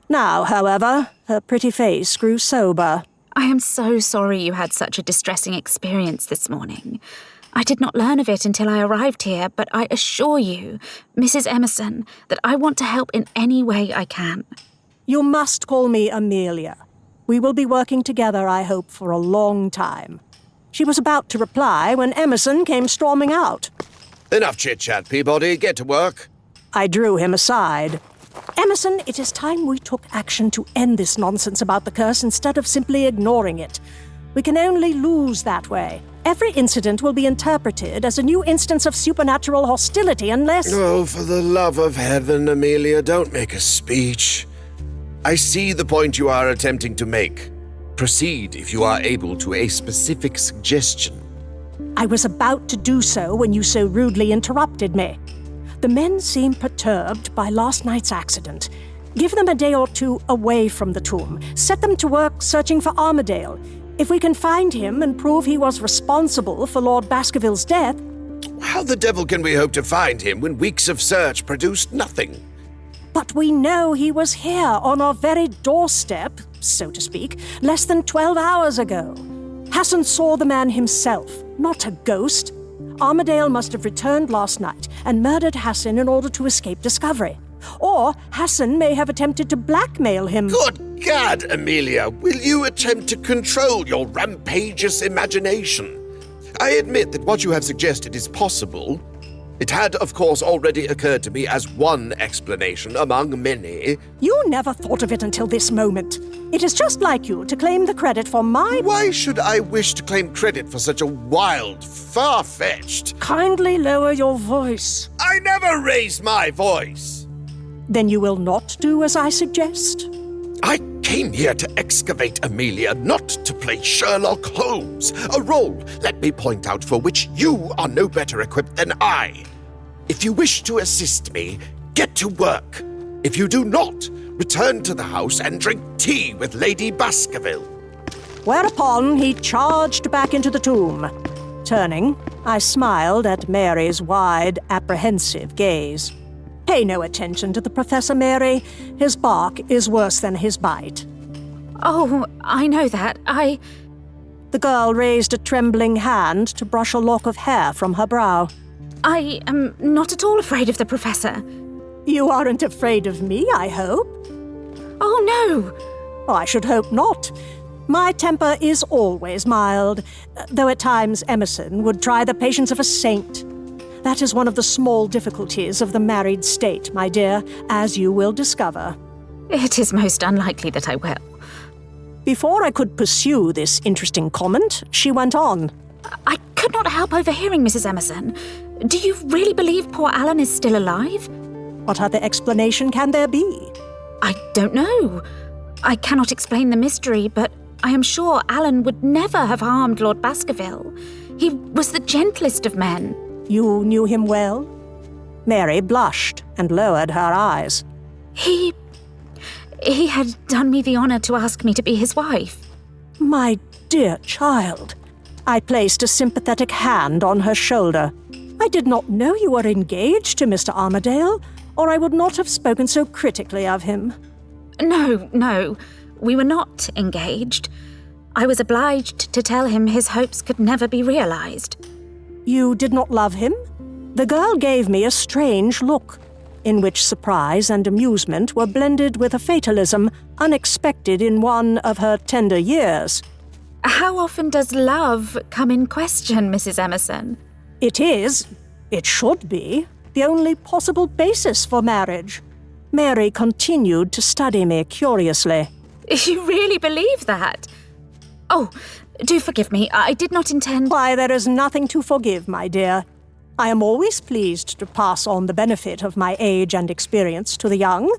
Now, however, her pretty face grew sober. I am so sorry you had such a distressing experience this morning. I did not learn of it until I arrived here, but I assure you, Mrs. Emerson, that I want to help in any way I can. You must call me Amelia. We will be working together, I hope, for a long time. She was about to reply when Emerson came storming out. Enough chit-chat, Peabody. Get to work. I drew him aside. Emerson, it is time we took action to end this nonsense about the curse instead of simply ignoring it. We can only lose that way. Every incident will be interpreted as a new instance of supernatural hostility unless... Oh, for the love of heaven, Amelia, don't make a speech. I see the point you are attempting to make. Proceed if you are able to a specific suggestion. I was about to do so when you so rudely interrupted me. The men seem perturbed by last night's accident. Give them a day or two away from the tomb. Set them to work searching for Armadale. If we can find him and prove he was responsible for Lord Baskerville's death... How the devil can we hope to find him when weeks of search produced nothing? But we know he was here on our very doorstep, so to speak, less than 12 hours ago. Hassan saw the man himself, not a ghost. Armadale must have returned last night and murdered Hassan in order to escape discovery. Or Hassan may have attempted to blackmail him. Good God, Amelia, will you attempt to control your rampageous imagination? I admit that what you have suggested is possible. It had, of course, already occurred to me as one explanation among many. You never thought of it until this moment. It is just like you to claim the credit for my... Why should I wish to claim credit for such a wild, far-fetched... Kindly lower your voice. I never raise my voice. Then you will not do as I suggest? I came here to excavate, Amelia, not to play Sherlock Holmes. A role, let me point out, for which you are no better equipped than I. If you wish to assist me, get to work. If you do not, return to the house and drink tea with Lady Baskerville. Whereupon he charged back into the tomb. Turning, I smiled at Mary's wide, apprehensive gaze. Pay no attention to the Professor, Mary. His bark is worse than his bite. Oh, I know that. The girl raised a trembling hand to brush a lock of hair from her brow. I am not at all afraid of the Professor. You aren't afraid of me, I hope? Oh, no. Oh, I should hope not. My temper is always mild, though at times Emerson would try the patience of a saint. That is one of the small difficulties of the married state, my dear, as you will discover. It is most unlikely that I will. Before I could pursue this interesting comment, she went on. I could not help overhearing, Mrs. Emerson. Do you really believe poor Alan is still alive? What other explanation can there be? I don't know. I cannot explain the mystery, but I am sure Alan would never have harmed Lord Baskerville. He was the gentlest of men. You knew him well? Mary blushed and lowered her eyes. He had done me the honor to ask me to be his wife. My dear child. I placed a sympathetic hand on her shoulder. I did not know you were engaged to Mr. Armadale, or I would not have spoken so critically of him. No. We were not engaged. I was obliged to tell him his hopes could never be realized. You did not love him? The girl gave me a strange look. in which surprise and amusement were blended with a fatalism unexpected in one of her tender years. How often does love come in question, Mrs. Emerson? It should be, the only possible basis for marriage. Mary continued to study me curiously. You really believe that? Oh, do forgive me. I did not intend... Why, there is nothing to forgive, my dear. I am always pleased to pass on the benefit of my age and experience to the young,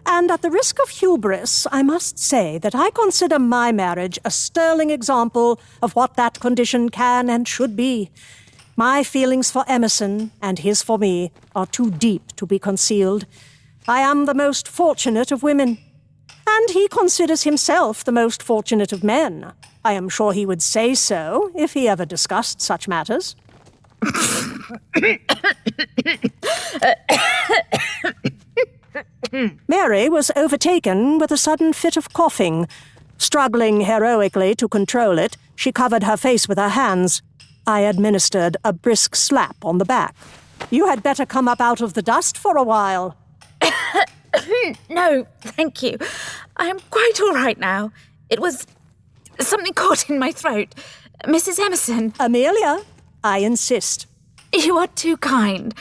and at the risk of hubris, I must say that I consider my marriage a sterling example of what that condition can and should be. My feelings for Emerson and his for me are too deep to be concealed. I am the most fortunate of women, and he considers himself the most fortunate of men. I am sure he would say so if he ever discussed such matters. Mary was overtaken with a sudden fit of coughing. Struggling heroically to control it, she covered her face with her hands. I administered a brisk slap on the back. You had better come up out of the dust for a while. No, thank you. I am quite all right now. It was something caught in my throat. Mrs. Emerson. Amelia, I insist. You are too kind.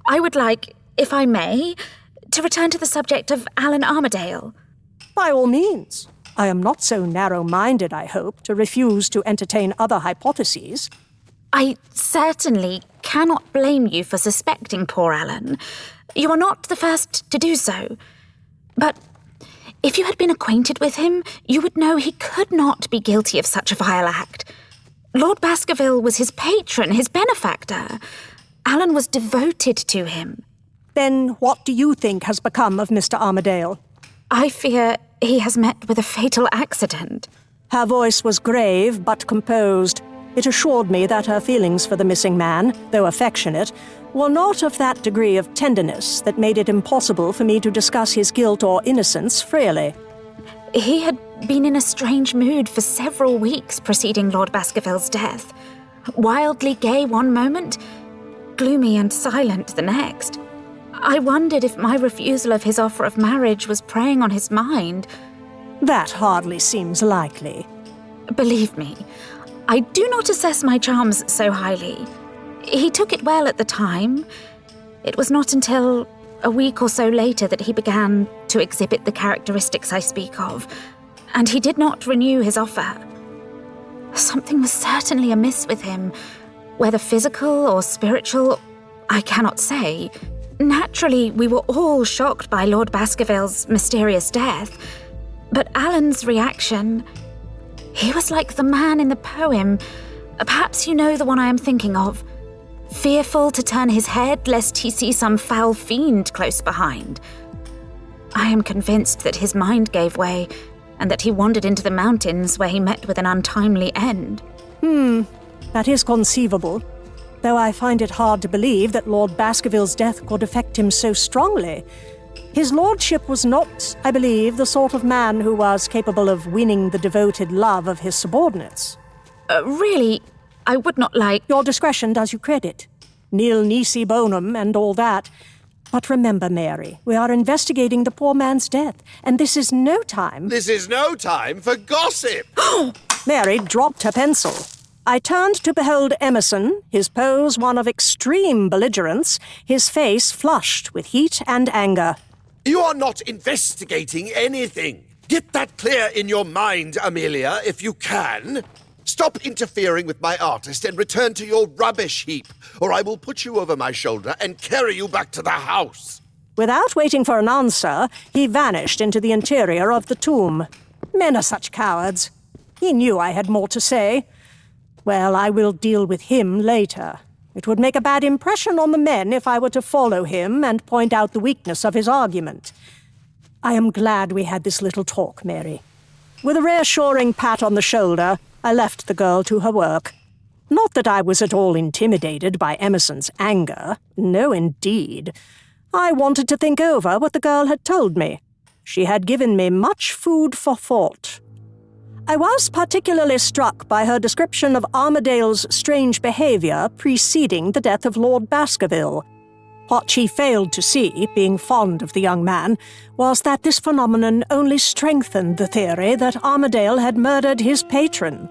I would like, if I may, to return to the subject of Alan Armadale. By all means. I am not so narrow-minded, I hope, to refuse to entertain other hypotheses. I certainly cannot blame you for suspecting poor Alan. You are not the first to do so. But if you had been acquainted with him, you would know he could not be guilty of such a vile act. Lord Baskerville was his patron, his benefactor. Alan was devoted to him. Then what do you think has become of Mr. Armadale? I fear he has met with a fatal accident. Her voice was grave but composed. It assured me that her feelings for the missing man, though affectionate, were not of that degree of tenderness that made it impossible for me to discuss his guilt or innocence freely. He had been in a strange mood for several weeks preceding Lord Baskerville's death. Wildly gay one moment, gloomy and silent the next. I wondered if my refusal of his offer of marriage was preying on his mind. That hardly seems likely. Believe me, I do not assess my charms so highly. He took it well at the time. It was not until a week or so later that he began to exhibit the characteristics I speak of, and he did not renew his offer. Something was certainly amiss with him, whether physical or spiritual, I cannot say. Naturally, we were all shocked by Lord Baskerville's mysterious death, but Alan's reaction... He was like the man in the poem. Perhaps you know the one I am thinking of. Fearful to turn his head lest he see some foul fiend close behind. I am convinced that his mind gave way, and that he wandered into the mountains where he met with an untimely end. That is conceivable, though I find it hard to believe that Lord Baskerville's death could affect him so strongly. His lordship was not, I believe, the sort of man who was capable of winning the devoted love of his subordinates. Really, I would not like... Your discretion does you credit. Nil nisi bonum and all that. But remember, Mary, we are investigating the poor man's death, and this is no time... This is no time for gossip! Mary dropped her pencil. I turned to behold Emerson, his pose one of extreme belligerence, his face flushed with heat and anger. You are not investigating anything. Get that clear in your mind, Amelia, if you can. Stop interfering with my artist and return to your rubbish heap, or I will put you over my shoulder and carry you back to the house. Without waiting for an answer, he vanished into the interior of the tomb. Men are such cowards. He knew I had more to say. Well, I will deal with him later. It would make a bad impression on the men if I were to follow him and point out the weakness of his argument. I am glad we had this little talk, Mary. With a reassuring pat on the shoulder, I left the girl to her work. Not that I was at all intimidated by Emerson's anger. No, indeed. I wanted to think over what the girl had told me. She had given me much food for thought. I was particularly struck by her description of Armadale's strange behavior preceding the death of Lord Baskerville. What she failed to see, being fond of the young man, was that this phenomenon only strengthened the theory that Armadale had murdered his patron.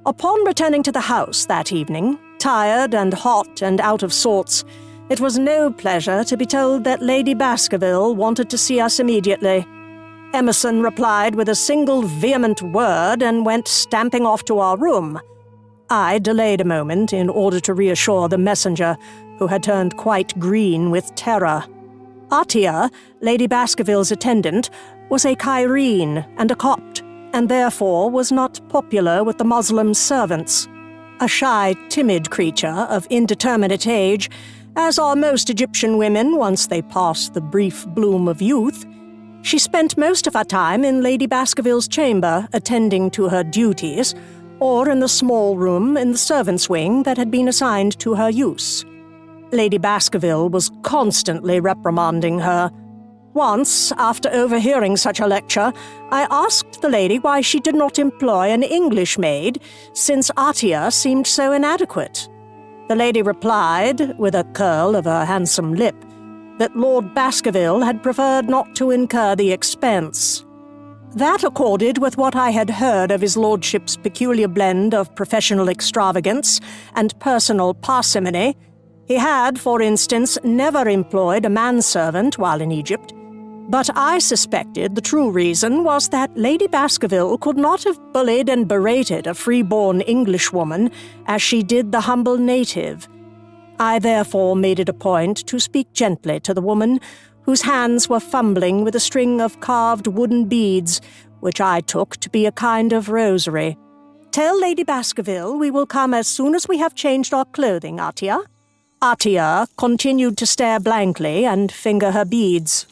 Upon returning to the house that evening, tired and hot and out of sorts, it was no pleasure to be told that Lady Baskerville wanted to see us immediately. Emerson replied with a single vehement word and went stamping off to our room. I delayed a moment in order to reassure the messenger, who had turned quite green with terror. Atia, Lady Baskerville's attendant, was a Cairene and a Copt, and therefore was not popular with the Muslim servants. A shy, timid creature of indeterminate age, as are most Egyptian women once they pass the brief bloom of youth, she spent most of her time in Lady Baskerville's chamber attending to her duties, or in the small room in the servants' wing that had been assigned to her use. Lady Baskerville was constantly reprimanding her. Once, after overhearing such a lecture, I asked the lady why she did not employ an English maid, since Atia seemed so inadequate. The lady replied, with a curl of her handsome lip, that Lord Baskerville had preferred not to incur the expense. That accorded with what I had heard of his lordship's peculiar blend of professional extravagance and personal parsimony. He had, for instance, never employed a manservant while in Egypt, but I suspected the true reason was that Lady Baskerville could not have bullied and berated a free-born Englishwoman as she did the humble native. I therefore made it a point to speak gently to the woman, whose hands were fumbling with a string of carved wooden beads, which I took to be a kind of rosary. "Tell Lady Baskerville we will come as soon as we have changed our clothing, Atia." Atia continued to stare blankly and finger her beads.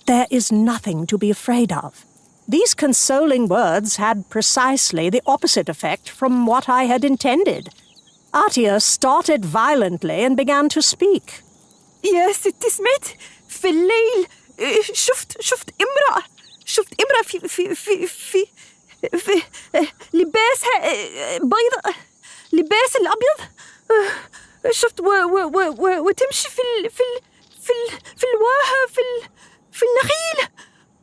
There is nothing to be afraid of. These consoling words had precisely the opposite effect from what I had intended. Atia started violently and began to speak. Yes, it is mate. في الليل شفت امرأة في لباسها بيضاء لباس الأبيض شفت وتمشي في الواها في النخيل.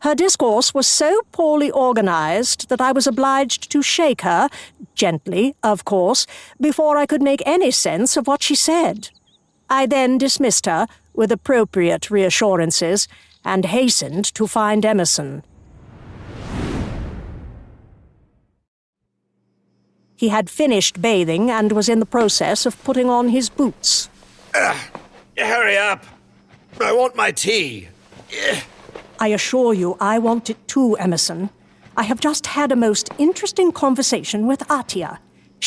Her discourse was so poorly organized that I was obliged to shake her, gently, of course, before I could make any sense of what she said. I then dismissed her with appropriate reassurances and hastened to find Emerson. He had finished bathing and was in the process of putting on his boots. Hurry up! I want my tea. I assure you I want it too, Emerson. I have just had a most interesting conversation with Atia.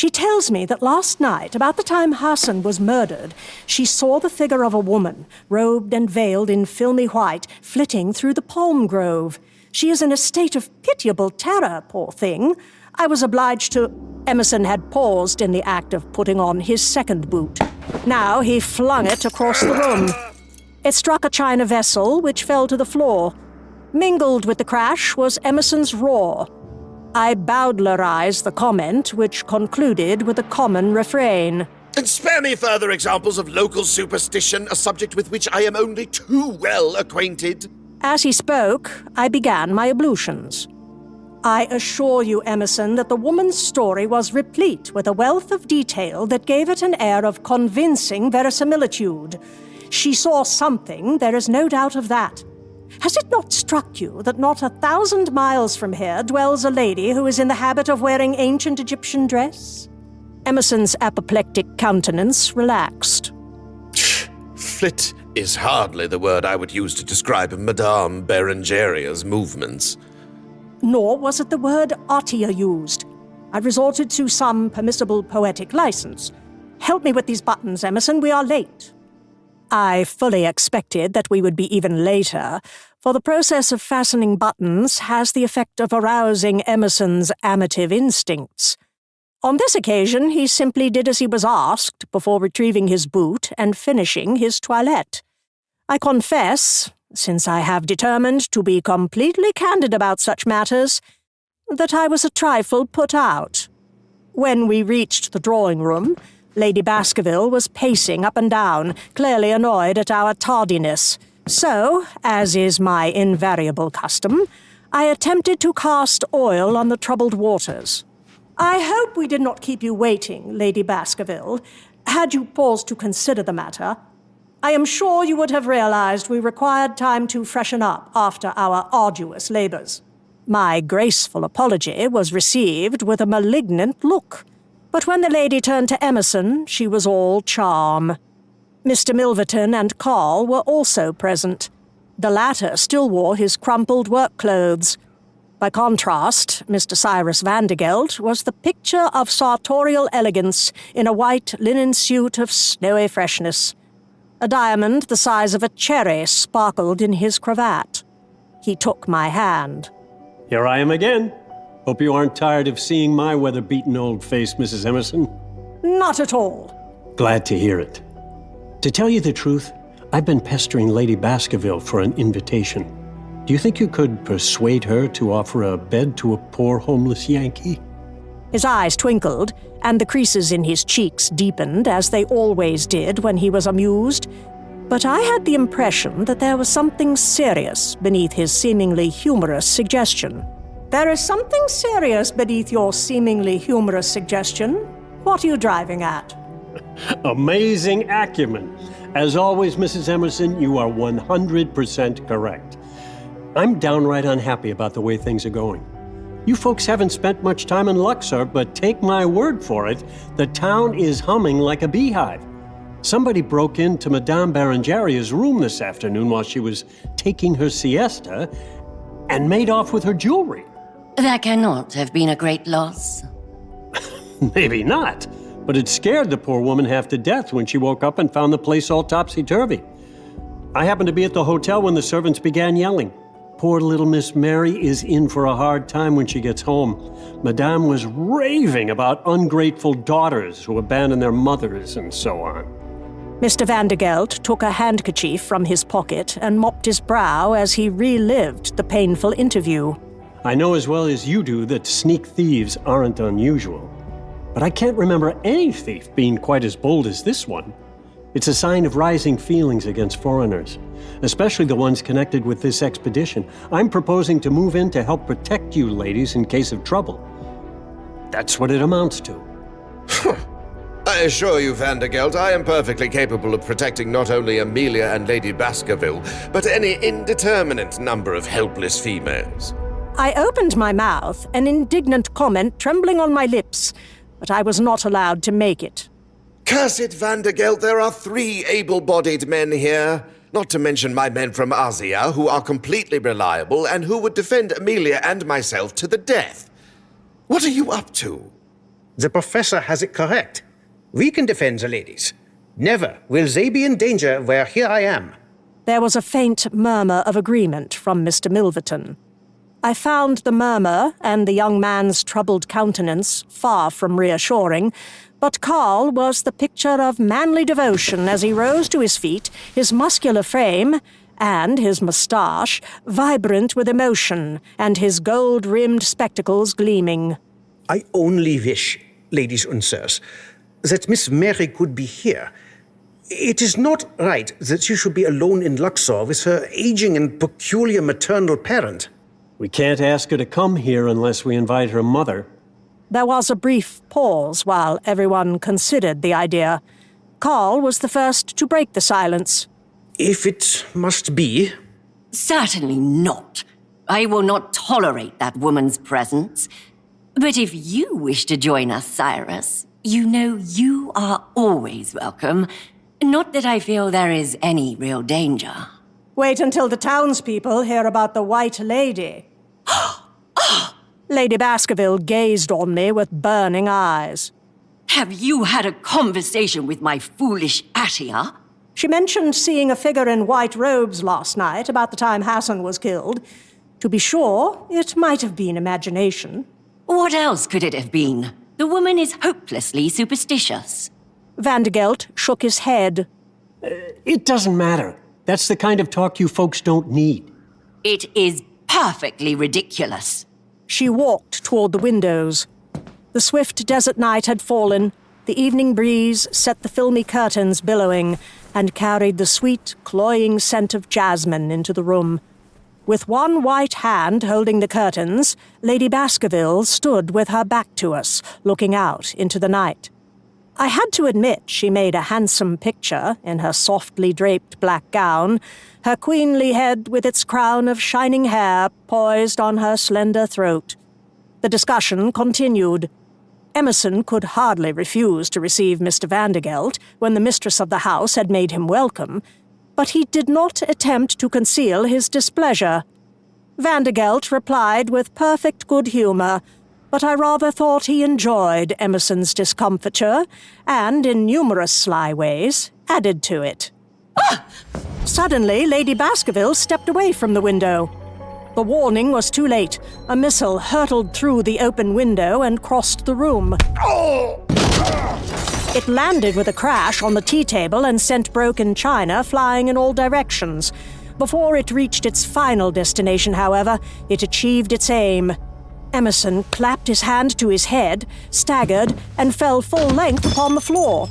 She tells me that last night, about the time Hassan was murdered, she saw the figure of a woman, robed and veiled in filmy white, flitting through the palm grove. She is in a state of pitiable terror, poor thing. I was obliged to... Emerson had paused in the act of putting on his second boot. Now he flung it across the room. It struck a china vessel, which fell to the floor. Mingled with the crash was Emerson's roar. I bowdlerized the comment, which concluded with a common refrain. And spare me further examples of local superstition, a subject with which I am only too well acquainted. As he spoke, I began my ablutions. I assure you, Emerson, that the woman's story was replete with a wealth of detail that gave it an air of convincing verisimilitude. She saw something, there is no doubt of that. Has it not struck you that not 1,000 miles from here dwells a lady who is in the habit of wearing ancient Egyptian dress? Emerson's apoplectic countenance relaxed. Flit is hardly the word I would use to describe Madame Berengeria's movements. Nor was it the word Atia used. I resorted to some permissible poetic license. Help me with these buttons, Emerson, we are late. I fully expected that we would be even later, for the process of fastening buttons has the effect of arousing Emerson's amative instincts. On this occasion, he simply did as he was asked before retrieving his boot and finishing his toilette. I confess, since I have determined to be completely candid about such matters, that I was a trifle put out. When we reached the drawing-room, Lady Baskerville was pacing up and down, clearly annoyed at our tardiness. So, as is my invariable custom, I attempted to cast oil on the troubled waters. I hope we did not keep you waiting, Lady Baskerville. Had you paused to consider the matter, I am sure you would have realized we required time to freshen up after our arduous labors. My graceful apology was received with a malignant look, but when the lady turned to Emerson, she was all charm. Mr. Milverton and Carl were also present. The latter still wore his crumpled work clothes. By contrast, Mr. Cyrus Vandergelt was the picture of sartorial elegance in a white linen suit of snowy freshness. A diamond the size of a cherry sparkled in his cravat. He took my hand. Here I am again. Hope you aren't tired of seeing my weather-beaten old face, Mrs. Emerson. Not at all. Glad to hear it. To tell you the truth, I've been pestering Lady Baskerville for an invitation. Do you think you could persuade her to offer a bed to a poor homeless Yankee? His eyes twinkled, and the creases in his cheeks deepened, as they always did when he was amused. But I had the impression that there was something serious beneath his seemingly humorous suggestion. There is something serious beneath your seemingly humorous suggestion. What are you driving at? Amazing acumen. As always, Mrs. Emerson, you are 100% correct. I'm downright unhappy about the way things are going. You folks haven't spent much time in Luxor, but take my word for it, the town is humming like a beehive. Somebody broke into Madame Berengaria's room this afternoon while she was taking her siesta and made off with her jewelry. That cannot have been a great loss. Maybe not, but it scared the poor woman half to death when she woke up and found the place all topsy-turvy. I happened to be at the hotel when the servants began yelling. Poor little Miss Mary is in for a hard time when she gets home. Madame was raving about ungrateful daughters who abandon their mothers and so on. Mr. Vandergelt took a handkerchief from his pocket and mopped his brow as he relived the painful interview. I know as well as you do that sneak thieves aren't unusual. But I can't remember any thief being quite as bold as this one. It's a sign of rising feelings against foreigners, especially the ones connected with this expedition. I'm proposing to move in to help protect you ladies in case of trouble. That's what it amounts to. I assure you, Vandergelt, I am perfectly capable of protecting not only Amelia and Lady Baskerville, but any indeterminate number of helpless females. I opened my mouth, an indignant comment trembling on my lips, but I was not allowed to make it. Curse it, Vandergelt, there are 3 able-bodied men here, not to mention my men from Asia, who are completely reliable and who would defend Amelia and myself to the death. What are you up to? The professor has it correct. We can defend the ladies. Never will they be in danger where here I am. There was a faint murmur of agreement from Mr. Milverton. I found the murmur and the young man's troubled countenance far from reassuring, but Carl was the picture of manly devotion as he rose to his feet, his muscular frame and his moustache vibrant with emotion, and his gold-rimmed spectacles gleaming. I only wish, ladies and sirs, that Miss Mary could be here. It is not right that she should be alone in Luxor with her aging and peculiar maternal parent. We can't ask her to come here unless we invite her mother. There was a brief pause while everyone considered the idea. Carl was the first to break the silence. If it must be. Certainly not. I will not tolerate that woman's presence. But if you wish to join us, Cyrus, you know you are always welcome. Not that I feel there is any real danger. Wait until the townspeople hear about the White Lady. Lady Baskerville gazed on me with burning eyes. Have you had a conversation with my foolish Attia? She mentioned seeing a figure in white robes last night about the time Hassan was killed. To be sure, it might have been imagination. What else could it have been? The woman is hopelessly superstitious. Vandergelt shook his head. It doesn't matter. That's the kind of talk you folks don't need. It is perfectly ridiculous. She walked toward the windows. The swift desert night had fallen. The evening breeze set the filmy curtains billowing and carried the sweet, cloying scent of jasmine into the room. With one white hand holding the curtains, Lady Baskerville stood with her back to us, looking out into the night. I had to admit she made a handsome picture in her softly draped black gown, her queenly head with its crown of shining hair poised on her slender throat. The discussion continued. Emerson could hardly refuse to receive Mr. Vandergelt when the mistress of the house had made him welcome, but he did not attempt to conceal his displeasure. Vandergelt replied with perfect good humor, but I rather thought he enjoyed Emerson's discomfiture and, in numerous sly ways, added to it. Suddenly, Lady Baskerville stepped away from the window. The warning was too late. A missile hurtled through the open window and crossed the room. It landed with a crash on the tea table and sent broken china flying in all directions. Before it reached its final destination, however, it achieved its aim. Emerson clapped his hand to his head, staggered, and fell full length upon the floor.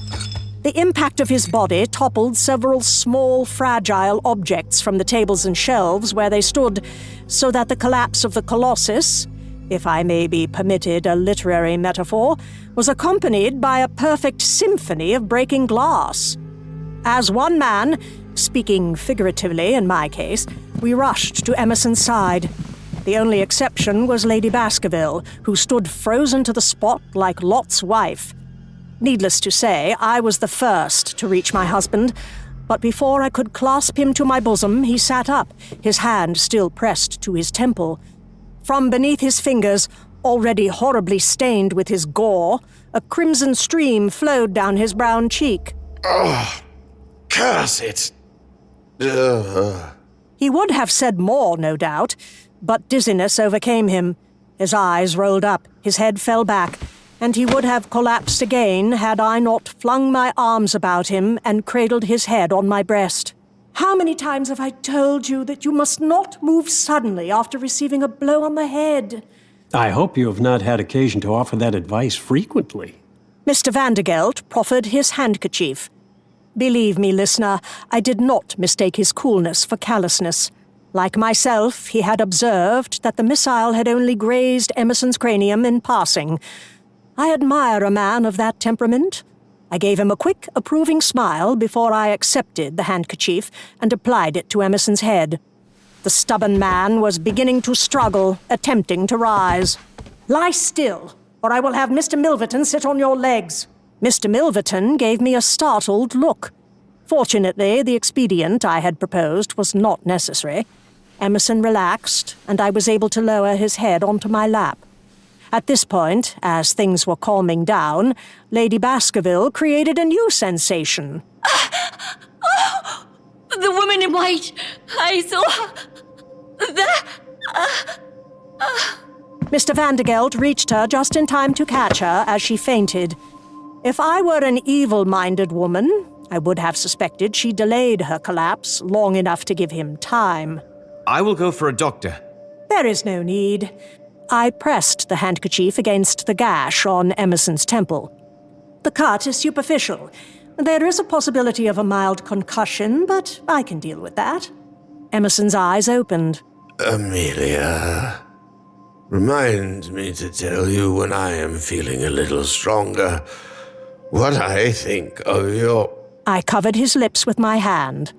The impact of his body toppled several small, fragile objects from the tables and shelves where they stood, so that the collapse of the Colossus, if I may be permitted a literary metaphor, was accompanied by a perfect symphony of breaking glass. As one man, speaking figuratively in my case, we rushed to Emerson's side. The only exception was Lady Baskerville, who stood frozen to the spot like Lot's wife. Needless to say, I was the first to reach my husband, but before I could clasp him to my bosom, he sat up, his hand still pressed to his temple. From beneath his fingers, already horribly stained with his gore, a crimson stream flowed down his brown cheek. Oh, curse it! He would have said more, no doubt, but dizziness overcame him. His eyes rolled up, his head fell back, and he would have collapsed again had I not flung my arms about him and cradled his head on my breast. How many times have I told you that you must not move suddenly after receiving a blow on the head? I hope you have not had occasion to offer that advice frequently. Mr. Vandergelt proffered his handkerchief. Believe me, listener, I did not mistake his coolness for callousness. Like myself, he had observed that the missile had only grazed Emerson's cranium in passing. I admire a man of that temperament. I gave him a quick, approving smile before I accepted the handkerchief and applied it to Emerson's head. The stubborn man was beginning to struggle, attempting to rise. Lie still, or I will have Mr. Milverton sit on your legs. Mr. Milverton gave me a startled look. Fortunately, the expedient I had proposed was not necessary. Emerson relaxed, and I was able to lower his head onto my lap. At this point, as things were calming down, Lady Baskerville created a new sensation. Oh, the woman in white! I saw her! Mr. Vandergelt reached her just in time to catch her as she fainted. If I were an evil-minded woman, I would have suspected she delayed her collapse long enough to give him time. I will go for a doctor. There is no need. I pressed the handkerchief against the gash on Emerson's temple. The cut is superficial. There is a possibility of a mild concussion, but I can deal with that. Emerson's eyes opened. Amelia, remind me to tell you when I am feeling a little stronger what I think of your... I covered his lips with my hand.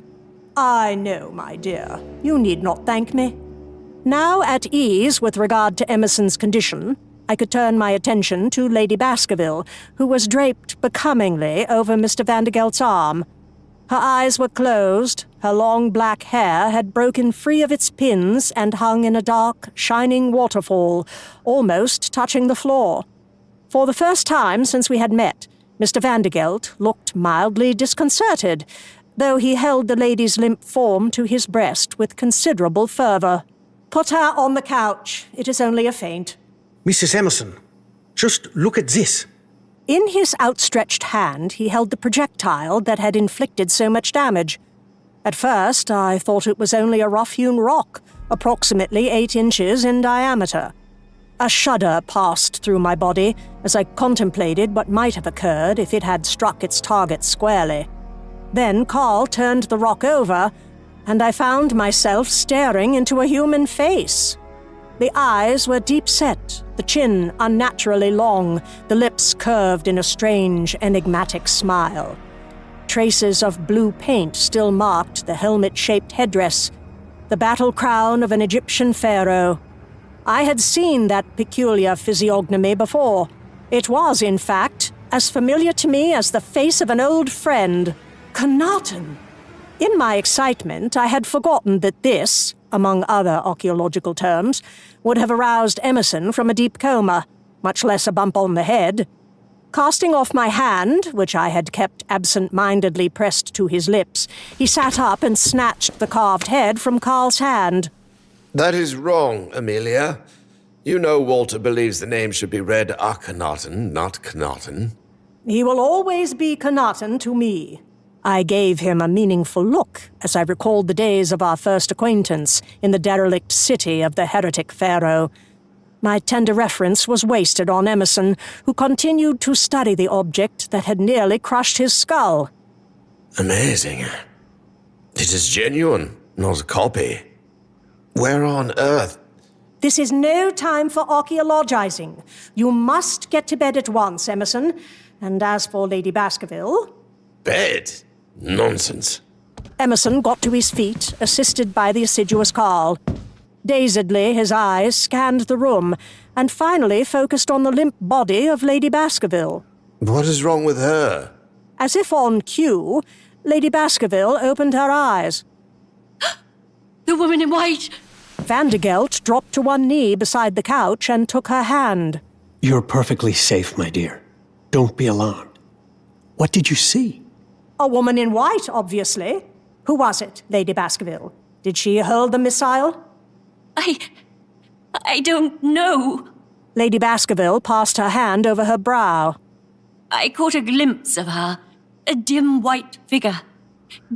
I know, my dear. You need not thank me. Now at ease with regard to Emerson's condition, I could turn my attention to Lady Baskerville, who was draped becomingly over Mr. Vandergelt's arm. Her eyes were closed, her long black hair had broken free of its pins and hung in a dark, shining waterfall, almost touching the floor. For the first time since we had met, Mr. Vandergelt looked mildly disconcerted, though he held the lady's limp form to his breast with considerable fervor. Put her on the couch. It is only a faint. Mrs. Emerson, just look at this. In his outstretched hand, he held the projectile that had inflicted so much damage. At first, I thought it was only a rough-hewn rock, approximately 8 inches in diameter. A shudder passed through my body as I contemplated what might have occurred if it had struck its target squarely. Then Carl turned the rock over, and I found myself staring into a human face. The eyes were deep-set, the chin unnaturally long, the lips curved in a strange, enigmatic smile. Traces of blue paint still marked the helmet-shaped headdress, the battle crown of an Egyptian pharaoh. I had seen that peculiar physiognomy before. It was, in fact, as familiar to me as the face of an old friend, Khenaten. In my excitement, I had forgotten that this, among other archaeological terms, would have aroused Emerson from a deep coma, much less a bump on the head. Casting off my hand, which I had kept absent-mindedly pressed to his lips, he sat up and snatched the carved head from Carl's hand. That is wrong, Amelia. You know Walter believes the name should be read Akhenaten, not Khenaten. He will always be Khenaten to me. I gave him a meaningful look as I recalled the days of our first acquaintance in the derelict city of the heretic pharaoh. My tender reference was wasted on Emerson, who continued to study the object that had nearly crushed his skull. Amazing. It is genuine, not a copy. Where on earth? This is no time for archaeologizing. You must get to bed at once, Emerson. And as for Lady Baskerville... Bed? Nonsense. Emerson got to his feet, assisted by the assiduous Carl. Dazedly, his eyes scanned the room, and finally focused on the limp body of Lady Baskerville. What is wrong with her? As if on cue, Lady Baskerville opened her eyes. The woman in white! Vandergelt dropped to one knee beside the couch and took her hand. You're perfectly safe, my dear. Don't be alarmed. What did you see? A woman in white, obviously. Who was it, Lady Baskerville? Did she hurl the missile? I don't know. Lady Baskerville passed her hand over her brow. I caught a glimpse of her, a dim white figure,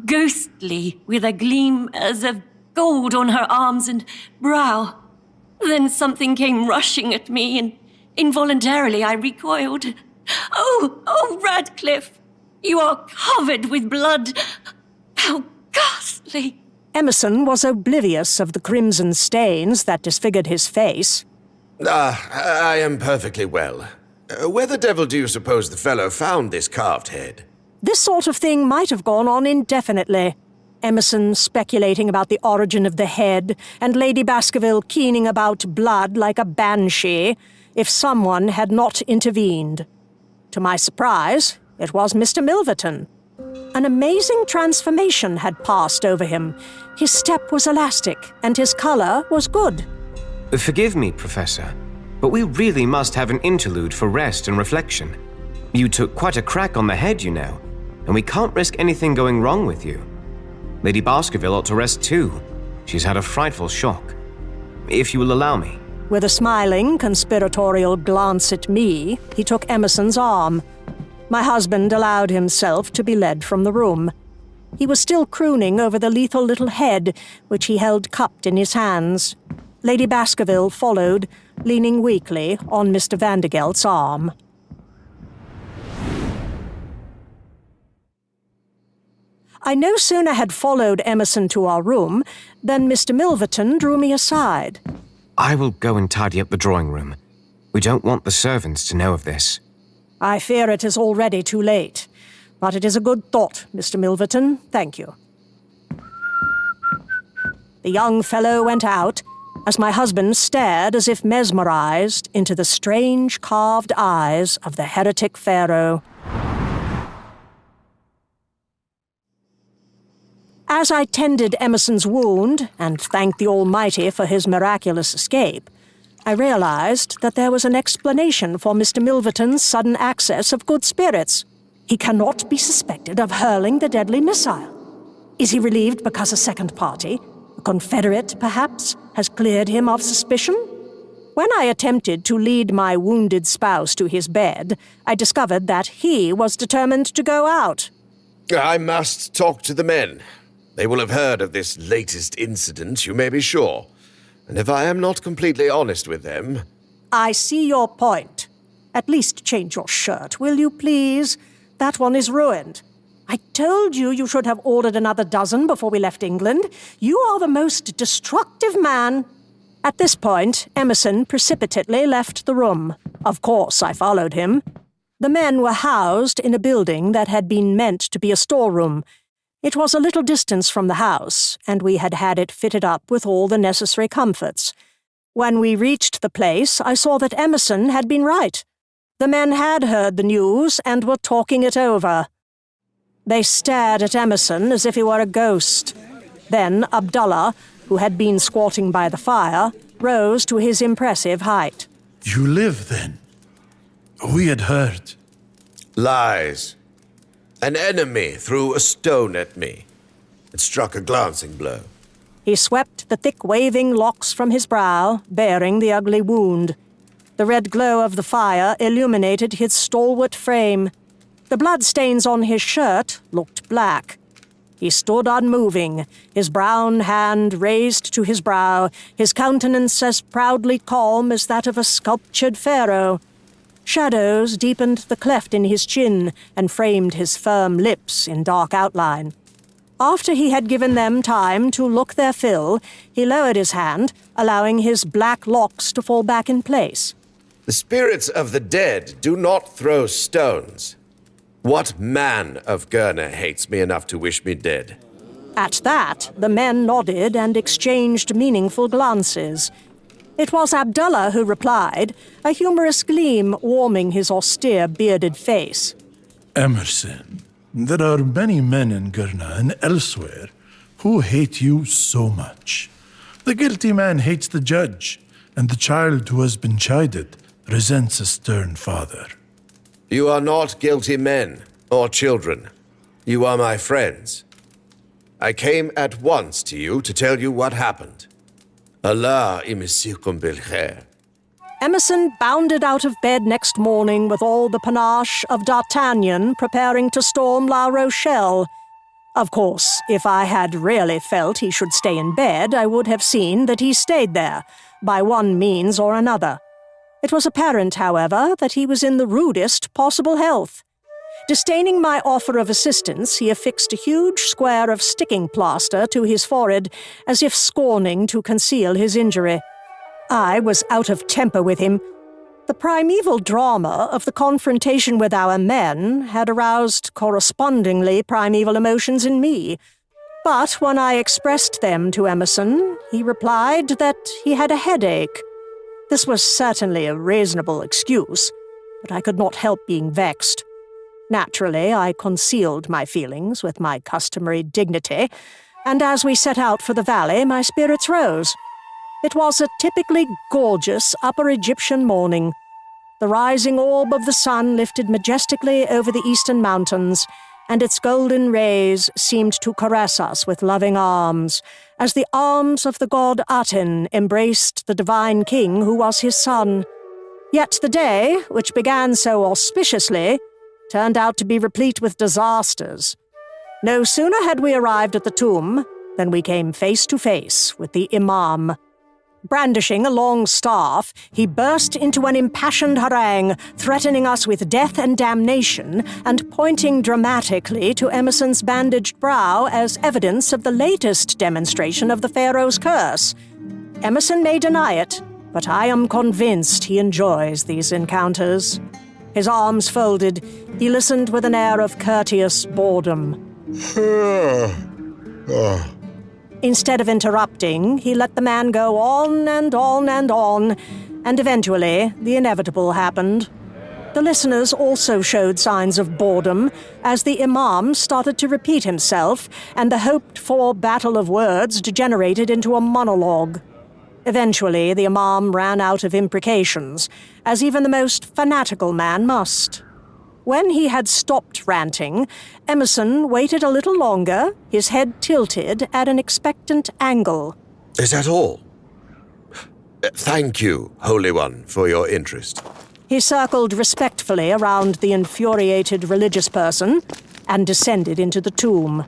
ghostly with a gleam as of gold on her arms and brow. Then something came rushing at me, and involuntarily I recoiled. Oh, Radcliffe, you are covered with blood. How ghastly! Emerson was oblivious of the crimson stains that disfigured his face. I am perfectly well. Where the devil do you suppose the fellow found this carved head? This sort of thing might have gone on indefinitely. Emerson speculating about the origin of the head, and Lady Baskerville keening about blood like a banshee, if someone had not intervened. To my surprise, it was Mr. Milverton. An amazing transformation had passed over him. His step was elastic, and his color was good. Forgive me, Professor, but we really must have an interlude for rest and reflection. You took quite a crack on the head, you know, and we can't risk anything going wrong with you. Lady Baskerville ought to rest too. She's had a frightful shock. If you will allow me. With a smiling, conspiratorial glance at me, he took Emerson's arm. My husband allowed himself to be led from the room. He was still crooning over the lethal little head, which he held cupped in his hands. Lady Baskerville followed, leaning weakly on Mr. Vandergelt's arm. I no sooner had followed Emerson to our room than Mr. Milverton drew me aside. I will go and tidy up the drawing room. We don't want the servants to know of this. I fear it is already too late. But it is a good thought, Mr. Milverton. Thank you. The young fellow went out, as my husband stared as if mesmerized into the strange carved eyes of the heretic pharaoh. As I tended Emerson's wound and thanked the Almighty for his miraculous escape, I realized that there was an explanation for Mr. Milverton's sudden access of good spirits. He cannot be suspected of hurling the deadly missile. Is he relieved because a second party, a confederate perhaps, has cleared him of suspicion? When I attempted to lead my wounded spouse to his bed, I discovered that he was determined to go out. I must talk to the men. They will have heard of this latest incident, you may be sure. And if I am not completely honest with them, I see your point. At least change your shirt, will you please? That one is ruined. I told you you should have ordered another dozen before we left England. You are the most destructive man. At this point, Emerson precipitately left the room. Of course, I followed him. The men were housed in a building that had been meant to be a storeroom. It was a little distance from the house, and we had had it fitted up with all the necessary comforts. When we reached the place, I saw that Emerson had been right. The men had heard the news and were talking it over. They stared at Emerson as if he were a ghost. Then Abdullah, who had been squatting by the fire, rose to his impressive height. You live, then? We had heard. Lies. An enemy threw a stone at me. It struck a glancing blow. He swept the thick waving locks from his brow, bearing the ugly wound. The red glow of the fire illuminated his stalwart frame. The bloodstains on his shirt looked black. He stood unmoving, his brown hand raised to his brow, his countenance as proudly calm as that of a sculptured pharaoh. Shadows deepened the cleft in his chin and framed his firm lips in dark outline. After he had given them time to look their fill, he lowered his hand, allowing his black locks to fall back in place. The spirits of the dead do not throw stones. What man of Gurna hates me enough to wish me dead? At that, the men nodded and exchanged meaningful glances. It was Abdullah who replied, a humorous gleam warming his austere, bearded face. Emerson, there are many men in Gurna and elsewhere who hate you so much. The guilty man hates the judge, and the child who has been chided resents a stern father. You are not guilty men or children. You are my friends. I came at once to you to tell you what happened. Allah imisikum bil khair. Emerson bounded out of bed next morning with all the panache of D'Artagnan preparing to storm La Rochelle. Of course, if I had really felt he should stay in bed, I would have seen that he stayed there, by one means or another. It was apparent, however, that he was in the rudest possible health. Disdaining my offer of assistance, he affixed a huge square of sticking plaster to his forehead, as if scorning to conceal his injury. I was out of temper with him. The primeval drama of the confrontation with our men had aroused correspondingly primeval emotions in me. But when I expressed them to Emerson, he replied that he had a headache. This was certainly a reasonable excuse, but I could not help being vexed. Naturally, I concealed my feelings with my customary dignity, and as we set out for the valley, my spirits rose. It was a typically gorgeous Upper Egyptian morning. The rising orb of the sun lifted majestically over the eastern mountains, and its golden rays seemed to caress us with loving arms, as the arms of the god Aten embraced the divine king who was his son. Yet the day, which began so auspiciously, turned out to be replete with disasters. No sooner had we arrived at the tomb than we came face to face with the Imam. Brandishing a long staff, he burst into an impassioned harangue, threatening us with death and damnation, and pointing dramatically to Emerson's bandaged brow as evidence of the latest demonstration of the Pharaoh's curse. Emerson may deny it, but I am convinced he enjoys these encounters. His arms folded, he listened with an air of courteous boredom. Instead of interrupting, he let the man go on and on and on, and eventually the inevitable happened. The listeners also showed signs of boredom as the Imam started to repeat himself, and the hoped-for battle of words degenerated into a monologue. Eventually, the Imam ran out of imprecations, as even the most fanatical man must. When he had stopped ranting, Emerson waited a little longer, his head tilted at an expectant angle. Is that all? Thank you, Holy One, for your interest. He circled respectfully around the infuriated religious person and descended into the tomb.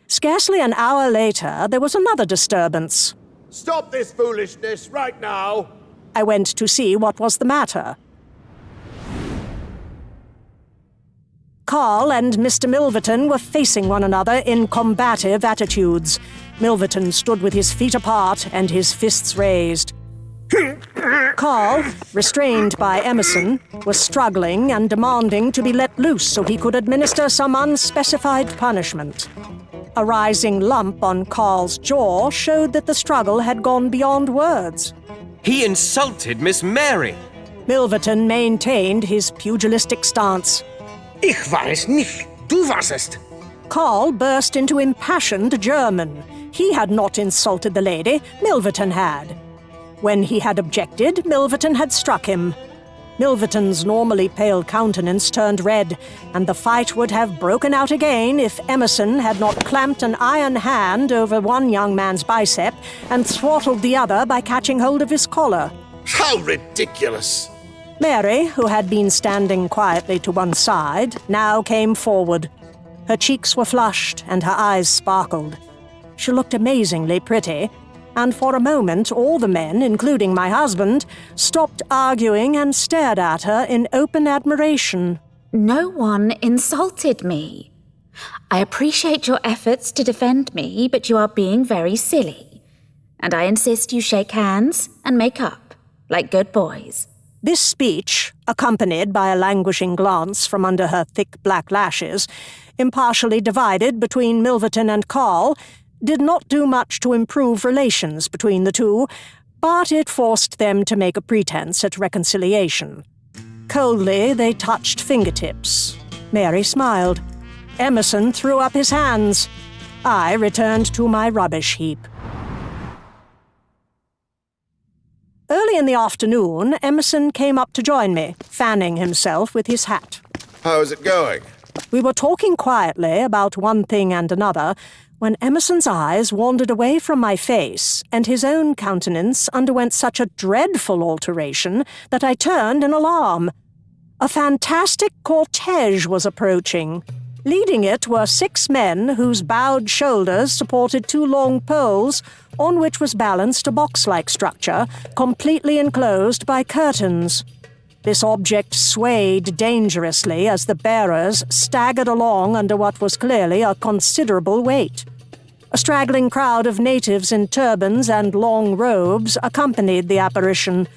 Scarcely an hour later, there was another disturbance. Stop this foolishness right now! I went to see what was the matter. Carl and Mr. Milverton were facing one another in combative attitudes. Milverton stood with his feet apart and his fists raised. Carl, restrained by Emerson, was struggling and demanding to be let loose so he could administer some unspecified punishment. A rising lump on Carl's jaw showed that the struggle had gone beyond words. He insulted Miss Mary. Milverton maintained his pugilistic stance. Ich war es nicht. Du warst es. Carl burst into impassioned German. He had not insulted the lady, Milverton had. When he had objected, Milverton had struck him. Milverton's normally pale countenance turned red, and the fight would have broken out again if Emerson had not clamped an iron hand over one young man's bicep and throttled the other by catching hold of his collar. How ridiculous! Mary, who had been standing quietly to one side, now came forward. Her cheeks were flushed and her eyes sparkled. She looked amazingly pretty, and for a moment all the men, including my husband, stopped arguing and stared at her in open admiration. No one insulted me. I appreciate your efforts to defend me, but you are being very silly. And I insist you shake hands and make up, like good boys. This speech, accompanied by a languishing glance from under her thick black lashes, impartially divided between Milverton and Carl, did not do much to improve relations between the two, but it forced them to make a pretense at reconciliation. Coldly, they touched fingertips. Mary smiled. Emerson threw up his hands. I returned to my rubbish heap. Early in the afternoon, Emerson came up to join me, fanning himself with his hat. How is it going? We were talking quietly about one thing and another, when Emerson's eyes wandered away from my face, and his own countenance underwent such a dreadful alteration that I turned in alarm. A fantastic cortege was approaching. Leading it were 6 men whose bowed shoulders supported 2 long poles, on which was balanced a box-like structure, completely enclosed by curtains. This object swayed dangerously as the bearers staggered along under what was clearly a considerable weight. A straggling crowd of natives in turbans and long robes accompanied the apparition.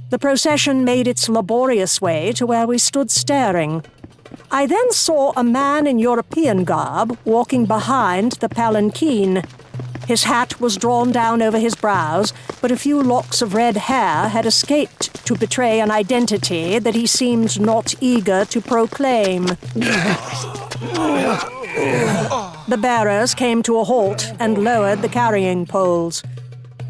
The procession made its laborious way to where we stood staring. I then saw a man in European garb walking behind the palanquin. His hat was drawn down over his brows, but a few locks of red hair had escaped to betray an identity that he seemed not eager to proclaim. The bearers came to a halt and lowered the carrying poles.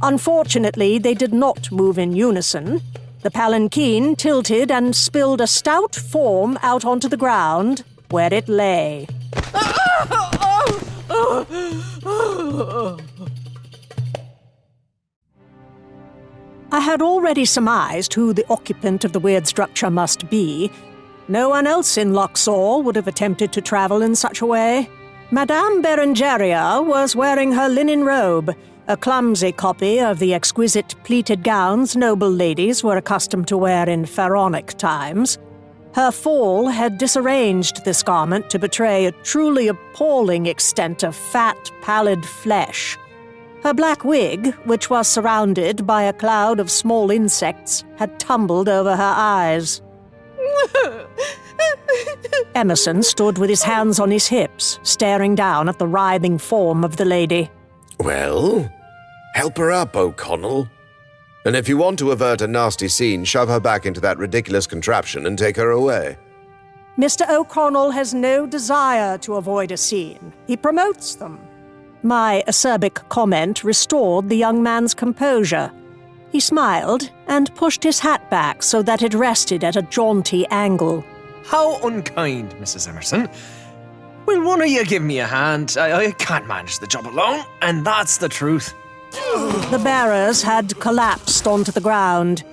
Unfortunately, they did not move in unison. The palanquin tilted and spilled a stout form out onto the ground, where it lay. I had already surmised who the occupant of the weird structure must be. No one else in Luxor would have attempted to travel in such a way. Madame Berengaria was wearing her linen robe, a clumsy copy of the exquisite pleated gowns noble ladies were accustomed to wear in Pharaonic times. Her fall had disarranged this garment to betray a truly appalling extent of fat, pallid flesh. Her black wig, which was surrounded by a cloud of small insects, had tumbled over her eyes. Emerson stood with his hands on his hips, staring down at the writhing form of the lady. Well, help her up, O'Connell. And if you want to avert a nasty scene, shove her back into that ridiculous contraption and take her away. Mr. O'Connell has no desire to avoid a scene. He promotes them. My acerbic comment restored the young man's composure. He smiled and pushed his hat back so that it rested at a jaunty angle. How unkind, Mrs. Emerson. Will one of you give me a hand? I can't manage the job alone, and that's the truth. The bearers had collapsed onto the ground.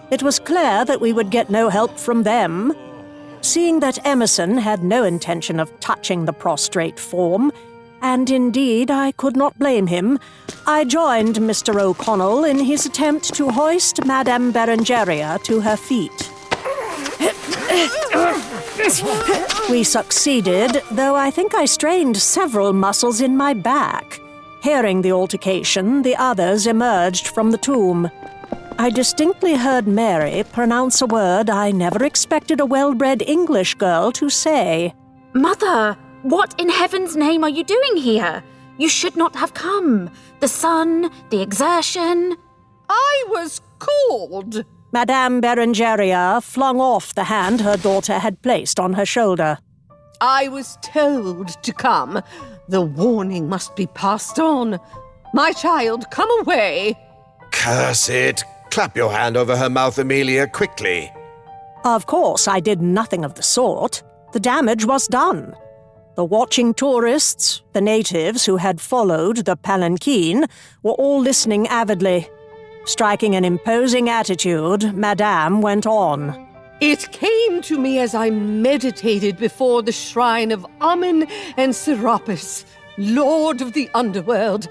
It was clear that we would get no help from them. Seeing that Emerson had no intention of touching the prostrate form, and indeed I could not blame him, I joined Mr. O'Connell in his attempt to hoist Madame Berengaria to her feet. We succeeded, though I think I strained several muscles in my back. Hearing the altercation, the others emerged from the tomb. I distinctly heard Mary pronounce a word I never expected a well-bred English girl to say. Mother, what in heaven's name are you doing here? You should not have come. The sun, the exertion. I was called. Madame Berengaria flung off the hand her daughter had placed on her shoulder. I was told to come. The warning must be passed on. My child, come away. Curse it. Clap your hand over her mouth, Amelia, quickly. Of course, I did nothing of the sort. The damage was done. The watching tourists, the natives who had followed the palanquin, were all listening avidly. Striking an imposing attitude, Madame went on. It came to me as I meditated before the shrine of Amen and Serapis, Lord of the Underworld.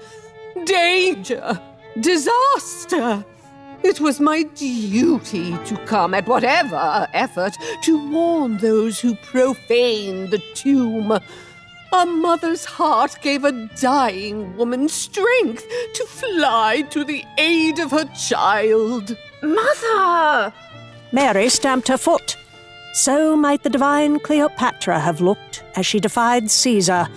Danger! Disaster! It was my duty to come at whatever effort to warn those who profane the tomb. A mother's heart gave a dying woman strength to fly to the aid of her child. Mother! Mary stamped her foot. So might the divine Cleopatra have looked as she defied Caesar,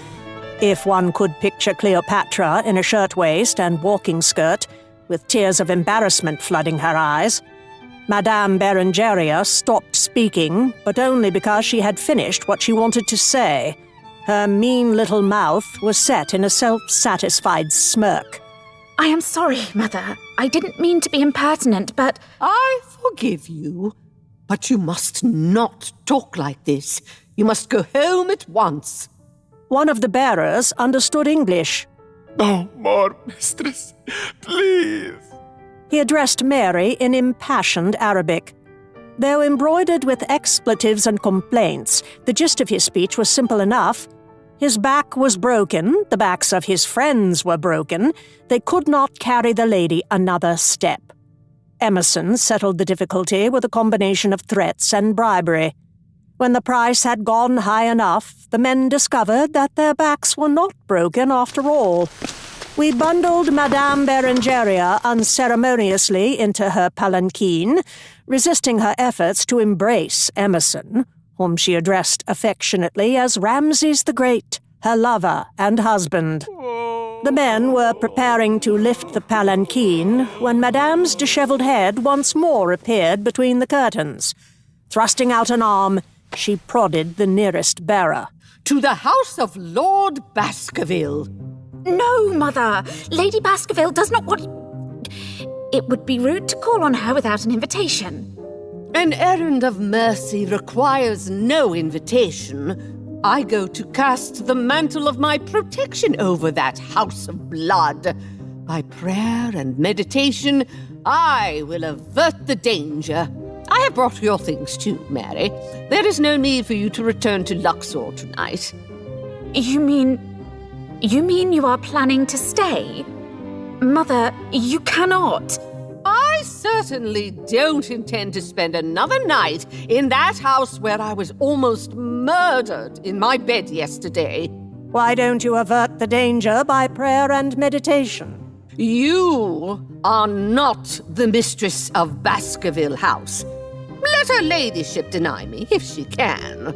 if one could picture Cleopatra in a shirtwaist and walking skirt, with tears of embarrassment flooding her eyes. Madame Berengaria stopped speaking, but only because she had finished what she wanted to say. Her mean little mouth was set in a self-satisfied smirk. I am sorry, Mother. I didn't mean to be impertinent, but... I forgive you, but you must not talk like this. You must go home at once. One of the bearers understood English. No more, mistress. Please. He addressed Mary in impassioned Arabic. Though embroidered with expletives and complaints, the gist of his speech was simple enough. His back was broken, the backs of his friends were broken. They could not carry the lady another step. Emerson settled the difficulty with a combination of threats and bribery. When the price had gone high enough, the men discovered that their backs were not broken after all. We bundled Madame Berengaria unceremoniously into her palanquin, resisting her efforts to embrace Emerson, whom she addressed affectionately as Ramses the Great, her lover and husband. The men were preparing to lift the palanquin when Madame's disheveled head once more appeared between the curtains. Thrusting out an arm, she prodded the nearest bearer. To the house of Lord Baskerville. No, Mother. Lady Baskerville does not want... It would be rude to call on her without an invitation. An errand of mercy requires no invitation. I go to cast the mantle of my protection over that house of blood. By prayer and meditation, I will avert the danger. I have brought your things too, Mary. There is no need for you to return to Luxor tonight. You mean you are planning to stay? Mother, you cannot. I certainly don't intend to spend another night in that house where I was almost murdered in my bed yesterday. Why don't you avert the danger by prayer and meditation? You are not the mistress of Baskerville House. Let her ladyship deny me, if she can.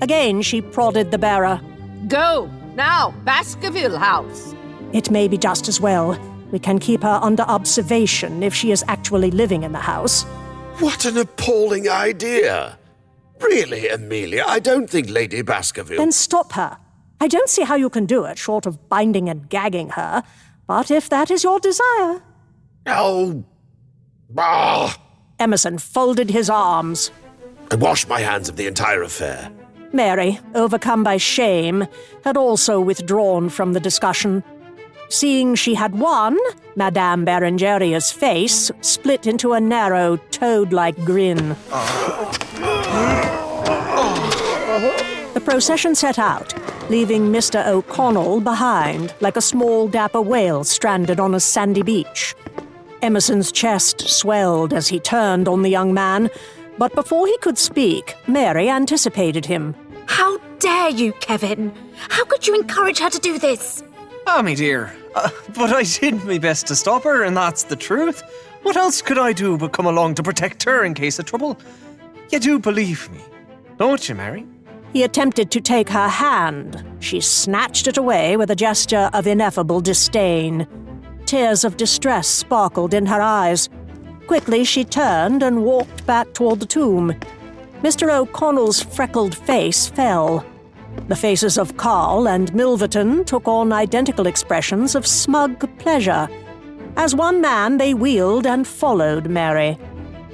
Again she prodded the bearer. Go, now, Baskerville House. It may be just as well. We can keep her under observation if she is actually living in the house. What an appalling idea. Really, Amelia, I don't think Lady Baskerville... Then stop her. I don't see how you can do it, short of binding and gagging her. But if that is your desire... Oh. Ah. Emerson folded his arms. I wash my hands of the entire affair. Mary, overcome by shame, had also withdrawn from the discussion. Seeing she had won, Madame Berengaria's face split into a narrow, toad-like grin. The procession set out. leaving Mr. O'Connell behind like a small dapper whale stranded on a sandy beach. Emerson's chest swelled as he turned on the young man, but before he could speak, Mary anticipated him. How dare you, Kevin? How could you encourage her to do this? Me dear. But I did my best to stop her, and that's the truth. What else could I do but come along to protect her in case of trouble? You do believe me, don't you, Mary? He attempted to take her hand. She snatched it away with a gesture of ineffable disdain. Tears of distress sparkled in her eyes. Quickly she turned and walked back toward the tomb. Mr. O'Connell's freckled face fell. The faces of Carl and Milverton took on identical expressions of smug pleasure. As one man, they wheeled and followed Mary.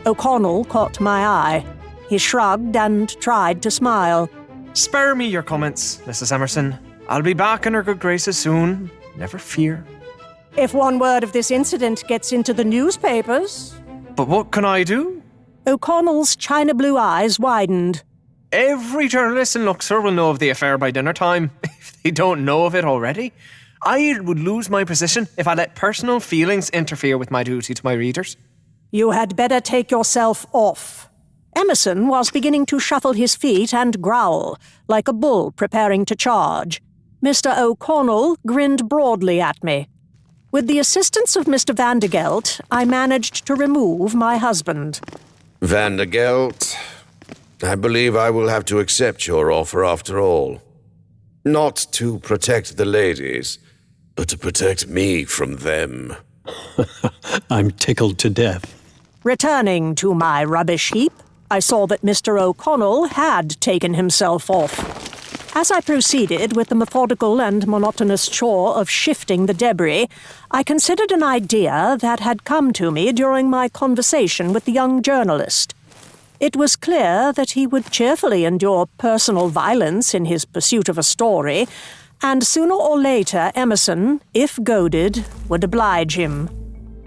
O'Connell caught my eye. He shrugged and tried to smile. Spare me your comments, Mrs. Emerson. I'll be back in her good graces soon. Never fear. If one word of this incident gets into the newspapers... But what can I do? O'Connell's china blue eyes widened. Every journalist in Luxor will know of the affair by dinner time, if they don't know of it already. I would lose my position if I let personal feelings interfere with my duty to my readers. You had better take yourself off. Emerson was beginning to shuffle his feet and growl, like a bull preparing to charge. Mr. O'Connell grinned broadly at me. With the assistance of Mr. Vandergelt, I managed to remove my husband. Vandergelt, I believe I will have to accept your offer after all. Not to protect the ladies, but to protect me from them. I'm tickled to death. Returning to my rubbish heap, I saw that Mr. O'Connell had taken himself off. As I proceeded with the methodical and monotonous chore of shifting the debris, I considered an idea that had come to me during my conversation with the young journalist. It was clear that he would cheerfully endure personal violence in his pursuit of a story, and sooner or later Emerson, if goaded, would oblige him.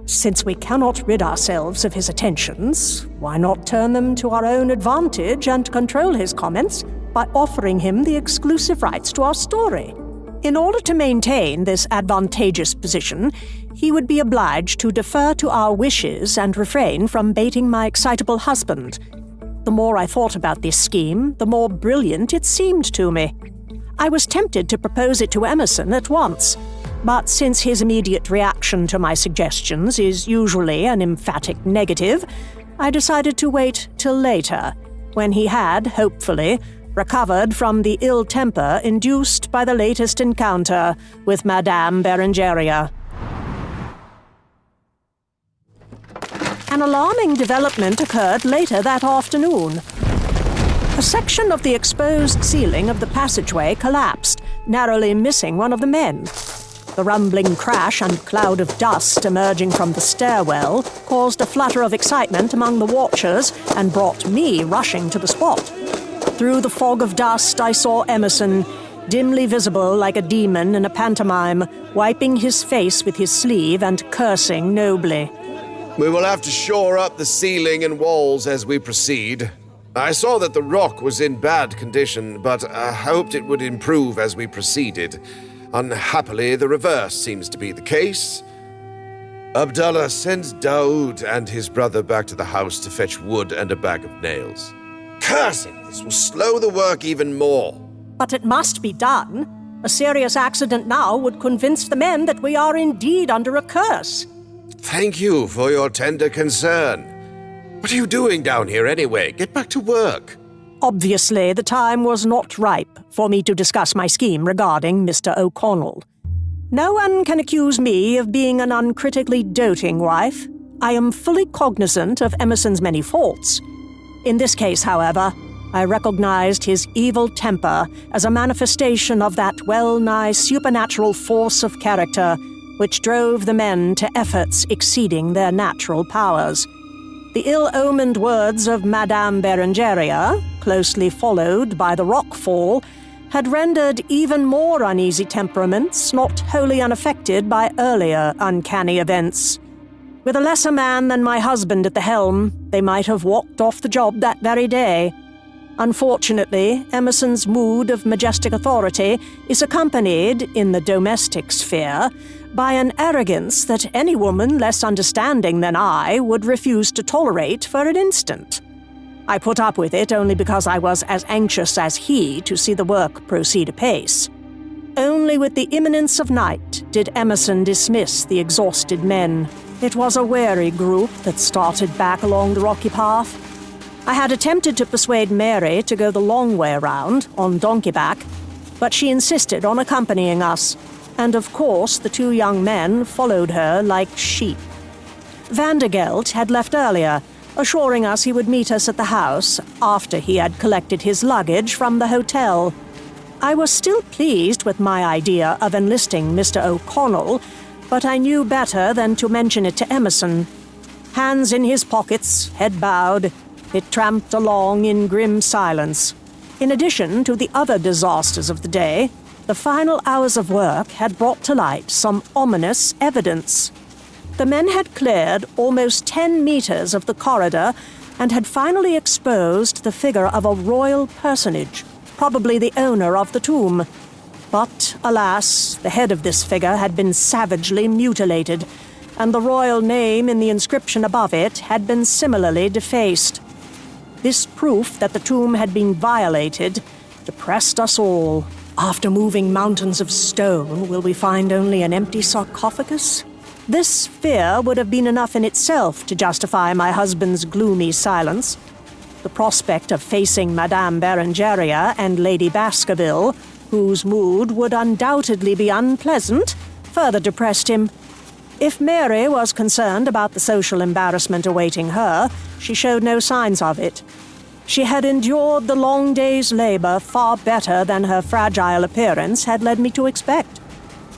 Since we cannot rid ourselves of his attentions, why not turn them to our own advantage and control his comments by offering him the exclusive rights to our story? In order to maintain this advantageous position, he would be obliged to defer to our wishes and refrain from baiting my excitable husband. The more I thought about this scheme, the more brilliant it seemed to me. I was tempted to propose it to Emerson at once, but since his immediate reaction to my suggestions is usually an emphatic negative, I decided to wait till later, when he had, hopefully, recovered from the ill temper induced by the latest encounter with Madame Berengaria. An alarming development occurred later that afternoon. A section of the exposed ceiling of the passageway collapsed, narrowly missing one of the men. The rumbling crash and cloud of dust emerging from the stairwell caused a flutter of excitement among the watchers and brought me rushing to the spot. Through the fog of dust, I saw Emerson, dimly visible like a demon in a pantomime, wiping his face with his sleeve and cursing nobly. We will have to shore up the ceiling and walls as we proceed. I saw that the rock was in bad condition, but I hoped it would improve as we proceeded. Unhappily, the reverse seems to be the case. Abdullah, send Daoud and his brother back to the house to fetch wood and a bag of nails. Curse it! This will slow the work even more. But it must be done. A serious accident now would convince the men that we are indeed under a curse. Thank you for your tender concern. What are you doing down here anyway? Get back to work. Obviously, the time was not ripe for me to discuss my scheme regarding Mr. O'Connell. No one can accuse me of being an uncritically doting wife. I am fully cognizant of Emerson's many faults. In this case, however, I recognized his evil temper as a manifestation of that well-nigh supernatural force of character which drove the men to efforts exceeding their natural powers. The ill-omened words of Madame Berengaria, closely followed by the rock fall, had rendered even more uneasy temperaments not wholly unaffected by earlier uncanny events. With a lesser man than my husband at the helm, they might have walked off the job that very day. Unfortunately, Emerson's mood of majestic authority is accompanied, in the domestic sphere, by an arrogance that any woman less understanding than I would refuse to tolerate for an instant. I put up with it only because I was as anxious as he to see the work proceed apace. Only with the imminence of night did Emerson dismiss the exhausted men. It was a wary group that started back along the rocky path. I had attempted to persuade Mary to go the long way around, on donkeyback, but she insisted on accompanying us, and of course the two young men followed her like sheep. Vandergelt had left earlier, assuring us he would meet us at the house after he had collected his luggage from the hotel. I was still pleased with my idea of enlisting Mr. O'Connell, but I knew better than to mention it to Emerson. Hands in his pockets, head bowed, it tramped along in grim silence. In addition to the other disasters of the day, the final hours of work had brought to light some ominous evidence. The men had cleared almost 10 meters of the corridor and had finally exposed the figure of a royal personage, probably the owner of the tomb. But, alas, the head of this figure had been savagely mutilated, and the royal name in the inscription above it had been similarly defaced. This proof that the tomb had been violated depressed us all. After moving mountains of stone, will we find only an empty sarcophagus? This fear would have been enough in itself to justify my husband's gloomy silence. The prospect of facing Madame Berengaria and Lady Baskerville, whose mood would undoubtedly be unpleasant, further depressed him. If Mary was concerned about the social embarrassment awaiting her, she showed no signs of it. She had endured the long day's labor far better than her fragile appearance had led me to expect.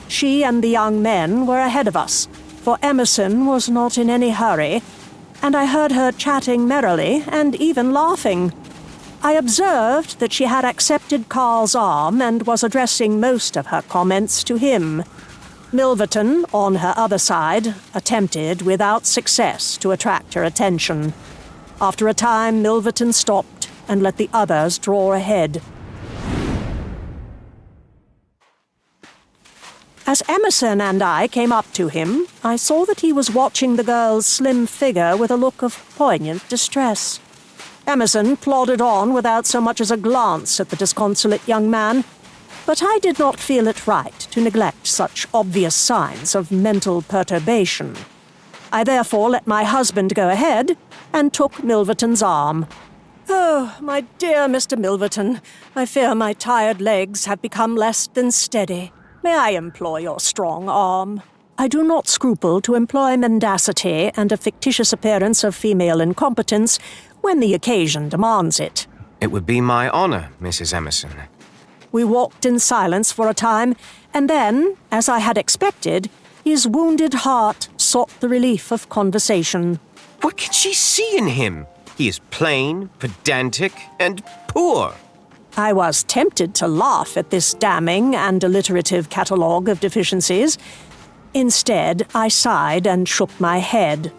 She and the young men were ahead of us, for Emerson was not in any hurry, and I heard her chatting merrily and even laughing. I observed that she had accepted Carl's arm and was addressing most of her comments to him. Milverton, on her other side, attempted without success to attract her attention. After a time, Milverton stopped and let the others draw ahead. As Emerson and I came up to him, I saw that he was watching the girl's slim figure with a look of poignant distress. Emerson plodded on without so much as a glance at the disconsolate young man, but I did not feel it right to neglect such obvious signs of mental perturbation. I therefore let my husband go ahead and took Milverton's arm. "Oh, my dear Mr. Milverton, I fear my tired legs have become less than steady. May I employ your strong arm?" I do not scruple to employ mendacity and a fictitious appearance of female incompetence when the occasion demands it. It would be my honor, Mrs. Emerson. We walked in silence for a time, and then, as I had expected, his wounded heart sought the relief of conversation. What can she see in him? He is plain, pedantic, and poor. I was tempted to laugh at this damning and alliterative catalogue of deficiencies. Instead, I sighed and shook my head.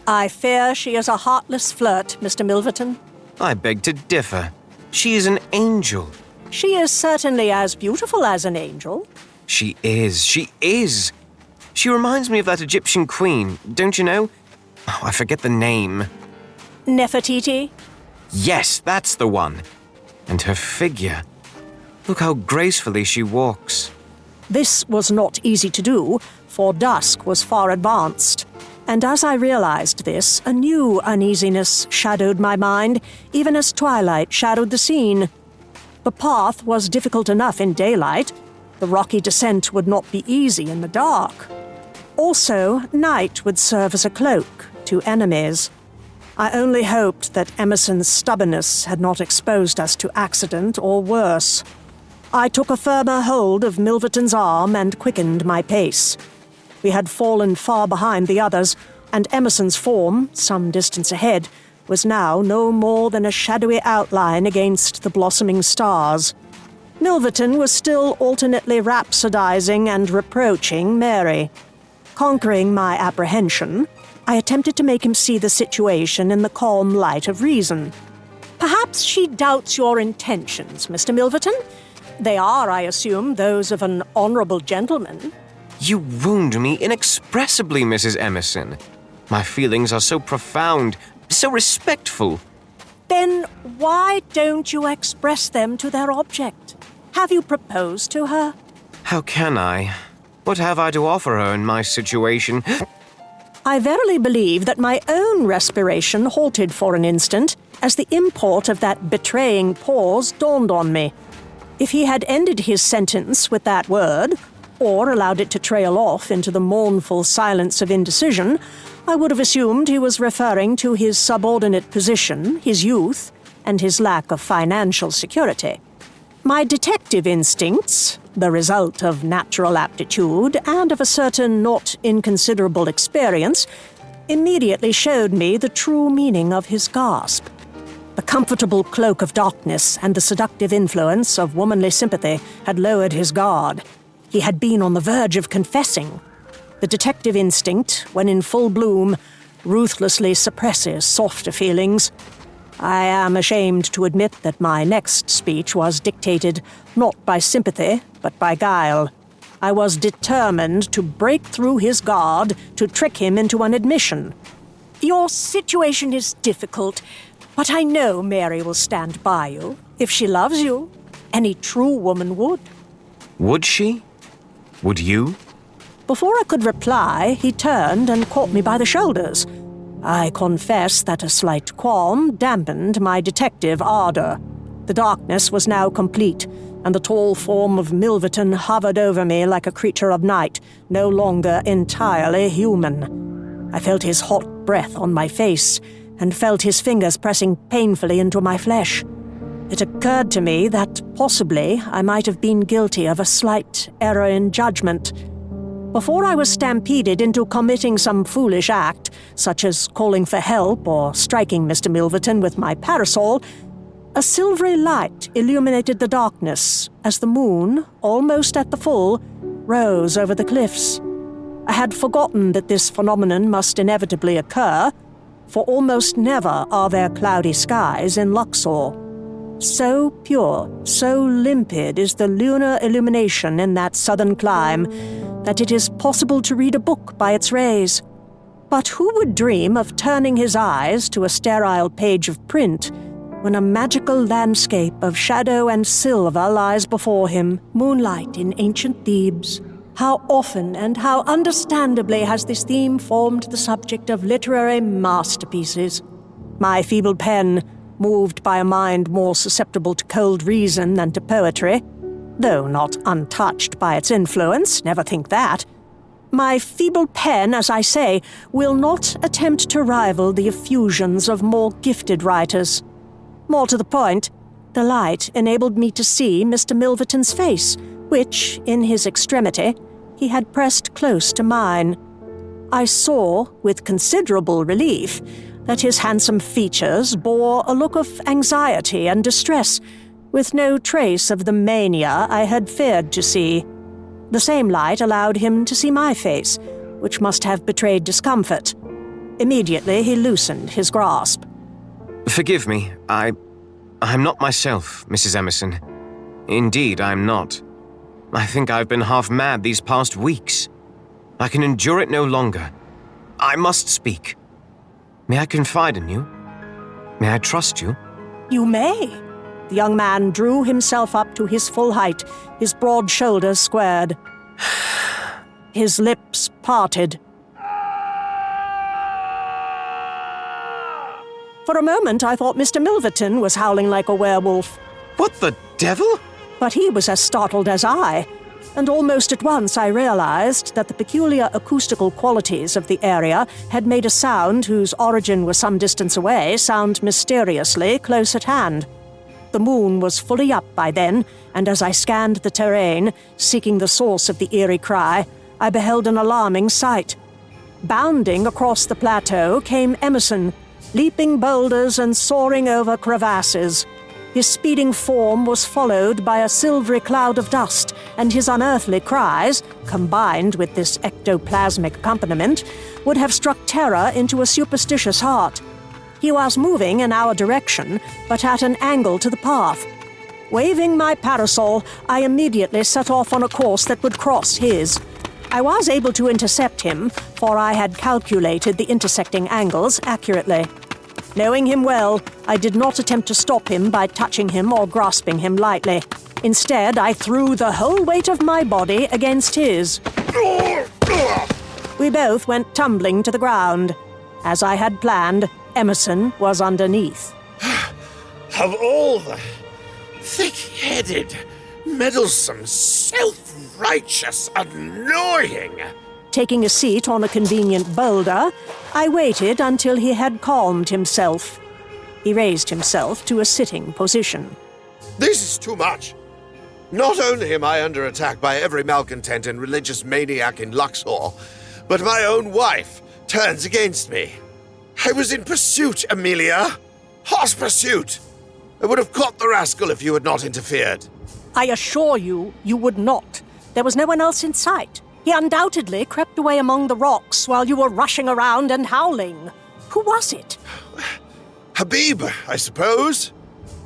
"I fear she is a heartless flirt, Mr. Milverton." I beg to differ. She is an angel. She is certainly as beautiful as an angel. She is. She reminds me of that Egyptian queen, don't you know? Oh, I forget the name. Nefertiti? Yes, that's the one. And her figure. Look how gracefully she walks. This was not easy to do, for dusk was far advanced. And as I realized this, a new uneasiness shadowed my mind, even as twilight shadowed the scene. The path was difficult enough in daylight. The rocky descent would not be easy in the dark. Also, night would serve as a cloak to enemies. I only hoped that Emerson's stubbornness had not exposed us to accident or worse. I took a firmer hold of Milverton's arm and quickened my pace. We had fallen far behind the others, and Emerson's form, some distance ahead, was now no more than a shadowy outline against the blossoming stars. Milverton was still alternately rhapsodizing and reproaching Mary. Conquering my apprehension, I attempted to make him see the situation in the calm light of reason. Perhaps she doubts your intentions, Mr. Milverton. They are, I assume, those of an honorable gentleman. You wound me inexpressibly, Mrs. Emerson. My feelings are so profound, so respectful. Then why don't you express them to their object? Have you proposed to her? How can I? What have I to offer her in my situation? I verily believe that my own respiration halted for an instant as the import of that betraying pause dawned on me. If he had ended his sentence with that word, or allowed it to trail off into the mournful silence of indecision, I would have assumed he was referring to his subordinate position, his youth, and his lack of financial security. My detective instincts, the result of natural aptitude and of a certain not inconsiderable experience, immediately showed me the true meaning of his gasp. The comfortable cloak of darkness and the seductive influence of womanly sympathy had lowered his guard. He had been on the verge of confessing. The detective instinct, when in full bloom, ruthlessly suppresses softer feelings. I am ashamed to admit that my next speech was dictated not by sympathy, but by guile. I was determined to break through his guard to trick him into an admission. Your situation is difficult, but I know Mary will stand by you. If she loves you, any true woman would. Would she? Would you? Before I could reply, he turned and caught me by the shoulders. I confess that a slight qualm dampened my detective ardor. The darkness was now complete, and the tall form of Milverton hovered over me like a creature of night, no longer entirely human. I felt his hot breath on my face, and felt his fingers pressing painfully into my flesh. It occurred to me that possibly I might have been guilty of a slight error in judgment. Before I was stampeded into committing some foolish act, such as calling for help or striking Mr. Milverton with my parasol, a silvery light illuminated the darkness as the moon, almost at the full, rose over the cliffs. I had forgotten that this phenomenon must inevitably occur, for almost never are there cloudy skies in Luxor. So pure, so limpid is the lunar illumination in that southern clime that it is possible to read a book by its rays. But who would dream of turning his eyes to a sterile page of print when a magical landscape of shadow and silver lies before him, moonlight in ancient Thebes? How often and how understandably has this theme formed the subject of literary masterpieces? My feeble pen, moved by a mind more susceptible to cold reason than to poetry, though not untouched by its influence, never think that. My feeble pen, as I say, will not attempt to rival the effusions of more gifted writers. More to the point, the light enabled me to see Mr. Milverton's face, which, in his extremity, he had pressed close to mine. I saw, with considerable relief, that his handsome features bore a look of anxiety and distress, with no trace of the mania I had feared to see. The same light allowed him to see my face, which must have betrayed discomfort. Immediately he loosened his grasp. Forgive me, I'm not myself, Mrs. Emerson. Indeed, I'm not. I think I've been half mad these past weeks. I can endure it no longer. I must speak. May I confide in you? May I trust you? You may. The young man drew himself up to his full height, his broad shoulders squared. His lips parted. For a moment, I thought Mr. Milverton was howling like a werewolf. What the devil? But he was as startled as I, and almost at once I realized that the peculiar acoustical qualities of the area had made a sound whose origin was some distance away sound mysteriously close at hand. The moon was fully up by then, and as I scanned the terrain, seeking the source of the eerie cry, I beheld an alarming sight. Bounding across the plateau came Emerson, leaping boulders and soaring over crevasses. His speeding form was followed by a silvery cloud of dust, and his unearthly cries, combined with this ectoplasmic accompaniment, would have struck terror into a superstitious heart. He was moving in our direction, but at an angle to the path. Waving my parasol, I immediately set off on a course that would cross his. I was able to intercept him, for I had calculated the intersecting angles accurately. Knowing him well, I did not attempt to stop him by touching him or grasping him lightly. Instead, I threw the whole weight of my body against his. We both went tumbling to the ground. As I had planned, Emerson was underneath. Of all the thick-headed, meddlesome, self-righteous, annoying... Taking a seat on a convenient boulder, I waited until he had calmed himself. He raised himself to a sitting position. This is too much. Not only am I under attack by every malcontent and religious maniac in Luxor, but my own wife turns against me. I was in pursuit, Amelia. Hot pursuit. I would have caught the rascal if you had not interfered. I assure you, you would not. There was no one else in sight. He undoubtedly crept away among the rocks while you were rushing around and howling. Who was it? Habib, I suppose.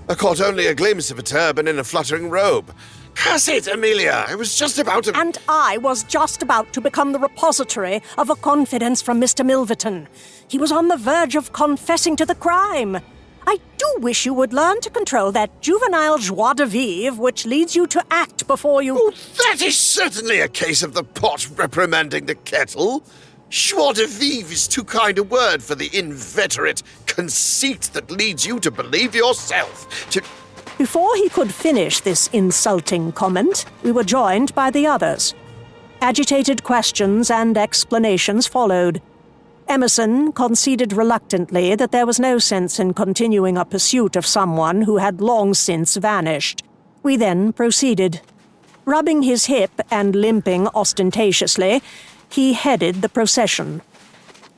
I caught only a glimpse of a turban and a fluttering robe. Curse it, Amelia! I was just about to... And I was just about to become the repository of a confidence from Mr. Milverton. He was on the verge of confessing to the crime. I do wish you would learn to control that juvenile joie de vivre which leads you to act before you... Oh, that is certainly a case of the pot reprimanding the kettle. Joie de vivre is too kind a word for the inveterate conceit that leads you to believe yourself. Before he could finish this insulting comment, we were joined by the others. Agitated questions and explanations followed. Emerson conceded reluctantly that there was no sense in continuing a pursuit of someone who had long since vanished. We then proceeded. Rubbing his hip and limping ostentatiously, he headed the procession.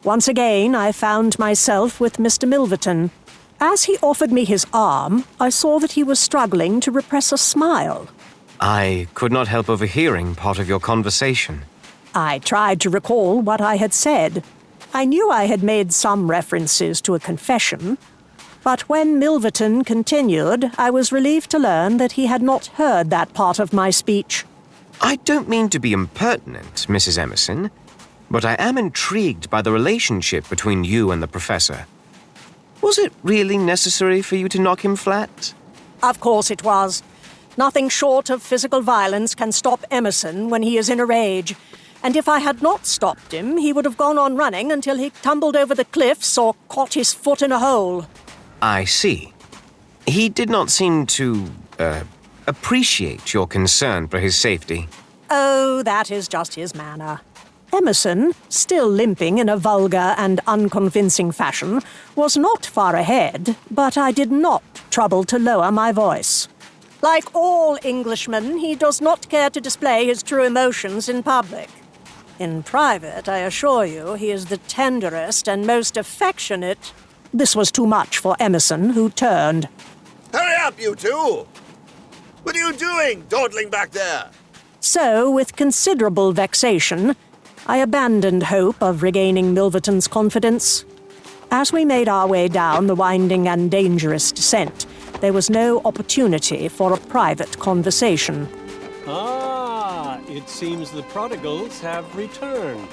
Once again, I found myself with Mr. Milverton. As he offered me his arm, I saw that he was struggling to repress a smile. I could not help overhearing part of your conversation. I tried to recall what I had said. I knew I had made some references to a confession, but when Milverton continued, I was relieved to learn that he had not heard that part of my speech. I don't mean to be impertinent, Mrs. Emerson, but I am intrigued by the relationship between you and the professor. Was it really necessary for you to knock him flat? Of course it was. Nothing short of physical violence can stop Emerson when he is in a rage. And if I had not stopped him, he would have gone on running until he tumbled over the cliffs or caught his foot in a hole. I see. He did not seem to, appreciate your concern for his safety. Oh, that is just his manner. Emerson, still limping in a vulgar and unconvincing fashion, was not far ahead, but I did not trouble to lower my voice. Like all Englishmen, he does not care to display his true emotions in public. In private, I assure you, he is the tenderest and most affectionate... This was too much for Emerson, who turned. Hurry up, you two! What are you doing, dawdling back there? So, with considerable vexation, I abandoned hope of regaining Milverton's confidence. As we made our way down the winding and dangerous descent, there was no opportunity for a private conversation. It seems the prodigals have returned.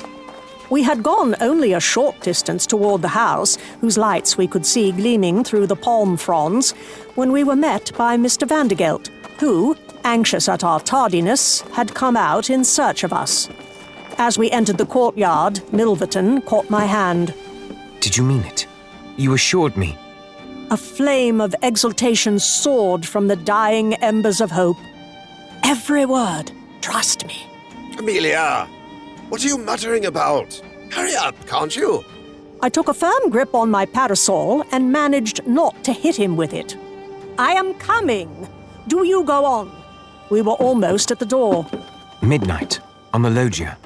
We had gone only a short distance toward the house, whose lights we could see gleaming through the palm fronds, when we were met by Mr. Vandergelt, who, anxious at our tardiness, had come out in search of us. As we entered the courtyard, Milverton caught my hand. Did you mean it? You assured me. A flame of exultation soared from the dying embers of hope. Every word. Trust me. Amelia, what are you muttering about? Hurry up, can't you? I took a firm grip on my parasol and managed not to hit him with it. I am coming. Do you go on. We were almost at the door. Midnight, on the loggia.